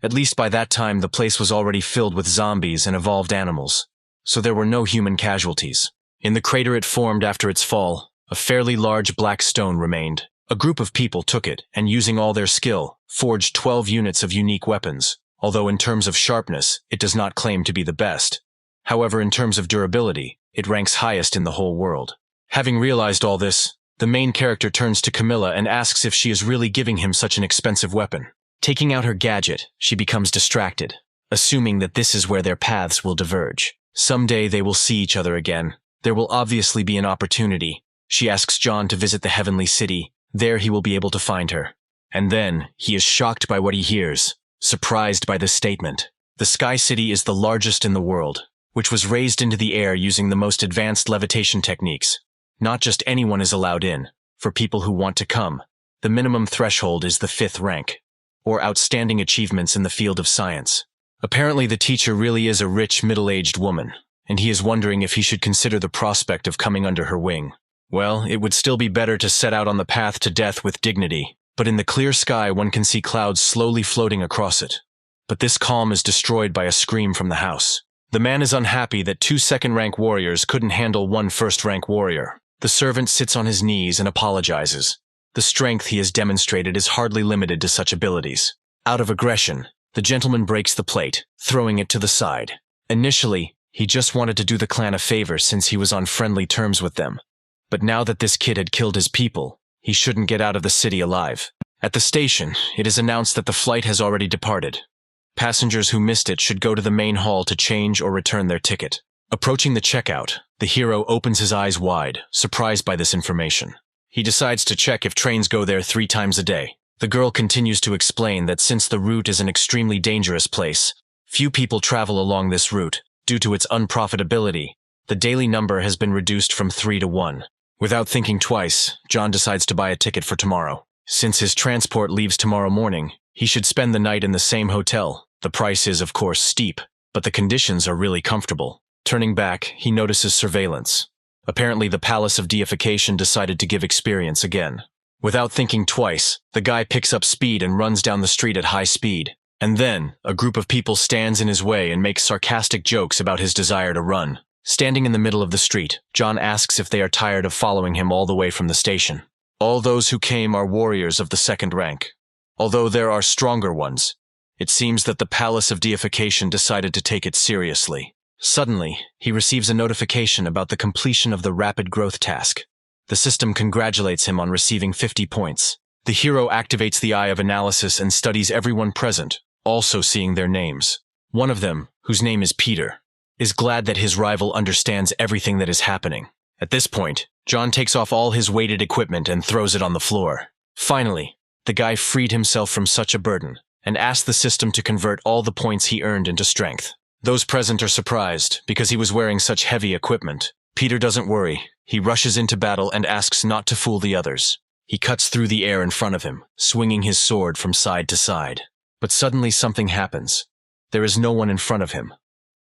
At least by that time the place was already filled with zombies and evolved animals, so there were no human casualties. In the crater it formed after its fall, a fairly large black stone remained. A group of people took it and, using all their skill, forged 12 units of unique weapons, although in terms of sharpness, it does not claim to be the best. However, in terms of durability, it ranks highest in the whole world. Having realized all this, the main character turns to Camilla and asks if she is really giving him such an expensive weapon. Taking out her gadget, she becomes distracted, assuming that this is where their paths will diverge. Someday they will see each other again. There will obviously be an opportunity. She asks John to visit the Heavenly City. There he will be able to find her. And then, he is shocked by what he hears, surprised by this statement. The Sky City is the largest in the world, which was raised into the air using the most advanced levitation techniques. Not just anyone is allowed in. For people who want to come, the minimum threshold is the 5th rank, or outstanding achievements in the field of science. Apparently the teacher really is a rich, middle-aged woman, and he is wondering if he should consider the prospect of coming under her wing. Well, it would still be better to set out on the path to death with dignity, but in the clear sky one can see clouds slowly floating across it. But this calm is destroyed by a scream from the house. The man is unhappy that 2 second-rank warriors couldn't handle 1 first-rank warrior. The servant sits on his knees and apologizes. The strength he has demonstrated is hardly limited to such abilities. Out of aggression, the gentleman breaks the plate, throwing it to the side. Initially, he just wanted to do the clan a favor since he was on friendly terms with them. But now that this kid had killed his people, he shouldn't get out of the city alive. At the station, it is announced that the flight has already departed. Passengers who missed it should go to the main hall to change or return their ticket. Approaching the checkout, the hero opens his eyes wide, surprised by this information. He decides to check if trains go there 3 times a day. The girl continues to explain that since the route is an extremely dangerous place, few people travel along this route. Due to its unprofitability, the daily number has been reduced from 3 to 1. Without thinking twice, John decides to buy a ticket for tomorrow. Since his transport leaves tomorrow morning, he should spend the night in the same hotel. The price is, of course, steep, but the conditions are really comfortable. Turning back, he notices surveillance. Apparently, the Palace of Deification decided to give experience again. Without thinking twice, the guy picks up speed and runs down the street at high speed. And then, a group of people stands in his way and makes sarcastic jokes about his desire to run. Standing in the middle of the street, John asks if they are tired of following him all the way from the station. All those who came are warriors of the 2nd rank. Although there are stronger ones, it seems that the Palace of Deification decided to take it seriously. Suddenly, he receives a notification about the completion of the rapid growth task. The system congratulates him on receiving 50 points. The hero activates the Eye of Analysis and studies everyone present, also seeing their names. One of them, whose name is Peter, is glad that his rival understands everything that is happening. At this point, John takes off all his weighted equipment and throws it on the floor. Finally, the guy freed himself from such a burden and asked the system to convert all the points he earned into strength. Those present are surprised because he was wearing such heavy equipment. Peter doesn't worry. He rushes into battle and asks not to fool the others. He cuts through the air in front of him, swinging his sword from side to side. But suddenly something happens. There is no one in front of him.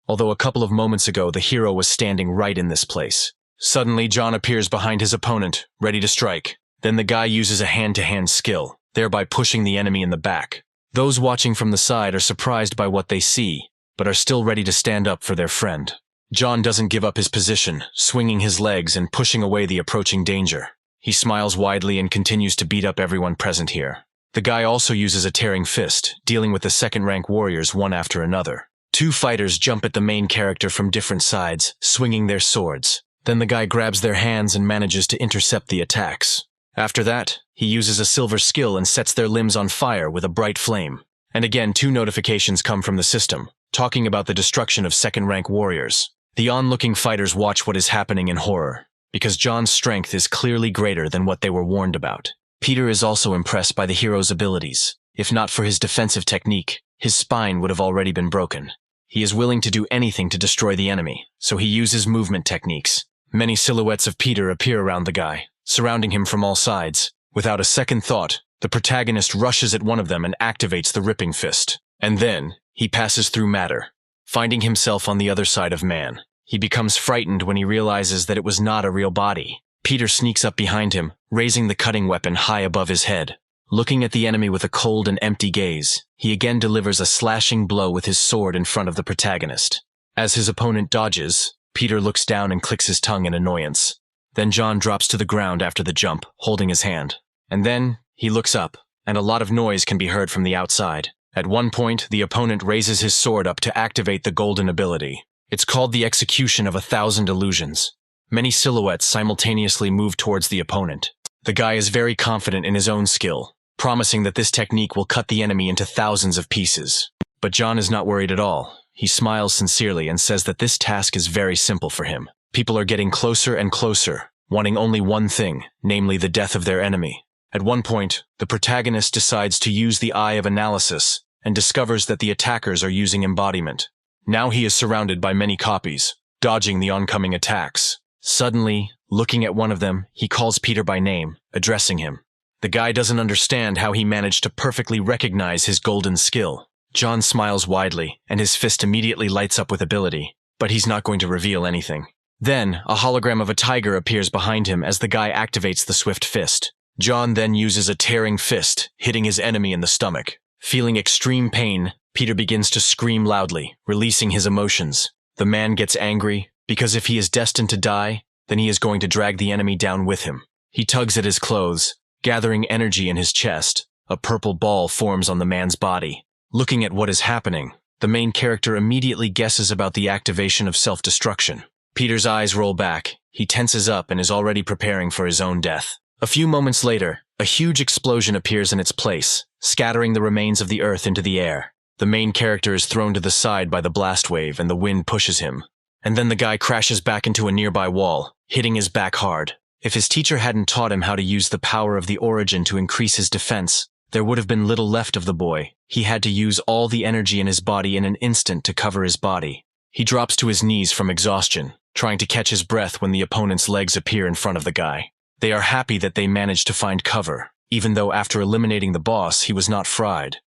Although a couple of moments ago the hero was standing right in this place. Suddenly John appears behind his opponent, ready to strike. Then the guy uses a hand-to-hand skill, thereby pushing the enemy in the back. Those watching from the side are surprised by what they see, but are still ready to stand up for their friend. John doesn't give up his position, swinging his legs and pushing away the approaching danger. He smiles widely and continues to beat up everyone present here. The guy also uses a tearing fist, dealing with the second-rank warriors one after another. Two fighters jump at the main character from different sides, swinging their swords. Then the guy grabs their hands and manages to intercept the attacks. After that, he uses a silver skill and sets their limbs on fire with a bright flame. And again, two notifications come from the system, talking about the destruction of second-rank warriors. The onlooking fighters watch what is happening in horror, because John's strength is clearly greater than what they were warned about. Peter is also impressed by the hero's abilities. If not for his defensive technique, his spine would have already been broken. He is willing to do anything to destroy the enemy, so he uses movement techniques. Many silhouettes of Peter appear around the guy, surrounding him from all sides. Without a second thought, the protagonist rushes at one of them and activates the ripping fist. And then, he passes through matter, finding himself on the other side of man. He becomes frightened when he realizes that it was not a real body. Peter sneaks up behind him, raising the cutting weapon high above his head. Looking at the enemy with a cold and empty gaze, he again delivers a slashing blow with his sword in front of the protagonist. As his opponent dodges, Peter looks down and clicks his tongue in annoyance. Then John drops to the ground after the jump, holding his hand. And then, he looks up, and a lot of noise can be heard from the outside. At one point, the opponent raises his sword up to activate the golden ability. It's called the execution of 1,000 illusions. Many silhouettes simultaneously move towards the opponent. The guy is very confident in his own skill, promising that this technique will cut the enemy into thousands of pieces. But John is not worried at all. He smiles sincerely and says that this task is very simple for him. People are getting closer and closer, wanting only one thing, namely the death of their enemy. At one point, the protagonist decides to use the eye of analysis and discovers that the attackers are using embodiment. Now he is surrounded by many copies, dodging the oncoming attacks. Suddenly, looking at one of them, he calls Peter by name, addressing him. The guy doesn't understand how he managed to perfectly recognize his golden skill. John smiles widely, and his fist immediately lights up with ability, but he's not going to reveal anything. Then, a hologram of a tiger appears behind him as the guy activates the swift fist. John then uses a tearing fist, hitting his enemy in the stomach. Feeling extreme pain, Peter begins to scream loudly, releasing his emotions. The man gets angry, because if he is destined to die, then he is going to drag the enemy down with him. He tugs at his clothes, gathering energy in his chest. A purple ball forms on the man's body. Looking at what is happening, the main character immediately guesses about the activation of self-destruction. Peter's eyes roll back, he tenses up and is already preparing for his own death. A few moments later, a huge explosion appears in its place, scattering the remains of the earth into the air. The main character is thrown to the side by the blast wave and the wind pushes him. And then the guy crashes back into a nearby wall, hitting his back hard. If his teacher hadn't taught him how to use the power of the origin to increase his defense, there would have been little left of the boy. He had to use all the energy in his body in an instant to cover his body. He drops to his knees from exhaustion, trying to catch his breath when the opponent's legs appear in front of the guy. They are happy that they managed to find cover, even though after eliminating the boss he was not fried.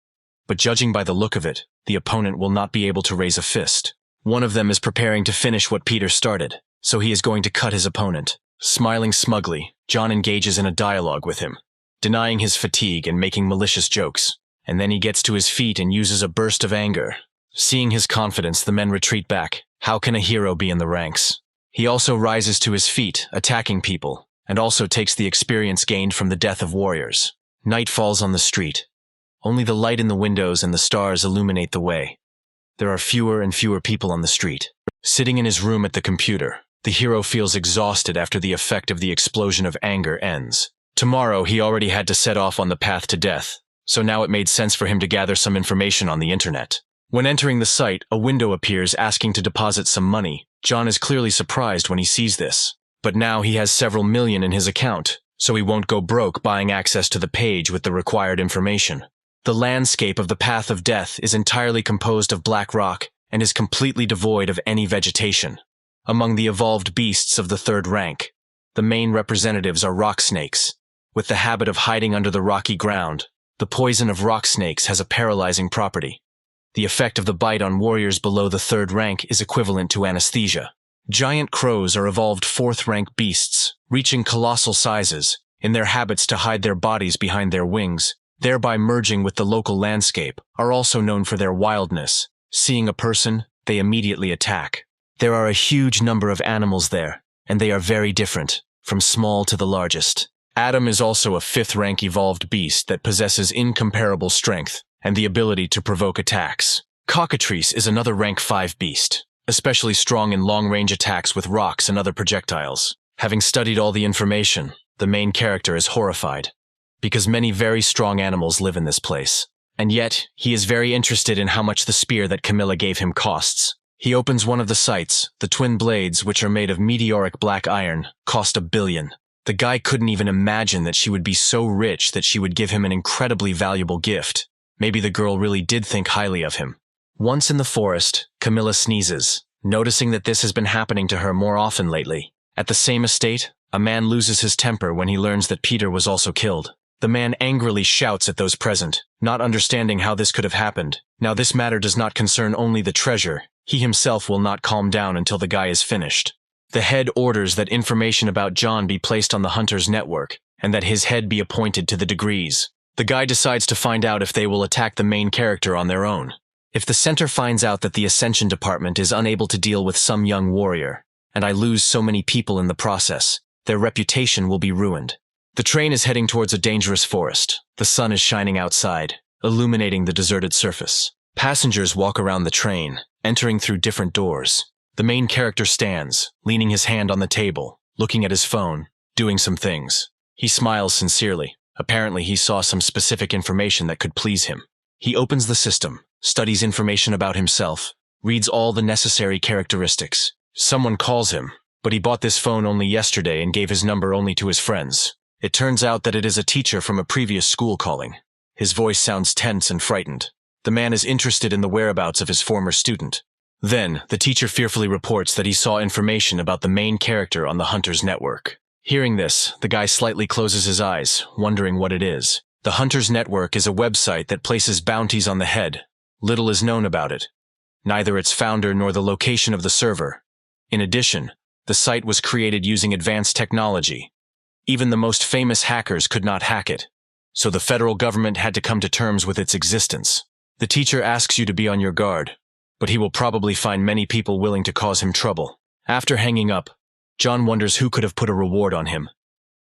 But judging by the look of it, the opponent will not be able to raise a fist. One of them is preparing to finish what Peter started, so he is going to cut his opponent. Smiling smugly, John engages in a dialogue with him, denying his fatigue and making malicious jokes. And then he gets to his feet and uses a burst of anger. Seeing his confidence, the men retreat back. How can a hero be in the ranks? He also rises to his feet, attacking people, and also takes the experience gained from the death of warriors. Night falls on the street. Only the light in the windows and the stars illuminate the way. There are fewer and fewer people on the street. Sitting in his room at the computer, the hero feels exhausted after the effect of the explosion of anger ends. Tomorrow he already had to set off on the path to death, so now it made sense for him to gather some information on the internet. When entering the site, a window appears asking to deposit some money. John is clearly surprised when he sees this. But now he has several million in his account, so he won't go broke buying access to the page with the required information. The landscape of the Path of Death is entirely composed of black rock and is completely devoid of any vegetation. Among the evolved beasts of the third rank, the main representatives are rock snakes. With the habit of hiding under the rocky ground, the poison of rock snakes has a paralyzing property. The effect of the bite on warriors below the third rank is equivalent to anesthesia. Giant crows are evolved fourth-rank beasts, reaching colossal sizes, in their habits to hide their bodies behind their wings, thereby merging with the local landscape, are also known for their wildness. Seeing a person, they immediately attack. There are a huge number of animals there, and they are very different, from small to the largest. Adam is also a fifth-rank evolved beast that possesses incomparable strength and the ability to provoke attacks. Cockatrice is another rank 5 beast, especially strong in long-range attacks with rocks and other projectiles. Having studied all the information, the main character is horrified, because many very strong animals live in this place. And yet, he is very interested in how much the spear that Camilla gave him costs. He opens one of the sights. The twin blades, which are made of meteoric black iron, cost $1 billion. The guy couldn't even imagine that she would be so rich that she would give him an incredibly valuable gift. Maybe the girl really did think highly of him. Once in the forest, Camilla sneezes, noticing that this has been happening to her more often lately. At the same estate, a man loses his temper when he learns that Peter was also killed. The man angrily shouts at those present, not understanding how this could have happened. Now this matter does not concern only the treasure. He himself will not calm down until the guy is finished. The head orders that information about John be placed on the Hunter's network, and that his head be appointed to the degrees. The guy decides to find out if they will attack the main character on their own. If the center finds out that the Ascension Department is unable to deal with some young warrior, and I lose so many people in the process, their reputation will be ruined. The train is heading towards a dangerous forest. The sun is shining outside, illuminating the deserted surface. Passengers walk around the train, entering through different doors. The main character stands, leaning his hand on the table, looking at his phone, doing some things. He smiles sincerely. Apparently he saw some specific information that could please him. He opens the system, studies information about himself, reads all the necessary characteristics. Someone calls him, but he bought this phone only yesterday and gave his number only to his friends. It turns out that it is a teacher from a previous school calling. His voice sounds tense and frightened. The man is interested in the whereabouts of his former student. Then, the teacher fearfully reports that he saw information about the main character on the Hunter's network. Hearing this, the guy slightly closes his eyes, wondering what it is. The Hunter's network is a website that places bounties on the head. Little is known about it, neither its founder nor the location of the server. In addition, the site was created using advanced technology. Even the most famous hackers could not hack it, so the federal government had to come to terms with its existence. The teacher asks you to be on your guard, but he will probably find many people willing to cause him trouble. After hanging up, John wonders who could have put a reward on him,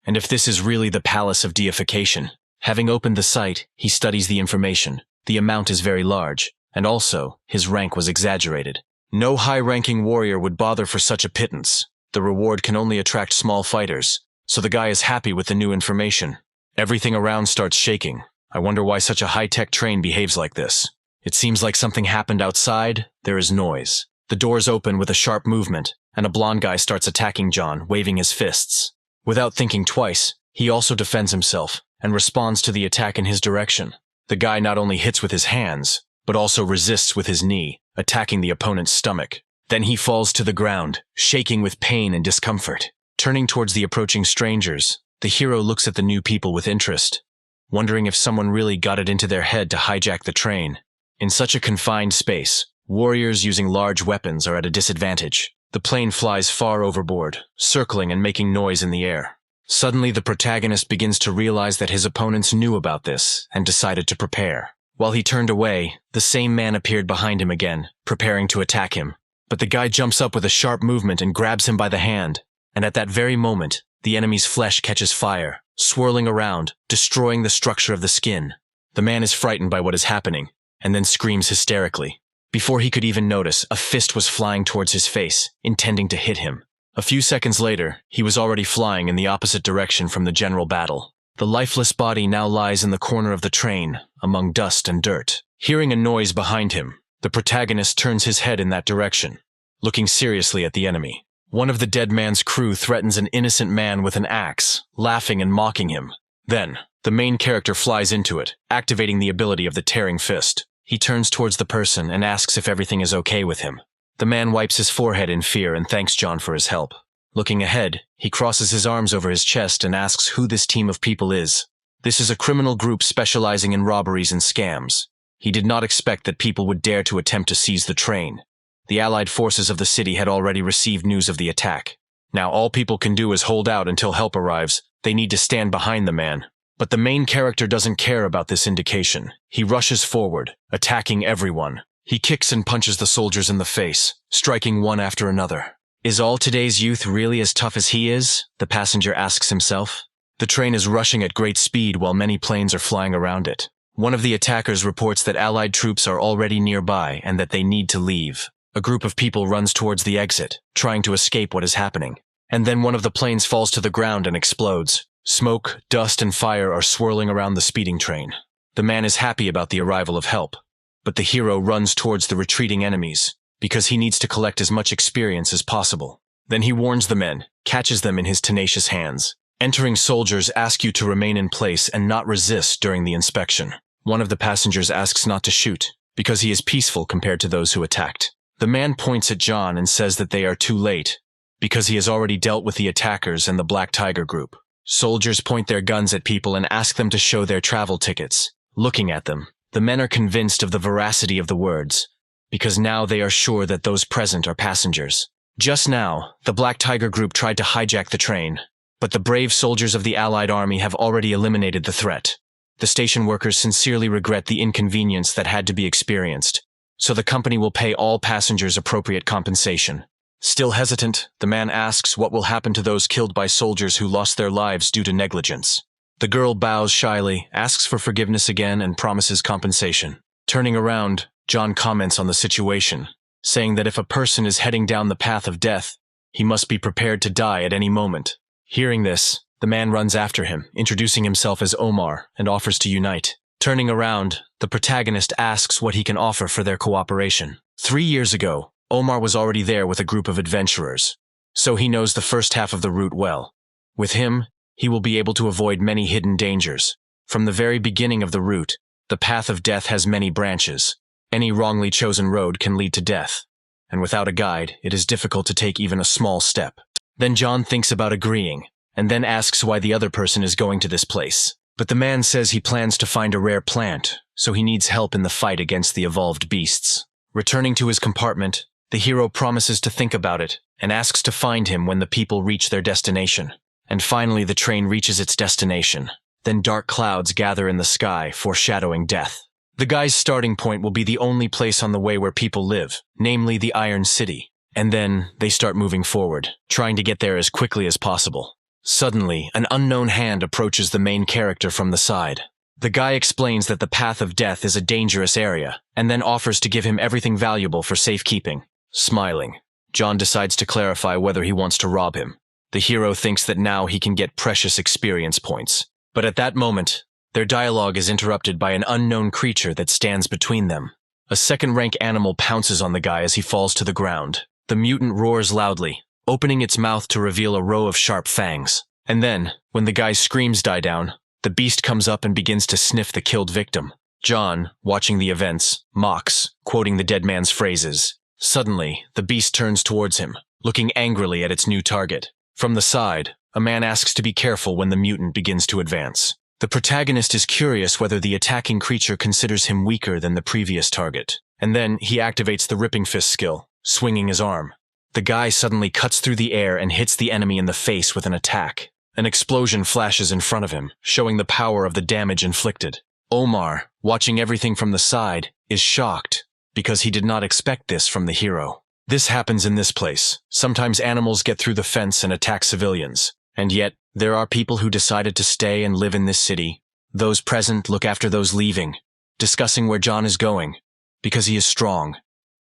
and if this is really the Palace of Deification. Having opened the site, he studies the information. The amount is very large, and also, his rank was exaggerated. No high-ranking warrior would bother for such a pittance. The reward can only attract small fighters, so the guy is happy with the new information. Everything around starts shaking. I wonder why such a high-tech train behaves like this. It seems like something happened outside. There is noise. The doors open with a sharp movement, and a blonde guy starts attacking John, waving his fists. Without thinking twice, he also defends himself and responds to the attack in his direction. The guy not only hits with his hands, but also resists with his knee, attacking the opponent's stomach. Then he falls to the ground, shaking with pain and discomfort. Turning towards the approaching strangers, the hero looks at the new people with interest, wondering if someone really got it into their head to hijack the train. In such a confined space, warriors using large weapons are at a disadvantage. The plane flies far overboard, circling and making noise in the air. Suddenly, the protagonist begins to realize that his opponents knew about this and decided to prepare. While he turned away, the same man appeared behind him again, preparing to attack him. But the guy jumps up with a sharp movement and grabs him by the hand, and at that very moment, the enemy's flesh catches fire, swirling around, destroying the structure of the skin. The man is frightened by what is happening, and then screams hysterically. Before he could even notice, a fist was flying towards his face, intending to hit him. A few seconds later, he was already flying in the opposite direction from the general battle. The lifeless body now lies in the corner of the train, among dust and dirt. Hearing a noise behind him, the protagonist turns his head in that direction, looking seriously at the enemy. One of the dead man's crew threatens an innocent man with an axe, laughing and mocking him. Then, the main character flies into it, activating the ability of the tearing fist. He turns towards the person and asks if everything is okay with him. The man wipes his forehead in fear and thanks John for his help. Looking ahead, he crosses his arms over his chest and asks who this team of people is. This is a criminal group specializing in robberies and scams. He did not expect that people would dare to attempt to seize the train. The allied forces of the city had already received news of the attack. Now all people can do is hold out until help arrives. They need to stand behind the man. But the main character doesn't care about this indication. He rushes forward, attacking everyone. He kicks and punches the soldiers in the face, striking one after another. Is all today's youth really as tough as he is? The passenger asks himself. The train is rushing at great speed while many planes are flying around it. One of the attackers reports that Allied troops are already nearby and that they need to leave. A group of people runs towards the exit, trying to escape what is happening. And then one of the planes falls to the ground and explodes. Smoke, dust, and fire are swirling around the speeding train. The man is happy about the arrival of help, but the hero runs towards the retreating enemies, because he needs to collect as much experience as possible. Then he warns the men, catches them in his tenacious hands. Entering soldiers ask you to remain in place and not resist during the inspection. One of the passengers asks not to shoot, because he is peaceful compared to those who attacked. The man points at John and says that they are too late, because he has already dealt with the attackers and the Black Tiger group. Soldiers point their guns at people and ask them to show their travel tickets. Looking at them, the men are convinced of the veracity of the words, because now they are sure that those present are passengers. Just now, the Black Tiger group tried to hijack the train, but the brave soldiers of the Allied army have already eliminated the threat. The station workers sincerely regret the inconvenience that had to be experienced, so the company will pay all passengers appropriate compensation. Still hesitant, the man asks what will happen to those killed by soldiers who lost their lives due to negligence. The girl bows shyly, asks for forgiveness again, and promises compensation. Turning around, John comments on the situation, saying that if a person is heading down the path of death, he must be prepared to die at any moment. Hearing this, the man runs after him, introducing himself as Omar, and offers to unite. Turning around, the protagonist asks what he can offer for their cooperation. 3 years ago, Omar was already there with a group of adventurers, so he knows the first half of the route well. With him, he will be able to avoid many hidden dangers. From the very beginning of the route, the path of death has many branches. Any wrongly chosen road can lead to death, and without a guide, it is difficult to take even a small step. Then John thinks about agreeing, and then asks why the other person is going to this place. But the man says he plans to find a rare plant, so he needs help in the fight against the evolved beasts. Returning to his compartment, the hero promises to think about it, and asks to find him when the people reach their destination. And finally the train reaches its destination. Then dark clouds gather in the sky, foreshadowing death. The guy's starting point will be the only place on the way where people live, namely the Iron City. And then they start moving forward, trying to get there as quickly as possible. Suddenly, an unknown hand approaches the main character from the side. The guy explains that the path of death is a dangerous area, and then offers to give him everything valuable for safekeeping. Smiling, John decides to clarify whether he wants to rob him. The hero thinks that now he can get precious experience points. But at that moment, their dialogue is interrupted by an unknown creature that stands between them. A second-rank animal pounces on the guy as he falls to the ground. The mutant roars loudly, opening its mouth to reveal a row of sharp fangs. And then, when the guy's screams die down, the beast comes up and begins to sniff the killed victim. John, watching the events, mocks, quoting the dead man's phrases. Suddenly, the beast turns towards him, looking angrily at its new target. From the side, a man asks to be careful when the mutant begins to advance. The protagonist is curious whether the attacking creature considers him weaker than the previous target. And then he activates the ripping fist skill, swinging his arm. The guy suddenly cuts through the air and hits the enemy in the face with an attack. An explosion flashes in front of him, showing the power of the damage inflicted. Omar, watching everything from the side, is shocked, because he did not expect this from the hero. This happens in this place. Sometimes animals get through the fence and attack civilians. And yet, there are people who decided to stay and live in this city. Those present look after those leaving, discussing where John is going, because he is strong,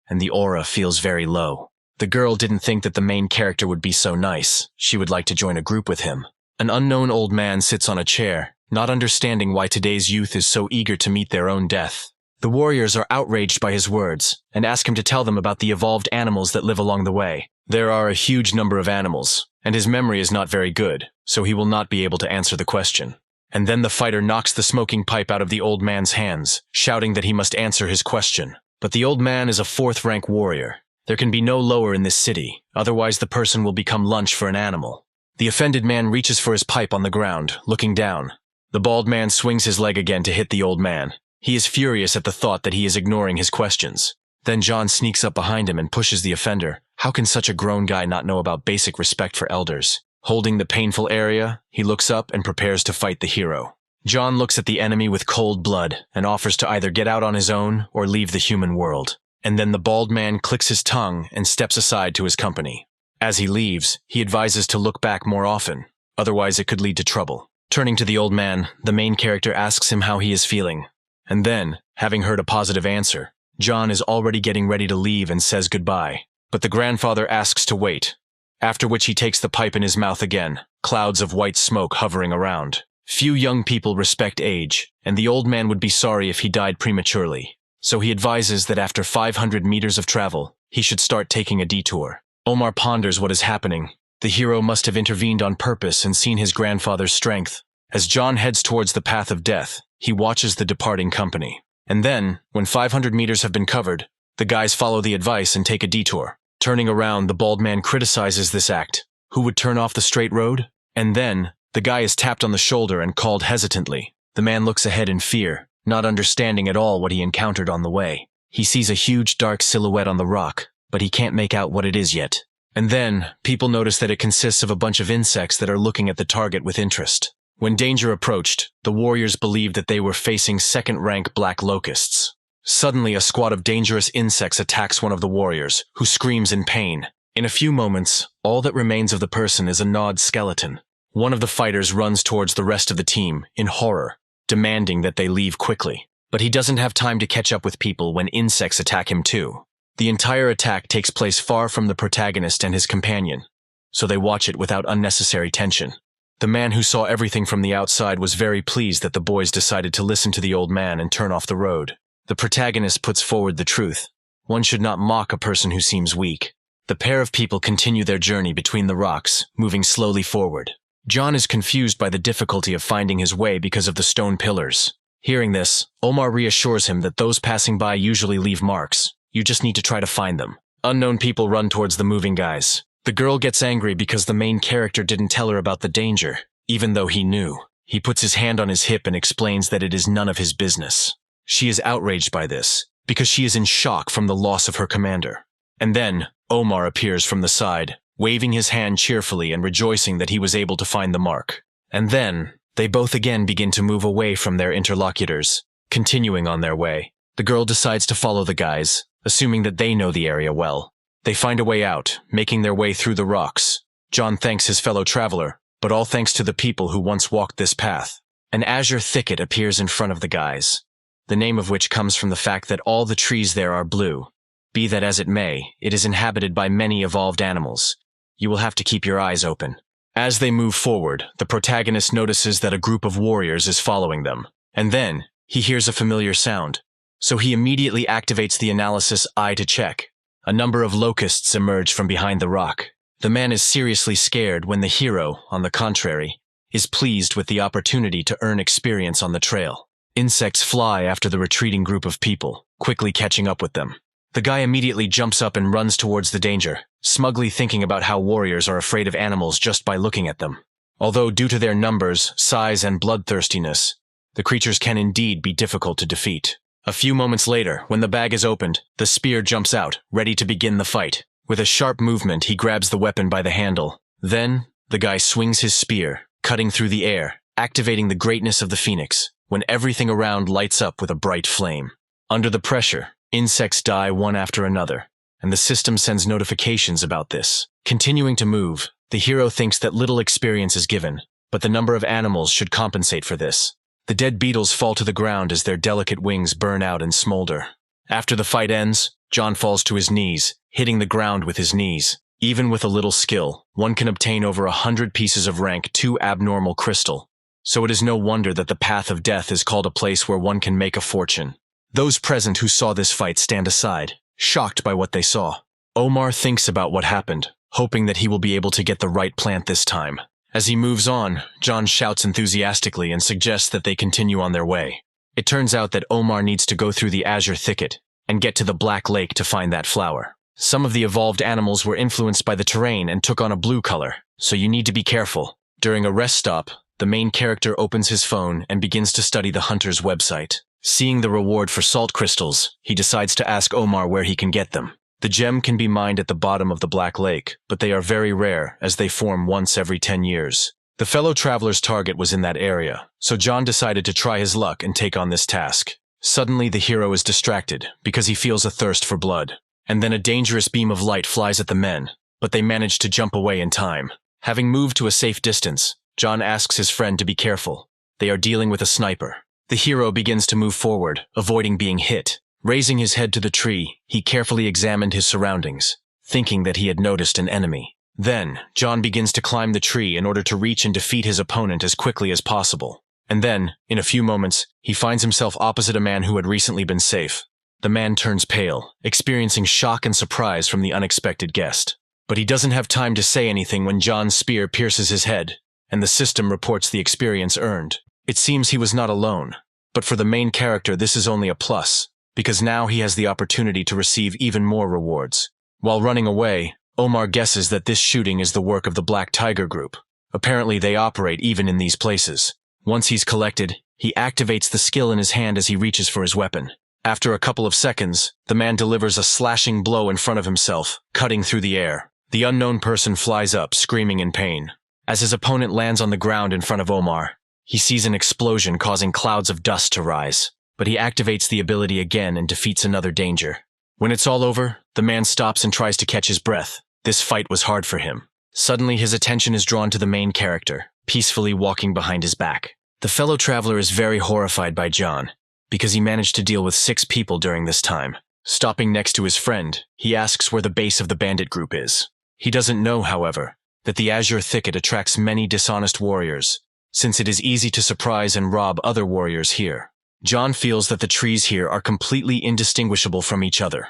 and the aura feels very low. The girl didn't think that the main character would be so nice. She would like to join a group with him. An unknown old man sits on a chair, not understanding why today's youth is so eager to meet their own death. The warriors are outraged by his words, and ask him to tell them about the evolved animals that live along the way. There are a huge number of animals, and his memory is not very good, so he will not be able to answer the question. And then the fighter knocks the smoking pipe out of the old man's hands, shouting that he must answer his question. But the old man is a fourth-rank warrior. There can be no lower in this city, otherwise the person will become lunch for an animal. The offended man reaches for his pipe on the ground, looking down. The bald man swings his leg again to hit the old man. He is furious at the thought that he is ignoring his questions. Then John sneaks up behind him and pushes the offender. How can such a grown guy not know about basic respect for elders? Holding the painful area, he looks up and prepares to fight the hero. John looks at the enemy with cold blood and offers to either get out on his own or leave the human world. And then the bald man clicks his tongue and steps aside to his company. As he leaves, he advises to look back more often, otherwise it could lead to trouble. Turning to the old man, the main character asks him how he is feeling. And then, having heard a positive answer, John is already getting ready to leave and says goodbye. But the grandfather asks to wait, after which he takes the pipe in his mouth again, clouds of white smoke hovering around. Few young people respect age, and the old man would be sorry if he died prematurely. So he advises that after 500 meters of travel, he should start taking a detour. Omar ponders what is happening. The hero must have intervened on purpose and seen his grandfather's strength. As John heads towards the path of death, he watches the departing company. And then, when 500 meters have been covered, the guys follow the advice and take a detour. Turning around, the bald man criticizes this act. Who would turn off the straight road? And then, the guy is tapped on the shoulder and called hesitantly. The man looks ahead in fear, not understanding at all what he encountered on the way. He sees a huge dark silhouette on the rock, but he can't make out what it is yet. And then, people notice that it consists of a bunch of insects that are looking at the target with interest. When danger approached, the warriors believed that they were facing second-rank black locusts. Suddenly, a squad of dangerous insects attacks one of the warriors, who screams in pain. In a few moments, all that remains of the person is a gnawed skeleton. One of the fighters runs towards the rest of the team, in horror, demanding that they leave quickly. But he doesn't have time to catch up with people when insects attack him too. The entire attack takes place far from the protagonist and his companion, so they watch it without unnecessary tension. The man who saw everything from the outside was very pleased that the boys decided to listen to the old man and turn off the road. The protagonist puts forward the truth. One should not mock a person who seems weak. The pair of people continue their journey between the rocks, moving slowly forward. John is confused by the difficulty of finding his way because of the stone pillars. Hearing this, Omar reassures him that those passing by usually leave marks. You just need to try to find them. Unknown people run towards the moving guys. The girl gets angry because the main character didn't tell her about the danger, even though he knew. He puts his hand on his hip and explains that it is none of his business. She is outraged by this, because she is in shock from the loss of her commander. And then, Omar appears from the side, waving his hand cheerfully and rejoicing that he was able to find the mark. And then, they both again begin to move away from their interlocutors, continuing on their way. The girl decides to follow the guys, assuming that they know the area well. They find a way out, making their way through the rocks. John thanks his fellow traveler, but all thanks to the people who once walked this path. An azure thicket appears in front of the guys, the name of which comes from the fact that all the trees there are blue. Be that as it may, it is inhabited by many evolved animals. You will have to keep your eyes open. As they move forward, the protagonist notices that a group of warriors is following them. And then, he hears a familiar sound. So he immediately activates the analysis eye to check. A number of locusts emerge from behind the rock. The man is seriously scared when the hero, on the contrary, is pleased with the opportunity to earn experience on the trail. Insects fly after the retreating group of people, quickly catching up with them. The guy immediately jumps up and runs towards the danger, smugly thinking about how warriors are afraid of animals just by looking at them. Although due to their numbers, size, and bloodthirstiness, the creatures can indeed be difficult to defeat. A few moments later, when the bag is opened, the spear jumps out, ready to begin the fight. With a sharp movement, he grabs the weapon by the handle. Then, the guy swings his spear, cutting through the air, activating the greatness of the phoenix, when everything around lights up with a bright flame. Under the pressure, insects die one after another, and the system sends notifications about this. Continuing to move, the hero thinks that little experience is given, but the number of animals should compensate for this. The dead beetles fall to the ground as their delicate wings burn out and smolder. After the fight ends, John falls to his knees, hitting the ground with his knees. Even with a little skill, one can obtain over 100 pieces of rank 2 abnormal crystal. So it is no wonder that the path of death is called a place where one can make a fortune. Those present who saw this fight stand aside, shocked by what they saw. Omar thinks about what happened, hoping that he will be able to get the right plant this time. As he moves on, John shouts enthusiastically and suggests that they continue on their way. It turns out that Omar needs to go through the azure thicket and get to the Black Lake to find that flower. Some of the evolved animals were influenced by the terrain and took on a blue color, so you need to be careful. During a rest stop, the main character opens his phone and begins to study the hunter's website. Seeing the reward for salt crystals, he decides to ask Omar where he can get them. The gem can be mined at the bottom of the Black Lake, but they are very rare as they form once every 10 years. The fellow traveler's target was in that area, so John decided to try his luck and take on this task. Suddenly, the hero is distracted because he feels a thirst for blood. And then a dangerous beam of light flies at the men, but they manage to jump away in time. Having moved to a safe distance, John asks his friend to be careful. They are dealing with a sniper. The hero begins to move forward, avoiding being hit. Raising his head to the tree, he carefully examined his surroundings, thinking that he had noticed an enemy. Then, John begins to climb the tree in order to reach and defeat his opponent as quickly as possible. And then, in a few moments, he finds himself opposite a man who had recently been safe. The man turns pale, experiencing shock and surprise from the unexpected guest. But he doesn't have time to say anything when John's spear pierces his head, and the system reports the experience earned. It seems he was not alone, but for the main character this is only a plus, because now he has the opportunity to receive even more rewards. While running away, Omar guesses that this shooting is the work of the Black Tiger Group. Apparently they operate even in these places. Once he's collected, he activates the skill in his hand as he reaches for his weapon. After a couple of seconds, the man delivers a slashing blow in front of himself, cutting through the air. The unknown person flies up, screaming in pain. As his opponent lands on the ground in front of Omar, he sees an explosion causing clouds of dust to rise, but he activates the ability again and defeats another danger. When it's all over, the man stops and tries to catch his breath. This fight was hard for him. Suddenly, his attention is drawn to the main character, peacefully walking behind his back. The fellow traveler is very horrified by John, because he managed to deal with 6 people during this time. Stopping next to his friend, he asks where the base of the bandit group is. He doesn't know, however, that the azure thicket attracts many dishonest warriors, since it is easy to surprise and rob other warriors here. John feels that the trees here are completely indistinguishable from each other.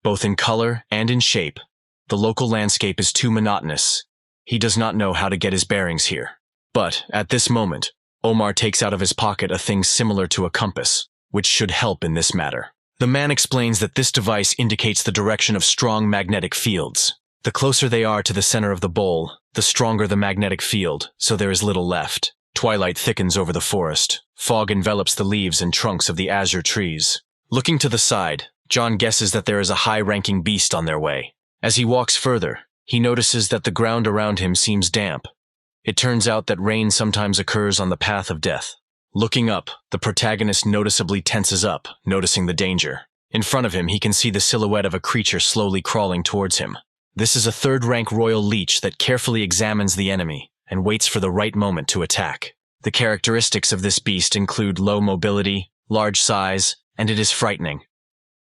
Both in color and in shape, the local landscape is too monotonous. He does not know how to get his bearings here. But, at this moment, Omar takes out of his pocket a thing similar to a compass, which should help in this matter. The man explains that this device indicates the direction of strong magnetic fields. The closer they are to the center of the bowl, the stronger the magnetic field, so there is little left. Twilight thickens over the forest. Fog envelops the leaves and trunks of the azure trees. Looking to the side, John guesses that there is a high-ranking beast on their way. As he walks further, he notices that the ground around him seems damp. It turns out that rain sometimes occurs on the path of death. Looking up, the protagonist noticeably tenses up, noticing the danger. In front of him, he can see the silhouette of a creature slowly crawling towards him. This is a third-rank royal leech that carefully examines the enemy and waits for the right moment to attack. The characteristics of this beast include low mobility, large size, and it is frightening.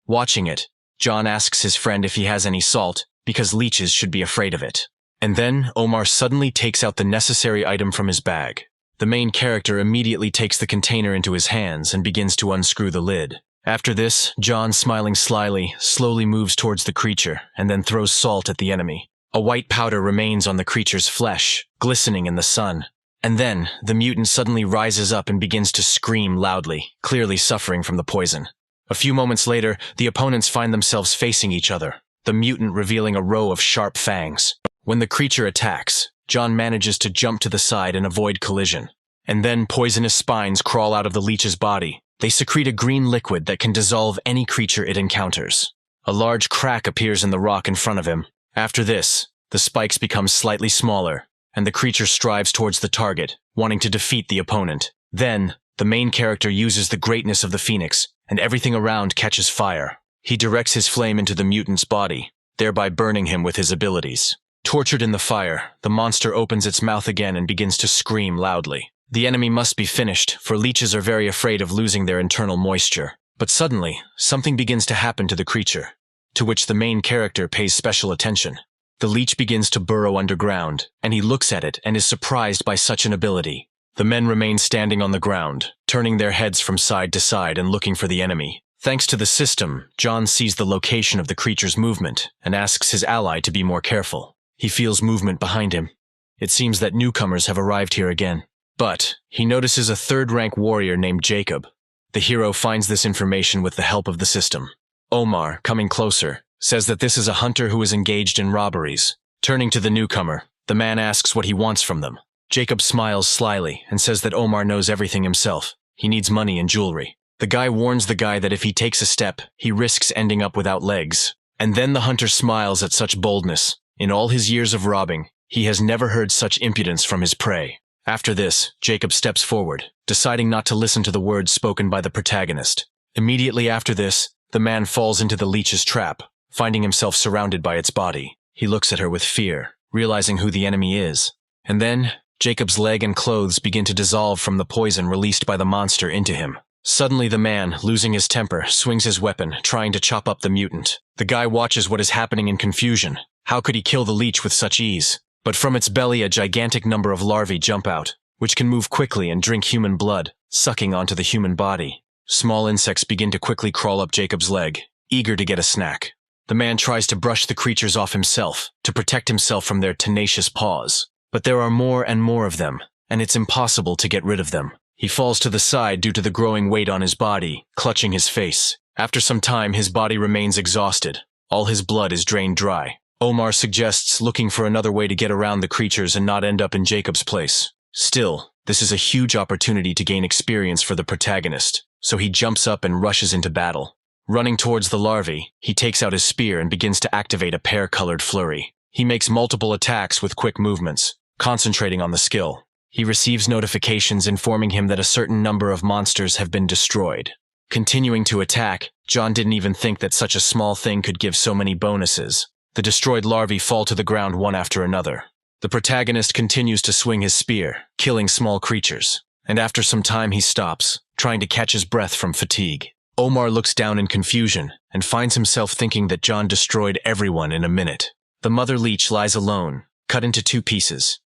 Watching it, John asks his friend if he has any salt, because leeches should be afraid of it. And then, Omar suddenly takes out the necessary item from his bag. The main character immediately takes the container into his hands and begins to unscrew the lid. After this, John, smiling slyly, slowly moves towards the creature and then throws salt at the enemy. A white powder remains on the creature's flesh, glistening in the sun. And then, the mutant suddenly rises up and begins to scream loudly, clearly suffering from the poison. A few moments later, the opponents find themselves facing each other, the mutant revealing a row of sharp fangs. When the creature attacks, John manages to jump to the side and avoid collision. And then poisonous spines crawl out of the leech's body. They secrete a green liquid that can dissolve any creature it encounters. A large crack appears in the rock in front of him. After this, the spikes become slightly smaller, and the creature strives towards the target, wanting to defeat the opponent. Then, the main character uses the greatness of the phoenix, and everything around catches fire. He directs his flame into the mutant's body, thereby burning him with his abilities. Tortured in the fire, the monster opens its mouth again and begins to scream loudly. The enemy must be finished, for leeches are very afraid of losing their internal moisture. But suddenly, something begins to happen to the creature, to which the main character pays special attention. The leech begins to burrow underground, and he looks at it and is surprised by such an ability. The men remain standing on the ground, turning their heads from side to side and looking for the enemy. Thanks to the system, John sees the location of the creature's movement and asks his ally to be more careful. He feels movement behind him. It seems that newcomers have arrived here again. But he notices a third-rank warrior named Jacob. The hero finds this information with the help of the system. Omar, coming closer, says that this is a hunter who is engaged in robberies. Turning to the newcomer, the man asks what he wants from them. Jacob smiles slyly and says that Omar knows everything himself. He needs money and jewelry. The guy warns the guy that if he takes a step, he risks ending up without legs. And then the hunter smiles at such boldness. In all his years of robbing, he has never heard such impudence from his prey. After this, Jacob steps forward, deciding not to listen to the words spoken by the protagonist. Immediately after this, the man falls into the leech's trap, finding himself surrounded by its body. He looks at her with fear, realizing who the enemy is. And then, Jacob's leg and clothes begin to dissolve from the poison released by the monster into him. Suddenly the man, losing his temper, swings his weapon, trying to chop up the mutant. The guy watches what is happening in confusion. How could he kill the leech with such ease? But from its belly a gigantic number of larvae jump out, which can move quickly and drink human blood, sucking onto the human body. Small insects begin to quickly crawl up Jacob's leg, eager to get a snack. The man tries to brush the creatures off himself, to protect himself from their tenacious paws. But there are more and more of them, and it's impossible to get rid of them. He falls to the side due to the growing weight on his body, clutching his face. After some time, his body remains exhausted. All his blood is drained dry. Omar suggests looking for another way to get around the creatures and not end up in Jacob's place. Still, this is a huge opportunity to gain experience for the protagonist, so he jumps up and rushes into battle. Running towards the larvae, he takes out his spear and begins to activate a pear-colored flurry. He makes multiple attacks with quick movements, concentrating on the skill. He receives notifications informing him that a certain number of monsters have been destroyed. Continuing to attack, John didn't even think that such a small thing could give so many bonuses. The destroyed larvae fall to the ground one after another. The protagonist continues to swing his spear, killing small creatures. And after some time he stops, trying to catch his breath from fatigue. Omar looks down in confusion and finds himself thinking that John destroyed everyone in a minute. The mother leech lies alone, cut into 2 pieces.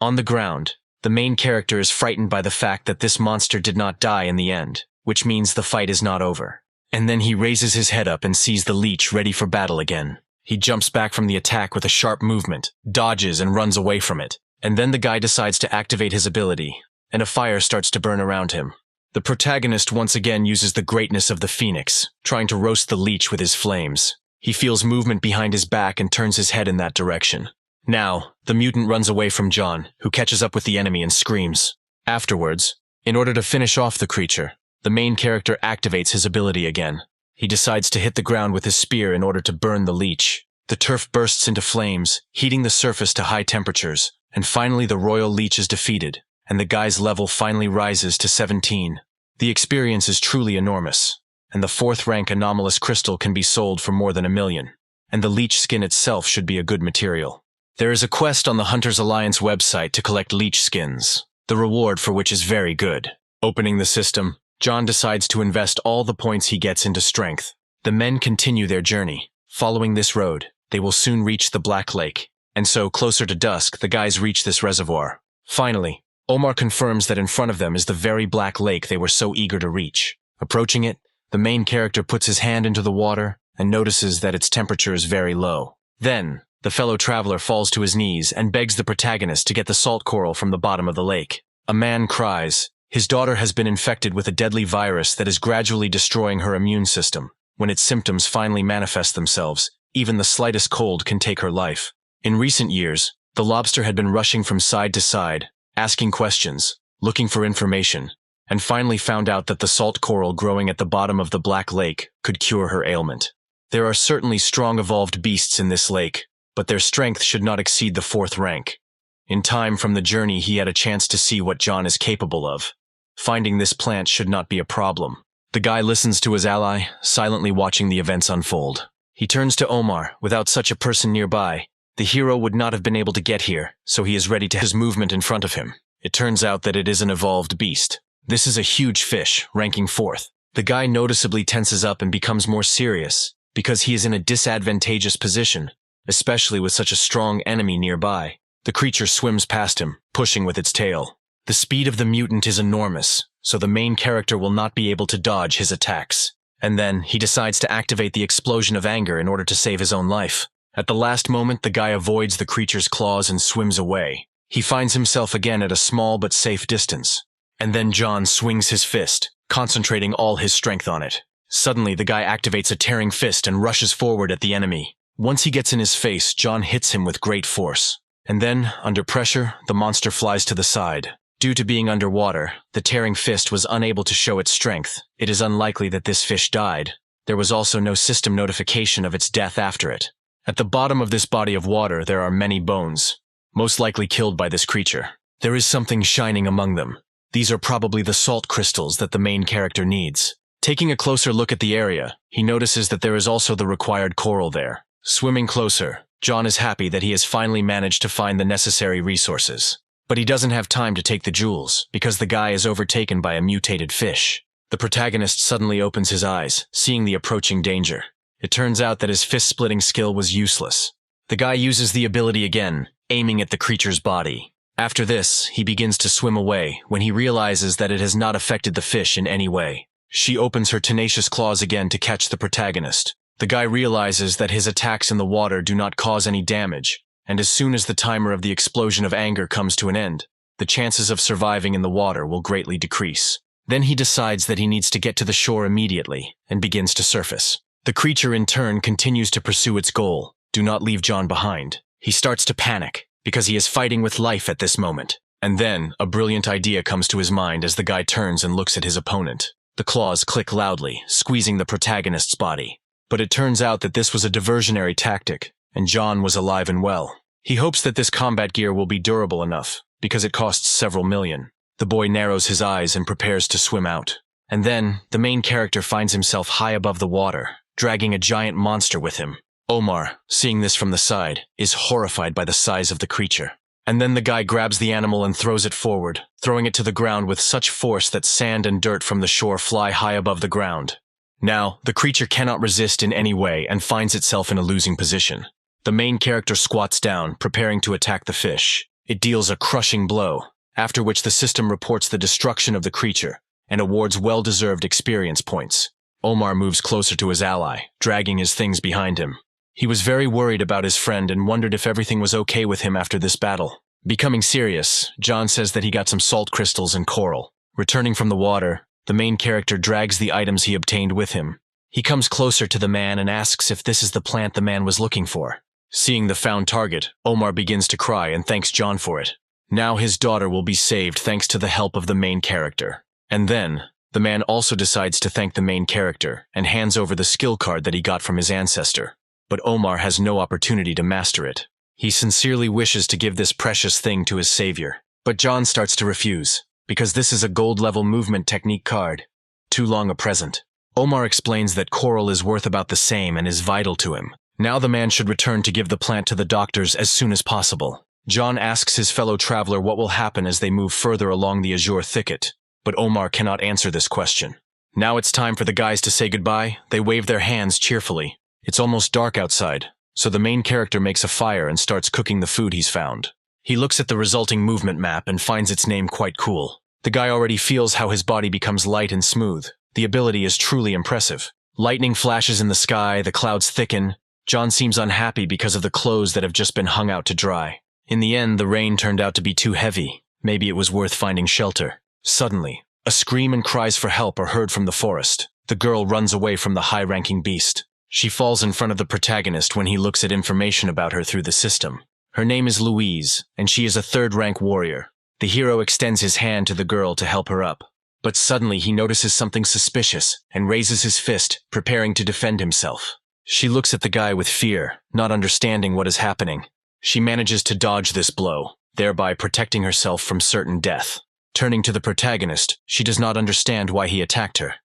On the ground, the main character is frightened by the fact that this monster did not die in the end, which means the fight is not over. And then he raises his head up and sees the leech ready for battle again. He jumps back from the attack with a sharp movement, dodges and runs away from it. And then the guy decides to activate his ability, and a fire starts to burn around him. The protagonist once again uses the greatness of the phoenix, trying to roast the leech with his flames. He feels movement behind his back and turns his head in that direction. Now, the mutant runs away from John, who catches up with the enemy and screams. Afterwards, in order to finish off the creature, the main character activates his ability again. He decides to hit the ground with his spear in order to burn the leech. The turf bursts into flames, heating the surface to high temperatures, and finally the royal leech is defeated, and the guy's level finally rises to 17. The experience is truly enormous, and the 4th-rank anomalous crystal can be sold for more than $1 million, and the leech skin itself should be a good material. There is a quest on the Hunters Alliance website to collect leech skins, the reward for which is very good. Opening the system, John decides to invest all the points he gets into strength. The men continue their journey. Following this road, they will soon reach the Black Lake, and so closer to dusk, the guys reach this reservoir. Finally, Omar confirms that in front of them is the very Black Lake they were so eager to reach. Approaching it, the main character puts his hand into the water and notices that its temperature is very low. Then, the fellow traveler falls to his knees and begs the protagonist to get the salt coral from the bottom of the lake. A man cries. His daughter has been infected with a deadly virus that is gradually destroying her immune system. When its symptoms finally manifest themselves, even the slightest cold can take her life. In recent years, the lobster had been rushing from side to side, asking questions, looking for information, and finally found out that the salt coral growing at the bottom of the Black Lake could cure her ailment. There are certainly strong evolved beasts in this lake, but their strength should not exceed the 4th rank. In time from the journey he had a chance to see what John is capable of. Finding this plant should not be a problem. The guy listens to his ally, silently watching the events unfold. He turns to Omar. Without such a person nearby, the hero would not have been able to get here, so he is ready to his movement in front of him. It turns out that it is an evolved beast. This is a huge fish, ranking 4th. The guy noticeably tenses up and becomes more serious, because he is in a disadvantageous position, especially with such a strong enemy nearby. The creature swims past him, pushing with its tail. The speed of the mutant is enormous, so the main character will not be able to dodge his attacks. And then, he decides to activate the explosion of anger in order to save his own life. At the last moment, the guy avoids the creature's claws and swims away. He finds himself again at a small but safe distance. And then John swings his fist, concentrating all his strength on it. Suddenly, the guy activates a tearing fist and rushes forward at the enemy. Once he gets in his face, John hits him with great force. And then, under pressure, the monster flies to the side. Due to being underwater, the tearing fist was unable to show its strength. It is unlikely that this fish died. There was also no system notification of its death after it. At the bottom of this body of water, there are many bones, most likely killed by this creature. There is something shining among them. These are probably the salt crystals that the main character needs. Taking a closer look at the area, he notices that there is also the required coral there. Swimming closer, John is happy that he has finally managed to find the necessary resources. But he doesn't have time to take the jewels, because the guy is overtaken by a mutated fish. The protagonist suddenly opens his eyes, seeing the approaching danger. It turns out that his fist-splitting skill was useless. The guy uses the ability again, aiming at the creature's body. After this, he begins to swim away when he realizes that it has not affected the fish in any way. She opens her tenacious claws again to catch the protagonist. The guy realizes that his attacks in the water do not cause any damage, and as soon as the timer of the explosion of anger comes to an end, the chances of surviving in the water will greatly decrease. Then he decides that he needs to get to the shore immediately, and begins to surface. The creature in turn continues to pursue its goal. Do not leave John behind. He starts to panic, because he is fighting with life at this moment. And then, a brilliant idea comes to his mind as the guy turns and looks at his opponent. The claws click loudly, squeezing the protagonist's body. But it turns out that this was a diversionary tactic, and John was alive and well. He hopes that this combat gear will be durable enough, because it costs several million. The boy narrows his eyes and prepares to swim out. And then, the main character finds himself high above the water, dragging a giant monster with him. Omar, seeing this from the side, is horrified by the size of the creature. And then the guy grabs the animal and throws it forward, throwing it to the ground with such force that sand and dirt from the shore fly high above the ground. Now, the creature cannot resist in any way and finds itself in a losing position. The main character squats down, preparing to attack the fish. It deals a crushing blow, after which the system reports the destruction of the creature and awards well-deserved experience points. Omar moves closer to his ally, dragging his things behind him. He was very worried about his friend and wondered if everything was okay with him after this battle. Becoming serious, John says that he got some salt crystals and coral. Returning from the water, the main character drags the items he obtained with him. He comes closer to the man and asks if this is the plant the man was looking for. Seeing the found target, Omar begins to cry and thanks John for it. Now his daughter will be saved thanks to the help of the main character. And then, the man also decides to thank the main character and hands over the skill card that he got from his ancestor. But Omar has no opportunity to master it. He sincerely wishes to give this precious thing to his savior. But John starts to refuse, because this is a gold-level movement technique card. Too long a present. Omar explains that coral is worth about the same and is vital to him. Now the man should return to give the plant to the doctors as soon as possible. John asks his fellow traveler what will happen as they move further along the azure thicket, but Omar cannot answer this question. Now it's time for the guys to say goodbye. They wave their hands cheerfully. It's almost dark outside, so the main character makes a fire and starts cooking the food he's found. He looks at the resulting movement map and finds its name quite cool. The guy already feels how his body becomes light and smooth. The ability is truly impressive. Lightning flashes in the sky, the clouds thicken. John seems unhappy because of the clothes that have just been hung out to dry. In the end, the rain turned out to be too heavy. Maybe it was worth finding shelter. Suddenly, a scream and cries for help are heard from the forest. The girl runs away from the high-ranking beast. She falls in front of the protagonist when he looks at information about her through the system. Her name is Louise, and she is a third-rank warrior. The hero extends his hand to the girl to help her up. But suddenly he notices something suspicious and raises his fist, preparing to defend himself. She looks at the guy with fear, not understanding what is happening. She manages to dodge this blow, thereby protecting herself from certain death. Turning to the protagonist, she does not understand why he attacked her.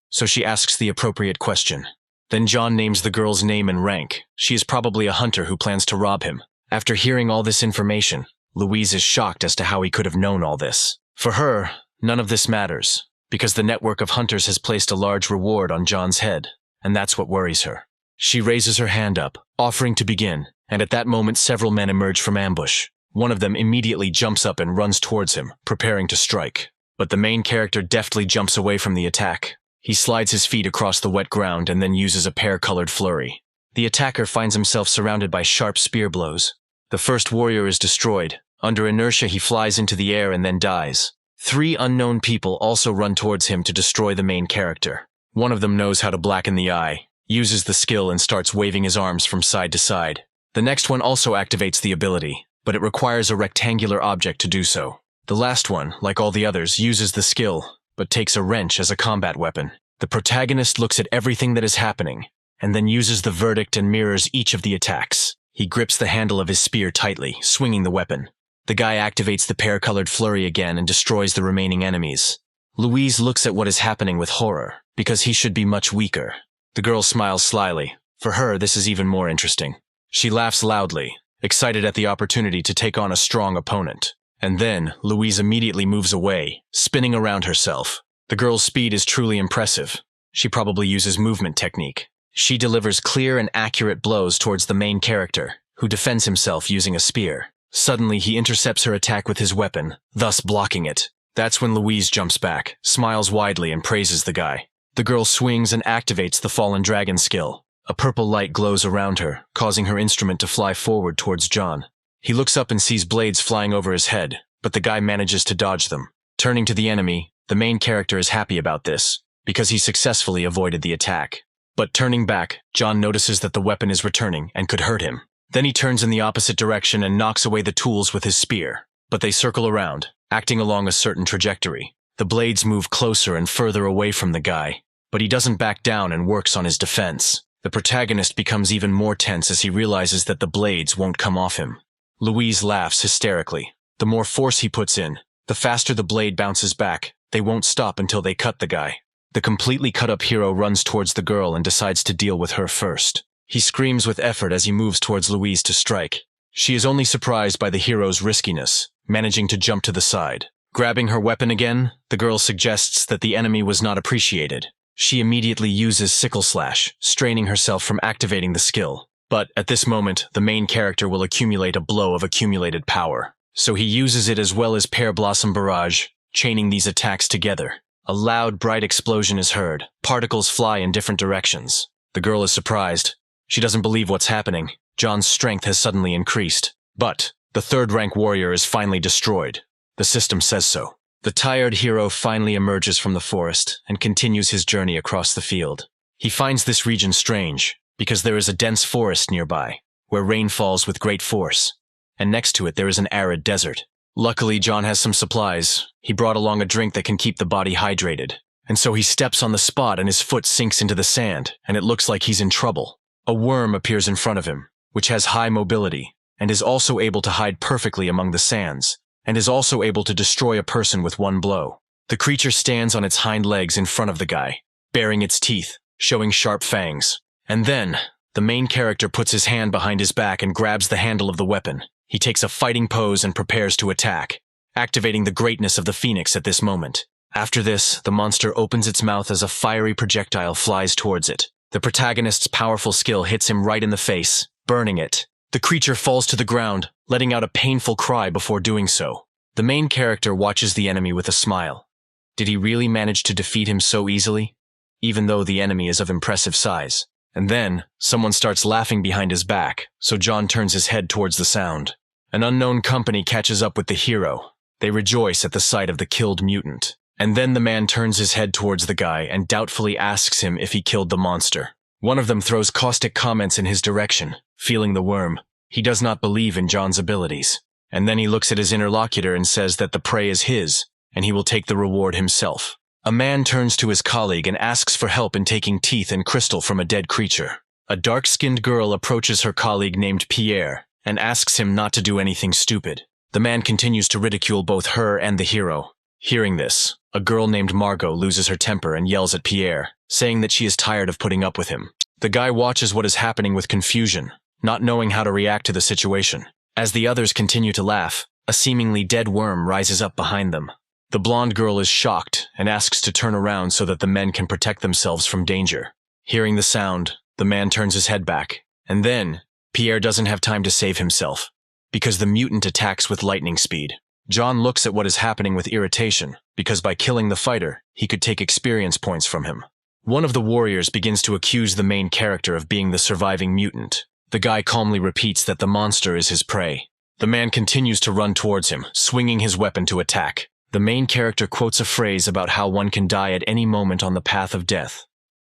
So she asks the appropriate question. Then John names the girl's name and rank. She is probably a hunter who plans to rob him. After hearing all this information, Louise is shocked as to how he could have known all this. For her, none of this matters, because the network of hunters has placed a large reward on John's head, and that's what worries her. She raises her hand up, offering to begin, and at that moment several men emerge from ambush. One of them immediately jumps up and runs towards him, preparing to strike. But the main character deftly jumps away from the attack. He slides his feet across the wet ground and then uses a pear-colored flurry. The attacker finds himself surrounded by sharp spear blows. The first warrior is destroyed. Under inertia, he flies into the air and then dies. 3 unknown people also run towards him to destroy the main character. One of them knows how to blacken the eye, uses the skill and starts waving his arms from side to side. The next one also activates the ability, but it requires a rectangular object to do so. The last one, like all the others, uses the skill, but takes a wrench as a combat weapon. The protagonist looks at everything that is happening, and then uses the verdict and mirrors each of the attacks. He grips the handle of his spear tightly, swinging the weapon. The guy activates the pear-colored flurry again and destroys the remaining enemies. Louise looks at what is happening with horror, because he should be much weaker. The girl smiles slyly. For her, this is even more interesting. She laughs loudly, excited at the opportunity to take on a strong opponent. And then, Louise immediately moves away, spinning around herself. The girl's speed is truly impressive. She probably uses movement technique. She delivers clear and accurate blows towards the main character, who defends himself using a spear. Suddenly, he intercepts her attack with his weapon, thus blocking it. That's when Louise jumps back, smiles widely, and praises the guy. The girl swings and activates the Fallen Dragon skill. A purple light glows around her, causing her instrument to fly forward towards John. He looks up and sees blades flying over his head, but the guy manages to dodge them. Turning to the enemy, the main character is happy about this, because he successfully avoided the attack. But turning back, John notices that the weapon is returning and could hurt him. Then he turns in the opposite direction and knocks away the tools with his spear. But they circle around, acting along a certain trajectory. The blades move closer and further away from the guy, but he doesn't back down and works on his defense. The protagonist becomes even more tense as he realizes that the blades won't come off him. Louise laughs hysterically. The more force he puts in, the faster the blade bounces back. They won't stop until they cut the guy. The completely cut-up hero runs towards the girl and decides to deal with her first. He screams with effort as he moves towards Louise to strike. She is only surprised by the hero's riskiness, managing to jump to the side. Grabbing her weapon again, the girl suggests that the enemy was not appreciated. She immediately uses Sickle Slash, straining herself from activating the skill. But at this moment, the main character will accumulate a blow of accumulated power. So he uses it as well as Pear Blossom Barrage, chaining these attacks together. A loud, bright explosion is heard. Particles fly in different directions. The girl is surprised. She doesn't believe what's happening. John's strength has suddenly increased. But the third-rank warrior is finally destroyed. The system says so. The tired hero finally emerges from the forest and continues his journey across the field. He finds this region strange, because there is a dense forest nearby, where rain falls with great force, and next to it there is an arid desert. Luckily, John has some supplies. He brought along a drink that can keep the body hydrated, and so he steps on the spot and his foot sinks into the sand, and it looks like he's in trouble. A worm appears in front of him, which has high mobility, and is also able to hide perfectly among the sands, and is also able to destroy a person with one blow. The creature stands on its hind legs in front of the guy, baring its teeth, showing sharp fangs. And then, the main character puts his hand behind his back and grabs the handle of the weapon. He takes a fighting pose and prepares to attack, activating the greatness of the phoenix at this moment. After this, the monster opens its mouth as a fiery projectile flies towards it. The protagonist's powerful skill hits him right in the face, burning it. The creature falls to the ground, letting out a painful cry before doing so. The main character watches the enemy with a smile. Did he really manage to defeat him so easily? Even though the enemy is of impressive size. And then, someone starts laughing behind his back, so John turns his head towards the sound. An unknown company catches up with the hero. They rejoice at the sight of the killed mutant. And then the man turns his head towards the guy and doubtfully asks him if he killed the monster. One of them throws caustic comments in his direction, feeling the worm. He does not believe in John's abilities. And then he looks at his interlocutor and says that the prey is his, and he will take the reward himself. A man turns to his colleague and asks for help in taking teeth and crystal from a dead creature. A dark-skinned girl approaches her colleague named Pierre and asks him not to do anything stupid. The man continues to ridicule both her and the hero. Hearing this, a girl named Margot loses her temper and yells at Pierre, saying that she is tired of putting up with him. The guy watches what is happening with confusion, not knowing how to react to the situation. As the others continue to laugh, a seemingly dead worm rises up behind them. The blonde girl is shocked and asks to turn around so that the men can protect themselves from danger. Hearing the sound, the man turns his head back, and then Pierre doesn't have time to save himself, because the mutant attacks with lightning speed. John looks at what is happening with irritation, because by killing the fighter, he could take experience points from him. One of the warriors begins to accuse the main character of being the surviving mutant. The guy calmly repeats that the monster is his prey. The man continues to run towards him, swinging his weapon to attack. The main character quotes a phrase about how one can die at any moment on the path of death,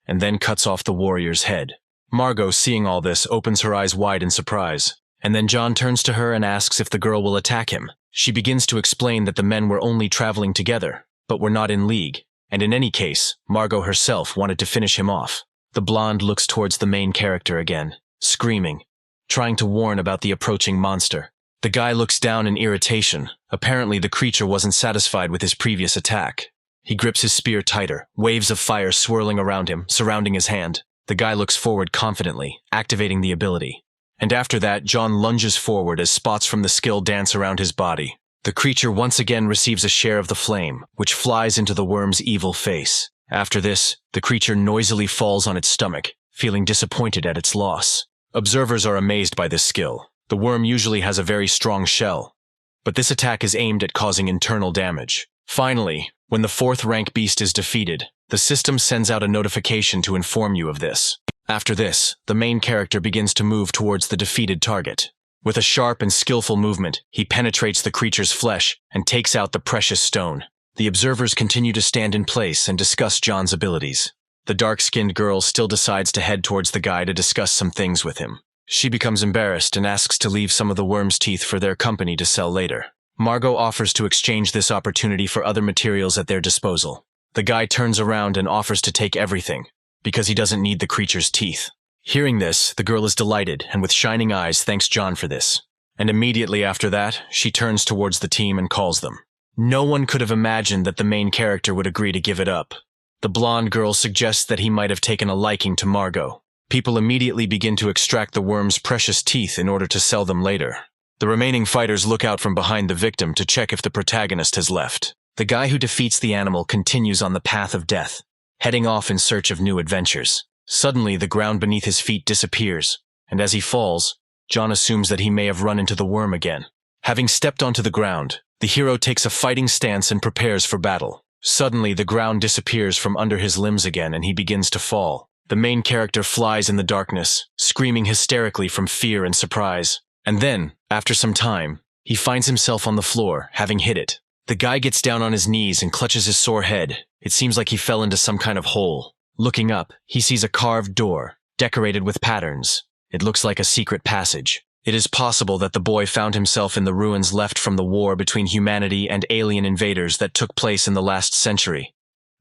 and then cuts off the warrior's head. Margot, seeing all this, opens her eyes wide in surprise, and then John turns to her and asks if the girl will attack him. She begins to explain that the men were only traveling together, but were not in league, and in any case, Margot herself wanted to finish him off. The blonde looks towards the main character again, screaming, trying to warn about the approaching monster. The guy looks down in irritation. Apparently the creature wasn't satisfied with his previous attack. He grips his spear tighter, waves of fire swirling around him, surrounding his hand. The guy looks forward confidently, activating the ability. And after that, John lunges forward as spots from the skill dance around his body. The creature once again receives a share of the flame, which flies into the worm's evil face. After this, the creature noisily falls on its stomach, feeling disappointed at its loss. Observers are amazed by this skill. The worm usually has a very strong shell, but this attack is aimed at causing internal damage. Finally, when the 4th rank beast is defeated, the system sends out a notification to inform you of this. After this, the main character begins to move towards the defeated target. With a sharp and skillful movement, he penetrates the creature's flesh and takes out the precious stone. The observers continue to stand in place and discuss John's abilities. The dark-skinned girl still decides to head towards the guy to discuss some things with him. She becomes embarrassed and asks to leave some of the worm's teeth for their company to sell later. Margot offers to exchange this opportunity for other materials at their disposal. The guy turns around and offers to take everything, because he doesn't need the creature's teeth. Hearing this, the girl is delighted and with shining eyes thanks John for this. And immediately after that, she turns towards the team and calls them. No one could have imagined that the main character would agree to give it up. The blonde girl suggests that he might have taken a liking to Margot. People immediately begin to extract the worm's precious teeth in order to sell them later. The remaining fighters look out from behind the victim to check if the protagonist has left. The guy who defeats the animal continues on the path of death, heading off in search of new adventures. Suddenly, the ground beneath his feet disappears, and as he falls, John assumes that he may have run into the worm again. Having stepped onto the ground, the hero takes a fighting stance and prepares for battle. Suddenly, the ground disappears from under his limbs again and he begins to fall. The main character flies in the darkness, screaming hysterically from fear and surprise. And then, after some time, he finds himself on the floor, having hit it. The guy gets down on his knees and clutches his sore head. It seems like he fell into some kind of hole. Looking up, he sees a carved door, decorated with patterns. It looks like a secret passage. It is possible that the boy found himself in the ruins left from the war between humanity and alien invaders that took place in the last century.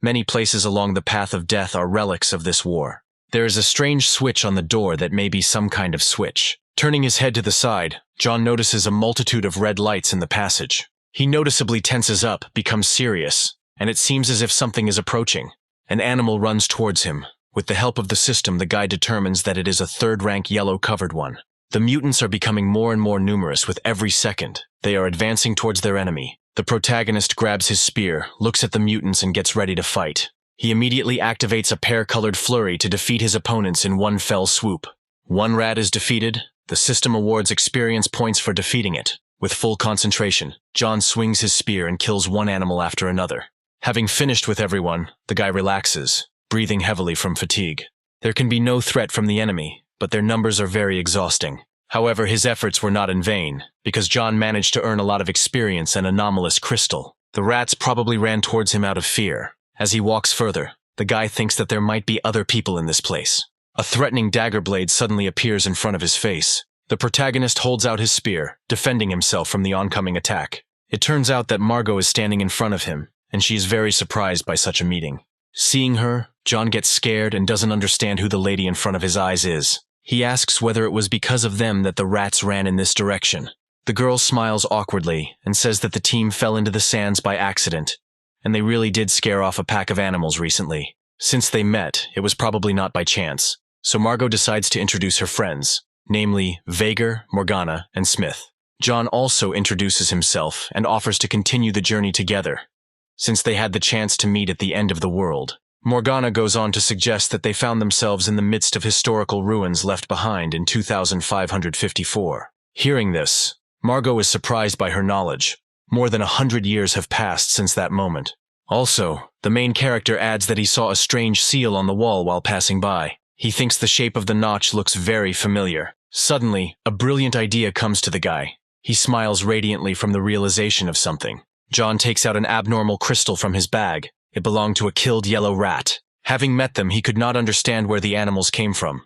Many places along the path of death are relics of this war. There is a strange switch on the door that may be some kind of switch. Turning his head to the side, John notices a multitude of red lights in the passage. He noticeably tenses up, becomes serious, and it seems as if something is approaching. An animal runs towards him. With the help of the system, the guy determines that it is a 3rd-rank yellow-covered one. The mutants are becoming more and more numerous with every second. They are advancing towards their enemy. The protagonist grabs his spear, looks at the mutants, and gets ready to fight. He immediately activates a pear-colored flurry to defeat his opponents in one fell swoop. One rat is defeated. The system awards experience points for defeating it. With full concentration, John swings his spear and kills one animal after another. Having finished with everyone, the guy relaxes, breathing heavily from fatigue. There can be no threat from the enemy, but their numbers are very exhausting. However, his efforts were not in vain, because John managed to earn a lot of experience and anomalous crystal. The rats probably ran towards him out of fear. As he walks further, the guy thinks that there might be other people in this place. A threatening dagger blade suddenly appears in front of his face. The protagonist holds out his spear, defending himself from the oncoming attack. It turns out that Margot is standing in front of him, and she is very surprised by such a meeting. Seeing her, John gets scared and doesn't understand who the lady in front of his eyes is. He asks whether it was because of them that the rats ran in this direction. The girl smiles awkwardly and says that the team fell into the sands by accident, and they really did scare off a pack of animals recently. Since they met, it was probably not by chance, so Margot decides to introduce her friends, namely Vager, Morgana, and Smith. John also introduces himself and offers to continue the journey together, since they had the chance to meet at the end of the world. Morgana goes on to suggest that they found themselves in the midst of historical ruins left behind in 2554. Hearing this, Margot is surprised by her knowledge. More than 100 years have passed since that moment. Also, the main character adds that he saw a strange seal on the wall while passing by. He thinks the shape of the notch looks very familiar. Suddenly, a brilliant idea comes to the guy. He smiles radiantly from the realization of something. John takes out an abnormal crystal from his bag. It belonged to a killed yellow rat. Having met them, he could not understand where the animals came from.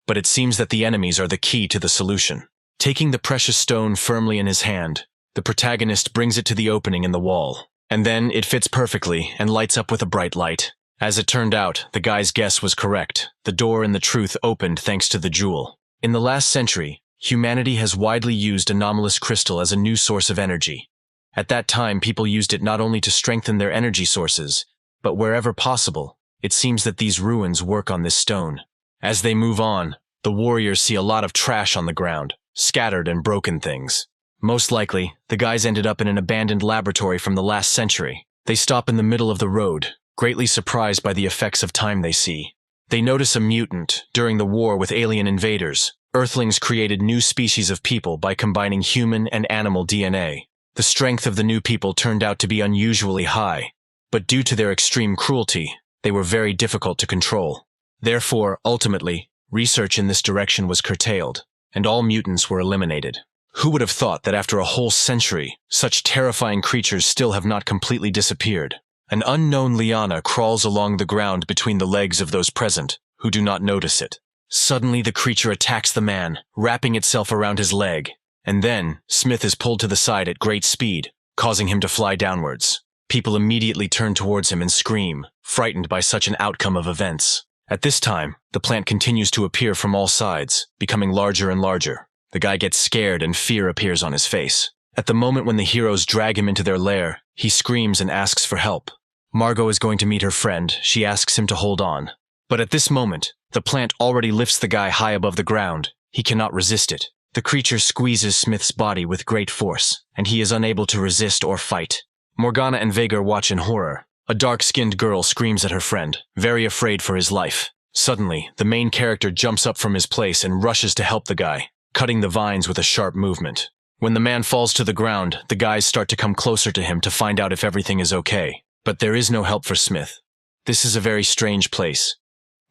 But it seems that the enemies are the key to the solution. Taking the precious stone firmly in his hand, the protagonist brings it to the opening in the wall. And then it fits perfectly and lights up with a bright light. As it turned out, the guy's guess was correct. The door in the truth opened thanks to the jewel. In the last century, humanity has widely used anomalous crystal as a new source of energy. At that time, people used it not only to strengthen their energy sources, but wherever possible, it seems that these ruins work on this stone. As they move on, the warriors see a lot of trash on the ground, scattered and broken things. Most likely, the guys ended up in an abandoned laboratory from the last century. They stop in the middle of the road, greatly surprised by the effects of time they see. They notice a mutant. During the war with alien invaders, Earthlings created new species of people by combining human and animal DNA. The strength of the new people turned out to be unusually high, but due to their extreme cruelty, they were very difficult to control. Therefore, ultimately, research in this direction was curtailed, and all mutants were eliminated. Who would have thought that after a whole century, such terrifying creatures still have not completely disappeared? An unknown liana crawls along the ground between the legs of those present, who do not notice it. Suddenly the creature attacks the man, wrapping itself around his leg, and then Smith is pulled to the side at great speed, causing him to fly downwards. People immediately turn towards him and scream, frightened by such an outcome of events. At this time, the plant continues to appear from all sides, becoming larger and larger. The guy gets scared and fear appears on his face. At the moment when the heroes drag him into their lair, he screams and asks for help. Margot is going to meet her friend. She asks him to hold on. But at this moment, the plant already lifts the guy high above the ground. He cannot resist it. The creature squeezes Smith's body with great force, and he is unable to resist or fight. Morgana and Vhagar watch in horror. A dark-skinned girl screams at her friend, very afraid for his life. Suddenly, the main character jumps up from his place and rushes to help the guy, cutting the vines with a sharp movement. When the man falls to the ground, the guys start to come closer to him to find out if everything is okay. But there is no help for Smith. This is a very strange place.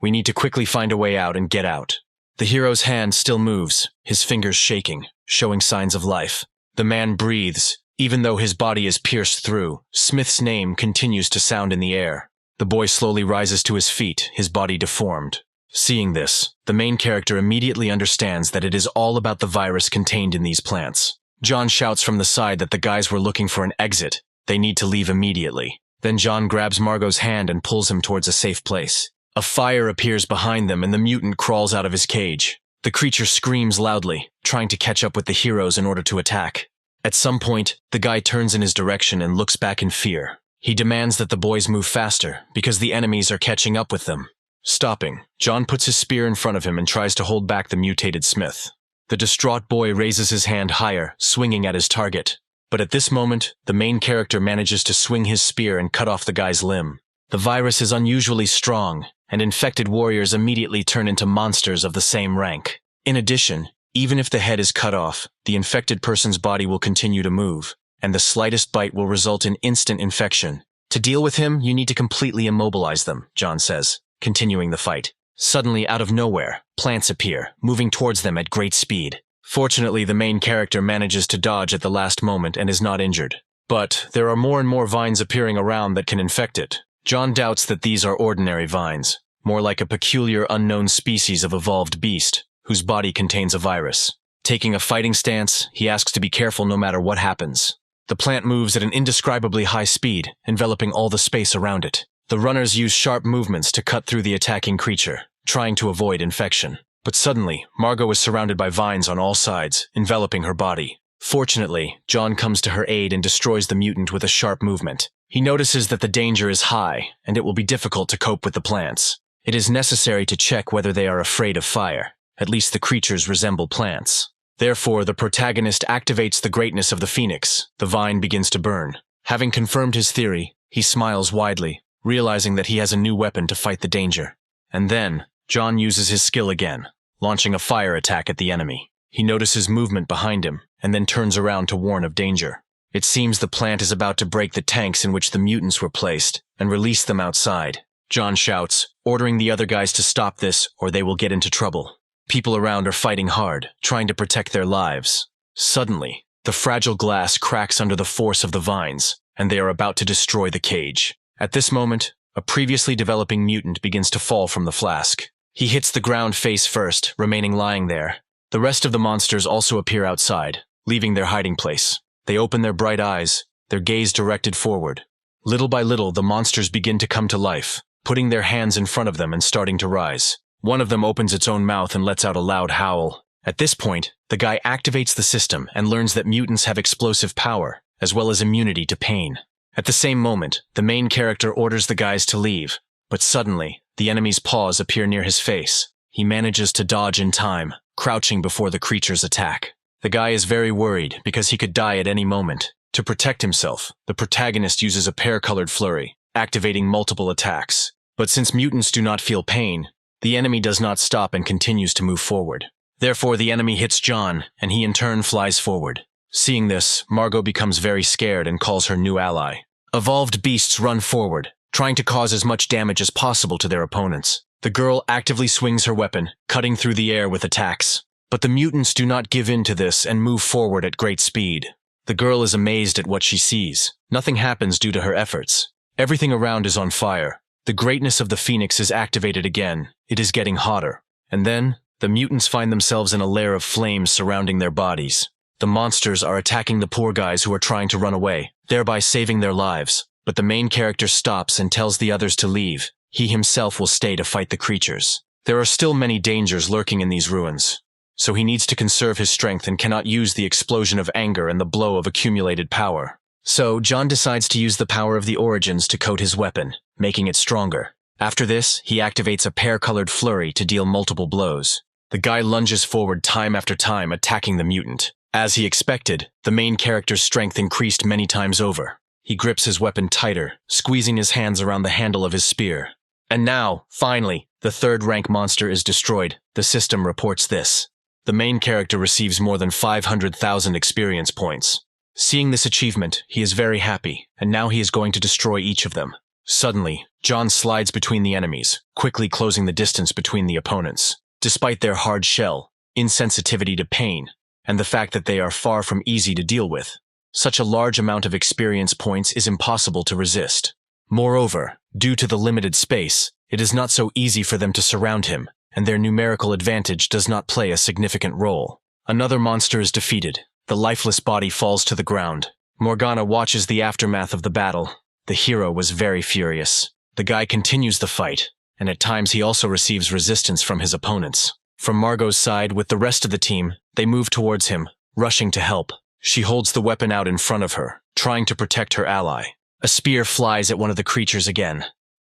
We need to quickly find a way out and get out. The hero's hand still moves, his fingers shaking, showing signs of life. The man breathes. Even though his body is pierced through, Smith's name continues to sound in the air. The boy slowly rises to his feet, his body deformed. Seeing this, the main character immediately understands that it is all about the virus contained in these plants. John shouts from the side that the guys were looking for an exit. They need to leave immediately. Then John grabs Margot's hand and pulls him towards a safe place. A fire appears behind them and the mutant crawls out of his cage. The creature screams loudly, trying to catch up with the heroes in order to attack. At some point, the guy turns in his direction and looks back in fear. He demands that the boys move faster, because the enemies are catching up with them. Stopping, John puts his spear in front of him and tries to hold back the mutated Smith. The distraught boy raises his hand higher, swinging at his target. But at this moment, the main character manages to swing his spear and cut off the guy's limb. The virus is unusually strong, and infected warriors immediately turn into monsters of the same rank. In addition, even if the head is cut off, the infected person's body will continue to move, and the slightest bite will result in instant infection. To deal with him, you need to completely immobilize them, John says, continuing the fight. Suddenly, out of nowhere, plants appear, moving towards them at great speed. Fortunately, the main character manages to dodge at the last moment and is not injured. But there are more and more vines appearing around that can infect it. John doubts that these are ordinary vines, more like a peculiar unknown species of evolved beast, whose body contains a virus. Taking a fighting stance, he asks to be careful no matter what happens. The plant moves at an indescribably high speed, enveloping all the space around it. The runners use sharp movements to cut through the attacking creature, trying to avoid infection. But suddenly, Margot is surrounded by vines on all sides, enveloping her body. Fortunately, John comes to her aid and destroys the mutant with a sharp movement. He notices that the danger is high, and it will be difficult to cope with the plants. It is necessary to check whether they are afraid of fire. At least the creatures resemble plants. Therefore, the protagonist activates the greatness of the phoenix. The vine begins to burn. Having confirmed his theory, he smiles widely, realizing that he has a new weapon to fight the danger. And then, John uses his skill again, launching a fire attack at the enemy. He notices movement behind him, and then turns around to warn of danger. It seems the plant is about to break the tanks in which the mutants were placed and release them outside. John shouts, ordering the other guys to stop this or they will get into trouble. People around are fighting hard, trying to protect their lives. Suddenly, the fragile glass cracks under the force of the vines, and they are about to destroy the cage. At this moment, a previously developing mutant begins to fall from the flask. He hits the ground face first, remaining lying there. The rest of the monsters also appear outside, leaving their hiding place. They open their bright eyes, their gaze directed forward. Little by little, the monsters begin to come to life, putting their hands in front of them and starting to rise. One of them opens its own mouth and lets out a loud howl. At this point, the guy activates the system and learns that mutants have explosive power, as well as immunity to pain. At the same moment, the main character orders the guys to leave, but suddenly, the enemy's paws appear near his face. He manages to dodge in time, crouching before the creature's attack. The guy is very worried because he could die at any moment. To protect himself, the protagonist uses a pear-colored flurry, activating multiple attacks. But since mutants do not feel pain, the enemy does not stop and continues to move forward. Therefore, the enemy hits John, and he in turn flies forward. Seeing this, Margot becomes very scared and calls her new ally. Evolved beasts run forward, trying to cause as much damage as possible to their opponents. The girl actively swings her weapon, cutting through the air with attacks. But the mutants do not give in to this and move forward at great speed. The girl is amazed at what she sees. Nothing happens due to her efforts. Everything around is on fire. The greatness of the Phoenix is activated again. It is getting hotter. And then, the mutants find themselves in a layer of flames surrounding their bodies. The monsters are attacking the poor guys who are trying to run away, thereby saving their lives. But the main character stops and tells the others to leave. He himself will stay to fight the creatures. There are still many dangers lurking in these ruins, so he needs to conserve his strength and cannot use the explosion of anger and the blow of accumulated power. So, John decides to use the power of the origins to coat his weapon, making it stronger. After this, he activates a pear-colored flurry to deal multiple blows. The guy lunges forward time after time, attacking the mutant. As he expected, the main character's strength increased many times over. He grips his weapon tighter, squeezing his hands around the handle of his spear. And now, finally, the third-rank monster is destroyed. The system reports this. The main character receives more than 500,000 experience points. Seeing this achievement, he is very happy, and now he is going to destroy each of them. Suddenly, John slides between the enemies, quickly closing the distance between the opponents. Despite their hard shell, insensitivity to pain, and the fact that they are far from easy to deal with, such a large amount of experience points is impossible to resist. Moreover, due to the limited space, it is not so easy for them to surround him, and their numerical advantage does not play a significant role. Another monster is defeated. The lifeless body falls to the ground. Morgana watches the aftermath of the battle. The hero was very furious. The guy continues the fight, and at times he also receives resistance from his opponents. From Margot's side, with the rest of the team, they move towards him, rushing to help. She holds the weapon out in front of her, trying to protect her ally. A spear flies at one of the creatures again.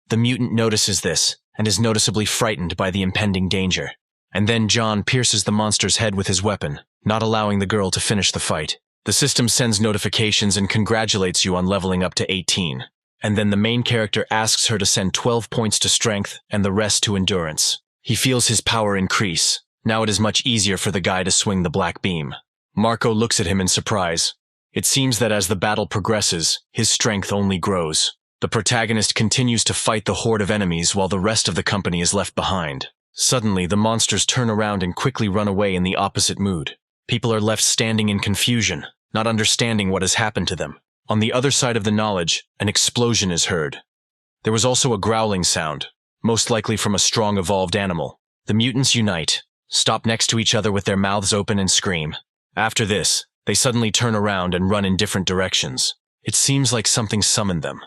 The mutant notices this, and is noticeably frightened by the impending danger. And then John pierces the monster's head with his weapon, not allowing the girl to finish the fight. The system sends notifications and congratulates you on leveling up to 18. And then the main character asks her to send 12 points to strength and the rest to endurance. He feels his power increase. Now it is much easier for the guy to swing the black beam. Marco looks at him in surprise. It seems that as the battle progresses, his strength only grows. The protagonist continues to fight the horde of enemies while the rest of the company is left behind. Suddenly, the monsters turn around and quickly run away in the opposite mood. People are left standing in confusion, not understanding what has happened to them. On the other side of the knowledge, an explosion is heard. There was also a growling sound, most likely from a strong evolved animal. The mutants unite, stop next to each other with their mouths open and scream. After this, they suddenly turn around and run in different directions. It seems like something summoned them.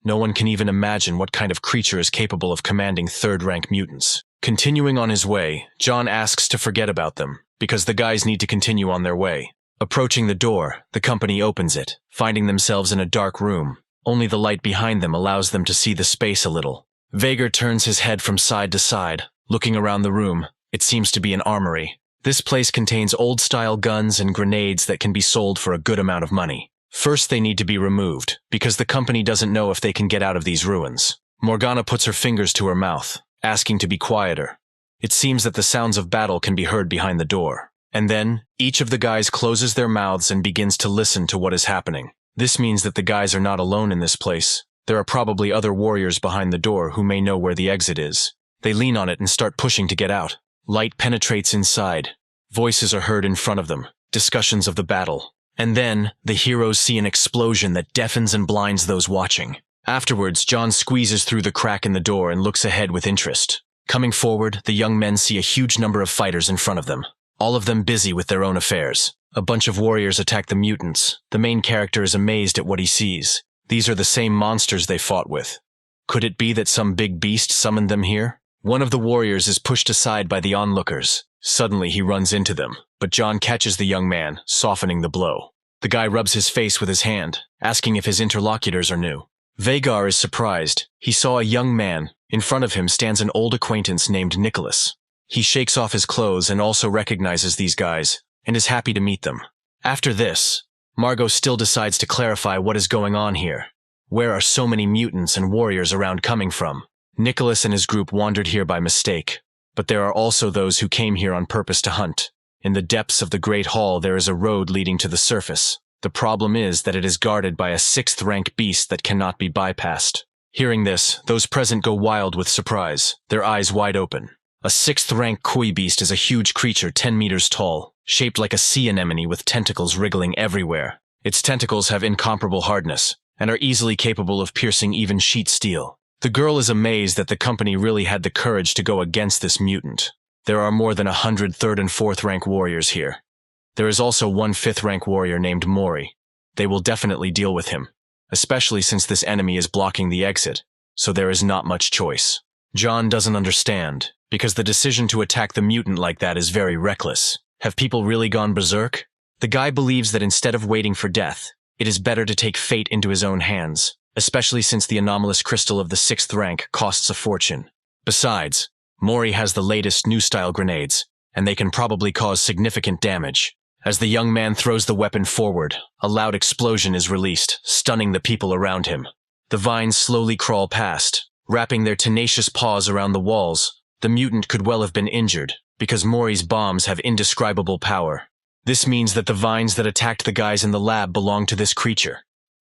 No one can even imagine what kind of creature is capable of commanding third-rank mutants. Continuing on his way, John asks to forget about them, because the guys need to continue on their way. Approaching the door, the company opens it, finding themselves in a dark room. Only the light behind them allows them to see the space a little. Vager turns his head from side to side, looking around the room. It seems to be an armory. This place contains old-style guns and grenades that can be sold for a good amount of money. First, they need to be removed, because the company doesn't know if they can get out of these ruins. Morgana puts her fingers to her mouth, asking to be quieter. It seems that the sounds of battle can be heard behind the door. And then, each of the guys closes their mouths and begins to listen to what is happening. This means that the guys are not alone in this place. There are probably other warriors behind the door who may know where the exit is. They lean on it and start pushing to get out. Light penetrates inside. Voices are heard in front of them, discussions of the battle. And then, the heroes see an explosion that deafens and blinds those watching. Afterwards, John squeezes through the crack in the door and looks ahead with interest. Coming forward, the young men see a huge number of fighters in front of them, all of them busy with their own affairs. A bunch of warriors attack the mutants. The main character is amazed at what he sees. These are the same monsters they fought with. Could it be that some big beast summoned them here? One of the warriors is pushed aside by the onlookers. Suddenly he runs into them, but John catches the young man, softening the blow. The guy rubs his face with his hand, asking if his interlocutors are new. Vagar is surprised. He saw a young man. In front of him stands an old acquaintance named Nicholas. He shakes off his clothes and also recognizes these guys, and is happy to meet them. After this, Margot still decides to clarify what is going on here. Where are so many mutants and warriors around coming from? Nicholas and his group wandered here by mistake, but there are also those who came here on purpose to hunt. In the depths of the Great Hall there is a road leading to the surface. The problem is that it is guarded by a 6th-rank beast that cannot be bypassed. Hearing this, those present go wild with surprise, their eyes wide open. A 6th-rank koi beast is a huge creature 10 meters tall, shaped like a sea anemone with tentacles wriggling everywhere. Its tentacles have incomparable hardness, and are easily capable of piercing even sheet steel. The girl is amazed that the company really had the courage to go against this mutant. There are more than 100 3rd and 4th rank warriors here. There is also one 5th rank warrior named Mori. They will definitely deal with him, especially since this enemy is blocking the exit, so there is not much choice. John doesn't understand, because the decision to attack the mutant like that is very reckless. Have people really gone berserk? The guy believes that instead of waiting for death, it is better to take fate into his own hands, especially since the anomalous crystal of the 6th rank costs a fortune. Besides, Mori has the latest new-style grenades, and they can probably cause significant damage. As the young man throws the weapon forward, a loud explosion is released, stunning the people around him. The vines slowly crawl past, wrapping their tenacious paws around the walls. The mutant could well have been injured, because Mori's bombs have indescribable power. This means that the vines that attacked the guys in the lab belong to this creature.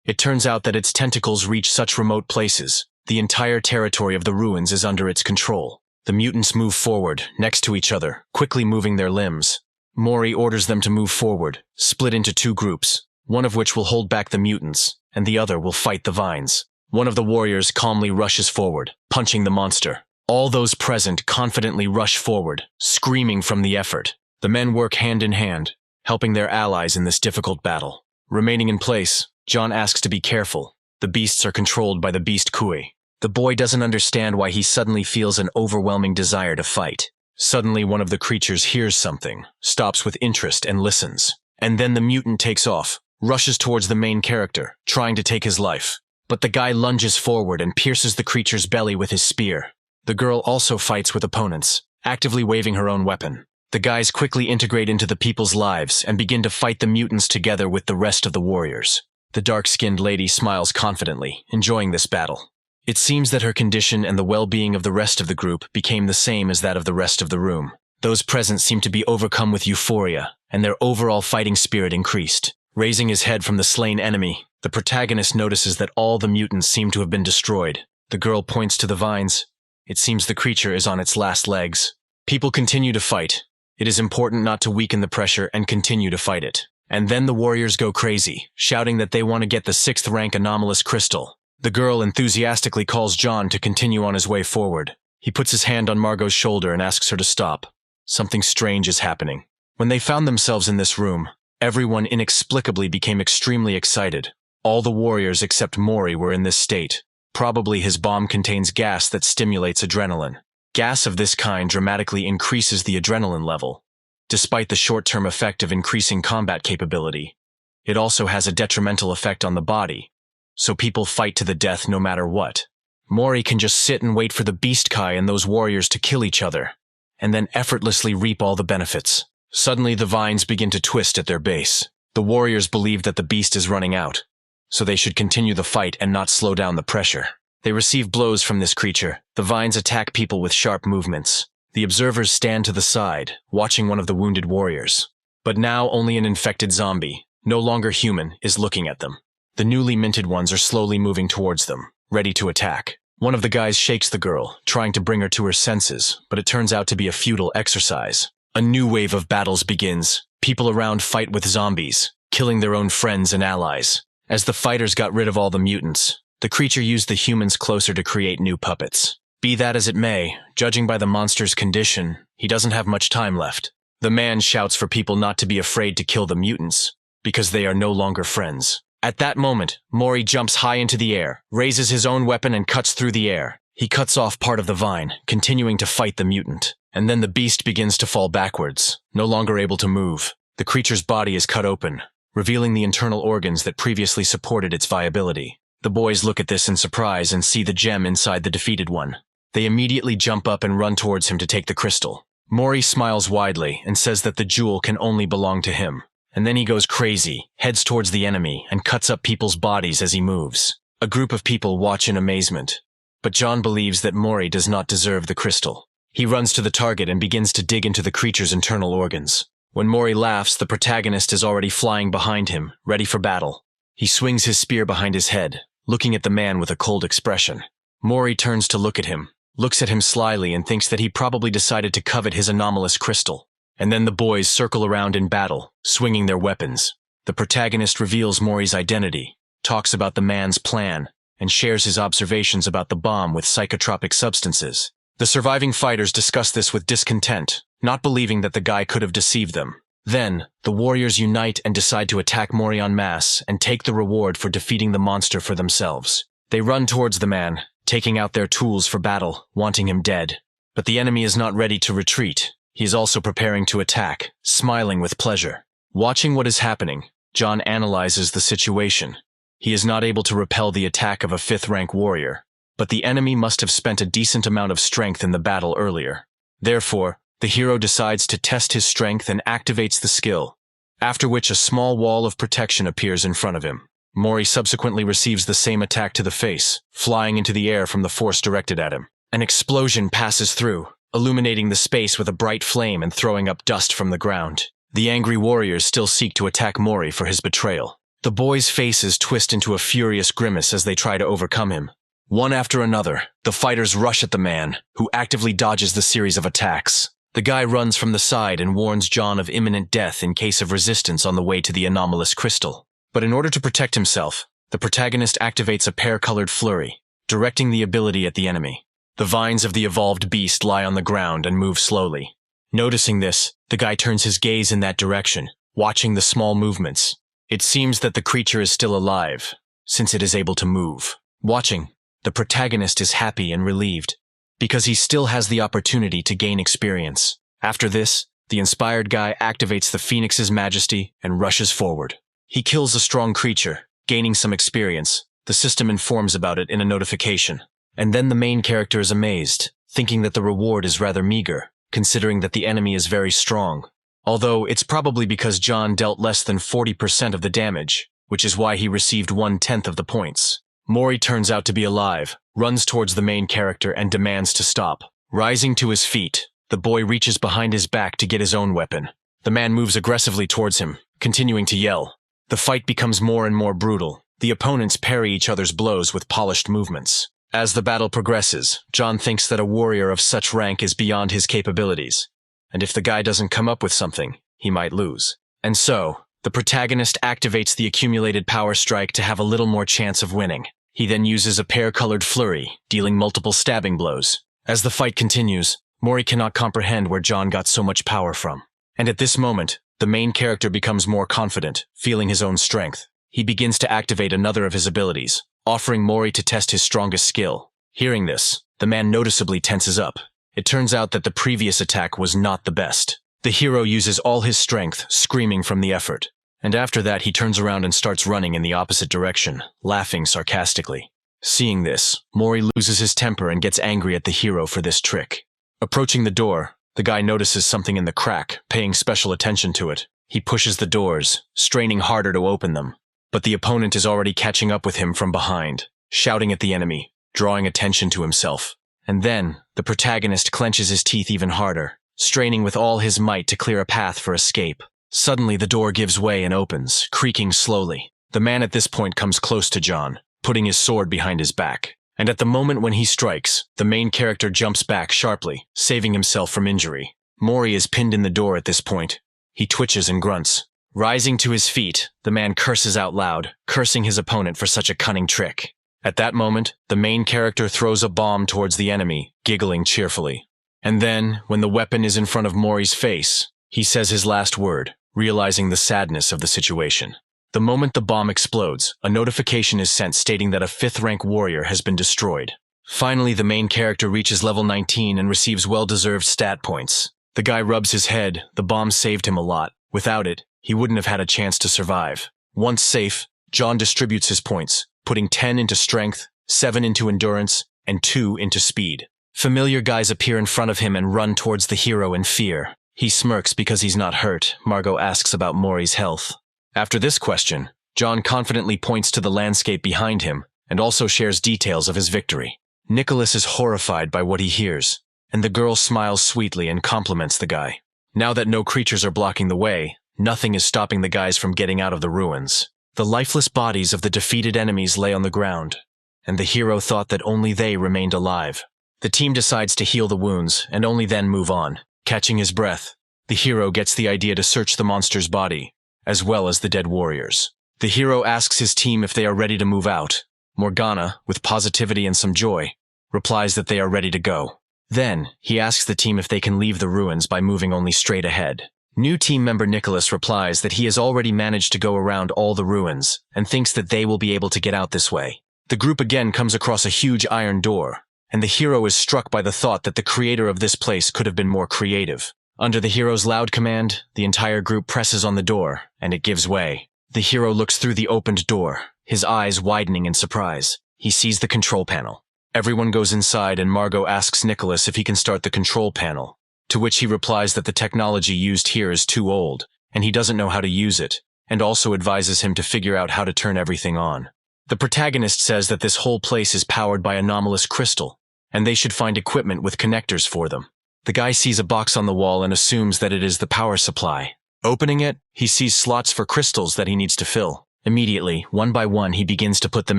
It turns out that its tentacles reach such remote places. The entire territory of the ruins is under its control. The mutants move forward, next to each other, quickly moving their limbs. Mori orders them to move forward, split into 2 groups, one of which will hold back the mutants, and the other will fight the vines. One of the warriors calmly rushes forward, punching the monster. All those present confidently rush forward, screaming from the effort. The men work hand in hand, helping their allies in this difficult battle. Remaining in place, John asks to be careful. The beasts are controlled by the beast Kui. The boy doesn't understand why he suddenly feels an overwhelming desire to fight. Suddenly one of the creatures hears something, stops with interest and listens. And then the mutant takes off, rushes towards the main character, trying to take his life. But the guy lunges forward and pierces the creature's belly with his spear. The girl also fights with opponents, actively waving her own weapon. The guys quickly integrate into the people's lives and begin to fight the mutants together with the rest of the warriors. The dark-skinned lady smiles confidently, enjoying this battle. It seems that her condition and the well-being of the rest of the group became the same as that of the rest of the room. Those present seemed to be overcome with euphoria, and their overall fighting spirit increased. Raising his head from the slain enemy, the protagonist notices that all the mutants seem to have been destroyed. The girl points to the vines. It seems the creature is on its last legs. People continue to fight. It is important not to weaken the pressure and continue to fight it. And then the warriors go crazy, shouting that they want to get the 6th rank anomalous crystal. The girl enthusiastically calls John to continue on his way forward. He puts his hand on Margot's shoulder and asks her to stop. Something strange is happening. When they found themselves in this room, everyone inexplicably became extremely excited. All the warriors except Mori were in this state. Probably his bomb contains gas that stimulates adrenaline. Gas of this kind dramatically increases the adrenaline level. Despite the short-term effect of increasing combat capability, it also has a detrimental effect on the body, so people fight to the death no matter what. Mori can just sit and wait for the Beast Kai and those warriors to kill each other, and then effortlessly reap all the benefits. Suddenly the vines begin to twist at their base. The warriors believe that the beast is running out, so they should continue the fight and not slow down the pressure. They receive blows from this creature. The vines attack people with sharp movements. The observers stand to the side, watching one of the wounded warriors. But now only an infected zombie, no longer human, is looking at them. The newly minted ones are slowly moving towards them, ready to attack. One of the guys shakes the girl, trying to bring her to her senses, but it turns out to be a futile exercise. A new wave of battles begins. People around fight with zombies, killing their own friends and allies. As the fighters got rid of all the mutants, the creature used the humans closer to create new puppets. Be that as it may, judging by the monster's condition, he doesn't have much time left. The man shouts for people not to be afraid to kill the mutants, because they are no longer friends. At that moment, Mori jumps high into the air, raises his own weapon and cuts through the air. He cuts off part of the vine, continuing to fight the mutant. And then the beast begins to fall backwards, no longer able to move. The creature's body is cut open, revealing the internal organs that previously supported its viability. The boys look at this in surprise and see the gem inside the defeated one. They immediately jump up and run towards him to take the crystal. Mori smiles widely and says that the jewel can only belong to him. And then he goes crazy, heads towards the enemy, and cuts up people's bodies as he moves. A group of people watch in amazement. But John believes that Mori does not deserve the crystal. He runs to the target and begins to dig into the creature's internal organs. When Mori laughs, the protagonist is already flying behind him, ready for battle. He swings his spear behind his head, looking at the man with a cold expression. Mori turns to look at him, looks at him slyly and thinks that he probably decided to covet his anomalous crystal. And then the boys circle around in battle, swinging their weapons. The protagonist reveals Mori's identity, talks about the man's plan, and shares his observations about the bomb with psychotropic substances. The surviving fighters discuss this with discontent, not believing that the guy could have deceived them. Then, the warriors unite and decide to attack Mori en masse and take the reward for defeating the monster for themselves. They run towards the man, taking out their tools for battle, wanting him dead. But the enemy is not ready to retreat. He is also preparing to attack, smiling with pleasure. Watching what is happening, John analyzes the situation. He is not able to repel the attack of a 5th-rank warrior, but the enemy must have spent a decent amount of strength in the battle earlier. Therefore, the hero decides to test his strength and activates the skill, after which a small wall of protection appears in front of him. Mori subsequently receives the same attack to the face, flying into the air from the force directed at him. An explosion passes through, illuminating the space with a bright flame and throwing up dust from the ground. The angry warriors still seek to attack Mori for his betrayal. The boys' faces twist into a furious grimace as they try to overcome him. One after another, the fighters rush at the man, who actively dodges the series of attacks. The guy runs from the side and warns John of imminent death in case of resistance on the way to the anomalous crystal. But in order to protect himself, the protagonist activates a pear-colored flurry, directing the ability at the enemy. The vines of the evolved beast lie on the ground and move slowly. Noticing this, the guy turns his gaze in that direction, watching the small movements. It seems that the creature is still alive, since it is able to move. Watching, the protagonist is happy and relieved, because he still has the opportunity to gain experience. After this, the inspired guy activates the Phoenix's majesty and rushes forward. He kills a strong creature, gaining some experience. The system informs about it in a notification. And then the main character is amazed, thinking that the reward is rather meager, considering that the enemy is very strong. Although it's probably because John dealt less than 40% of the damage, which is why he received 1/10 of the points. Mori turns out to be alive, runs towards the main character and demands to stop. Rising to his feet, the boy reaches behind his back to get his own weapon. The man moves aggressively towards him, continuing to yell. The fight becomes more and more brutal. The opponents parry each other's blows with polished movements. As the battle progresses, John thinks that a warrior of such rank is beyond his capabilities, and if the guy doesn't come up with something, he might lose. And so, the protagonist activates the accumulated power strike to have a little more chance of winning. He then uses a pear-colored flurry, dealing multiple stabbing blows. As the fight continues, Mori cannot comprehend where John got so much power from. And at this moment, the main character becomes more confident, feeling his own strength. He begins to activate another of his abilities, offering Mori to test his strongest skill. Hearing this, the man noticeably tenses up. It turns out that the previous attack was not the best. The hero uses all his strength, screaming from the effort. And after that, he turns around and starts running in the opposite direction, laughing sarcastically. Seeing this, Mori loses his temper and gets angry at the hero for this trick. Approaching the door, the guy notices something in the crack, paying special attention to it. He pushes the doors, straining harder to open them. But the opponent is already catching up with him from behind, shouting at the enemy, drawing attention to himself. And then, the protagonist clenches his teeth even harder, straining with all his might to clear a path for escape. Suddenly, the door gives way and opens, creaking slowly. The man at this point comes close to John, putting his sword behind his back. And at the moment when he strikes, the main character jumps back sharply, saving himself from injury. Mori is pinned in the door at this point. He twitches and grunts. Rising to his feet, the man curses out loud, cursing his opponent for such a cunning trick. At that moment, the main character throws a bomb towards the enemy, giggling cheerfully. And then, when the weapon is in front of Mori's face, he says his last word, realizing the sadness of the situation. The moment the bomb explodes, a notification is sent stating that a 5th-rank warrior has been destroyed. Finally, the main character reaches level 19 and receives well-deserved stat points. The guy rubs his head. The bomb saved him a lot. Without it, he wouldn't have had a chance to survive. Once safe, John distributes his points, putting 10 into strength, 7 into endurance, and 2 into speed. Familiar guys appear in front of him and run towards the hero in fear. He smirks because he's not hurt. Margot asks about Mori's health. After this question, John confidently points to the landscape behind him and also shares details of his victory. Nicholas is horrified by what he hears, and the girl smiles sweetly and compliments the guy. Now that no creatures are blocking the way, nothing is stopping the guys from getting out of the ruins. The lifeless bodies of the defeated enemies lay on the ground, and the hero thought that only they remained alive. The team decides to heal the wounds and only then move on. Catching his breath, the hero gets the idea to search the monster's body, as well as the dead warriors. The hero asks his team if they are ready to move out. Morgana, with positivity and some joy, replies that they are ready to go. Then, he asks the team if they can leave the ruins by moving only straight ahead. New team member Nicholas replies that he has already managed to go around all the ruins and thinks that they will be able to get out this way. The group again comes across a huge iron door, and the hero is struck by the thought that the creator of this place could have been more creative. Under the hero's loud command, the entire group presses on the door, and it gives way. The hero looks through the opened door, his eyes widening in surprise. He sees the control panel. Everyone goes inside and Margot asks Nicholas if he can start the control panel, to which he replies that the technology used here is too old, and he doesn't know how to use it, and also advises him to figure out how to turn everything on. The protagonist says that this whole place is powered by anomalous crystal, and they should find equipment with connectors for them. The guy sees a box on the wall and assumes that it is the power supply. Opening it, he sees slots for crystals that he needs to fill. Immediately, one by one, he begins to put them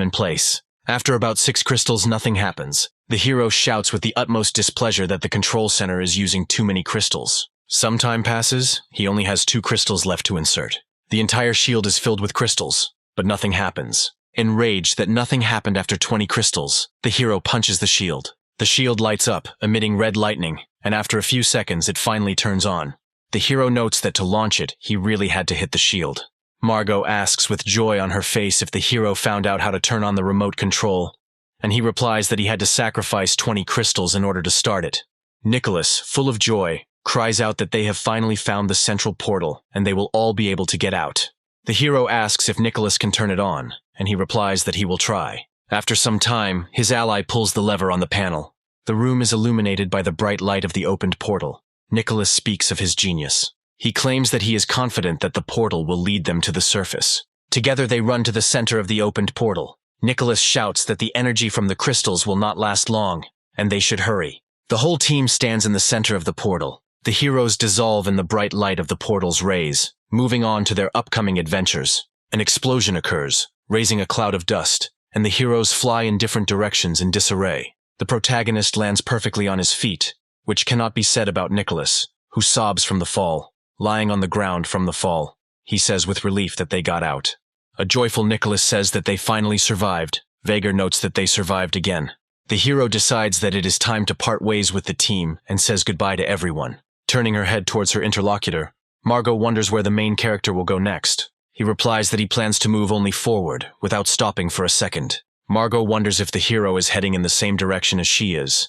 in place. After about 6 crystals, nothing happens. The hero shouts with the utmost displeasure that the control center is using too many crystals. Some time passes, he only has 2 crystals left to insert. The entire shield is filled with crystals, but nothing happens. Enraged that nothing happened after 20 crystals, the hero punches the shield. The shield lights up, emitting red lightning, and after a few seconds it finally turns on. The hero notes that to launch it, he really had to hit the shield. Margot asks with joy on her face if the hero found out how to turn on the remote control, and he replies that he had to sacrifice 20 crystals in order to start it. Nicholas, full of joy, cries out that they have finally found the central portal and they will all be able to get out. The hero asks if Nicholas can turn it on, and he replies that he will try. After some time, his ally pulls the lever on the panel. The room is illuminated by the bright light of the opened portal. Nicholas speaks of his genius. He claims that he is confident that the portal will lead them to the surface. Together they run to the center of the opened portal. Nicholas shouts that the energy from the crystals will not last long, and they should hurry. The whole team stands in the center of the portal. The heroes dissolve in the bright light of the portal's rays, moving on to their upcoming adventures. An explosion occurs, raising a cloud of dust, and the heroes fly in different directions in disarray. The protagonist lands perfectly on his feet, which cannot be said about Nicholas, who sobs from the fall. Lying on the ground from the fall, he says with relief that they got out. A joyful Nicholas says that they finally survived. Vager notes that they survived again. The hero decides that it is time to part ways with the team and says goodbye to everyone. Turning her head towards her interlocutor, Margot wonders where the main character will go next. He replies that he plans to move only forward, without stopping for a second. Margot wonders if the hero is heading in the same direction as she is.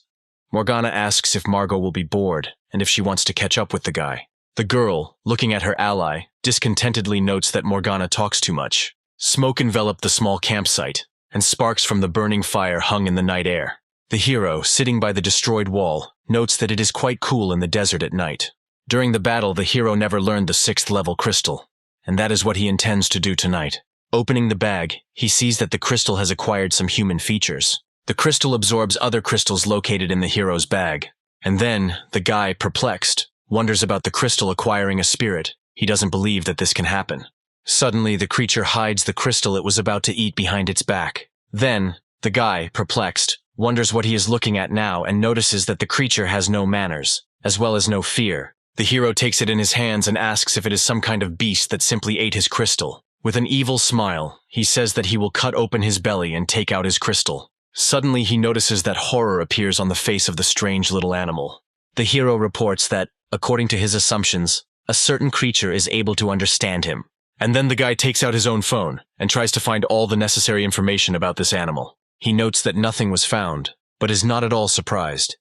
Morgana asks if Margot will be bored, and if she wants to catch up with the guy. The girl, looking at her ally, discontentedly notes that Morgana talks too much. Smoke enveloped the small campsite, and sparks from the burning fire hung in the night air. The hero, sitting by the destroyed wall, notes that it is quite cool in the desert at night. During the battle, the hero never learned the 6th level crystal, and that is what he intends to do tonight. Opening the bag, he sees that the crystal has acquired some human features. The crystal absorbs other crystals located in the hero's bag. And then, the guy, perplexed, wonders about the crystal acquiring a spirit, He doesn't believe that this can happen. Suddenly, the creature hides the crystal it was about to eat behind its back. Then, the guy, perplexed, wonders what he is looking at now and notices that the creature has no manners, as well as no fear. The hero takes it in his hands and asks if it is some kind of beast that simply ate his crystal. With an evil smile, he says that he will cut open his belly and take out his crystal. Suddenly, he notices that horror appears on the face of the strange little animal. The hero reports that, according to his assumptions, a certain creature is able to understand him. And then the guy takes out his own phone and tries to find all the necessary information about this animal. He notes that nothing was found, but is not at all surprised,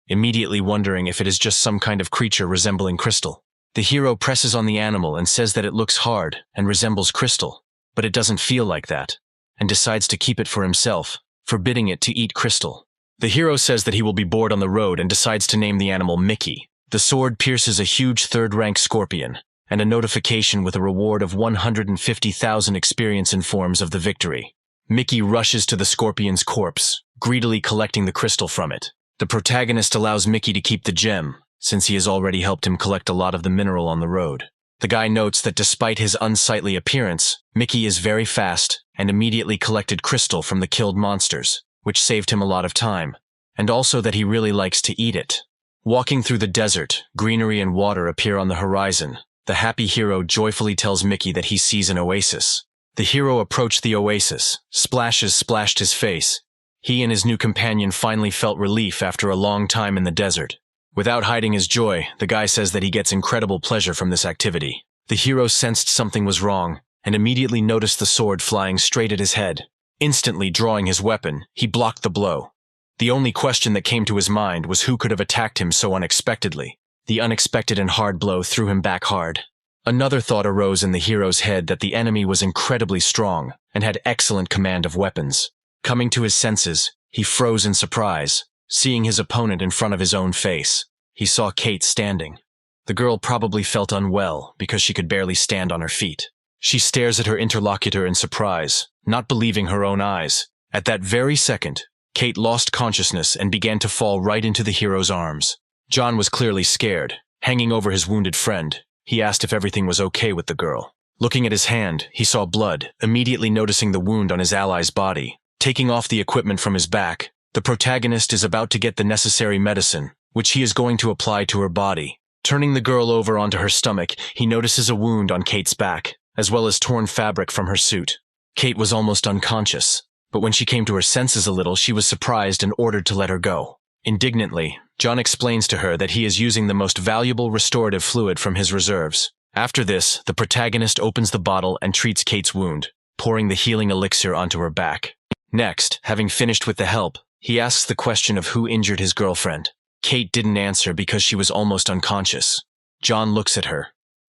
immediately wondering if it is just some kind of creature resembling crystal. The hero presses on the animal and says that it looks hard and resembles crystal, but it doesn't feel like that, and decides to keep it for himself, forbidding it to eat crystal. The hero says that he will be bored on the road and decides to name the animal Mickey. The sword pierces a huge third-rank scorpion, and a notification with a reward of 150,000 experience informs of the victory. Mickey rushes to the scorpion's corpse, greedily collecting the crystal from it. The protagonist allows Mickey to keep the gem, since he has already helped him collect a lot of the mineral on the road. The guy notes that despite his unsightly appearance, Mickey is very fast and immediately collected crystal from the killed monsters, which saved him a lot of time, and also that he really likes to eat it. Walking through the desert, greenery and water appear on the horizon. The happy hero joyfully tells Mickey that he sees an oasis. The hero approached the oasis. Splashes splashed his face. He and his new companion finally felt relief after a long time in the desert. Without hiding his joy, the guy says that he gets incredible pleasure from this activity. The hero sensed something was wrong, and immediately noticed the sword flying straight at his head. Instantly drawing his weapon, he blocked the blow. The only question that came to his mind was who could have attacked him so unexpectedly. The unexpected and hard blow threw him back hard. Another thought arose in the hero's head that the enemy was incredibly strong and had excellent command of weapons. Coming to his senses, he froze in surprise, seeing his opponent in front of his own face. He saw Kate standing. The girl probably felt unwell because she could barely stand on her feet. She stares at her interlocutor in surprise, not believing her own eyes. At that very second, Kate lost consciousness and began to fall right into the hero's arms. John was clearly scared. Hanging over his wounded friend, he asked if everything was okay with the girl. Looking at his hand, he saw blood, immediately noticing the wound on his ally's body. Taking off the equipment from his back, the protagonist is about to get the necessary medicine, which he is going to apply to her body. Turning the girl over onto her stomach, he notices a wound on Kate's back, as well as torn fabric from her suit. Kate was almost unconscious, but when she came to her senses a little, she was surprised and ordered to let her go. Indignantly, John explains to her that he is using the most valuable restorative fluid from his reserves. After this, the protagonist opens the bottle and treats Kate's wound, pouring the healing elixir onto her back. Next, having finished with the help, he asks the question of who injured his girlfriend. Kate didn't answer because she was almost unconscious. John looks at her,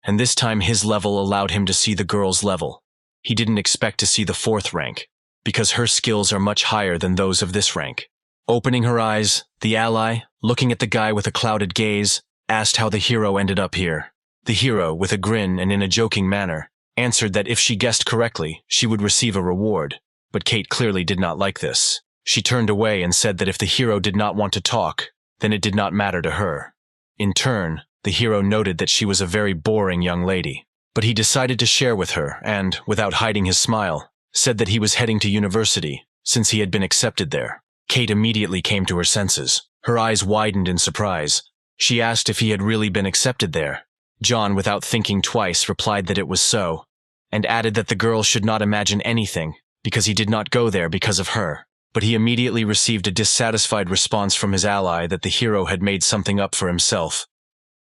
and this time his level allowed him to see the girl's level. He didn't expect to see the 4th rank, because her skills are much higher than those of this rank. Opening her eyes, the ally, looking at the guy with a clouded gaze, asked how the hero ended up here. The hero, with a grin and in a joking manner, answered that if she guessed correctly, she would receive a reward. But Kate clearly did not like this. She turned away and said that if the hero did not want to talk, then it did not matter to her. In turn, the hero noted that she was a very boring young lady. But he decided to share with her and, without hiding his smile, said that he was heading to university, since he had been accepted there. Kate immediately came to her senses. Her eyes widened in surprise. She asked if he had really been accepted there. John, without thinking twice, replied that it was so, and added that the girl should not imagine anything, because he did not go there because of her. But he immediately received a dissatisfied response from his ally that the hero had made something up for himself,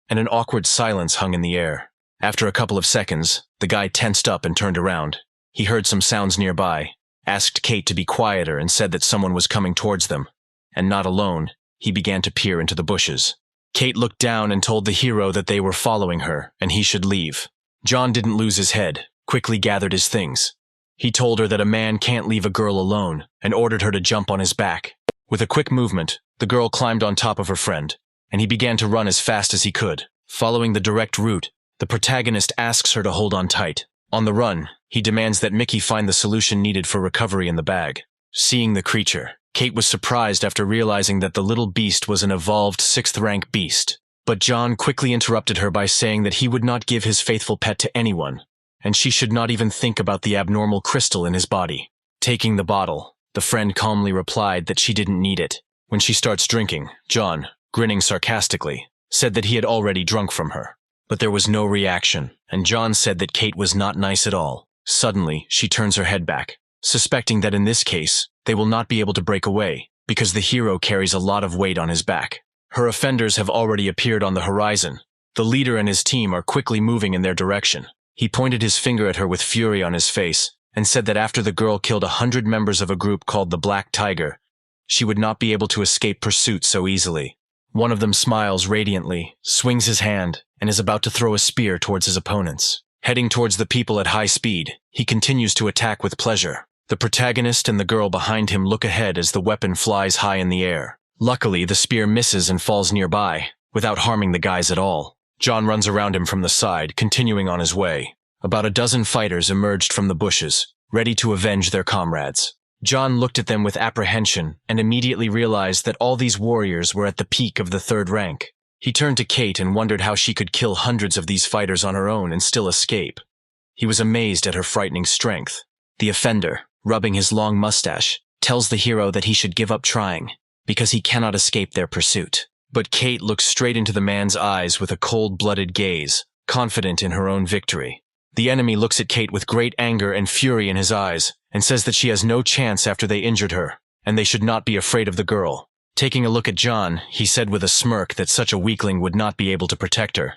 and an awkward silence hung in the air. After a couple of seconds, the guy tensed up and turned around. He heard some sounds nearby, asked Kate to be quieter and said that someone was coming towards them, and not alone, he began to peer into the bushes. Kate looked down and told the hero that they were following her and he should leave. John didn't lose his head, quickly gathered his things. He told her that a man can't leave a girl alone and ordered her to jump on his back. With a quick movement, the girl climbed on top of her friend, and he began to run as fast as he could. Following the direct route, the protagonist asks her to hold on tight. On the run, he demands that Mickey find the solution needed for recovery in the bag. Seeing the creature, Kate was surprised after realizing that the little beast was an evolved 6th rank beast. But John quickly interrupted her by saying that he would not give his faithful pet to anyone, and she should not even think about the abnormal crystal in his body. Taking the bottle, the friend calmly replied that she didn't need it. When she starts drinking, John, grinning sarcastically, said that he had already drunk from her. But there was no reaction, and John said that Kate was not nice at all. Suddenly, she turns her head back, suspecting that in this case, they will not be able to break away, because the hero carries a lot of weight on his back. Her offenders have already appeared on the horizon. The leader and his team are quickly moving in their direction. He pointed his finger at her with fury on his face, and said that after the girl killed 100 members of a group called the Black Tiger, she would not be able to escape pursuit so easily. One of them smiles radiantly, swings his hand, and is about to throw a spear towards his opponents. Heading towards the people at high speed, he continues to attack with pleasure. The protagonist and the girl behind him look ahead as the weapon flies high in the air. Luckily, the spear misses and falls nearby, without harming the guys at all. John runs around him from the side, continuing on his way. About a dozen fighters emerged from the bushes, ready to avenge their comrades. John looked at them with apprehension and immediately realized that all these warriors were at the peak of the 3rd rank. He turned to Kate and wondered how she could kill hundreds of these fighters on her own and still escape. He was amazed at her frightening strength. The offender, rubbing his long mustache, tells the hero that he should give up trying, because he cannot escape their pursuit. But Kate looks straight into the man's eyes with a cold-blooded gaze, confident in her own victory. The enemy looks at Kate with great anger and fury in his eyes, and says that she has no chance after they injured her, and they should not be afraid of the girl. Taking a look at John, he said with a smirk that such a weakling would not be able to protect her.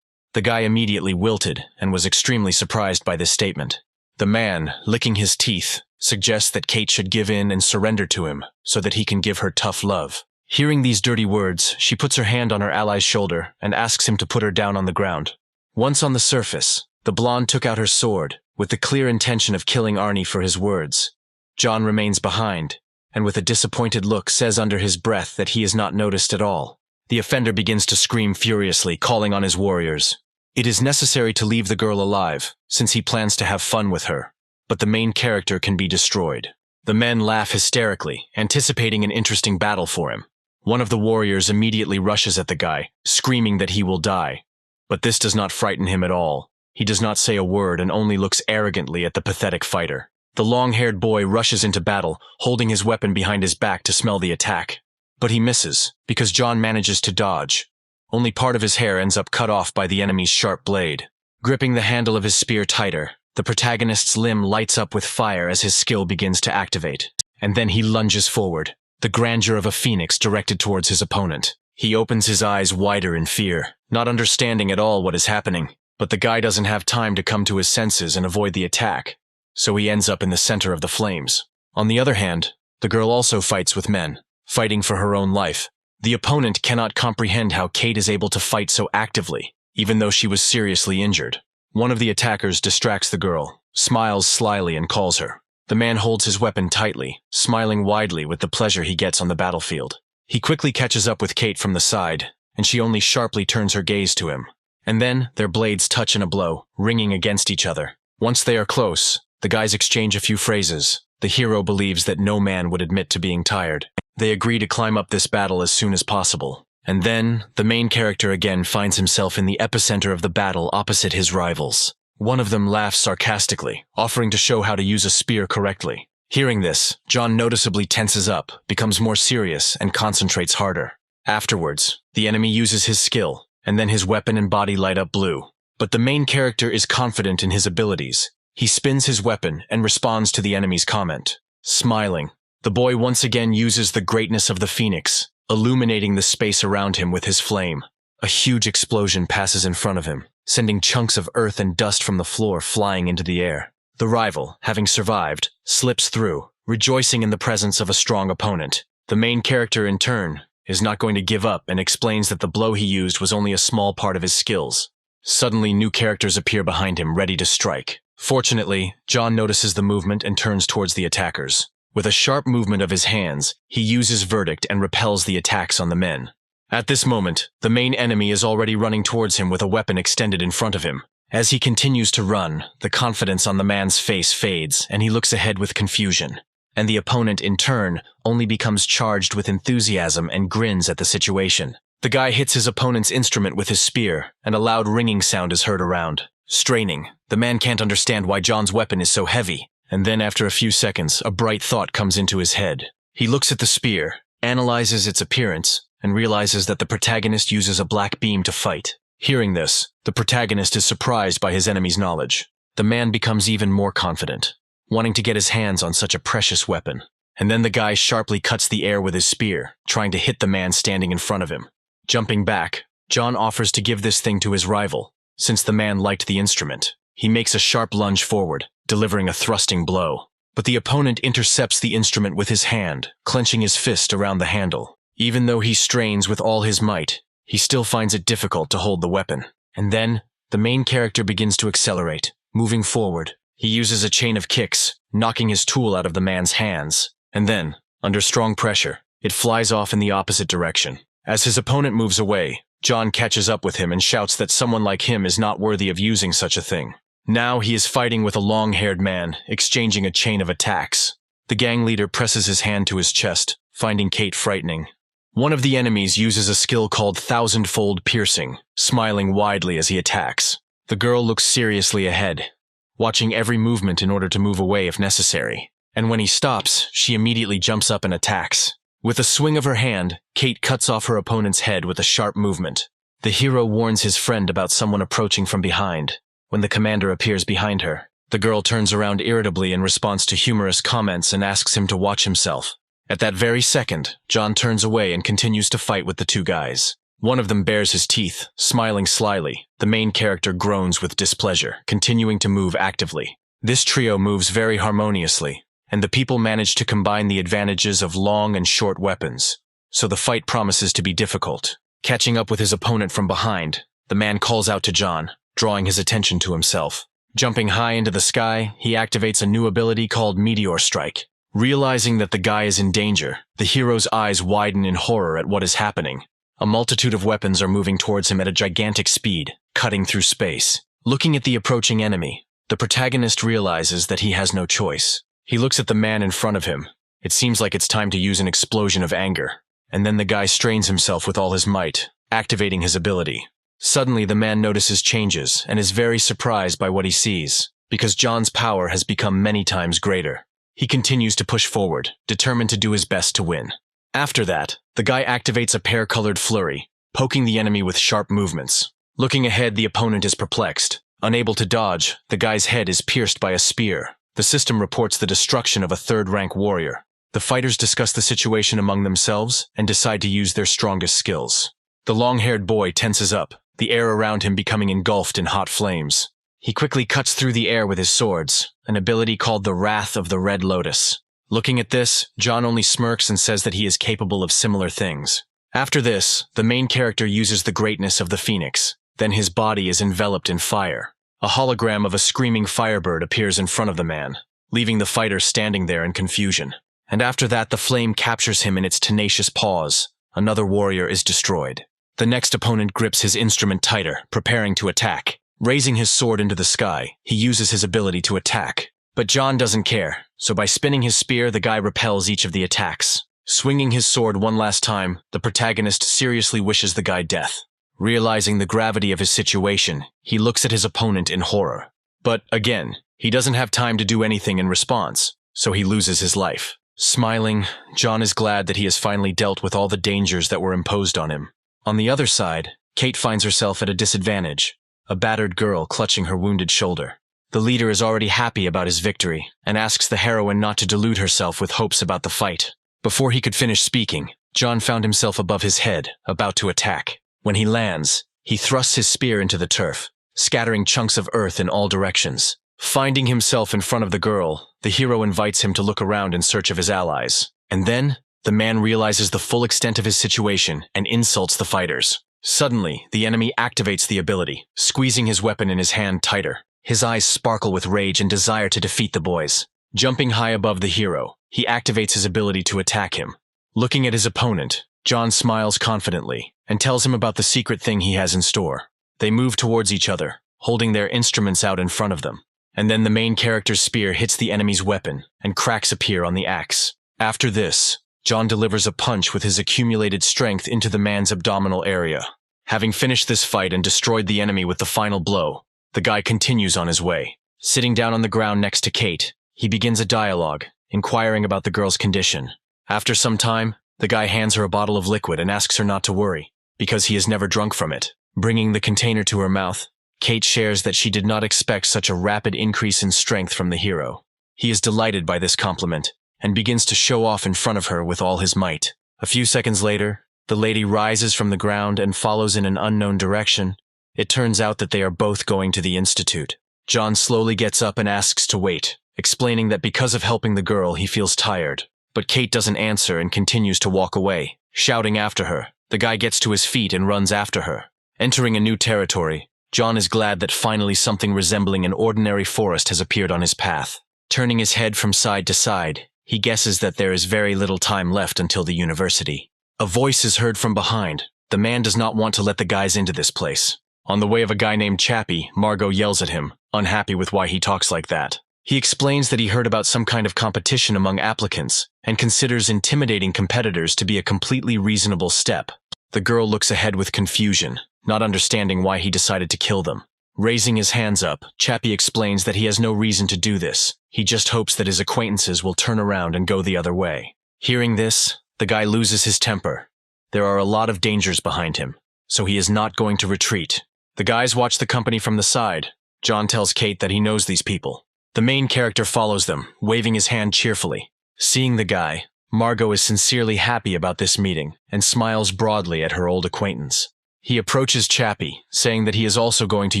The guy immediately wilted and was extremely surprised by this statement. The man, licking his teeth, suggests that Kate should give in and surrender to him so that he can give her tough love. Hearing these dirty words, she puts her hand on her ally's shoulder and asks him to put her down on the ground. Once on the surface, the blonde took out her sword, with the clear intention of killing Arnie for his words. John remains behind, and with a disappointed look says under his breath that he is not noticed at all. The offender begins to scream furiously, calling on his warriors. It is necessary to leave the girl alive, since he plans to have fun with her, but the main character can be destroyed. The men laugh hysterically, anticipating an interesting battle for him. One of the warriors immediately rushes at the guy, screaming that he will die. But this does not frighten him at all. He does not say a word and only looks arrogantly at the pathetic fighter. The long-haired boy rushes into battle, holding his weapon behind his back to smell the attack. But he misses, because John manages to dodge. Only part of his hair ends up cut off by the enemy's sharp blade. Gripping the handle of his spear tighter, the protagonist's limb lights up with fire as his skill begins to activate. And then he lunges forward, the grandeur of a phoenix directed towards his opponent. He opens his eyes wider in fear, not understanding at all what is happening. But the guy doesn't have time to come to his senses and avoid the attack, so he ends up in the center of the flames. On the other hand, the girl also fights with men, fighting for her own life. The opponent cannot comprehend how Kate is able to fight so actively, even though she was seriously injured. One of the attackers distracts the girl, smiles slyly and calls her. The man holds his weapon tightly, smiling widely with the pleasure he gets on the battlefield. He quickly catches up with Kate from the side, and she only sharply turns her gaze to him. And then, their blades touch in a blow, ringing against each other. Once they are close, the guys exchange a few phrases. The hero believes that no man would admit to being tired. They agree to climb up this battle as soon as possible. And then, the main character again finds himself in the epicenter of the battle opposite his rivals. One of them laughs sarcastically, offering to show how to use a spear correctly. Hearing this, John noticeably tenses up, becomes more serious, and concentrates harder. Afterwards, the enemy uses his skill, and then his weapon and body light up blue. But the main character is confident in his abilities. He spins his weapon and responds to the enemy's comment. Smiling, the boy once again uses the greatness of the phoenix, illuminating the space around him with his flame. A huge explosion passes in front of him, sending chunks of earth and dust from the floor flying into the air. The rival, having survived, slips through, rejoicing in the presence of a strong opponent. The main character, in turn, is not going to give up and explains that the blow he used was only a small part of his skills. Suddenly, new characters appear behind him, ready to strike. Fortunately, John notices the movement and turns towards the attackers. With a sharp movement of his hands, he uses verdict and repels the attacks on the men. At this moment, the main enemy is already running towards him with a weapon extended in front of him. As he continues to run, the confidence on the man's face fades, and he looks ahead with confusion. And the opponent, in turn, only becomes charged with enthusiasm and grins at the situation. The guy hits his opponent's instrument with his spear, and a loud ringing sound is heard around. Straining, the man can't understand why John's weapon is so heavy, and then after a few seconds, a bright thought comes into his head. He looks at the spear, analyzes its appearance, and realizes that the protagonist uses a black beam to fight. Hearing this, the protagonist is surprised by his enemy's knowledge. The man becomes even more confident, wanting to get his hands on such a precious weapon. And then the guy sharply cuts the air with his spear, trying to hit the man standing in front of him. Jumping back, John offers to give this thing to his rival. Since the man liked the instrument, he makes a sharp lunge forward, delivering a thrusting blow. But the opponent intercepts the instrument with his hand, clenching his fist around the handle. Even though he strains with all his might, he still finds it difficult to hold the weapon. And then, the main character begins to accelerate, moving forward. He uses a chain of kicks, knocking his tool out of the man's hands. And then, under strong pressure, it flies off in the opposite direction. As his opponent moves away, John catches up with him and shouts that someone like him is not worthy of using such a thing. Now he is fighting with a long-haired man, exchanging a chain of attacks. The gang leader presses his hand to his chest, finding Kate frightening. One of the enemies uses a skill called thousand-fold piercing, smiling widely as he attacks. The girl looks seriously ahead, watching every movement in order to move away if necessary. And when he stops, she immediately jumps up and attacks. With a swing of her hand, Kate cuts off her opponent's head with a sharp movement. The hero warns his friend about someone approaching from behind. When the commander appears behind her, the girl turns around irritably in response to humorous comments and asks him to watch himself. At that very second, John turns away and continues to fight with the two guys. One of them bares his teeth, smiling slyly. The main character groans with displeasure, continuing to move actively. This trio moves very harmoniously, and the people manage to combine the advantages of long and short weapons, so the fight promises to be difficult. Catching up with his opponent from behind, the man calls out to John, drawing his attention to himself. Jumping high into the sky, he activates a new ability called Meteor Strike. Realizing that the guy is in danger, the hero's eyes widen in horror at what is happening. A multitude of weapons are moving towards him at a gigantic speed, cutting through space. Looking at the approaching enemy, the protagonist realizes that he has no choice. He looks at the man in front of him. It seems like it's time to use an explosion of anger. And then the guy strains himself with all his might, activating his ability. Suddenly, the man notices changes and is very surprised by what he sees, because John's power has become many times greater. He continues to push forward, determined to do his best to win. After that, the guy activates a pear-colored flurry, poking the enemy with sharp movements. Looking ahead, the opponent is perplexed. Unable to dodge, the guy's head is pierced by a spear. The system reports the destruction of a third-rank warrior. The fighters discuss the situation among themselves and decide to use their strongest skills. The long-haired boy tenses up, the air around him becoming engulfed in hot flames. He quickly cuts through the air with his swords, an ability called the Wrath of the Red Lotus. Looking at this, John only smirks and says that he is capable of similar things. After this, the main character uses the greatness of the Phoenix. Then his body is enveloped in fire. A hologram of a screaming firebird appears in front of the man, leaving the fighter standing there in confusion. And after that, the flame captures him in its tenacious paws. Another warrior is destroyed. The next opponent grips his instrument tighter, preparing to attack. Raising his sword into the sky, he uses his ability to attack. But John doesn't care, so by spinning his spear, the guy repels each of the attacks. Swinging his sword one last time, the protagonist seriously wishes the guy death. Realizing the gravity of his situation, he looks at his opponent in horror. But, again, he doesn't have time to do anything in response, so he loses his life. Smiling, John is glad that he has finally dealt with all the dangers that were imposed on him. On the other side, Kate finds herself at a disadvantage, a battered girl clutching her wounded shoulder. The leader is already happy about his victory and asks the heroine not to delude herself with hopes about the fight. Before he could finish speaking, John found himself above his head, about to attack. When he lands, he thrusts his spear into the turf, scattering chunks of earth in all directions. Finding himself in front of the girl, the hero invites him to look around in search of his allies. And then, the man realizes the full extent of his situation and insults the fighters. Suddenly, the enemy activates the ability, squeezing his weapon in his hand tighter. His eyes sparkle with rage and desire to defeat the boys. Jumping high above the hero, he activates his ability to attack him. Looking at his opponent, John smiles confidently and tells him about the secret thing he has in store. They move towards each other, holding their instruments out in front of them. And then the main character's spear hits the enemy's weapon, and cracks appear on the axe. After this, John delivers a punch with his accumulated strength into the man's abdominal area. Having finished this fight and destroyed the enemy with the final blow, the guy continues on his way. Sitting down on the ground next to Kate, he begins a dialogue, inquiring about the girl's condition. After some time, the guy hands her a bottle of liquid and asks her not to worry, because he has never drunk from it. Bringing the container to her mouth, Kate shares that she did not expect such a rapid increase in strength from the hero. He is delighted by this compliment, and begins to show off in front of her with all his might. A few seconds later, the lady rises from the ground and follows in an unknown direction. It turns out that they are both going to the institute. John slowly gets up and asks to wait, explaining that because of helping the girl he feels tired. But Kate doesn't answer and continues to walk away, shouting after her. The guy gets to his feet and runs after her. Entering a new territory, John is glad that finally something resembling an ordinary forest has appeared on his path. Turning his head from side to side, he guesses that there is very little time left until the university. A voice is heard from behind. The man does not want to let the guys into this place. On the way of a guy named Chappie, Margot yells at him, unhappy with why he talks like that. He explains that he heard about some kind of competition among applicants and considers intimidating competitors to be a completely reasonable step. The girl looks ahead with confusion, not understanding why he decided to kill them. Raising his hands up, Chappie explains that he has no reason to do this. He just hopes that his acquaintances will turn around and go the other way. Hearing this, the guy loses his temper. There are a lot of dangers behind him, so he is not going to retreat. The guys watch the company from the side. John tells Kate that he knows these people. The main character follows them, waving his hand cheerfully. Seeing the guy, Margot is sincerely happy about this meeting and smiles broadly at her old acquaintance. He approaches Chappie, saying that he is also going to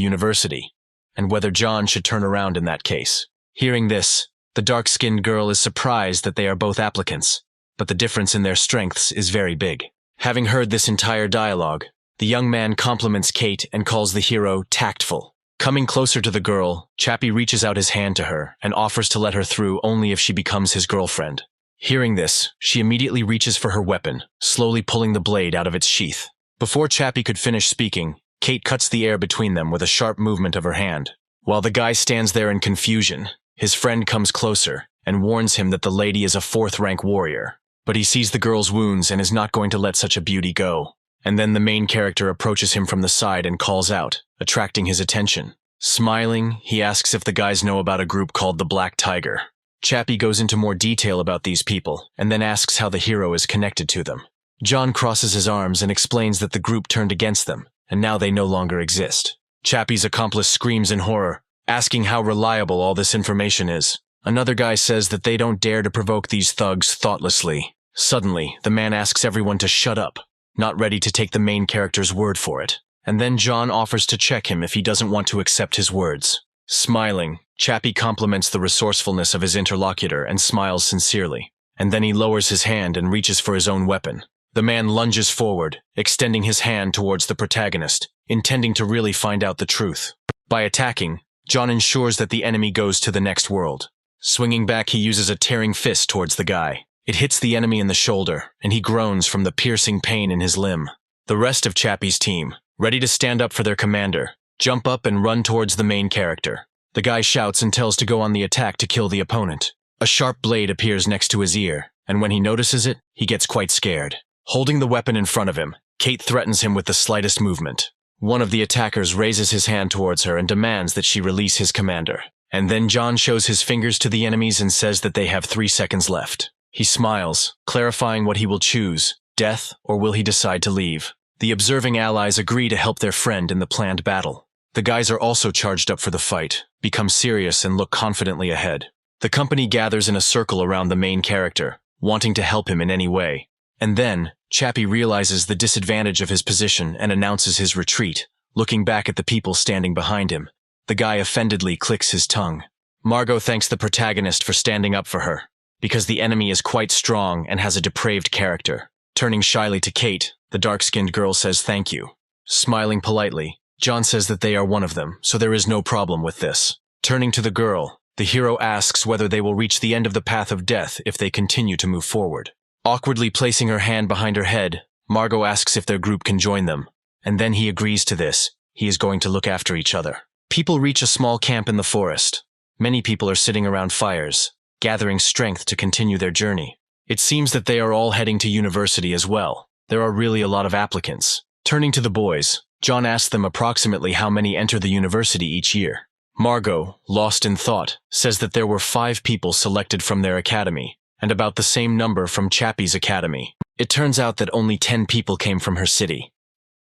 university, and whether John should turn around in that case. Hearing this, the dark-skinned girl is surprised that they are both applicants, but the difference in their strengths is very big. Having heard this entire dialogue, the young man compliments Kate and calls the hero tactful. Coming closer to the girl, Chappie reaches out his hand to her and offers to let her through only if she becomes his girlfriend. Hearing this, she immediately reaches for her weapon, slowly pulling the blade out of its sheath. Before Chappie could finish speaking, Kate cuts the air between them with a sharp movement of her hand. While the guy stands there in confusion, his friend comes closer and warns him that the lady is a 4th-rank warrior. But he sees the girl's wounds and is not going to let such a beauty go. And then the main character approaches him from the side and calls out, attracting his attention. Smiling, he asks if the guys know about a group called the Black Tiger. Chappie goes into more detail about these people and then asks how the hero is connected to them. John crosses his arms and explains that the group turned against them, and now they no longer exist. Chappie's accomplice screams in horror, asking how reliable all this information is. Another guy says that they don't dare to provoke these thugs thoughtlessly. Suddenly, the man asks everyone to shut up, not ready to take the main character's word for it. And then John offers to check him if he doesn't want to accept his words. Smiling, Chappie compliments the resourcefulness of his interlocutor and smiles sincerely. And then he lowers his hand and reaches for his own weapon. The man lunges forward, extending his hand towards the protagonist, intending to really find out the truth. By attacking, John ensures that the enemy goes to the next world. Swinging back, he uses a tearing fist towards the guy. It hits the enemy in the shoulder, and he groans from the piercing pain in his limb. The rest of Chappie's team, ready to stand up for their commander, jump up and run towards the main character. The guy shouts and tells to go on the attack to kill the opponent. A sharp blade appears next to his ear, and when he notices it, he gets quite scared. Holding the weapon in front of him, Kate threatens him with the slightest movement. One of the attackers raises his hand towards her and demands that she release his commander. And then John shows his fingers to the enemies and says that they have 3 seconds left. He smiles, clarifying what he will choose, death or will he decide to leave. The observing allies agree to help their friend in the planned battle. The guys are also charged up for the fight, become serious and look confidently ahead. The company gathers in a circle around the main character, wanting to help him in any way. And then, Chappie realizes the disadvantage of his position and announces his retreat, looking back at the people standing behind him. The guy offendedly clicks his tongue. Margot thanks the protagonist for standing up for her, because the enemy is quite strong and has a depraved character. Turning shyly to Kate, the dark-skinned girl says thank you. Smiling politely, John says that they are one of them, so there is no problem with this. Turning to the girl, the hero asks whether they will reach the end of the path of death if they continue to move forward. Awkwardly placing her hand behind her head, Margot asks if their group can join them, and then he agrees to this. He is going to look after each other. People reach a small camp in the forest. Many people are sitting around fires, gathering strength to continue their journey. It seems that they are all heading to university as well. There are really a lot of applicants. Turning to the boys, John asks them approximately how many enter the university each year. Margot, lost in thought, says that there were 5 people selected from their academy, and about the same number from Chappie's academy. It turns out that only 10 people came from her city,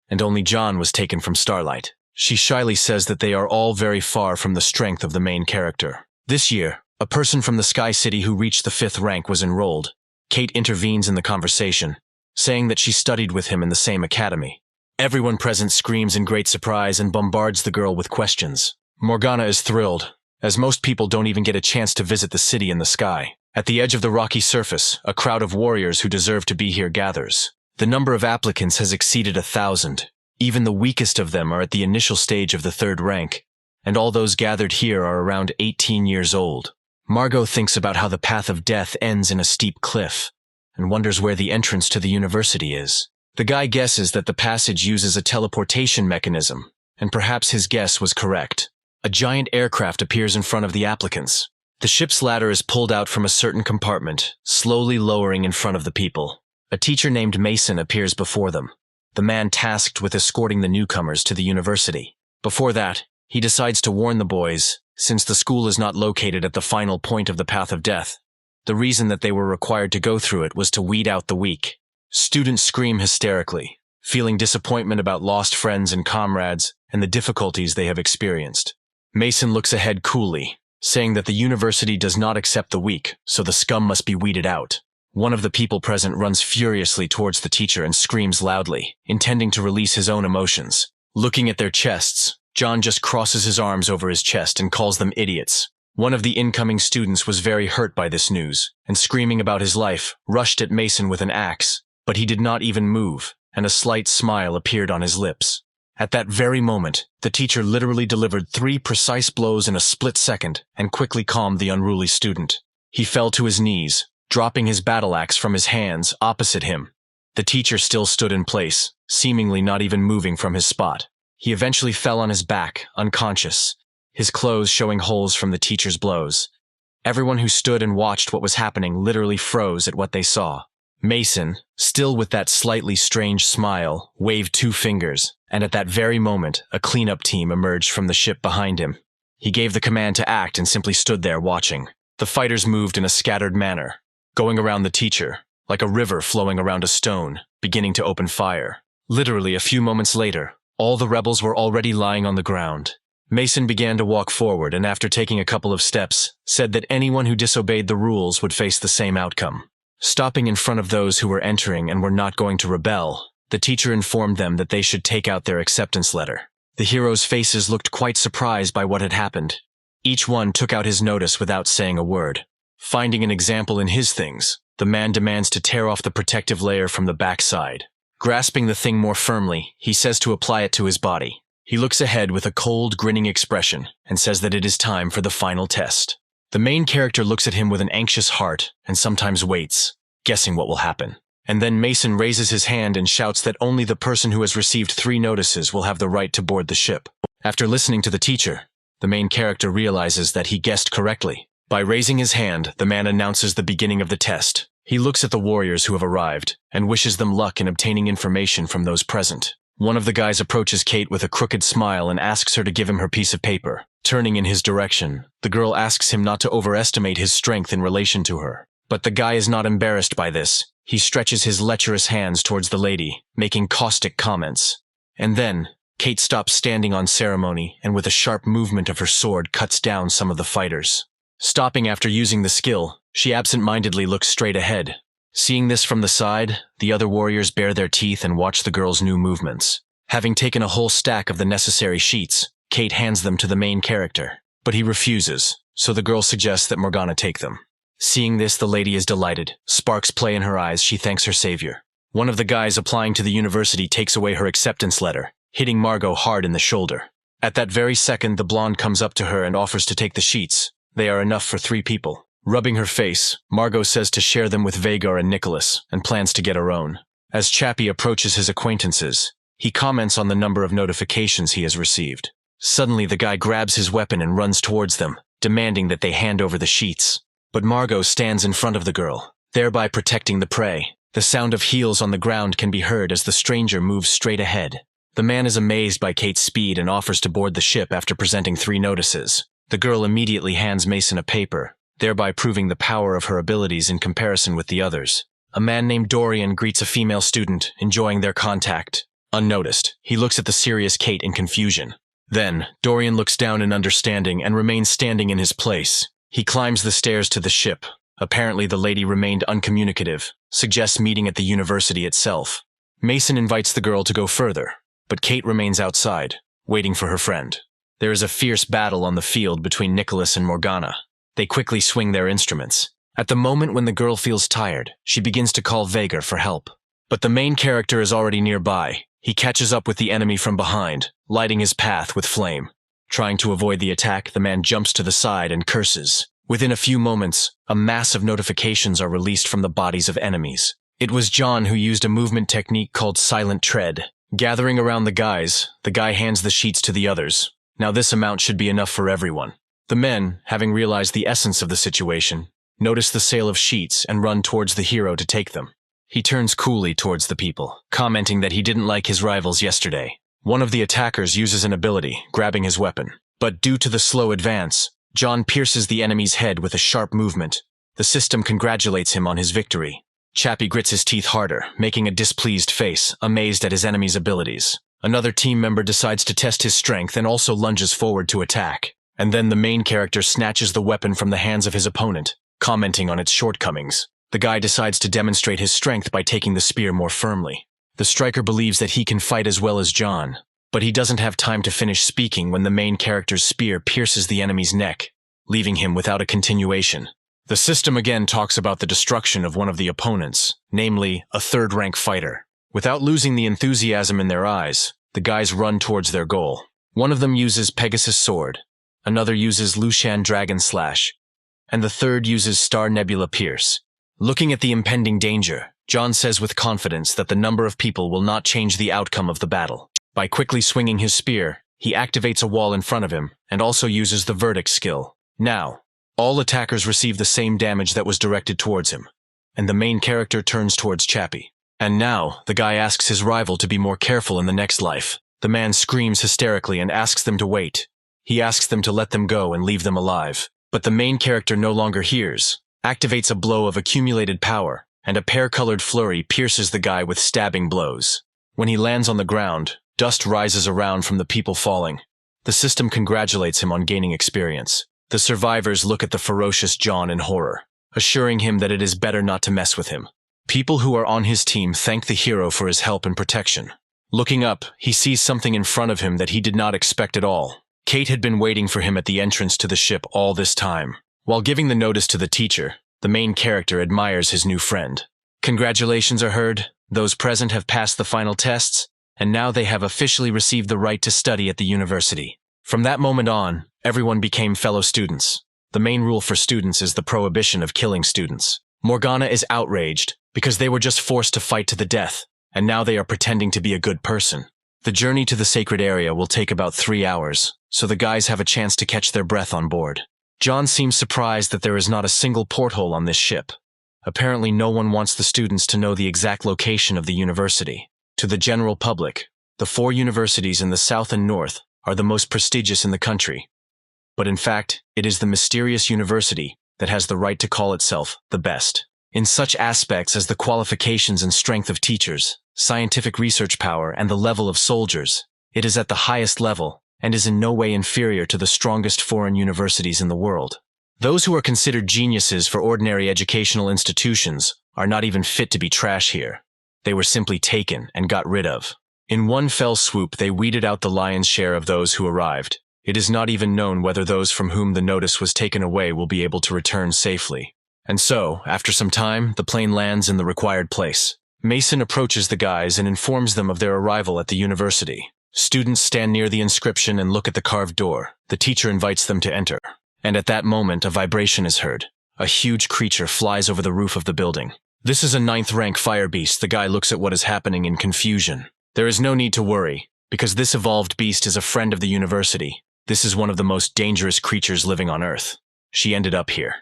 and only John was taken from Starlight. She shyly says that they are all very far from the strength of the main character. This year, a person from the Sky City who reached the 5th rank was enrolled. Kate intervenes in the conversation, saying that she studied with him in the same academy. Everyone present screams in great surprise and bombards the girl with questions. Morgana is thrilled, as most people don't even get a chance to visit the city in the sky. At the edge of the rocky surface, a crowd of warriors who deserve to be here gathers. The number of applicants has exceeded 1,000. Even the weakest of them are at the initial stage of the 3rd rank, and all those gathered here are around 18 years old. Margot thinks about how the path of death ends in a steep cliff, and wonders where the entrance to the university is. The guy guesses that the passage uses a teleportation mechanism, and perhaps his guess was correct. A giant aircraft appears in front of the applicants. The ship's ladder is pulled out from a certain compartment, slowly lowering in front of the people. A teacher named Mason appears before them, the man tasked with escorting the newcomers to the university. Before that, he decides to warn the boys, since the school is not located at the final point of the path of death. The reason that they were required to go through it was to weed out the weak. Students scream hysterically, feeling disappointment about lost friends and comrades and the difficulties they have experienced. Mason looks ahead coolly, saying that the university does not accept the weak, so the scum must be weeded out. One of the people present runs furiously towards the teacher and screams loudly, intending to release his own emotions. Looking at their chests, John just crosses his arms over his chest and calls them idiots. One of the incoming students was very hurt by this news, and screaming about his life, rushed at Mason with an axe, but he did not even move, and a slight smile appeared on his lips. At that very moment, the teacher literally delivered 3 precise blows in a split second and quickly calmed the unruly student. He fell to his knees, dropping his battle axe from his hands opposite him. The teacher still stood in place, seemingly not even moving from his spot. He eventually fell on his back, unconscious, his clothes showing holes from the teacher's blows. Everyone who stood and watched what was happening literally froze at what they saw. Mason, still with that slightly strange smile, waved 2 fingers, and at that very moment, a cleanup team emerged from the ship behind him. He gave the command to act and simply stood there watching. The fighters moved in a scattered manner, going around the teacher, like a river flowing around a stone, beginning to open fire. Literally a few moments later, all the rebels were already lying on the ground. Mason began to walk forward and after taking a couple of steps, said that anyone who disobeyed the rules would face the same outcome. Stopping in front of those who were entering and were not going to rebel, the teacher informed them that they should take out their acceptance letter. The heroes' faces looked quite surprised by what had happened. Each one took out his notice without saying a word. Finding an example in his things, the man demands to tear off the protective layer from the backside. Grasping the thing more firmly, he says to apply it to his body. He looks ahead with a cold, grinning expression and says that it is time for the final test. The main character looks at him with an anxious heart and sometimes waits, guessing what will happen. And then Mason raises his hand and shouts that only the person who has received 3 notices will have the right to board the ship. After listening to the teacher, the main character realizes that he guessed correctly. By raising his hand, the man announces the beginning of the test. He looks at the warriors who have arrived and wishes them luck in obtaining information from those present. One of the guys approaches Kate with a crooked smile and asks her to give him her piece of paper. Turning in his direction, the girl asks him not to overestimate his strength in relation to her. But the guy is not embarrassed by this. He stretches his lecherous hands towards the lady, making caustic comments. And then, Kate stops standing on ceremony and with a sharp movement of her sword cuts down some of the fighters. Stopping after using the skill, she absent-mindedly looks straight ahead. Seeing this from the side, the other warriors bare their teeth and watch the girl's new movements. Having taken a whole stack of the necessary sheets, Kate hands them to the main character. But he refuses, so the girl suggests that Morgana take them. Seeing this, the lady is delighted. Sparks play in her eyes. She thanks her savior. One of the guys applying to the university takes away her acceptance letter, hitting Margot hard in the shoulder. At that very second, the blonde comes up to her and offers to take the sheets. They are enough for 3 people. Rubbing her face, Margot says to share them with Vagar and Nicholas, and plans to get her own. As Chappie approaches his acquaintances, he comments on the number of notifications he has received. Suddenly, the guy grabs his weapon and runs towards them, demanding that they hand over the sheets. But Margot stands in front of the girl. thereby protecting the prey. The sound of heels on the ground can be heard as the stranger moves straight ahead. The man is amazed by Kate's speed and offers to board the ship after presenting 3 notices. The girl immediately hands Mason a paper, thereby proving the power of her abilities in comparison with the others. A man named Dorian greets a female student, enjoying their contact. Unnoticed, he looks at the serious Kate in confusion. Then, Dorian looks down in understanding and remains standing in his place. He climbs the stairs to the ship. Apparently the lady remained uncommunicative, suggests meeting at the university itself. Mason invites the girl to go further, but Kate remains outside, waiting for her friend. There is a fierce battle on the field between Nicholas and Morgana. They quickly swing their instruments. At the moment when the girl feels tired, she begins to call Vhagar for help. But the main character is already nearby. He catches up with the enemy from behind, lighting his path with flame. Trying to avoid the attack, the man jumps to the side and curses. Within a few moments, a mass of notifications are released from the bodies of enemies. It was John who used a movement technique called Silent Tread. Gathering around the guy hands the sheets to the others. Now this amount should be enough for everyone. The men, having realized the essence of the situation, notice the sale of sheets and run towards the hero to take them. He turns coolly towards the people, commenting that he didn't like his rivals yesterday. One of the attackers uses an ability, grabbing his weapon. But due to the slow advance, John pierces the enemy's head with a sharp movement. The system congratulates him on his victory. Chappie grits his teeth harder, making a displeased face, amazed at his enemy's abilities. Another team member decides to test his strength and also lunges forward to attack. And then the main character snatches the weapon from the hands of his opponent, commenting on its shortcomings. The guy decides to demonstrate his strength by taking the spear more firmly. The striker believes that he can fight as well as John, but he doesn't have time to finish speaking when the main character's spear pierces the enemy's neck, leaving him without a continuation. The system again talks about the destruction of one of the opponents, namely, a third-rank fighter. Without losing the enthusiasm in their eyes, the guys run towards their goal. One of them uses Pegasus Sword, another uses Lushan Dragon Slash, and the third uses Star Nebula Pierce. Looking at the impending danger, John says with confidence that the number of people will not change the outcome of the battle. By quickly swinging his spear, he activates a wall in front of him and also uses the Verdict skill. Now, all attackers receive the same damage that was directed towards him, and the main character turns towards Chappie. And now, the guy asks his rival to be more careful in the next life. The man screams hysterically and asks them to wait. He asks them to let them go and leave them alive. But the main character no longer hears, activates a blow of accumulated power, and a pear-colored flurry pierces the guy with stabbing blows. When he lands on the ground, dust rises around from the people falling. The system congratulates him on gaining experience. The survivors look at the ferocious John in horror, assuring him that it is better not to mess with him. People who are on his team thank the hero for his help and protection. Looking up, he sees something in front of him that he did not expect at all. Kate had been waiting for him at the entrance to the ship all this time. While giving the notice to the teacher, the main character admires his new friend. Congratulations are heard, those present have passed the final tests, and now they have officially received the right to study at the university. From that moment on, everyone became fellow students. The main rule for students is the prohibition of killing students. Morgana is outraged because they were just forced to fight to the death, and now they are pretending to be a good person. The journey to the sacred area will take about 3 hours, so the guys have a chance to catch their breath on board. John seems surprised that there is not a single porthole on this ship. Apparently no one wants the students to know the exact location of the university. To the general public, the 4 universities in the south and north are the most prestigious in the country. But in fact, it is the mysterious university that has the right to call itself the best. In such aspects as the qualifications and strength of teachers, scientific research power, and the level of soldiers, it is at the highest level and is in no way inferior to the strongest foreign universities in the world. Those who are considered geniuses for ordinary educational institutions are not even fit to be trash here. They were simply taken and got rid of. In one fell swoop, they weeded out the lion's share of those who arrived. It is not even known whether those from whom the notice was taken away will be able to return safely. And so, after some time, the plane lands in the required place. Mason approaches the guys and informs them of their arrival at the university. Students stand near the inscription and look at the carved door. The teacher invites them to enter. And at that moment, a vibration is heard. A huge creature flies over the roof of the building. This is a 9th-rank fire beast. The guy looks at what is happening in confusion. There is no need to worry, because this evolved beast is a friend of the university. This is one of the most dangerous creatures living on Earth. She ended up here.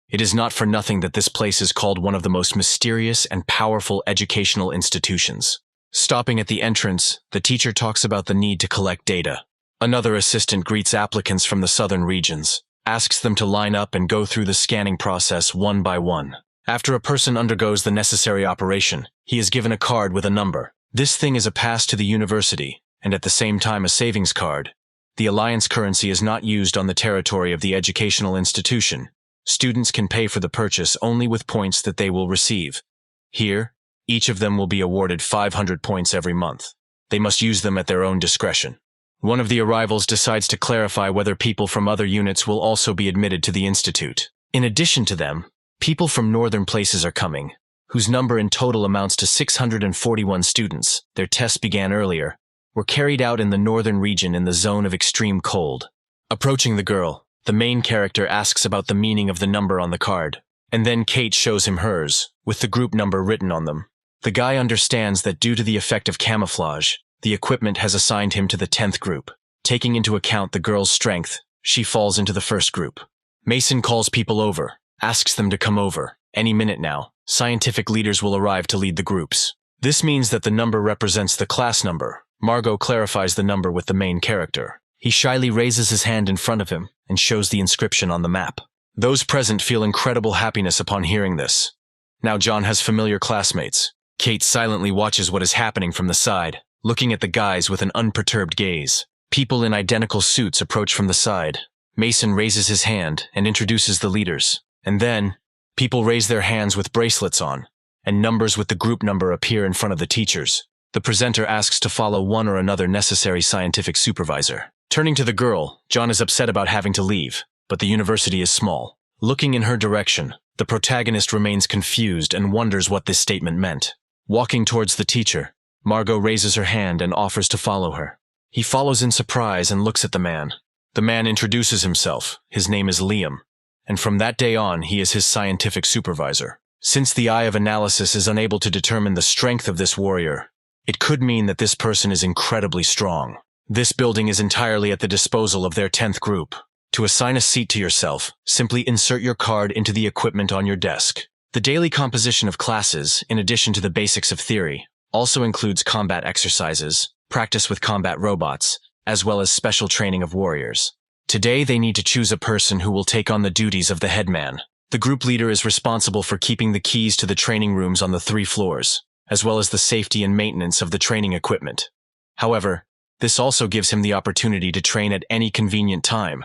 It is not for nothing that this place is called one of the most mysterious and powerful educational institutions. Stopping at the entrance, the teacher talks about the need to collect data. Another assistant greets applicants from the southern regions, asks them to line up and go through the scanning process one by one. After a person undergoes the necessary operation, he is given a card with a number. This thing is a pass to the university, and at the same time a savings card. The alliance currency is not used on the territory of the educational institution. Students can pay for the purchase only with points that they will receive. Here, each of them will be awarded 500 points every month. They must use them at their own discretion. One of the arrivals decides to clarify whether people from other units will also be admitted to the institute. In addition to them, people from northern places are coming, whose number in total amounts to 641 students. Their tests began earlier, were carried out in the northern region in the zone of extreme cold. Approaching the girl, the main character asks about the meaning of the number on the card, and then Kate shows him hers, with the group number written on them. The guy understands that due to the effect of camouflage, the equipment has assigned him to the 10th group. Taking into account the girl's strength, she falls into the first group. Mason calls people over, asks them to come over. Any minute now, scientific leaders will arrive to lead the groups. This means that the number represents the class number. Margot clarifies the number with the main character. He shyly raises his hand in front of him and shows the inscription on the map. Those present feel incredible happiness upon hearing this. Now John has familiar classmates. Kate silently watches what is happening from the side, looking at the guys with an unperturbed gaze. People in identical suits approach from the side. Mason raises his hand and introduces the leaders. And then, people raise their hands with bracelets on, and numbers with the group number appear in front of the teachers. The presenter asks to follow one or another necessary scientific supervisor. Turning to the girl, John is upset about having to leave, but the university is small. Looking in her direction, the protagonist remains confused and wonders what this statement meant. Walking towards the teacher, Margot raises her hand and offers to follow her. He follows in surprise and looks at the man. The man introduces himself. His name is Liam, and from that day on, he is his scientific supervisor. Since the eye of analysis is unable to determine the strength of this warrior, it could mean that this person is incredibly strong. This building is entirely at the disposal of their 10th group. To assign a seat to yourself, simply insert your card into the equipment on your desk. The daily composition of classes, in addition to the basics of theory, also includes combat exercises, practice with combat robots, as well as special training of warriors. Today they need to choose a person who will take on the duties of the headman. The group leader is responsible for keeping the keys to the training rooms on the 3 floors, as well as the safety and maintenance of the training equipment. However, this also gives him the opportunity to train at any convenient time.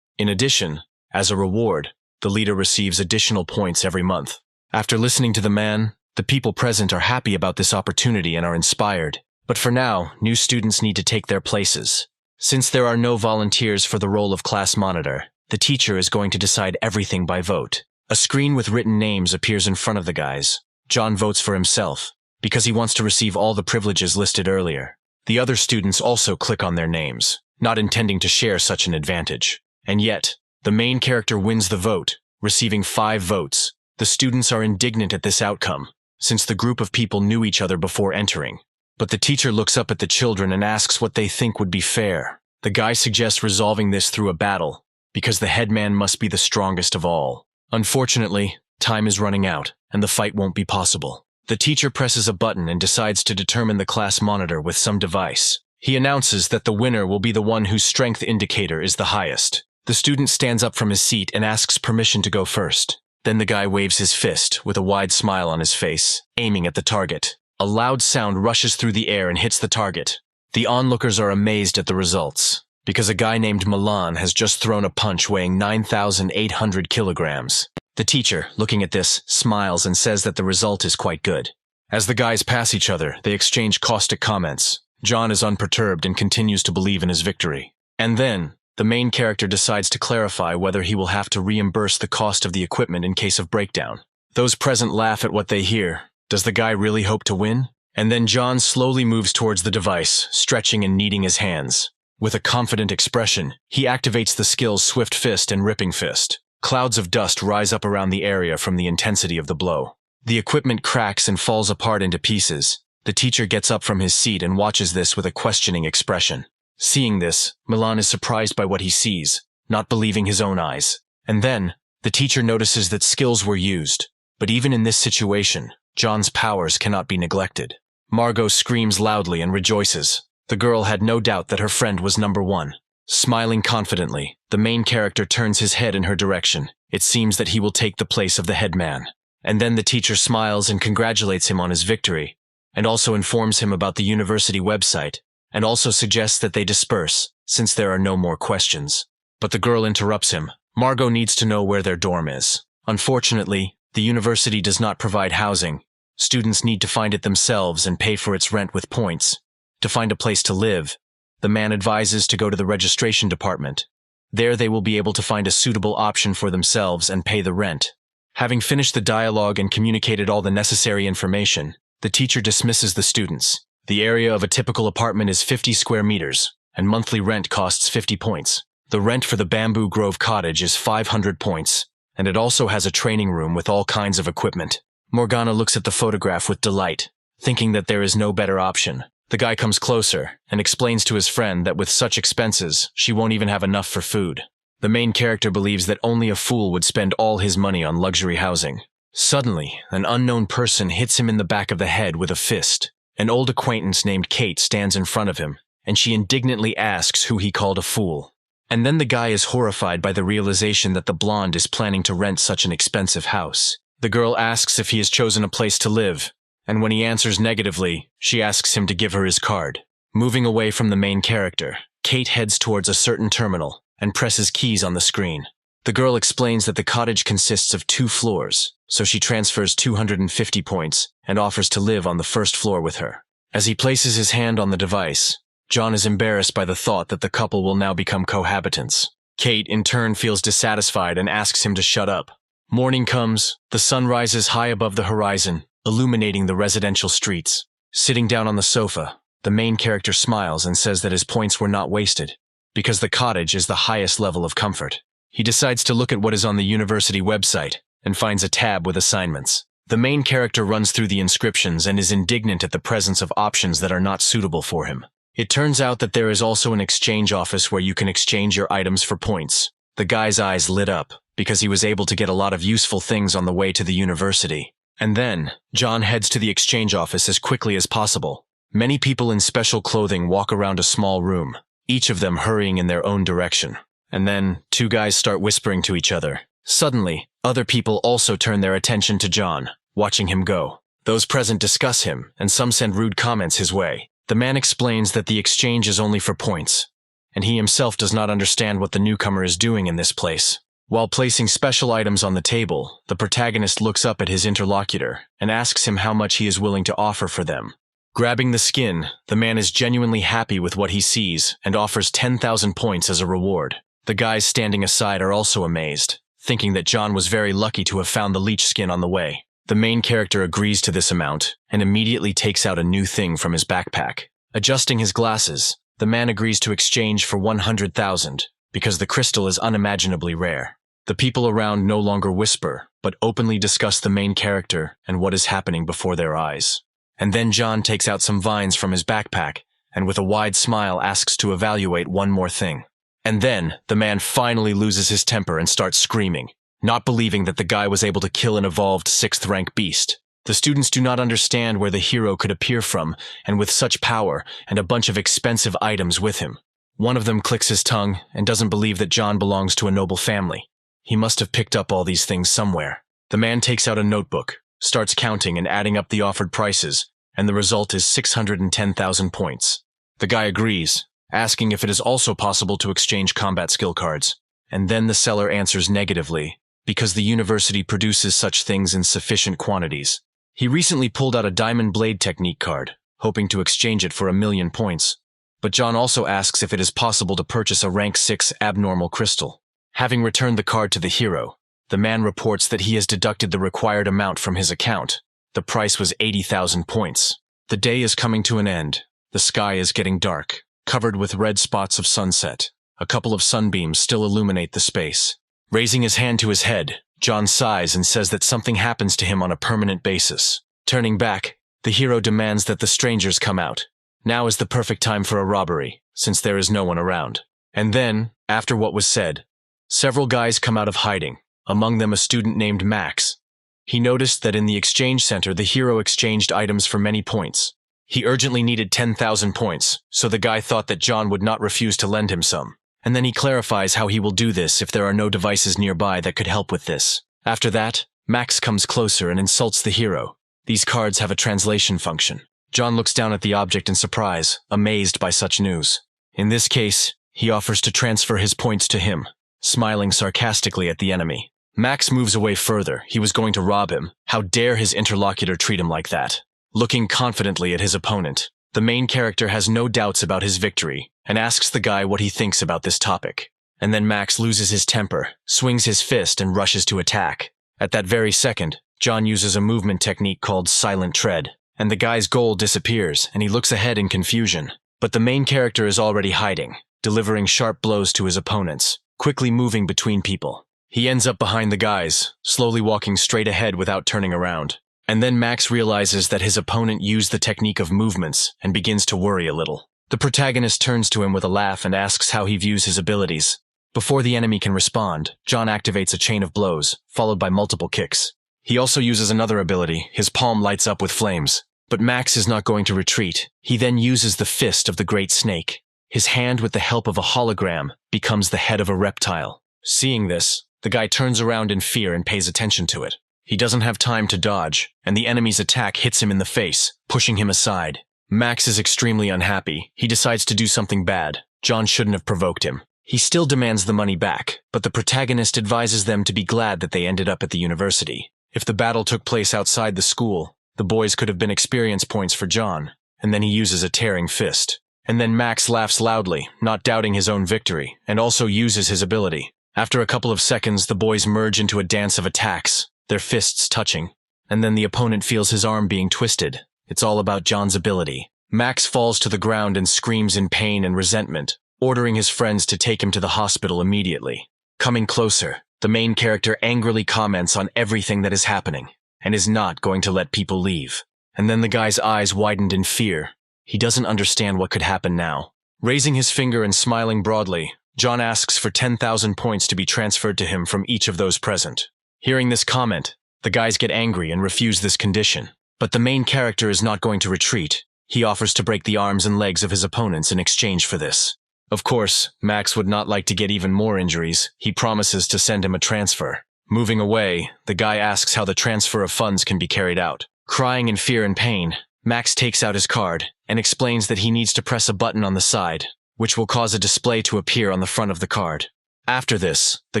In addition, as a reward, the leader receives additional points every month. After listening to the man, the people present are happy about this opportunity and are inspired. But for now, new students need to take their places. Since there are no volunteers for the role of class monitor, the teacher is going to decide everything by vote. A screen with written names appears in front of the guys. John votes for himself, because he wants to receive all the privileges listed earlier. The other students also click on their names, not intending to share such an advantage. And yet, the main character wins the vote, receiving 5 votes. The students are indignant at this outcome, since the group of people knew each other before entering. But the teacher looks up at the children and asks what they think would be fair. The guy suggests resolving this through a battle, because the headman must be the strongest of all. Unfortunately, time is running out, and the fight won't be possible. The teacher presses a button and decides to determine the class monitor with some device. He announces that the winner will be the one whose strength indicator is the highest. The student stands up from his seat and asks permission to go first. Then the guy waves his fist with a wide smile on his face, aiming at the target. A loud sound rushes through the air and hits the target. The onlookers are amazed at the results, because a guy named Milan has just thrown a punch weighing 9,800 kilograms. The teacher, looking at this, smiles and says that the result is quite good. As the guys pass each other, they exchange caustic comments. John is unperturbed and continues to believe in his victory. And then, the main character decides to clarify whether he will have to reimburse the cost of the equipment in case of breakdown. Those present laugh at what they hear. Does the guy really hope to win? And then John slowly moves towards the device, stretching and kneading his hands. With a confident expression, he activates the skills Swift Fist and Ripping Fist. Clouds of dust rise up around the area from the intensity of the blow. The equipment cracks and falls apart into pieces. The teacher gets up from his seat and watches this with a questioning expression. Seeing this, Milan is surprised by what he sees, not believing his own eyes. And then, The teacher notices that skills were used, but even in this situation, John's powers cannot be neglected. Margot screams loudly and rejoices. The girl had no doubt that her friend was number one. Smiling confidently, the main character turns his head in her direction. It seems that he will take the place of the head man. And then the teacher smiles and congratulates him on his victory, and also informs him about the university website, and also suggests that they disperse, since there are no more questions. But the girl interrupts him. Margot needs to know where their dorm is. Unfortunately, the university does not provide housing. Students need to find it themselves and pay for its rent with points. To find a place to live, the man advises to go to the registration department. There they will be able to find a suitable option for themselves and pay the rent. Having finished the dialogue and communicated all the necessary information, the teacher dismisses the students. The area of a typical apartment is 50 square meters, and monthly rent costs 50 points. The rent for the Bamboo Grove cottage is 500 points, and it also has a training room with all kinds of equipment. Morgana looks at the photograph with delight, thinking that there is no better option. The guy comes closer and explains to his friend that with such expenses, she won't even have enough for food. The main character believes that only a fool would spend all his money on luxury housing. Suddenly, an unknown person hits him in the back of the head with a fist. An old acquaintance named Kate stands in front of him, and she indignantly asks who he called a fool. And then the guy is horrified by the realization that the blonde is planning to rent such an expensive house. The girl asks if he has chosen a place to live, and when he answers negatively, she asks him to give her his card. Moving away from the main character, Kate heads towards a certain terminal and presses keys on the screen. The girl explains that the cottage consists of 2 floors, so she transfers 250 points and offers to live on the first floor with her. As he places his hand on the device, John is embarrassed by the thought that the couple will now become cohabitants. Kate, in turn, feels dissatisfied and asks him to shut up. Morning comes, the sun rises high above the horizon, illuminating the residential streets. Sitting down on the sofa, the main character smiles and says that his points were not wasted, because the cottage is the highest level of comfort. He decides to look at what is on the university website and finds a tab with assignments. The main character runs through the inscriptions and is indignant at the presence of options that are not suitable for him. It turns out that there is also an exchange office where you can exchange your items for points. The guy's eyes lit up because he was able to get a lot of useful things on the way to the university. And then, John heads to the exchange office as quickly as possible. Many people in special clothing walk around a small room, each of them hurrying in their own direction. And then, 2 guys start whispering to each other. Suddenly, other people also turn their attention to John, watching him go. Those present discuss him, and some send rude comments his way. The man explains that the exchange is only for points, and he himself does not understand what the newcomer is doing in this place. While placing special items on the table, the protagonist looks up at his interlocutor and asks him how much he is willing to offer for them. Grabbing the skin, the man is genuinely happy with what he sees and offers 10,000 points as a reward. The guys standing aside are also amazed, thinking that John was very lucky to have found the leech skin on the way. The main character agrees to this amount and immediately takes out a new thing from his backpack. Adjusting his glasses, the man agrees to exchange for 100,000 because the crystal is unimaginably rare. The people around no longer whisper, but openly discuss the main character and what is happening before their eyes. And then John takes out some vines from his backpack and with a wide smile asks to evaluate one more thing. And then the man finally loses his temper and starts screaming, not believing that the guy was able to kill an evolved 6th-rank beast. The students do not understand where the hero could appear from, and with such power and a bunch of expensive items with him. One of them clicks his tongue and doesn't believe that John belongs to a noble family. He must have picked up all these things somewhere. The man takes out a notebook, starts counting and adding up the offered prices, and the result is 610,000 points. The guy agrees, asking if it is also possible to exchange combat skill cards. And then the seller answers negatively, because the university produces such things in sufficient quantities. He recently pulled out a diamond blade technique card, hoping to exchange it for 1,000,000 points. But John also asks if it is possible to purchase a rank 6 abnormal crystal. Having returned the card to the hero, the man reports that he has deducted the required amount from his account. The price was 80,000 points. The day is coming to an end. The sky is getting dark, covered with red spots of sunset. A couple of sunbeams still illuminate the space. Raising his hand to his head, John sighs and says that something happens to him on a permanent basis. Turning back, the hero demands that the strangers come out. Now is the perfect time for a robbery, since there is no one around. And then, after what was said, several guys come out of hiding. among them a student named Max. He noticed that in the exchange center, the hero exchanged items for many points. He urgently needed 10,000 points, so the guy thought that John would not refuse to lend him some. And then he clarifies how he will do this if there are no devices nearby that could help with this. After that, Max comes closer and insults the hero. These cards have a translation function. John looks down at the object in surprise, amazed by such news. In this case, he offers to transfer his points to him, smiling sarcastically at the enemy. Max moves away further. He was going to rob him. How dare his interlocutor treat him like that? Looking confidently at his opponent, the main character has no doubts about his victory and asks the guy what he thinks about this topic. And then Max loses his temper, swings his fist, and rushes to attack. At that very second, John uses a movement technique called Silent Tread, and the guy's goal disappears, and he looks ahead in confusion. But the main character is already hiding, delivering sharp blows to his opponents, quickly moving between people. He ends up behind the guys, slowly walking straight ahead without turning around. And then Max realizes that his opponent used the technique of movements and begins to worry a little. The protagonist turns to him with a laugh and asks how he views his abilities. Before the enemy can respond, John activates a chain of blows, followed by multiple kicks. He also uses another ability. His palm lights up with flames. But Max is not going to retreat. He then uses the fist of the Great Snake. His hand, with the help of a hologram, becomes the head of a reptile. Seeing this, the guy turns around in fear and pays attention to it. He doesn't have time to dodge, and the enemy's attack hits him in the face, pushing him aside. Max is extremely unhappy. He decides to do something bad. John shouldn't have provoked him. He still demands the money back, but the protagonist advises them to be glad that they ended up at the university. If the battle took place outside the school, the boys could have been experience points for John, and then he uses a tearing fist. And then Max laughs loudly, not doubting his own victory, and also uses his ability. After a couple of seconds, the boys merge into a dance of attacks, their fists touching, and then the opponent feels his arm being twisted. It's all about John's ability. Max falls to the ground and screams in pain and resentment, ordering his friends to take him to the hospital immediately. Coming closer, the main character angrily comments on everything that is happening, and is not going to let people leave. And then the guy's eyes widened in fear. He doesn't understand what could happen now. Raising his finger and smiling broadly, John asks for 10,000 points to be transferred to him from each of those present. Hearing this comment, the guys get angry and refuse this condition. But the main character is not going to retreat. He offers to break the arms and legs of his opponents in exchange for this. Of course, Max would not like to get even more injuries. He promises to send him a transfer. Moving away, the guy asks how the transfer of funds can be carried out. Crying in fear and pain, Max takes out his card and explains that he needs to press a button on the side, which will cause a display to appear on the front of the card. After this, the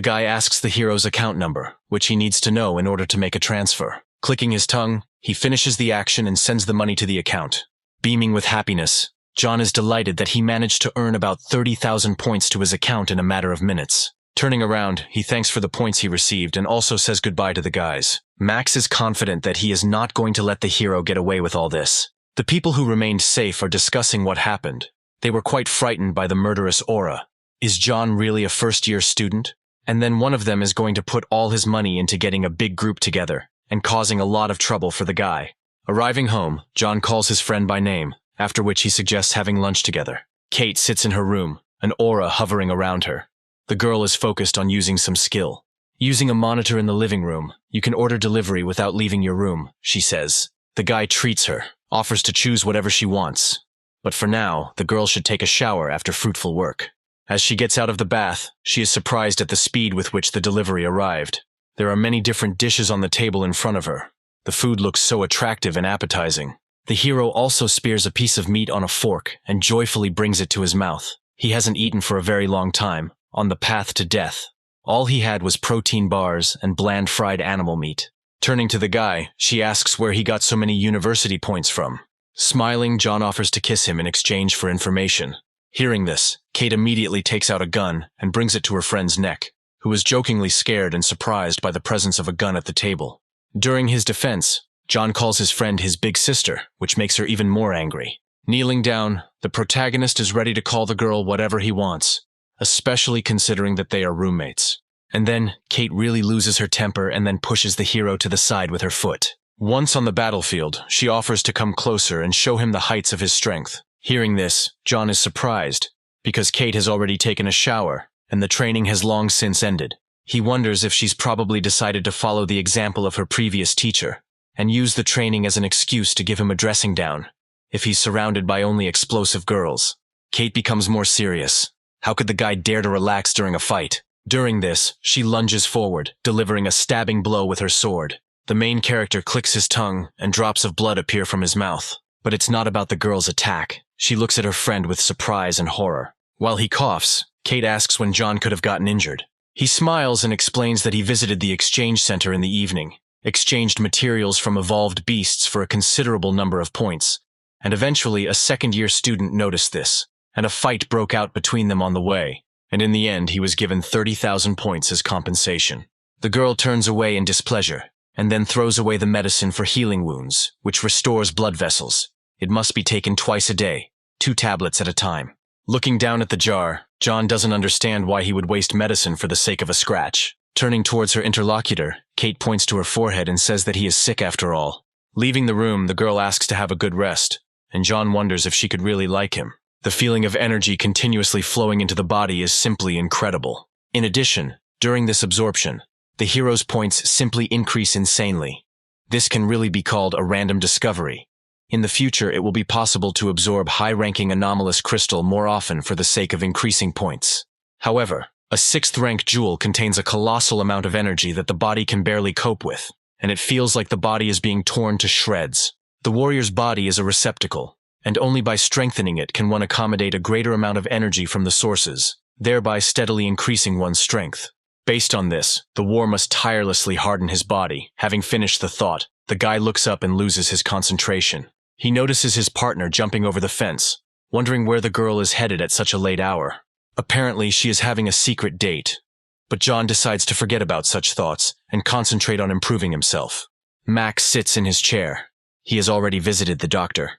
guy asks the hero's account number, which he needs to know in order to make a transfer. Clicking his tongue, he finishes the action and sends the money to the account. Beaming with happiness, John is delighted that he managed to earn about 30,000 points to his account in a matter of minutes. Turning around, he thanks for the points he received and also says goodbye to the guys. Max is confident that he is not going to let the hero get away with all this. The people who remained safe are discussing what happened. They were quite frightened by the murderous aura. Is John really a first-year student? And then one of them is going to put all his money into getting a big group together and causing a lot of trouble for the guy. Arriving home, John calls his friend by name, after which he suggests having lunch together. Kate sits in her room, an aura hovering around her. The girl is focused on using some skill. Using a monitor in the living room, you can order delivery without leaving your room, she says. The guy treats her, offers to choose whatever she wants. But for now, the girl should take a shower after fruitful work. As she gets out of the bath, she is surprised at the speed with which the delivery arrived. There are many different dishes on the table in front of her. The food looks so attractive and appetizing. The hero also spears a piece of meat on a fork and joyfully brings it to his mouth. He hasn't eaten for a very long time, on the path to death. All he had was protein bars and bland fried animal meat. Turning to the guy, she asks where he got so many university points from. Smiling, John offers to kiss him in exchange for information. Hearing this, Kate immediately takes out a gun and brings it to her friend's neck, who is jokingly scared and surprised by the presence of a gun at the table. During his defense, John calls his friend his big sister, which makes her even more angry. Kneeling down, the protagonist is ready to call the girl whatever he wants, especially considering that they are roommates. And then, Kate really loses her temper and then pushes the hero to the side with her foot. Once on the battlefield, she offers to come closer and show him the heights of his strength. Hearing this, John is surprised, because Kate has already taken a shower, and the training has long since ended. He wonders if she's probably decided to follow the example of her previous teacher and use the training as an excuse to give him a dressing down if he's surrounded by only explosive girls. Kate becomes more serious. How could the guy dare to relax during a fight? During this, she lunges forward, delivering a stabbing blow with her sword. The main character clicks his tongue, and drops of blood appear from his mouth. But it's not about the girl's attack. She looks at her friend with surprise and horror. While he coughs, Kate asks when John could have gotten injured. He smiles and explains that he visited the exchange center in the evening, exchanged materials from evolved beasts for a considerable number of points, and eventually a second-year student noticed this, and a fight broke out between them on the way, and in the end he was given 30,000 points as compensation. The girl turns away in displeasure, and then throws away the medicine for healing wounds, which restores blood vessels. It must be taken twice a day, 2 tablets at a time. Looking down at the jar, John doesn't understand why he would waste medicine for the sake of a scratch. Turning towards her interlocutor, Kate points to her forehead and says that he is sick after all. Leaving the room, the girl asks to have a good rest, and John wonders if she could really like him. The feeling of energy continuously flowing into the body is simply incredible. In addition, during this absorption, the hero's points simply increase insanely. This can really be called a random discovery. In the future, it will be possible to absorb high-ranking anomalous crystal more often for the sake of increasing points. However, a 6th-rank jewel contains a colossal amount of energy that the body can barely cope with, and it feels like the body is being torn to shreds. The warrior's body is a receptacle, and only by strengthening it can one accommodate a greater amount of energy from the sources, thereby steadily increasing one's strength. Based on this, the war must tirelessly harden his body. Having finished the thought, the guy looks up and loses his concentration. He notices his partner jumping over the fence, wondering where the girl is headed at such a late hour. Apparently, she is having a secret date. But John decides to forget about such thoughts and concentrate on improving himself. Max sits in his chair. He has already visited the doctor.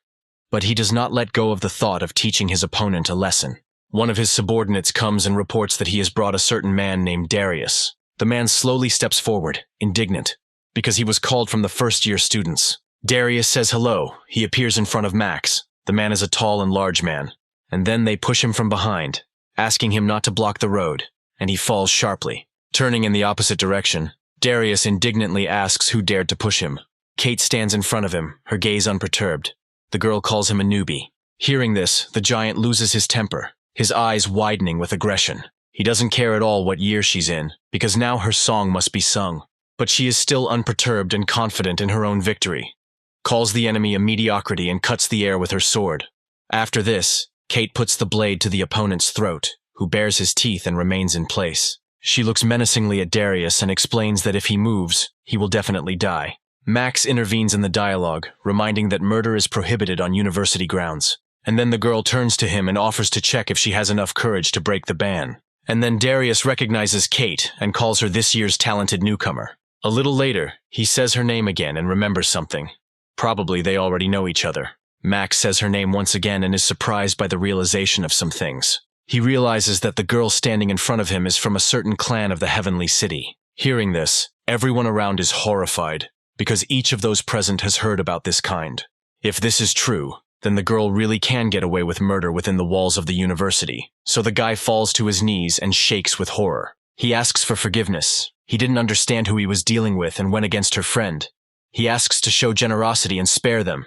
But he does not let go of the thought of teaching his opponent a lesson. One of his subordinates comes and reports that he has brought a certain man named Darius. The man slowly steps forward, indignant, because he was called from the first-year students. Darius says hello. He appears in front of Max. The man is a tall and large man. And then they push him from behind, asking him not to block the road, and he falls sharply. Turning in the opposite direction, Darius indignantly asks who dared to push him. Kate stands in front of him, her gaze unperturbed. The girl calls him a newbie. Hearing this, the giant loses his temper, his eyes widening with aggression. He doesn't care at all what year she's in, because now her song must be sung. But she is still unperturbed and confident in her own victory. Calls the enemy a mediocrity and cuts the air with her sword. After this, Kate puts the blade to the opponent's throat, who bares his teeth and remains in place. She looks menacingly at Darius and explains that if he moves, he will definitely die. Max intervenes in the dialogue, reminding that murder is prohibited on university grounds. And then the girl turns to him and offers to check if she has enough courage to break the ban. And then Darius recognizes Kate and calls her this year's talented newcomer. A little later, he says her name again and remembers something. Probably they already know each other. Max says her name once again and is surprised by the realization of some things. He realizes that the girl standing in front of him is from a certain clan of the Heavenly City. Hearing this, everyone around is horrified, because each of those present has heard about this kind. If this is true, then the girl really can get away with murder within the walls of the university. So the guy falls to his knees and shakes with horror. He asks for forgiveness. He didn't understand who he was dealing with and went against her friend. He asks to show generosity and spare them.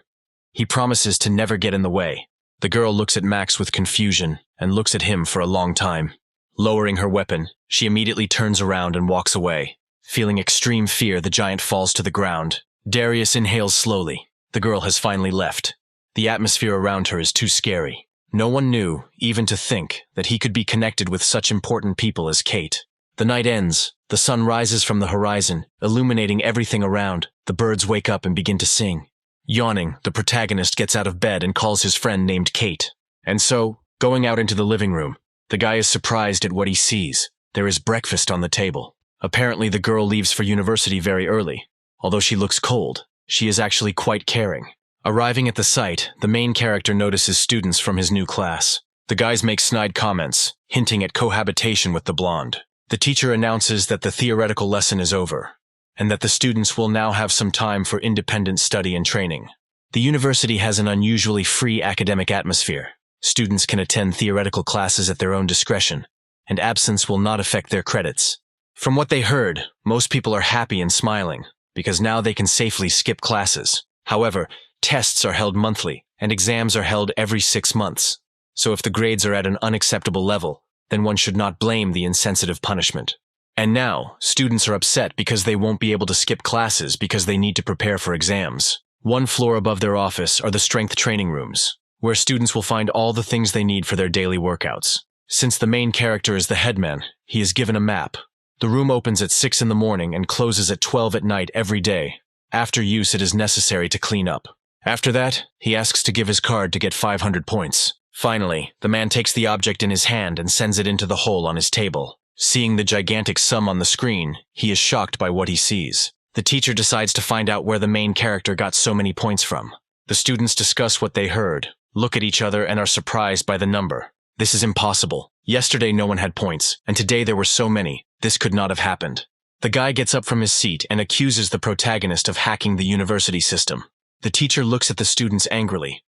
He promises to never get in the way. The girl looks at Max with confusion and looks at him for a long time. Lowering her weapon, she immediately turns around and walks away. Feeling extreme fear, the giant falls to the ground. Darius inhales slowly. The girl has finally left. The atmosphere around her is too scary. No one knew, even to think, that he could be connected with such important people as Kate. The night ends. The sun rises from the horizon, illuminating everything around. The birds wake up and begin to sing. Yawning, the protagonist gets out of bed and calls his friend named Kate. And so, going out into the living room, the guy is surprised at what he sees. There is breakfast on the table. Apparently the girl leaves for university very early. Although she looks cold, she is actually quite caring. Arriving at the site, the main character notices students from his new class. The guys make snide comments, hinting at cohabitation with the blonde. The teacher announces that the theoretical lesson is over, and that the students will now have some time for independent study and training. The university has an unusually free academic atmosphere. Students can attend theoretical classes at their own discretion, and absence will not affect their credits. From what they heard, most people are happy and smiling, because now they can safely skip classes. However, tests are held monthly, and exams are held every 6 months. So if the grades are at an unacceptable level, then one should not blame the insensitive punishment. And now, students are upset because they won't be able to skip classes because they need to prepare for exams. One floor above their office are the strength training rooms, where students will find all the things they need for their daily workouts. Since the main character is the headman, he is given a map. The room opens at 6 in the morning and closes at 12 at night every day. After use, it is necessary to clean up. After that, he asks to give his card to get 500 points. Finally, the man takes the object in his hand and sends it into the hole on his table. Seeing the gigantic sum on the screen, he is shocked by what he sees. The teacher decides to find out where the main character got so many points from. The students discuss what they heard, look at each other, and are surprised by the number. This is impossible. Yesterday no one had points, and today there were so many. This could not have happened. The guy gets up from his seat and accuses the protagonist of hacking the university system. The teacher looks at the students angrily.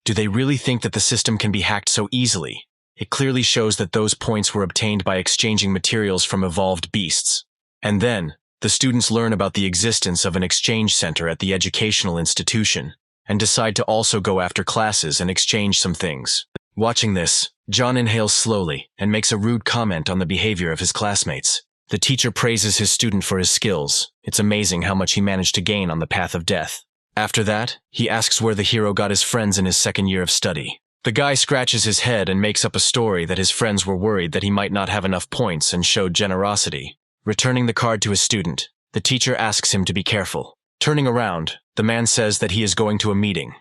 Do they really think that the system can be hacked so easily? It clearly shows that those points were obtained by exchanging materials from evolved beasts. And then, the students learn about the existence of an exchange center at the educational institution, and decide to also go after classes and exchange some things. Watching this, John inhales slowly and makes a rude comment on the behavior of his classmates. The teacher praises his student for his skills. It's amazing how much he managed to gain on the path of death. After that, he asks where the hero got his friends in his second year of study. The guy scratches his head and makes up a story that his friends were worried that he might not have enough points and showed generosity. Returning the card to his student, the teacher asks him to be careful. Turning around, the man says that he is going to a meeting.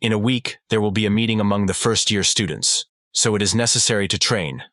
In a week, there will be a meeting among the first-year students, so it is necessary to train.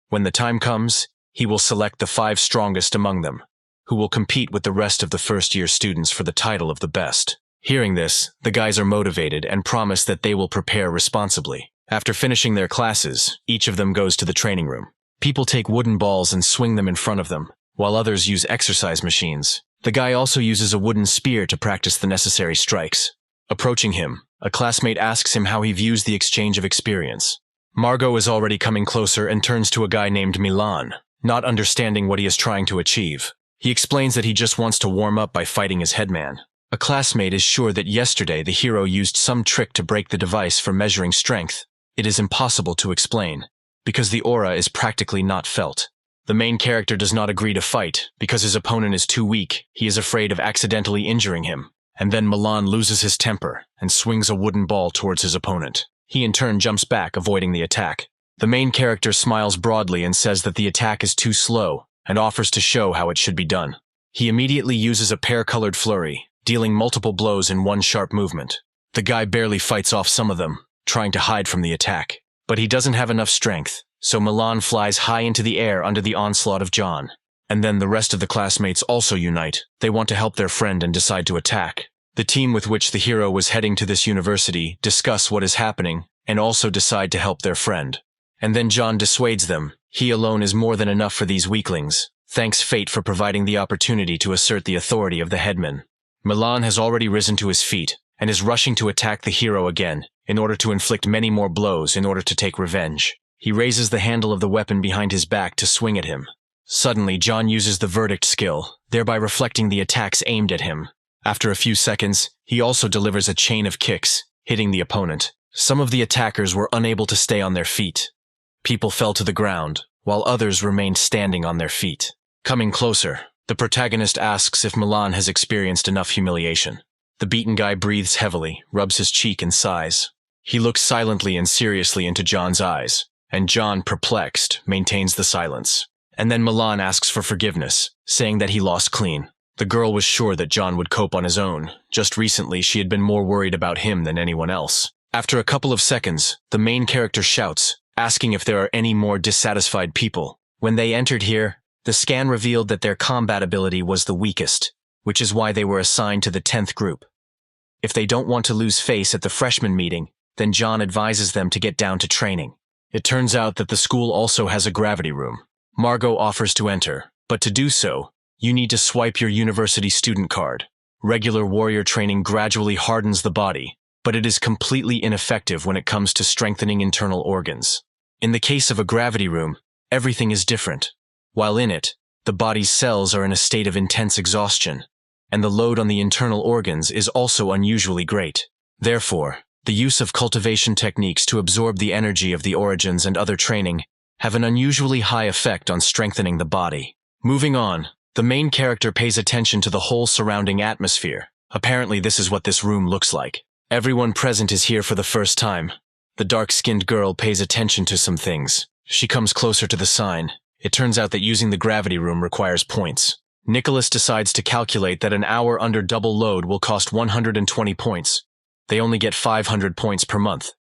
When the time comes, he will select the 5 strongest among them, who will compete with the rest of the first-year students for the title of the best. Hearing this, the guys are motivated and promise that they will prepare responsibly. After finishing their classes, each of them goes to the training room. People take wooden balls and swing them in front of them, while others use exercise machines. The guy also uses a wooden spear to practice the necessary strikes. Approaching him, a classmate asks him how he views the exchange of experience. Margot is already coming closer and turns to a guy named Milan, not understanding what he is trying to achieve. He explains that he just wants to warm up by fighting his headman. A classmate is sure that yesterday the hero used some trick to break the device for measuring strength. It is impossible to explain, because the aura is practically not felt. The main character does not agree to fight, because his opponent is too weak. He is afraid of accidentally injuring him. And then Milan loses his temper and swings a wooden ball towards his opponent. He in turn jumps back, avoiding the attack. The main character smiles broadly and says that the attack is too slow, and offers to show how it should be done. He immediately uses a pear-colored flurry, dealing multiple blows in one sharp movement. The guy barely fights off some of them, trying to hide from the attack. But he doesn't have enough strength, so Milan flies high into the air under the onslaught of John. And then the rest of the classmates also unite. They want to help their friend and decide to attack. The team with which the hero was heading to this university discuss what is happening and also decide to help their friend. And then John dissuades them. He alone is more than enough for these weaklings. Thanks fate for providing the opportunity to assert the authority of the headman. Milan has already risen to his feet and is rushing to attack the hero again in order to inflict many more blows in order to take revenge. He raises the handle of the weapon behind his back to swing at him. Suddenly, John uses the verdict skill, thereby reflecting the attacks aimed at him. After a few seconds, he also delivers a chain of kicks, hitting the opponent. Some of the attackers were unable to stay on their feet. People fell to the ground, while others remained standing on their feet. Coming closer, the protagonist asks if Milan has experienced enough humiliation. The beaten guy breathes heavily, rubs his cheek, and sighs. He looks silently and seriously into John's eyes, and John, perplexed, maintains the silence. And then Milan asks for forgiveness, saying that he lost clean. The girl was sure that John would cope on his own. Just recently, she had been more worried about him than anyone else. After a couple of seconds, the main character shouts, asking if there are any more dissatisfied people. When they entered here, the scan revealed that their combat ability was the weakest, which is why they were assigned to the 10th group. If they don't want to lose face at the freshman meeting, then John advises them to get down to training. It turns out that the school also has a gravity room. Margot offers to enter, but to do so, you need to swipe your university student card. Regular warrior training gradually hardens the body, but it is completely ineffective when it comes to strengthening internal organs. In the case of a gravity room, everything is different. While in it, The body's cells are in a state of intense exhaustion, and the load on the internal organs is also unusually great. Therefore, the use of cultivation techniques to absorb the energy of the origins and other training have an unusually high effect on strengthening the body. Moving on, the main character pays attention to the whole surrounding atmosphere. Apparently, this is what this room looks like. Everyone present is here for the first time. The dark-skinned girl pays attention to some things. She comes closer to the sign. It turns out that using the gravity room requires points. Nicholas decides to calculate that an hour under double load will cost 120 points. They only get 500 points per month.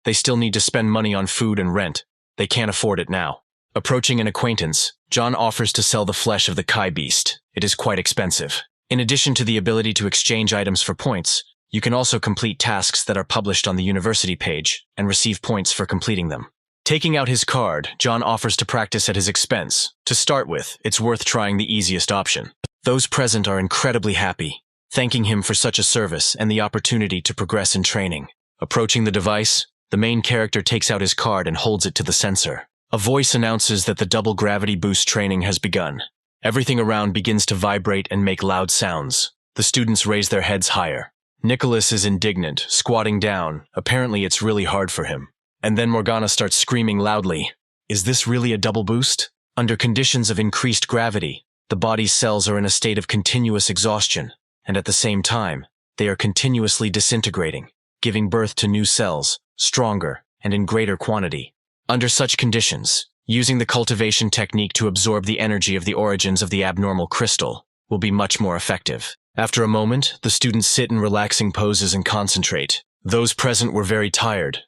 They still need to spend money on food and rent. They can't afford it now. Approaching an acquaintance, John offers to sell the flesh of the Kai beast. It is quite expensive. In addition to the ability to exchange items for points, you can also complete tasks that are published on the university page and receive points for completing them. Taking out his card, John offers to practice at his expense. To start with, it's worth trying the easiest option. Those present are incredibly happy, thanking him for such a service and the opportunity to progress in training. Approaching the device, the main character takes out his card and holds it to the sensor. A voice announces that the double gravity boost training has begun. Everything around begins to vibrate and make loud sounds. The students raise their heads higher. Nicholas is indignant, squatting down. Apparently it's really hard for him. And then Morgana starts screaming loudly. Is this really a double boost? Under conditions of increased gravity, the body's cells are in a state of continuous exhaustion, and at the same time, they are continuously disintegrating, giving birth to new cells, stronger and in greater quantity. Under such conditions, using the cultivation technique to absorb the energy of the origins of the abnormal crystal will be much more effective. After a moment, the students sit in relaxing poses and concentrate. Those present were very tired.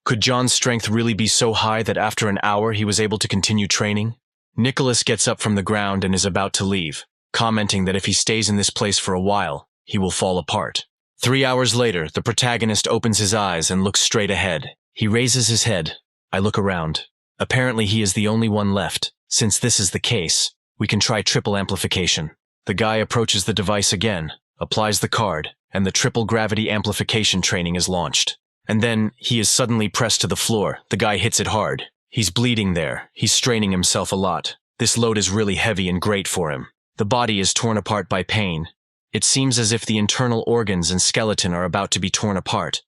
Could John's strength really be so high that after an hour he was able to continue training? Nicholas gets up from the ground and is about to leave, commenting that if he stays in this place for a while, he will fall apart. 3 hours later, the protagonist opens his eyes and looks straight ahead. He raises his head. I look around. Apparently he is the only one left. Since this is the case, we can try triple amplification. The guy approaches the device again, applies the card, and the triple gravity amplification training is launched. And then, he is suddenly pressed to the floor. The guy hits it hard. He's bleeding there. He's straining himself a lot. This load is really heavy and great for him. The body is torn apart by pain. It seems as if the internal organs and skeleton are about to be torn apart.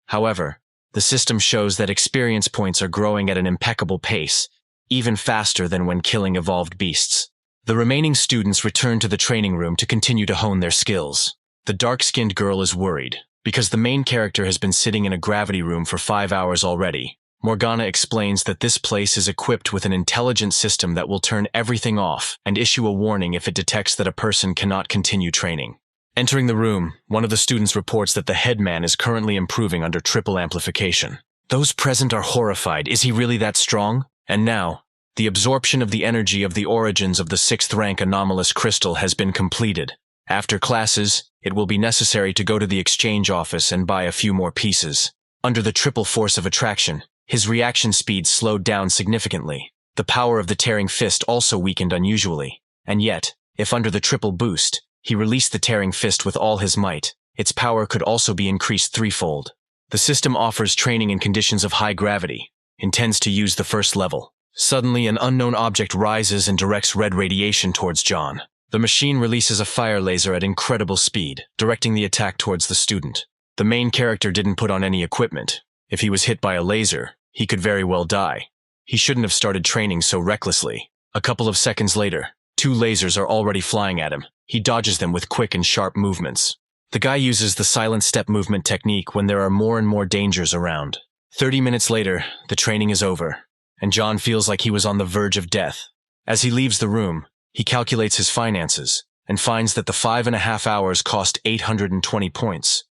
However, the system shows that experience points are growing at an impeccable pace, even faster than when killing evolved beasts. The remaining students return to the training room to continue to hone their skills. The dark-skinned girl is worried, because the main character has been sitting in a gravity room for 5 hours already. Morgana explains that this place is equipped with an intelligent system that will turn everything off and issue a warning if it detects that a person cannot continue training. Entering the room, one of the students reports that the headman is currently improving under triple amplification. Those present are horrified. Is he really that strong? And now, the absorption of the energy of the origins of the 6th rank anomalous crystal has been completed. After classes, it will be necessary to go to the exchange office and buy a few more pieces. Under the triple force of attraction, his reaction speed slowed down significantly. The power of the tearing fist also weakened unusually. And yet, if under the triple boost, he released the tearing fist with all his might, its power could also be increased threefold. The system offers training in conditions of high gravity, intends to use the first level. Suddenly, an unknown object rises and directs red radiation towards John. The machine releases a fire laser at incredible speed, directing the attack towards the student. The main character didn't put on any equipment. If he was hit by a laser, he could very well die. He shouldn't have started training so recklessly. A couple of seconds later, 2 lasers are already flying at him. He dodges them with quick and sharp movements. The guy uses the silent step movement technique when there are more and more dangers around. 30 minutes later, the training is over, and John feels like he was on the verge of death. As he leaves the room, he calculates his finances and finds that the 5.5 hours cost 820 points,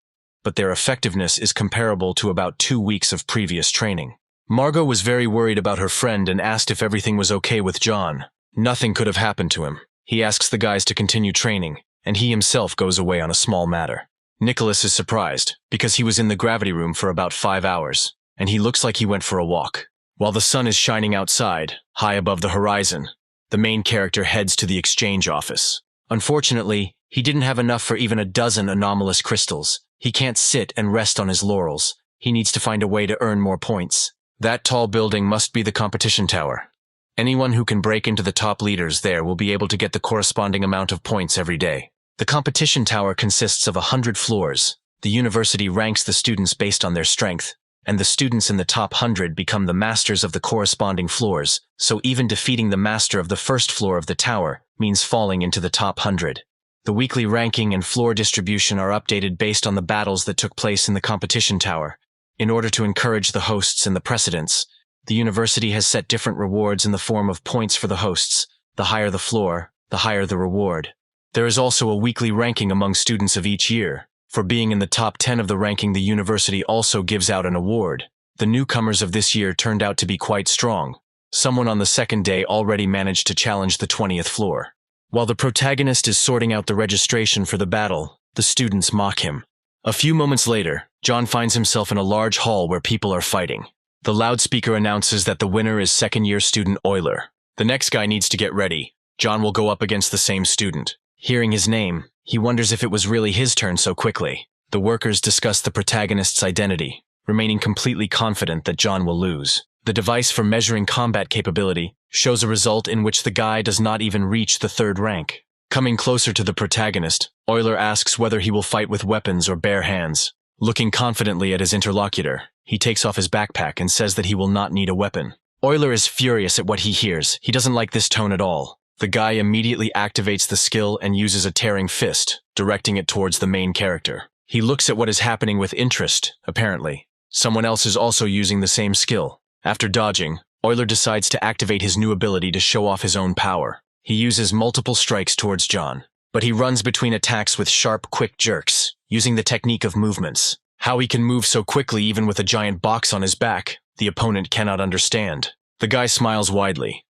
but their effectiveness is comparable to about 2 weeks of previous training. Margot was very worried about her friend and asked if everything was okay with John. Nothing could have happened to him. He asks the guys to continue training, and he himself goes away on a small matter. Nicholas is surprised, because he was in the gravity room for about 5 hours, and he looks like he went for a walk. While the sun is shining outside, high above the horizon, the main character heads to the exchange office. Unfortunately, he didn't have enough for even a dozen anomalous crystals. He can't sit and rest on his laurels. He needs to find a way to earn more points. That tall building must be the competition tower. Anyone who can break into the top leaders there will be able to get the corresponding amount of points every day. The competition tower consists of 100 floors. The university ranks the students based on their strength, and the students in the top 100 become the masters of the corresponding floors, so even defeating the master of the first floor of the tower means falling into the top 100. The weekly ranking and floor distribution are updated based on the battles that took place in the competition tower. In order to encourage the hosts and the precedents, the university has set different rewards in the form of points for the hosts. The higher the floor, the higher the reward. There is also a weekly ranking among students of each year. For being in the top 10 of the ranking, the university also gives out an award. The newcomers of this year turned out to be quite strong. Someone on the second day already managed to challenge the 20th floor. While the protagonist is sorting out the registration for the battle, the students mock him. A few moments later, John finds himself in a large hall where people are fighting. The loudspeaker announces that the winner is second-year student Euler. The next guy needs to get ready. John will go up against the same student. Hearing his name, he wonders if it was really his turn so quickly. The workers discuss the protagonist's identity, remaining completely confident that John will lose. The device for measuring combat capability shows a result in which the guy does not even reach the third rank. Coming closer to the protagonist, Euler asks whether he will fight with weapons or bare hands. Looking confidently at his interlocutor, he takes off his backpack and says that he will not need a weapon. Euler is furious at what he hears. He doesn't like this tone at all. The guy immediately activates the skill and uses a tearing fist, directing it towards the main character. He looks at what is happening with interest, apparently. Someone else is also using the same skill. After dodging, Euler decides to activate his new ability to show off his own power. He uses multiple strikes towards John, but he runs between attacks with sharp, quick jerks, using the technique of movements. How he can move so quickly even with a giant box on his back, the opponent cannot understand. The guy smiles widely.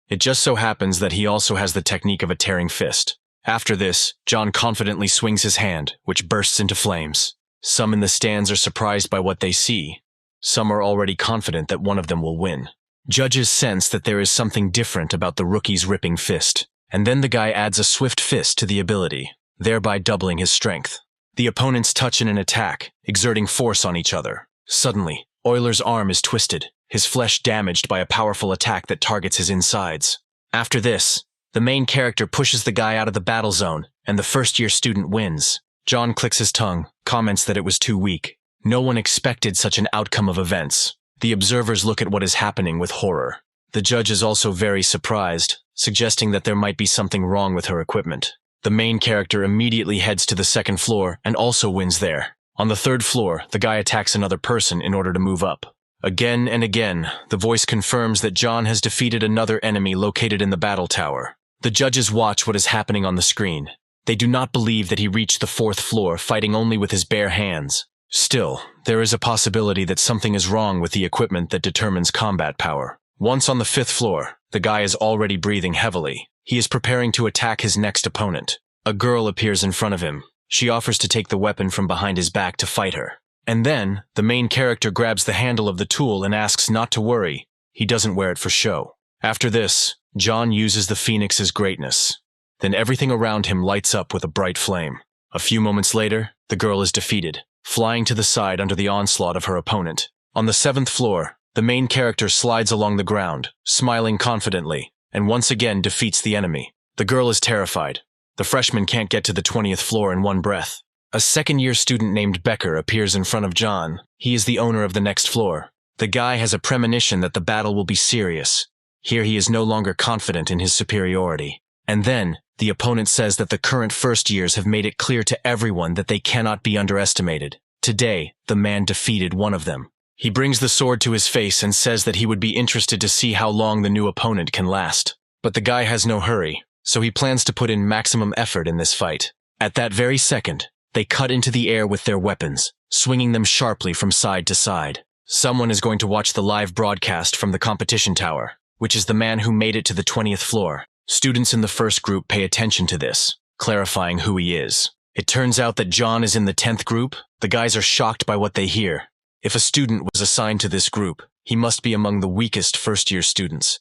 It just so happens that he also has the technique of a tearing fist. After this, John confidently swings his hand, which bursts into flames. Some in the stands are surprised by what they see. Some are already confident that one of them will win. Judges sense that there is something different about the rookie's ripping fist, and then the guy adds a swift fist to the ability, thereby doubling his strength. The opponents touch in an attack, exerting force on each other. Suddenly, Euler's arm is twisted, his flesh damaged by a powerful attack that targets his insides. After this, the main character pushes the guy out of the battle zone, and the first-year student wins. John clicks his tongue, comments that it was too weak. No one expected such an outcome of events. The observers look at what is happening with horror. The judge is also very surprised, suggesting that there might be something wrong with her equipment. The main character immediately heads to the second floor and also wins there. On the third floor, the guy attacks another person in order to move up. Again and again, the voice confirms that John has defeated another enemy located in the battle tower. The judges watch what is happening on the screen. They do not believe that he reached the fourth floor fighting only with his bare hands. Still, there is a possibility that something is wrong with the equipment that determines combat power. Once on the fifth floor, the guy is already breathing heavily. He is preparing to attack his next opponent. A girl appears in front of him. She offers to take the weapon from behind his back to fight her. And then, the main character grabs the handle of the tool and asks not to worry. He doesn't wear it for show. After this, John uses the Phoenix's greatness. Then everything around him lights up with a bright flame. A few moments later, the girl is defeated, flying to the side under the onslaught of her opponent. On the seventh floor, the main character slides along the ground, smiling confidently, and once again defeats the enemy. The girl is terrified. The freshman can't get to the 20th floor in one breath. A second-year student named Becker appears in front of John. He is the owner of the next floor. The guy has a premonition that the battle will be serious. Here he is no longer confident in his superiority. And then, the opponent says that the current first years have made it clear to everyone that they cannot be underestimated. Today, the man defeated one of them. He brings the sword to his face and says that he would be interested to see how long the new opponent can last. But the guy has no hurry, so he plans to put in maximum effort in this fight. At that very second, they cut into the air with their weapons, swinging them sharply from side to side. Someone is going to watch the live broadcast from the competition tower, which is the man who made it to the 20th floor. Students in the first group pay attention to this, clarifying who he is. It turns out that John is in the 10th group. The guys are shocked by what they hear. If a student was assigned to this group, he must be among the weakest first-year students.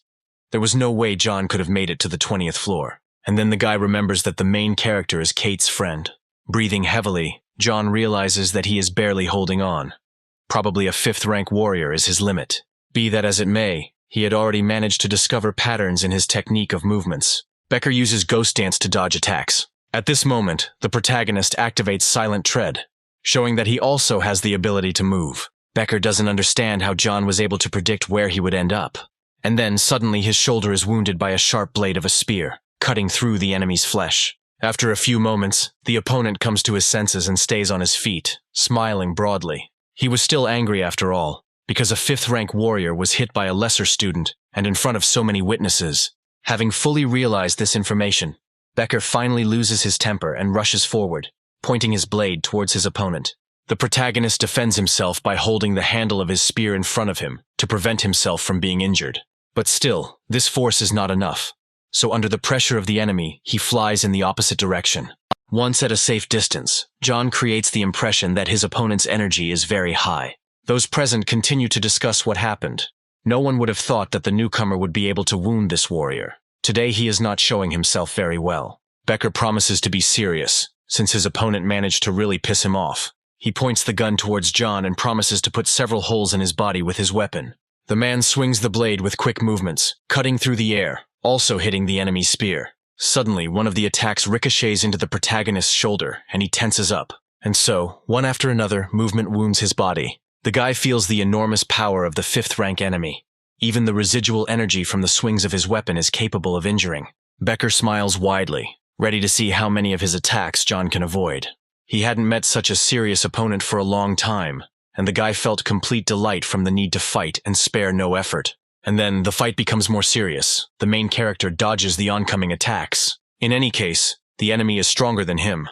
There was no way John could have made it to the 20th floor. And then the guy remembers that the main character is Kate's friend. Breathing heavily, John realizes that he is barely holding on. Probably a 5th-rank warrior is his limit. Be that as it may, He had already managed to discover patterns in his technique of movements. Becker uses Ghost Dance to dodge attacks. At this moment, the protagonist activates Silent Tread, showing that he also has the ability to move. Becker doesn't understand how John was able to predict where he would end up. And then, suddenly, his shoulder is wounded by a sharp blade of a spear, cutting through the enemy's flesh. After a few moments, the opponent comes to his senses and stays on his feet, smiling broadly. He was still angry after all, because a 5th-rank warrior was hit by a lesser student and in front of so many witnesses. Having fully realized this information, Becker finally loses his temper and rushes forward, pointing his blade towards his opponent. The protagonist defends himself by holding the handle of his spear in front of him to prevent himself from being injured. But still, this force is not enough. So under the pressure of the enemy, he flies in the opposite direction. Once at a safe distance, John creates the impression that his opponent's energy is very high. Those present continue to discuss what happened. No one would have thought that the newcomer would be able to wound this warrior. Today he is not showing himself very well. Becker promises to be serious, since his opponent managed to really piss him off. He points the gun towards John and promises to put several holes in his body with his weapon. The man swings the blade with quick movements, cutting through the air, also hitting the enemy's spear. Suddenly, one of the attacks ricochets into the protagonist's shoulder, and he tenses up. And so, one after another, movement wounds his body. The guy feels the enormous power of the 5th-rank enemy. Even the residual energy from the swings of his weapon is capable of injuring. Becker smiles widely, ready to see how many of his attacks John can avoid. He hadn't met such a serious opponent for a long time, and the guy felt complete delight from the need to fight and spare no effort. And then, the fight becomes more serious. The main character dodges the oncoming attacks. In any case, the enemy is stronger than him.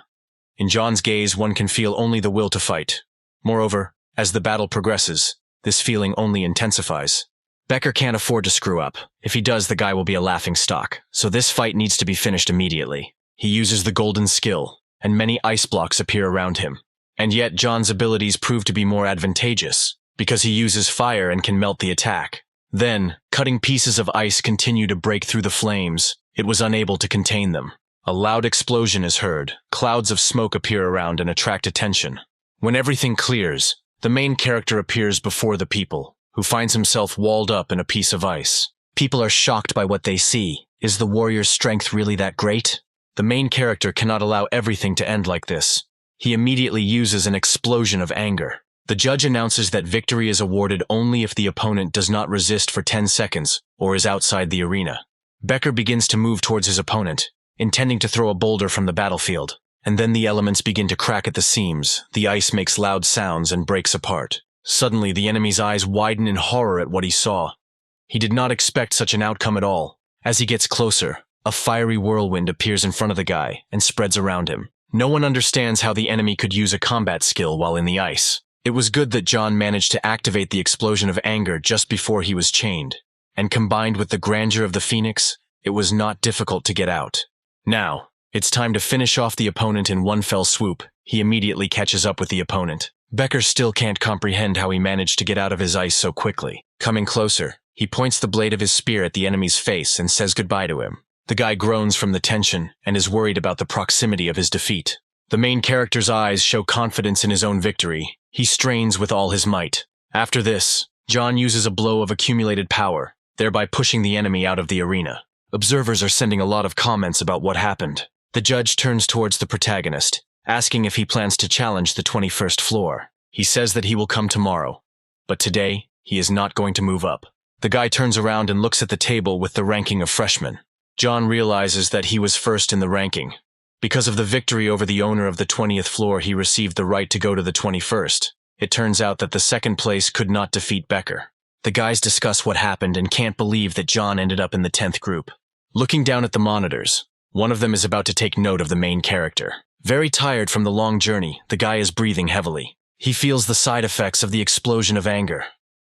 In John's gaze, one can feel only the will to fight. Moreover, as the battle progresses, this feeling only intensifies. Becker can't afford to screw up. If he does, the guy will be a laughing stock. So this fight needs to be finished immediately. He uses the golden skill, and many ice blocks appear around him. And yet John's abilities prove to be more advantageous, because he uses fire and can melt the attack. Then, cutting pieces of ice continue to break through the flames. It was unable to contain them. A loud explosion is heard. Clouds of smoke appear around and attract attention. When everything clears, the main character appears before the people, who finds himself walled up in a piece of ice. People are shocked by what they see. Is the warrior's strength really that great? The main character cannot allow everything to end like this. He immediately uses an explosion of anger. The judge announces that victory is awarded only if the opponent does not resist for 10 seconds or is outside the arena. Becker begins to move towards his opponent, intending to throw a boulder from the battlefield. And then the elements begin to crack at the seams. The ice makes loud sounds and breaks apart. Suddenly, the enemy's eyes widen in horror at what he saw. He did not expect such an outcome at all. As he gets closer, a fiery whirlwind appears in front of the guy and spreads around him. No one understands how the enemy could use a combat skill while in the ice. It was good that John managed to activate the explosion of anger just before he was chained. And combined with the grandeur of the Phoenix, it was not difficult to get out. Now, it's time to finish off the opponent in one fell swoop. He immediately catches up with the opponent. Becker still can't comprehend how he managed to get out of his ice so quickly. Coming closer, he points the blade of his spear at the enemy's face and says goodbye to him. The guy groans from the tension and is worried about the proximity of his defeat. The main character's eyes show confidence in his own victory. He strains with all his might. After this, John uses a blow of accumulated power, thereby pushing the enemy out of the arena. Observers are sending a lot of comments about what happened. The judge turns towards the protagonist, asking if he plans to challenge the 21st floor. He says that he will come tomorrow, but today, he is not going to move up. The guy turns around and looks at the table with the ranking of freshmen. John realizes that he was first in the ranking. Because of the victory over the owner of the 20th floor, he received the right to go to the 21st. It turns out that the second place could not defeat Becker. The guys discuss what happened and can't believe that John ended up in the 10th group. Looking down at the monitors, one of them is about to take note of the main character. Very tired from the long journey, the guy is breathing heavily. He feels the side effects of the explosion of anger.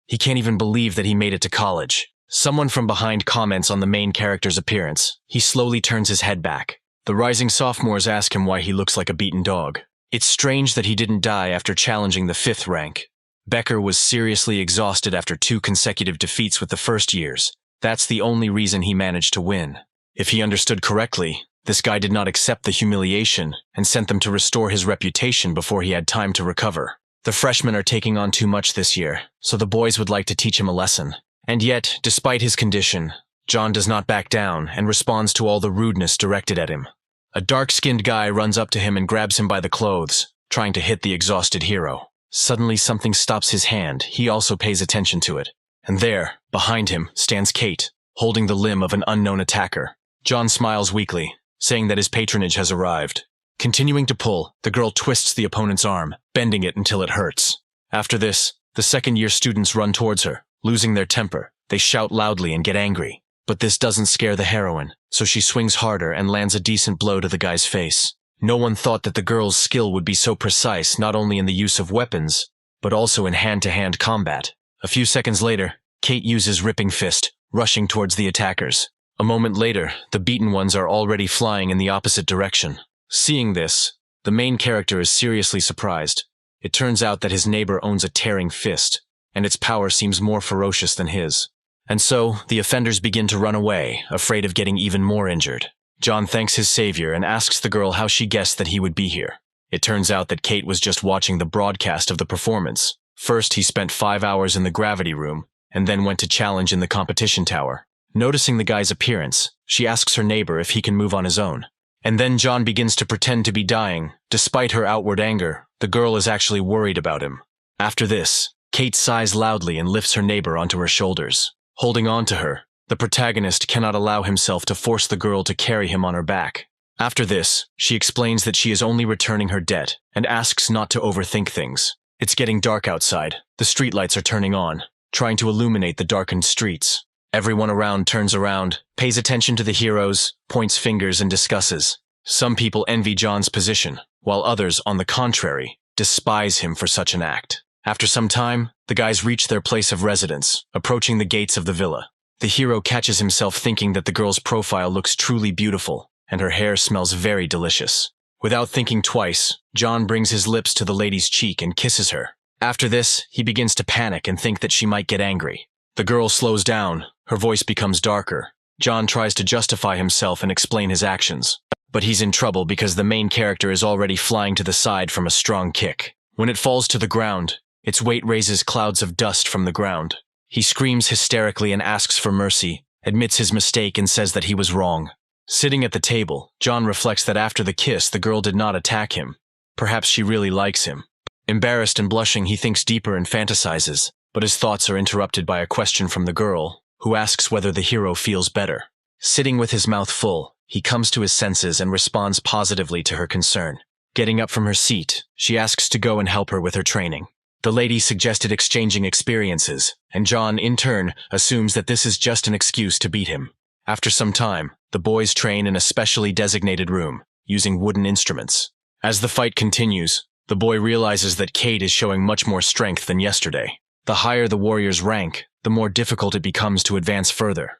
He can't even believe that he made it to college. Someone from behind comments on the main character's appearance. He slowly turns his head back. The rising sophomores ask him why he looks like a beaten dog. It's strange that he didn't die after challenging the 5th rank. Becker was seriously exhausted after 2 consecutive defeats with the first years. That's the only reason he managed to win. If he understood correctly, this guy did not accept the humiliation and sent them to restore his reputation before he had time to recover. The freshmen are taking on too much this year, so the boys would like to teach him a lesson. And yet, despite his condition, John does not back down and responds to all the rudeness directed at him. A dark-skinned guy runs up to him and grabs him by the clothes, trying to hit the exhausted hero. Suddenly something stops his hand. He also pays attention to it. And there, behind him, stands Kate, holding the limb of an unknown attacker. John smiles weakly, saying that his patronage has arrived. Continuing to pull, the girl twists the opponent's arm, bending it until it hurts. After this, the second-year students run towards her, losing their temper. They shout loudly and get angry. But this doesn't scare the heroine, so she swings harder and lands a decent blow to the guy's face. No one thought that the girl's skill would be so precise not only in the use of weapons, but also in hand-to-hand combat. A few seconds later, Kate uses Ripping Fist, rushing towards the attackers. A moment later, the beaten ones are already flying in the opposite direction. Seeing this, the main character is seriously surprised. It turns out that his neighbor owns a tearing fist, and its power seems more ferocious than his. And so, the offenders begin to run away, afraid of getting even more injured. John thanks his savior and asks the girl how she guessed that he would be here. It turns out that Kate was just watching the broadcast of the performance. First, he spent 5 hours in the gravity room, and then went to challenge in the competition tower. Noticing the guy's appearance, she asks her neighbor if he can move on his own. And then John begins to pretend to be dying. Despite her outward anger, the girl is actually worried about him. After this, Kate sighs loudly and lifts her neighbor onto her shoulders. Holding on to her, the protagonist cannot allow himself to force the girl to carry him on her back. After this, she explains that she is only returning her debt and asks not to overthink things. It's getting dark outside. The streetlights are turning on, trying to illuminate the darkened streets. Everyone around turns around, pays attention to the heroes, points fingers and discusses. Some people envy John's position, while others, on the contrary, despise him for such an act. After some time, the guys reach their place of residence, approaching the gates of the villa. The hero catches himself thinking that the girl's profile looks truly beautiful, and her hair smells very delicious. Without thinking twice, John brings his lips to the lady's cheek and kisses her. After this, he begins to panic and think that she might get angry. The girl slows down, her voice becomes darker. John tries to justify himself and explain his actions. But he's in trouble because the main character is already flying to the side from a strong kick. When it falls to the ground, its weight raises clouds of dust from the ground. He screams hysterically and asks for mercy, admits his mistake and says that he was wrong. Sitting at the table, John reflects that after the kiss, the girl did not attack him. Perhaps she really likes him. Embarrassed and blushing, he thinks deeper and fantasizes, but his thoughts are interrupted by a question from the girl, who asks whether the hero feels better. Sitting with his mouth full, he comes to his senses and responds positively to her concern. Getting up from her seat, she asks to go and help her with her training. The lady suggested exchanging experiences, and John, in turn, assumes that this is just an excuse to beat him. After some time, the boys train in a specially designated room, using wooden instruments. As the fight continues, the boy realizes that Kate is showing much more strength than yesterday. The higher the warrior's rank, the more difficult it becomes to advance further.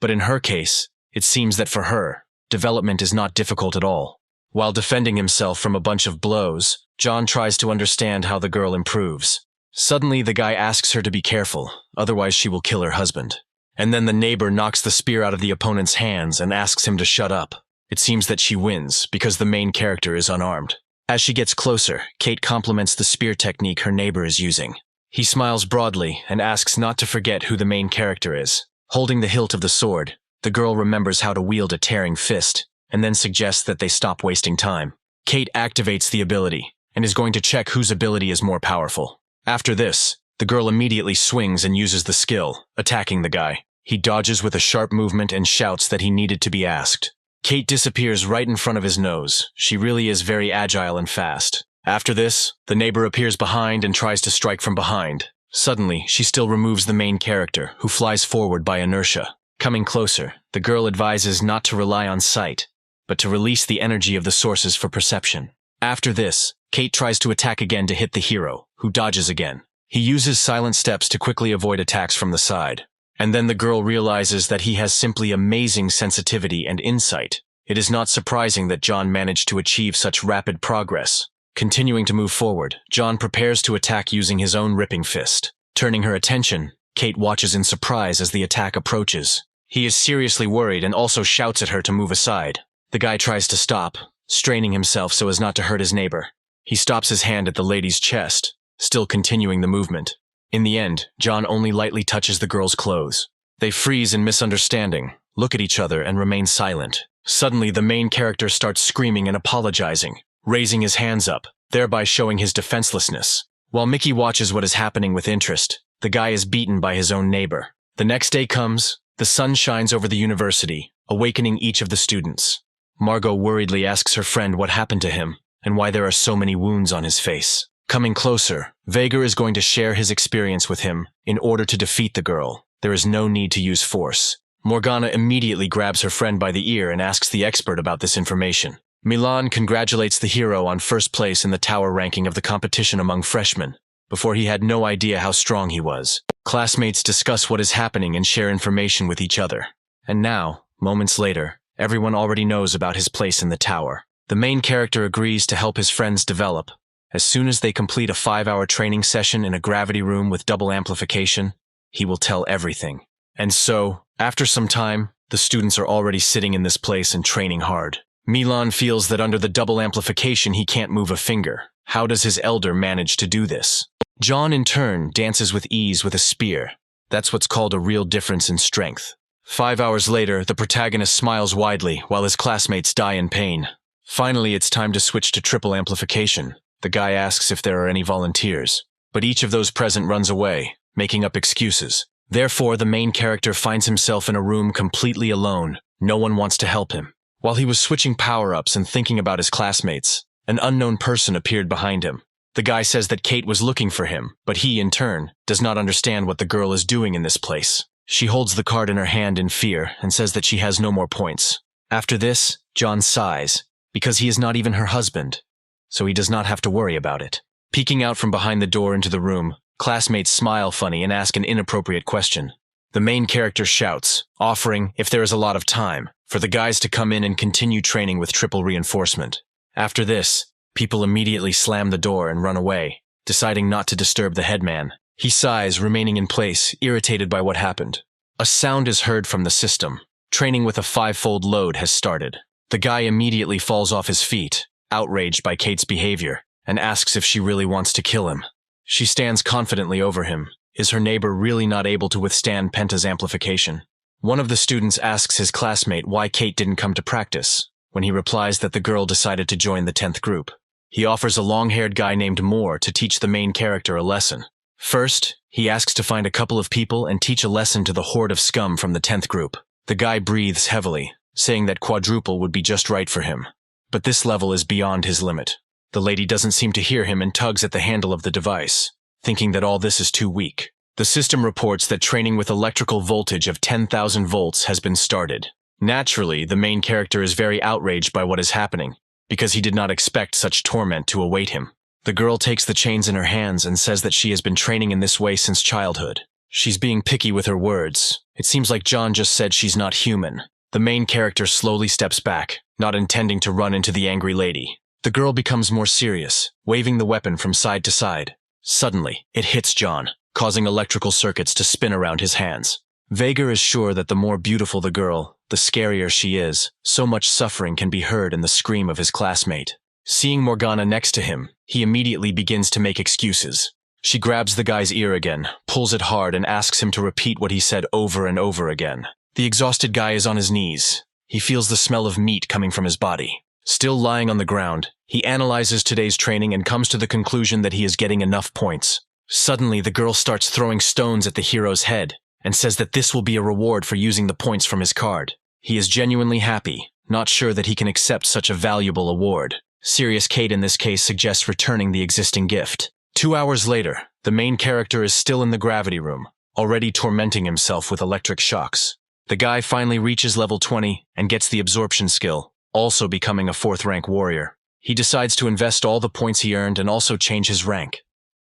But in her case, it seems that for her, development is not difficult at all. While defending himself from a bunch of blows, John tries to understand how the girl improves. Suddenly, the guy asks her to be careful, otherwise she will kill her husband. And then the neighbor knocks the spear out of the opponent's hands and asks him to shut up. It seems that she wins, because the main character is unarmed. As she gets closer, Kate compliments the spear technique her neighbor is using. He smiles broadly and asks not to forget who the main character is. Holding the hilt of the sword, the girl remembers how to wield a tearing fist, and then suggests that they stop wasting time. Kate activates the ability, and is going to check whose ability is more powerful. After this, the girl immediately swings and uses the skill, attacking the guy. He dodges with a sharp movement and shouts that he needed to be asked. Kate disappears right in front of his nose. She really is very agile and fast. After this, the neighbor appears behind and tries to strike from behind. Suddenly, she still removes the main character, who flies forward by inertia. Coming closer, the girl advises not to rely on sight, but to release the energy of the sources for perception. After this, Kate tries to attack again to hit the hero, who dodges again. He uses silent steps to quickly avoid attacks from the side. And then the girl realizes that he has simply amazing sensitivity and insight. It is not surprising that John managed to achieve such rapid progress. Continuing to move forward, John prepares to attack using his own ripping fist. Turning her attention, Kate watches in surprise as the attack approaches. He is seriously worried and also shouts at her to move aside. The guy tries to stop, straining himself so as not to hurt his neighbor. He stops his hand at the lady's chest, still continuing the movement. In the end, John only lightly touches the girl's clothes. They freeze in misunderstanding, look at each other, and remain silent. Suddenly, the main character starts screaming and apologizing, raising his hands up, thereby showing his defenselessness. While Mickey watches what is happening with interest, the guy is beaten by his own neighbor. The next day comes, the sun shines over the university, awakening each of the students. Margot worriedly asks her friend what happened to him, and why there are so many wounds on his face. Coming closer, Vega is going to share his experience with him in order to defeat the girl. There is no need to use force. Morgana immediately grabs her friend by the ear and asks the expert about this information. Milan congratulates the hero on first place in the tower ranking of the competition among freshmen, before he had no idea how strong he was. Classmates discuss what is happening and share information with each other. And now, moments later, everyone already knows about his place in the tower. The main character agrees to help his friends develop. As soon as they complete a 5-hour training session in a gravity room with double amplification, he will tell everything. And so, after some time, the students are already sitting in this place and training hard. Milan feels that under the double amplification he can't move a finger. How does his elder manage to do this? John, in turn, dances with ease with a spear. That's what's called a real difference in strength. 5 hours later, the protagonist smiles widely while his classmates die in pain. Finally, it's time to switch to triple amplification. The guy asks if there are any volunteers, but each of those present runs away, making up excuses. Therefore, the main character finds himself in a room completely alone. No one wants to help him. While he was switching power-ups and thinking about his classmates, an unknown person appeared behind him. The guy says that Kate was looking for him, but he, in turn, does not understand what the girl is doing in this place. She holds the card in her hand in fear and says that she has no more points. After this, John sighs, because he is not even her husband, so he does not have to worry about it. Peeking out from behind the door into the room, classmates smile funny and ask an inappropriate question. The main character shouts, offering, if there is a lot of time, for the guys to come in and continue training with triple reinforcement. After this, people immediately slam the door and run away, deciding not to disturb the headman. He sighs, remaining in place, irritated by what happened. A sound is heard from the system. Training with a 5-fold load has started. The guy immediately falls off his feet, outraged by Kate's behavior, and asks if she really wants to kill him. She stands confidently over him. Is her neighbor really not able to withstand Penta's amplification? One of the students asks his classmate why Kate didn't come to practice, when he replies that the girl decided to join the 10th group. He offers a long-haired guy named Moore to teach the main character a lesson. First, he asks to find a couple of people and teach a lesson to the horde of scum from the 10th group. The guy breathes heavily, saying that quadruple would be just right for him. But this level is beyond his limit. The lady doesn't seem to hear him and tugs at the handle of the device, thinking that all this is too weak. The system reports that training with electrical voltage of 10,000 volts has been started. Naturally, the main character is very outraged by what is happening, because he did not expect such torment to await him. The girl takes the chains in her hands and says that she has been training in this way since childhood. She's being picky with her words. It seems like John just said she's not human. The main character slowly steps back, not intending to run into the angry lady. The girl becomes more serious, waving the weapon from side to side. Suddenly, it hits John, causing electrical circuits to spin around his hands. Vega is sure that the more beautiful the girl, the scarier she is. So much suffering can be heard in the scream of his classmate. Seeing Morgana next to him, he immediately begins to make excuses. She grabs the guy's ear again, pulls it hard, and asks him to repeat what he said over and over again. The exhausted guy is on his knees. He feels the smell of meat coming from his body. Still lying on the ground, he analyzes today's training and comes to the conclusion that he is getting enough points. Suddenly, the girl starts throwing stones at the hero's head and says that this will be a reward for using the points from his card. He is genuinely happy, not sure that he can accept such a valuable award. Serious Kate in this case suggests returning the existing gift. 2 hours later, the main character is still in the gravity room, already tormenting himself with electric shocks. The guy finally reaches level 20 and gets the absorption skill, also becoming a 4th-rank warrior. He decides to invest all the points he earned and also change his rank,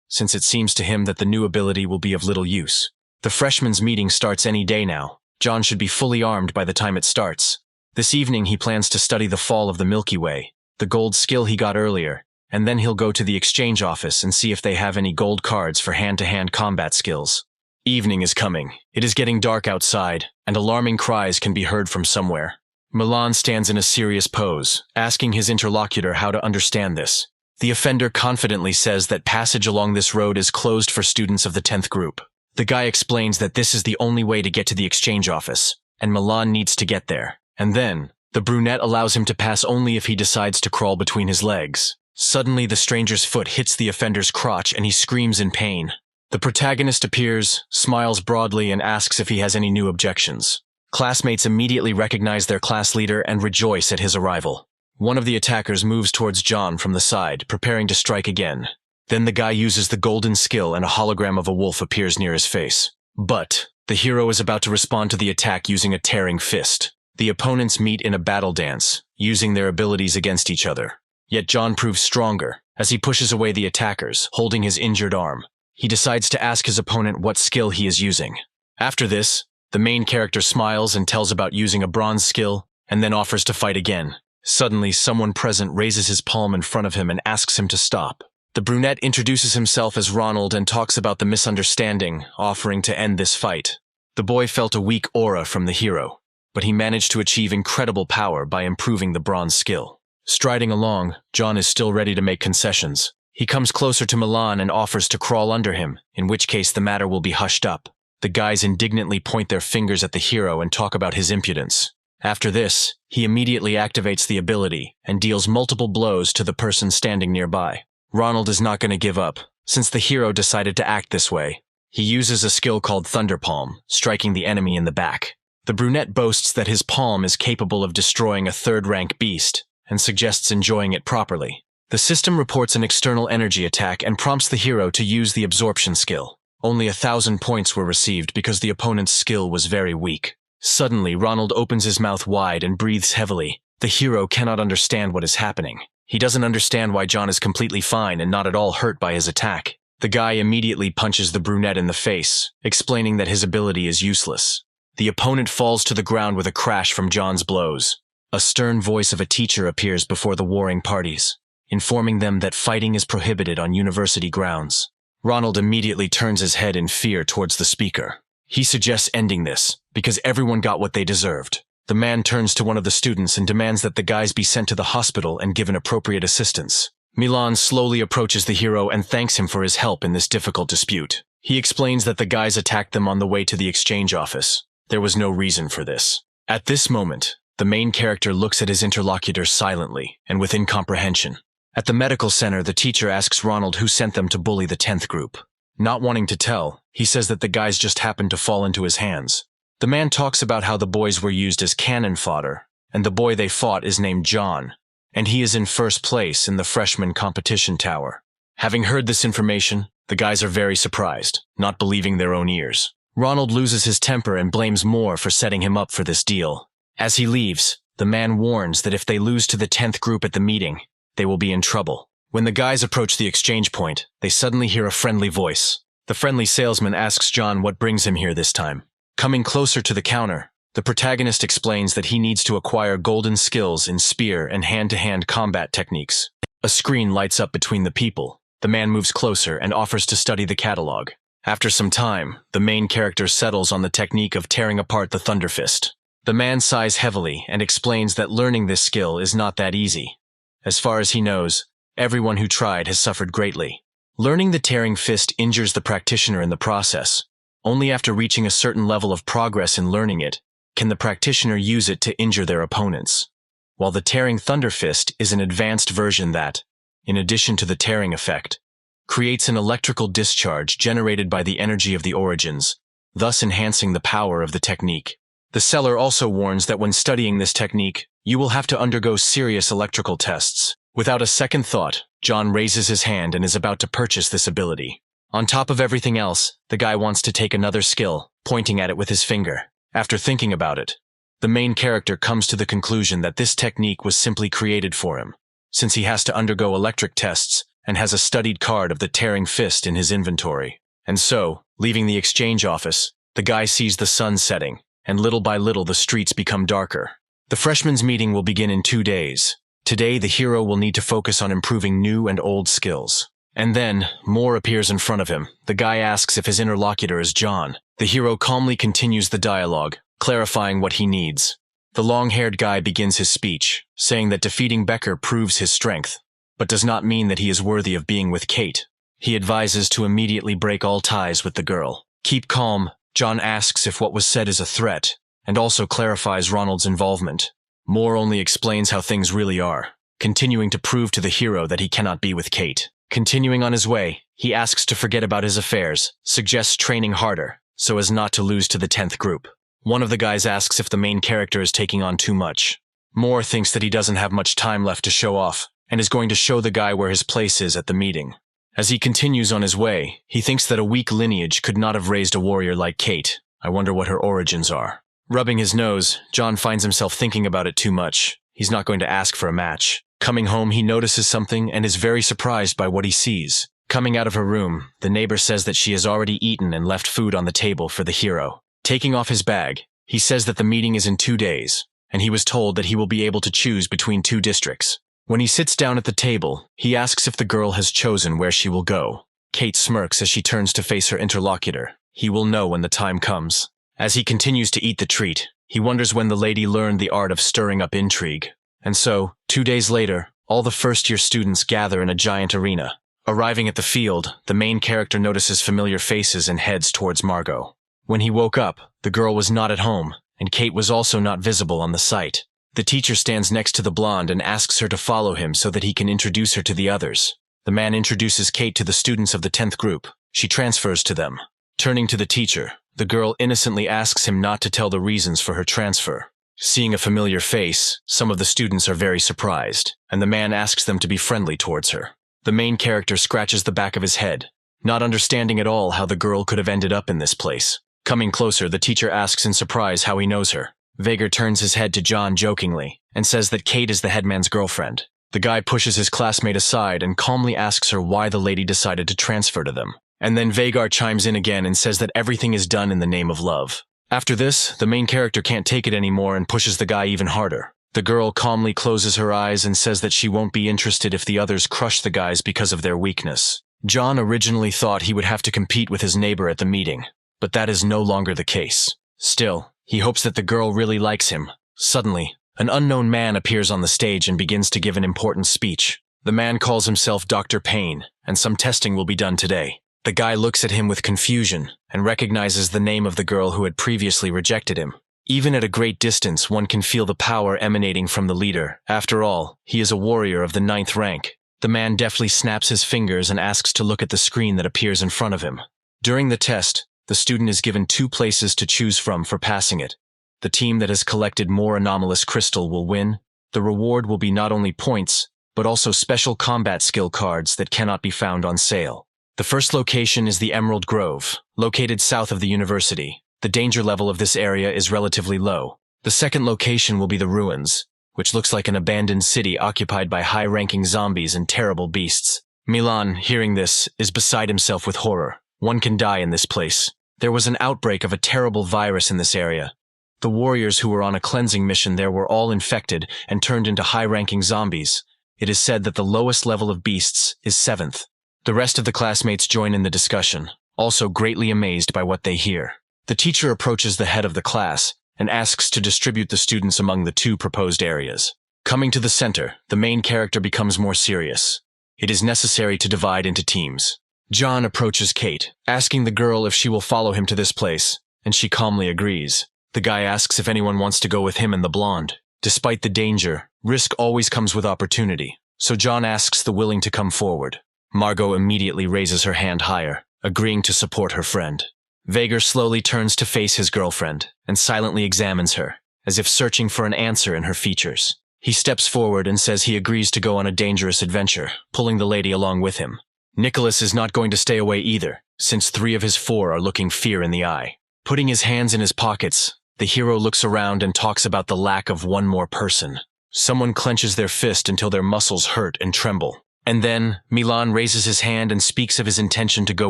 since it seems to him that the new ability will be of little use. The freshmen's meeting starts any day now. John should be fully armed by the time it starts. This evening he plans to study the fall of the Milky Way, the gold skill he got earlier, and then he'll go to the exchange office and see if they have any gold cards for hand-to-hand combat skills. Evening is coming. It is getting dark outside, and alarming cries can be heard from somewhere. Milan stands in a serious pose, asking his interlocutor how to understand this. The offender confidently says that passage along this road is closed for students of the 10th group. The guy explains that this is the only way to get to the exchange office, and Milan needs to get there. And then, the brunette allows him to pass only if he decides to crawl between his legs. Suddenly, the stranger's foot hits the offender's crotch and he screams in pain. The protagonist appears, smiles broadly, and asks if he has any new objections. Classmates immediately recognize their class leader and rejoice at his arrival. One of the attackers moves towards John from the side, preparing to strike again. Then the guy uses the golden skill and a hologram of a wolf appears near his face. But the hero is about to respond to the attack using a tearing fist. The opponents meet in a battle dance, using their abilities against each other. Yet John proves stronger, as he pushes away the attackers, holding his injured arm. He decides to ask his opponent what skill he is using. After this, the main character smiles and tells about using a bronze skill, and then offers to fight again. Suddenly, someone present raises his palm in front of him and asks him to stop. The brunette introduces himself as Ronald and talks about the misunderstanding, offering to end this fight. The boy felt a weak aura from the hero, but he managed to achieve incredible power by improving the bronze skill. Striding along, John is still ready to make concessions. He comes closer to Milan and offers to crawl under him, in which case the matter will be hushed up. The guys indignantly point their fingers at the hero and talk about his impudence. After this, he immediately activates the ability and deals multiple blows to the person standing nearby. Ronald is not going to give up, since the hero decided to act this way. He uses a skill called Thunder Palm, striking the enemy in the back. The brunette boasts that his palm is capable of destroying a third-rank beast, and suggests enjoying it properly. The system reports an external energy attack and prompts the hero to use the absorption skill. Only 1,000 points were received because the opponent's skill was very weak. Suddenly, Ronald opens his mouth wide and breathes heavily. The hero cannot understand what is happening. He doesn't understand why John is completely fine and not at all hurt by his attack. The guy immediately punches the brunette in the face, explaining that his ability is useless. The opponent falls to the ground with a crash from John's blows. A stern voice of a teacher appears before the warring parties, informing them that fighting is prohibited on university grounds. Ronald immediately turns his head in fear towards the speaker. He suggests ending this, because everyone got what they deserved. The man turns to one of the students and demands that the guys be sent to the hospital and given appropriate assistance. Milan slowly approaches the hero and thanks him for his help in this difficult dispute. He explains that the guys attacked them on the way to the exchange office. There was no reason for this. At this moment, the main character looks at his interlocutor silently and with incomprehension. At the medical center, the teacher asks Ronald who sent them to bully the 10th group. Not wanting to tell, he says that the guys just happened to fall into his hands. The man talks about how the boys were used as cannon fodder, and the boy they fought is named John, and he is in first place in the freshman competition tower. Having heard this information, the guys are very surprised, not believing their own ears. Ronald loses his temper and blames Moore for setting him up for this deal. As he leaves, the man warns that if they lose to the 10th group at the meeting, they will be in trouble. When the guys approach the exchange point, they suddenly hear a friendly voice. The friendly salesman asks John what brings him here this time. Coming closer to the counter, the protagonist explains that he needs to acquire golden skills in spear and hand-to-hand combat techniques. A screen lights up between the people. The man moves closer and offers to study the catalog. After some time, the main character settles on the technique of tearing apart the Thunder Fist. The man sighs heavily and explains that learning this skill is not that easy. As far as he knows, everyone who tried has suffered greatly. Learning the tearing fist injures the practitioner in the process. Only after reaching a certain level of progress in learning it, can the practitioner use it to injure their opponents. While the tearing Thunder Fist is an advanced version that, in addition to the tearing effect, creates an electrical discharge generated by the energy of the origins, thus enhancing the power of the technique. The seller also warns that when studying this technique, you will have to undergo serious electrical tests. Without a second thought, John raises his hand and is about to purchase this ability. On top of everything else, the guy wants to take another skill, pointing at it with his finger. After thinking about it, the main character comes to the conclusion that this technique was simply created for him, since he has to undergo electric tests and has a studied card of the tearing fist in his inventory. And so, leaving the exchange office, the guy sees the sun setting, and little by little the streets become darker. The freshmen's meeting will begin in 2 days. Today, the hero will need to focus on improving new and old skills. And then, Moore appears in front of him. The guy asks if his interlocutor is John. The hero calmly continues the dialogue, clarifying what he needs. The long-haired guy begins his speech, saying that defeating Becker proves his strength. but does not mean that he is worthy of being with Kate. He advises to immediately break all ties with the girl. Keep calm. John asks if what was said is a threat, and also clarifies Ronald's involvement. Moore only explains how things really are, continuing to prove to the hero that he cannot be with Kate. Continuing on his way, he asks to forget about his affairs, suggests training harder, so as not to lose to the 10th group. One of the guys asks if the main character is taking on too much. Moore thinks that he doesn't have much time left to show off, and is going to show the guy where his place is at the meeting. As he continues on his way, he thinks that a weak lineage could not have raised a warrior like Kate. I wonder what her origins are. Rubbing his nose, John finds himself thinking about it too much. He's not going to ask for a match. Coming home, he notices something and is very surprised by what he sees. Coming out of her room, the neighbor says that she has already eaten and left food on the table for the hero. Taking off his bag, he says that the meeting is in 2 days, and he was told that he will be able to choose between 2 districts. When he sits down at the table, he asks if the girl has chosen where she will go. Kate smirks as she turns to face her interlocutor. He will know when the time comes. As he continues to eat the treat, he wonders when the lady learned the art of stirring up intrigue. And so, 2 days later, all the first-year students gather in a giant arena. Arriving at the field, the main character notices familiar faces and heads towards Margot. When he woke up, the girl was not at home, and Kate was also not visible on the site. The teacher stands next to the blonde and asks her to follow him so that he can introduce her to the others. The man introduces Kate to the students of the 10th group. She transfers to them. Turning to the teacher, the girl innocently asks him not to tell the reasons for her transfer. Seeing a familiar face, some of the students are very surprised, and the man asks them to be friendly towards her. The main character scratches the back of his head, not understanding at all how the girl could have ended up in this place. Coming closer, the teacher asks in surprise how he knows her. Vager turns his head to John jokingly and says that Kate is the headman's girlfriend. The guy pushes his classmate aside and calmly asks her why the lady decided to transfer to them. And then Vagar chimes in again and says that everything is done in the name of love. After this, the main character can't take it anymore and pushes the guy even harder. The girl calmly closes her eyes and says that she won't be interested if the others crush the guys because of their weakness. John originally thought he would have to compete with his neighbor at the meeting, but that is no longer the case. Still, he hopes that the girl really likes him. Suddenly, an unknown man appears on the stage and begins to give an important speech. The man calls himself Dr. Payne, and some testing will be done today. The guy looks at him with confusion and recognizes the name of the girl who had previously rejected him. Even at a great distance, one can feel the power emanating from the leader. After all, he is a warrior of the 9th rank. The man deftly snaps his fingers and asks to look at the screen that appears in front of him. During the test, the student is given 2 places to choose from for passing it. The team that has collected more anomalous crystal will win. The reward will be not only points, but also special combat skill cards that cannot be found on sale. The first location is the Emerald Grove, located south of the university. The danger level of this area is relatively low. The second location will be the Ruins, which looks like an abandoned city occupied by high-ranking zombies and terrible beasts. Milan, hearing this, is beside himself with horror. One can die in this place. There was an outbreak of a terrible virus in this area. The warriors who were on a cleansing mission there were all infected and turned into high-ranking zombies. It is said that the lowest level of beasts is 7th. The rest of the classmates join in the discussion, also greatly amazed by what they hear. The teacher approaches the head of the class and asks to distribute the students among the 2 proposed areas. Coming to the center, the main character becomes more serious. It is necessary to divide into teams. John approaches Kate, asking the girl if she will follow him to this place, and she calmly agrees. The guy asks if anyone wants to go with him and the blonde. Despite the danger, risk always comes with opportunity, so John asks the willing to come forward. Margot immediately raises her hand higher, agreeing to support her friend. Vager slowly turns to face his girlfriend and silently examines her, as if searching for an answer in her features. He steps forward and says he agrees to go on a dangerous adventure, pulling the lady along with him. Nicholas is not going to stay away either, since 3 of his 4 are looking fear in the eye. Putting his hands in his pockets, the hero looks around and talks about the lack of one more person. Someone clenches their fist until their muscles hurt and tremble. And then, Milan raises his hand and speaks of his intention to go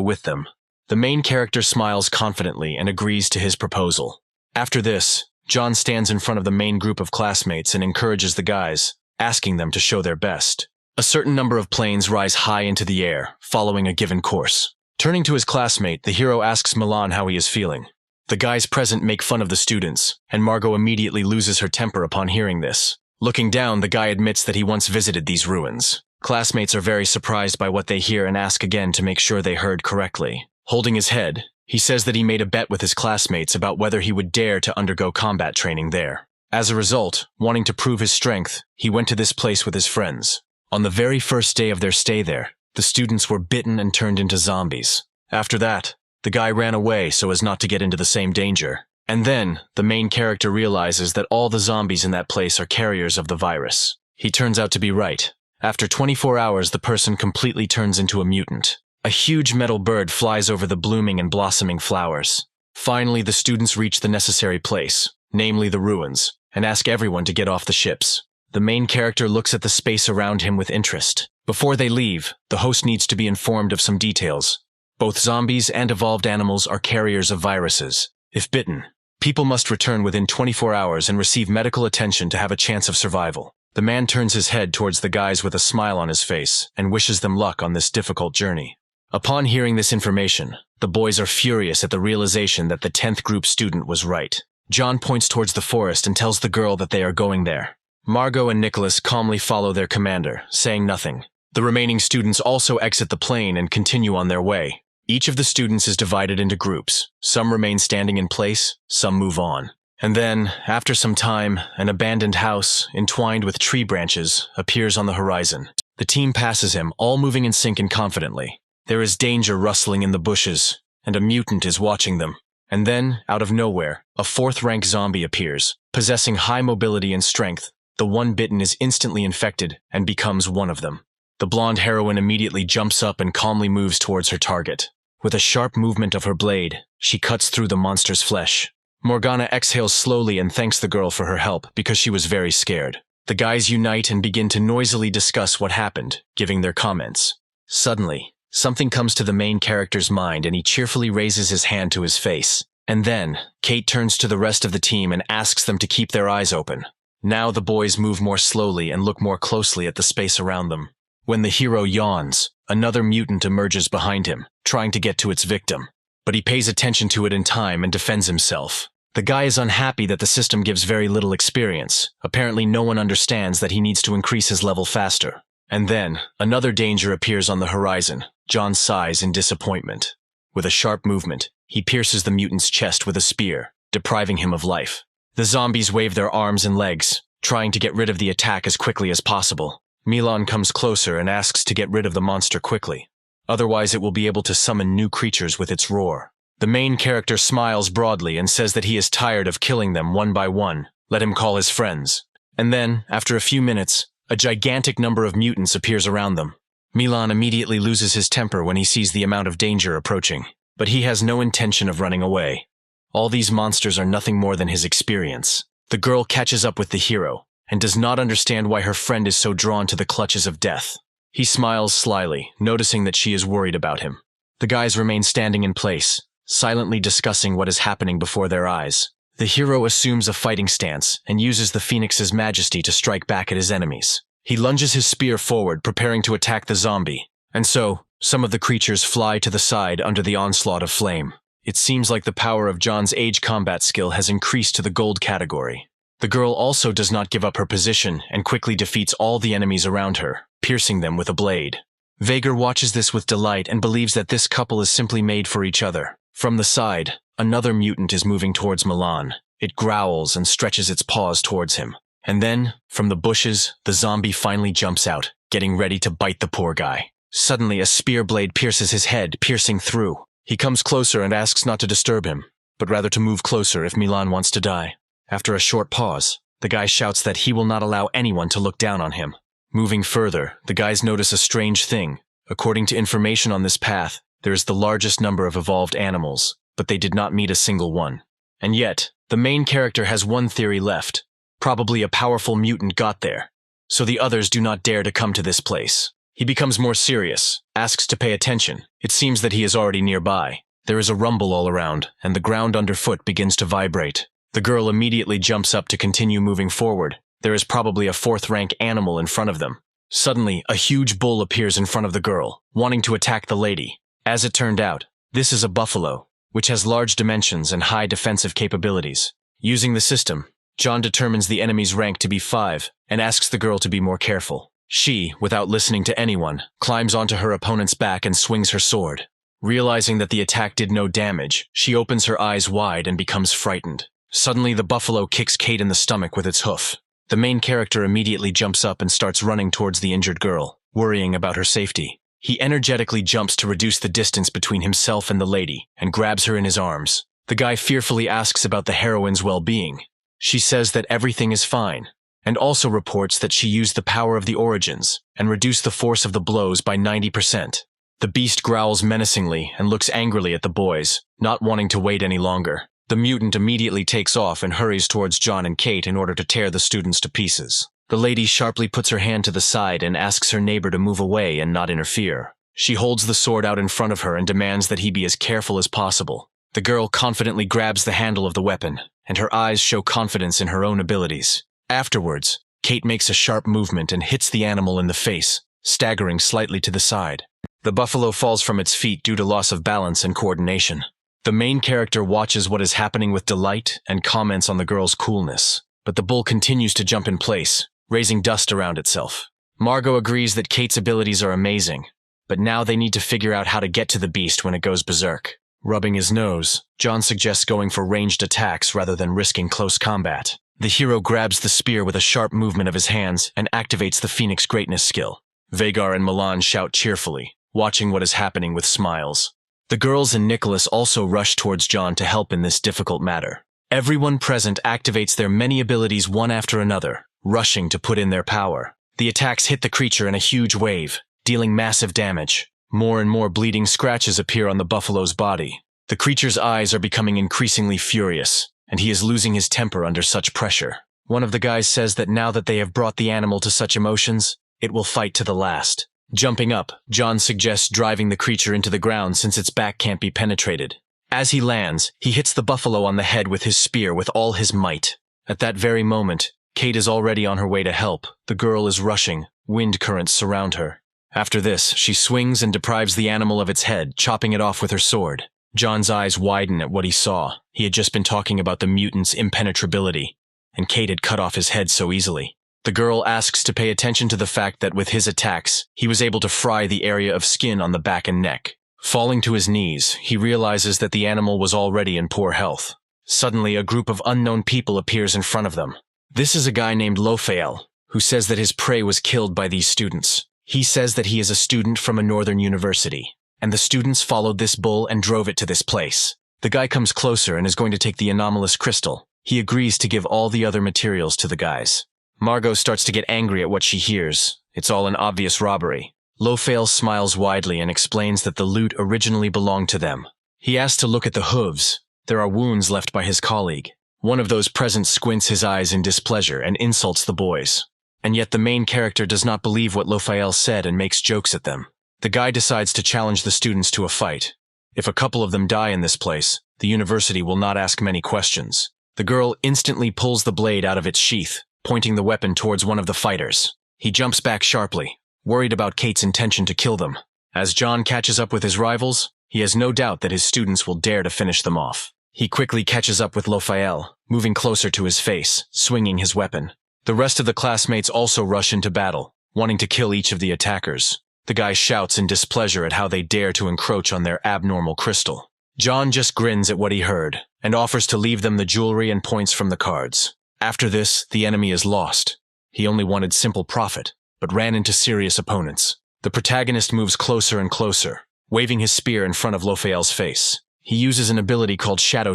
with them. The main character smiles confidently and agrees to his proposal. After this, John stands in front of the main group of classmates and encourages the guys, asking them to show their best. A certain number of planes rise high into the air, following a given course. Turning to his classmate, the hero asks Milan how he is feeling. The guys present make fun of the students, and Margot immediately loses her temper upon hearing this. Looking down, the guy admits that he once visited these ruins. Classmates are very surprised by what they hear and ask again to make sure they heard correctly. Holding his head, he says that he made a bet with his classmates about whether he would dare to undergo combat training there. As a result, wanting to prove his strength, he went to this place with his friends. On the very first day of their stay there, the students were bitten and turned into zombies. After that, the guy ran away so as not to get into the same danger. And then, the main character realizes that all the zombies in that place are carriers of the virus. He turns out to be right. After 24 hours, the person completely turns into a mutant. A huge metal bird flies over the blooming and blossoming flowers. Finally, the students reach the necessary place, namely the ruins, and ask everyone to get off the ships. The main character looks at the space around him with interest. Before they leave, the host needs to be informed of some details. Both zombies and evolved animals are carriers of viruses. If bitten, people must return within 24 hours and receive medical attention to have a chance of survival. The man turns his head towards the guys with a smile on his face and wishes them luck on this difficult journey. Upon hearing this information, the boys are furious at the realization that the 10th group student was right. John points towards the forest and tells the girl that they are going there. Margot and Nicholas calmly follow their commander, saying nothing. The remaining students also exit the plane and continue on their way. Each of the students is divided into groups. Some remain standing in place, some move on. And then, after some time, an abandoned house, entwined with tree branches, appears on the horizon. The team passes him, all moving in sync and confidently. There is danger rustling in the bushes, and a mutant is watching them. And then, out of nowhere, a 4th-rank zombie appears, possessing high mobility and strength. The one bitten is instantly infected and becomes one of them. The blonde heroine immediately jumps up and calmly moves towards her target. With a sharp movement of her blade, she cuts through the monster's flesh. Morgana exhales slowly and thanks the girl for her help because she was very scared. The guys unite and begin to noisily discuss what happened, giving their comments. Suddenly, something comes to the main character's mind and he cheerfully raises his hand to his face. And then, Kate turns to the rest of the team and asks them to keep their eyes open. Now the boys move more slowly and look more closely at the space around them. When the hero yawns, another mutant emerges behind him, trying to get to its victim. But he pays attention to it in time and defends himself. The guy is unhappy that the system gives very little experience. Apparently no one understands that he needs to increase his level faster. And then, another danger appears on the horizon. John sighs in disappointment. With a sharp movement, he pierces the mutant's chest with a spear, depriving him of life. The zombies wave their arms and legs, trying to get rid of the attack as quickly as possible. Milan comes closer and asks to get rid of the monster quickly. Otherwise it will be able to summon new creatures with its roar. The main character smiles broadly and says that he is tired of killing them one by one. Let him call his friends. And then, after a few minutes, a gigantic number of mutants appears around them. Milan immediately loses his temper when he sees the amount of danger approaching. But he has no intention of running away. All these monsters are nothing more than his experience. The girl catches up with the hero, and does not understand why her friend is so drawn to the clutches of death. He smiles slyly, noticing that she is worried about him. The guys remain standing in place, silently discussing what is happening before their eyes. The hero assumes a fighting stance and uses the Phoenix's majesty to strike back at his enemies. He lunges his spear forward, preparing to attack the zombie. And so, some of the creatures fly to the side under the onslaught of flame. It seems like the power of John's age combat skill has increased to the gold category. The girl also does not give up her position and quickly defeats all the enemies around her, piercing them with a blade. Vager watches this with delight and believes that this couple is simply made for each other. From the side, another mutant is moving towards Milan. It growls and stretches its paws towards him. And then, from the bushes, the zombie finally jumps out, getting ready to bite the poor guy. Suddenly, a spear blade pierces his head, piercing through. He comes closer and asks not to disturb him, but rather to move closer if Milan wants to die. After a short pause, the guy shouts that he will not allow anyone to look down on him. Moving further, the guys notice a strange thing. According to information on this path, there is the largest number of evolved animals, but they did not meet a single one. And yet, the main character has one theory left. Probably a powerful mutant got there, so the others do not dare to come to this place. He becomes more serious, asks to pay attention. It seems that he is already nearby. There is a rumble all around, and the ground underfoot begins to vibrate. The girl immediately jumps up to continue moving forward. There is probably a 4th-rank animal in front of them. Suddenly, a huge bull appears in front of the girl, wanting to attack the lady. As it turned out, this is a buffalo, which has large dimensions and high defensive capabilities. Using the system, John determines the enemy's rank to be 5 and asks the girl to be more careful. She, without listening to anyone, climbs onto her opponent's back and swings her sword. Realizing that the attack did no damage, she opens her eyes wide and becomes frightened. Suddenly, the buffalo kicks Kate in the stomach with its hoof. The main character immediately jumps up and starts running towards the injured girl, worrying about her safety. He energetically jumps to reduce the distance between himself and the lady, and grabs her in his arms. The guy fearfully asks about the heroine's well-being. She says that everything is fine, and also reports that she used the power of the origins and reduced the force of the blows by 90%. The beast growls menacingly and looks angrily at the boys, not wanting to wait any longer. The mutant immediately takes off and hurries towards John and Kate in order to tear the students to pieces. The lady sharply puts her hand to the side and asks her neighbor to move away and not interfere. She holds the sword out in front of her and demands that he be as careful as possible. The girl confidently grabs the handle of the weapon, and her eyes show confidence in her own abilities. Afterwards, Kate makes a sharp movement and hits the animal in the face, staggering slightly to the side. The buffalo falls from its feet due to loss of balance and coordination. The main character watches what is happening with delight and comments on the girl's coolness, but the bull continues to jump in place, raising dust around itself. Margot agrees that Kate's abilities are amazing, but now they need to figure out how to get to the beast when it goes berserk. Rubbing his nose, John suggests going for ranged attacks rather than risking close combat. The hero grabs the spear with a sharp movement of his hands and activates the Phoenix Greatness skill. Vagar and Milan shout cheerfully, watching what is happening with smiles. The girls and Nicholas also rush towards John to help in this difficult matter. Everyone present activates their many abilities one after another, rushing to put in their power. The attacks hit the creature in a huge wave, dealing massive damage. More and more bleeding scratches appear on the buffalo's body. The creature's eyes are becoming increasingly furious, and he is losing his temper under such pressure. One of the guys says that now that they have brought the animal to such emotions, it will fight to the last. Jumping up, John suggests driving the creature into the ground since its back can't be penetrated. As he lands, he hits the buffalo on the head with his spear with all his might. At that very moment, Kate is already on her way to help. The girl is rushing. Wind currents surround her. After this, she swings and deprives the animal of its head, chopping it off with her sword. John's eyes widen at what he saw. He had just been talking about the mutant's impenetrability, and Kate had cut off his head so easily. The girl asks to pay attention to the fact that with his attacks, he was able to fry the area of skin on the back and neck. Falling to his knees, he realizes that the animal was already in poor health. Suddenly, a group of unknown people appears in front of them. This is a guy named Lophael, who says that his prey was killed by these students. He says that he is a student from a northern university, and the students followed this bull and drove it to this place. The guy comes closer and is going to take the anomalous crystal. He agrees to give all the other materials to the guys. Margot starts to get angry at what she hears. It's all an obvious robbery. Lophael smiles widely and explains that the loot originally belonged to them. He asks to look at the hooves. There are wounds left by his colleague. One of those present squints his eyes in displeasure and insults the boys. And yet the main character does not believe what Lophael said and makes jokes at them. The guy decides to challenge the students to a fight. If a couple of them die in this place, the university will not ask many questions. The girl instantly pulls the blade out of its sheath, pointing the weapon towards one of the fighters. He jumps back sharply, worried about Kate's intention to kill them. As John catches up with his rivals, he has no doubt that his students will dare to finish them off. He quickly catches up with Lophael, moving closer to his face, swinging his weapon. The rest of the classmates also rush into battle, wanting to kill each of the attackers. The guy shouts in displeasure at how they dare to encroach on their abnormal crystal. John just grins at what he heard, and offers to leave them the jewelry and points from the cards. After this, the enemy is lost. He only wanted simple profit, but ran into serious opponents. The protagonist moves closer and closer, waving his spear in front of Lophael's face. He uses an ability called Shadow,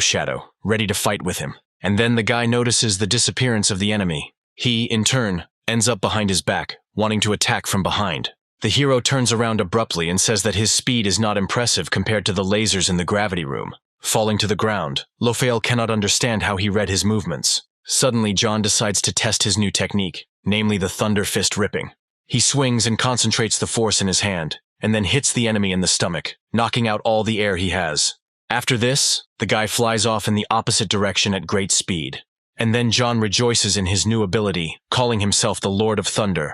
ready to fight with him. And then the guy notices the disappearance of the enemy. He, in turn, ends up behind his back, wanting to attack from behind. The hero turns around abruptly and says that his speed is not impressive compared to the lasers in the gravity room. Falling to the ground, Lophael cannot understand how he read his movements. Suddenly, John decides to test his new technique, namely the Thunder Fist ripping. He swings and concentrates the force in his hand, and then hits the enemy in the stomach, knocking out all the air he has. After this, the guy flies off in the opposite direction at great speed. And then John rejoices in his new ability, calling himself the Lord of Thunder.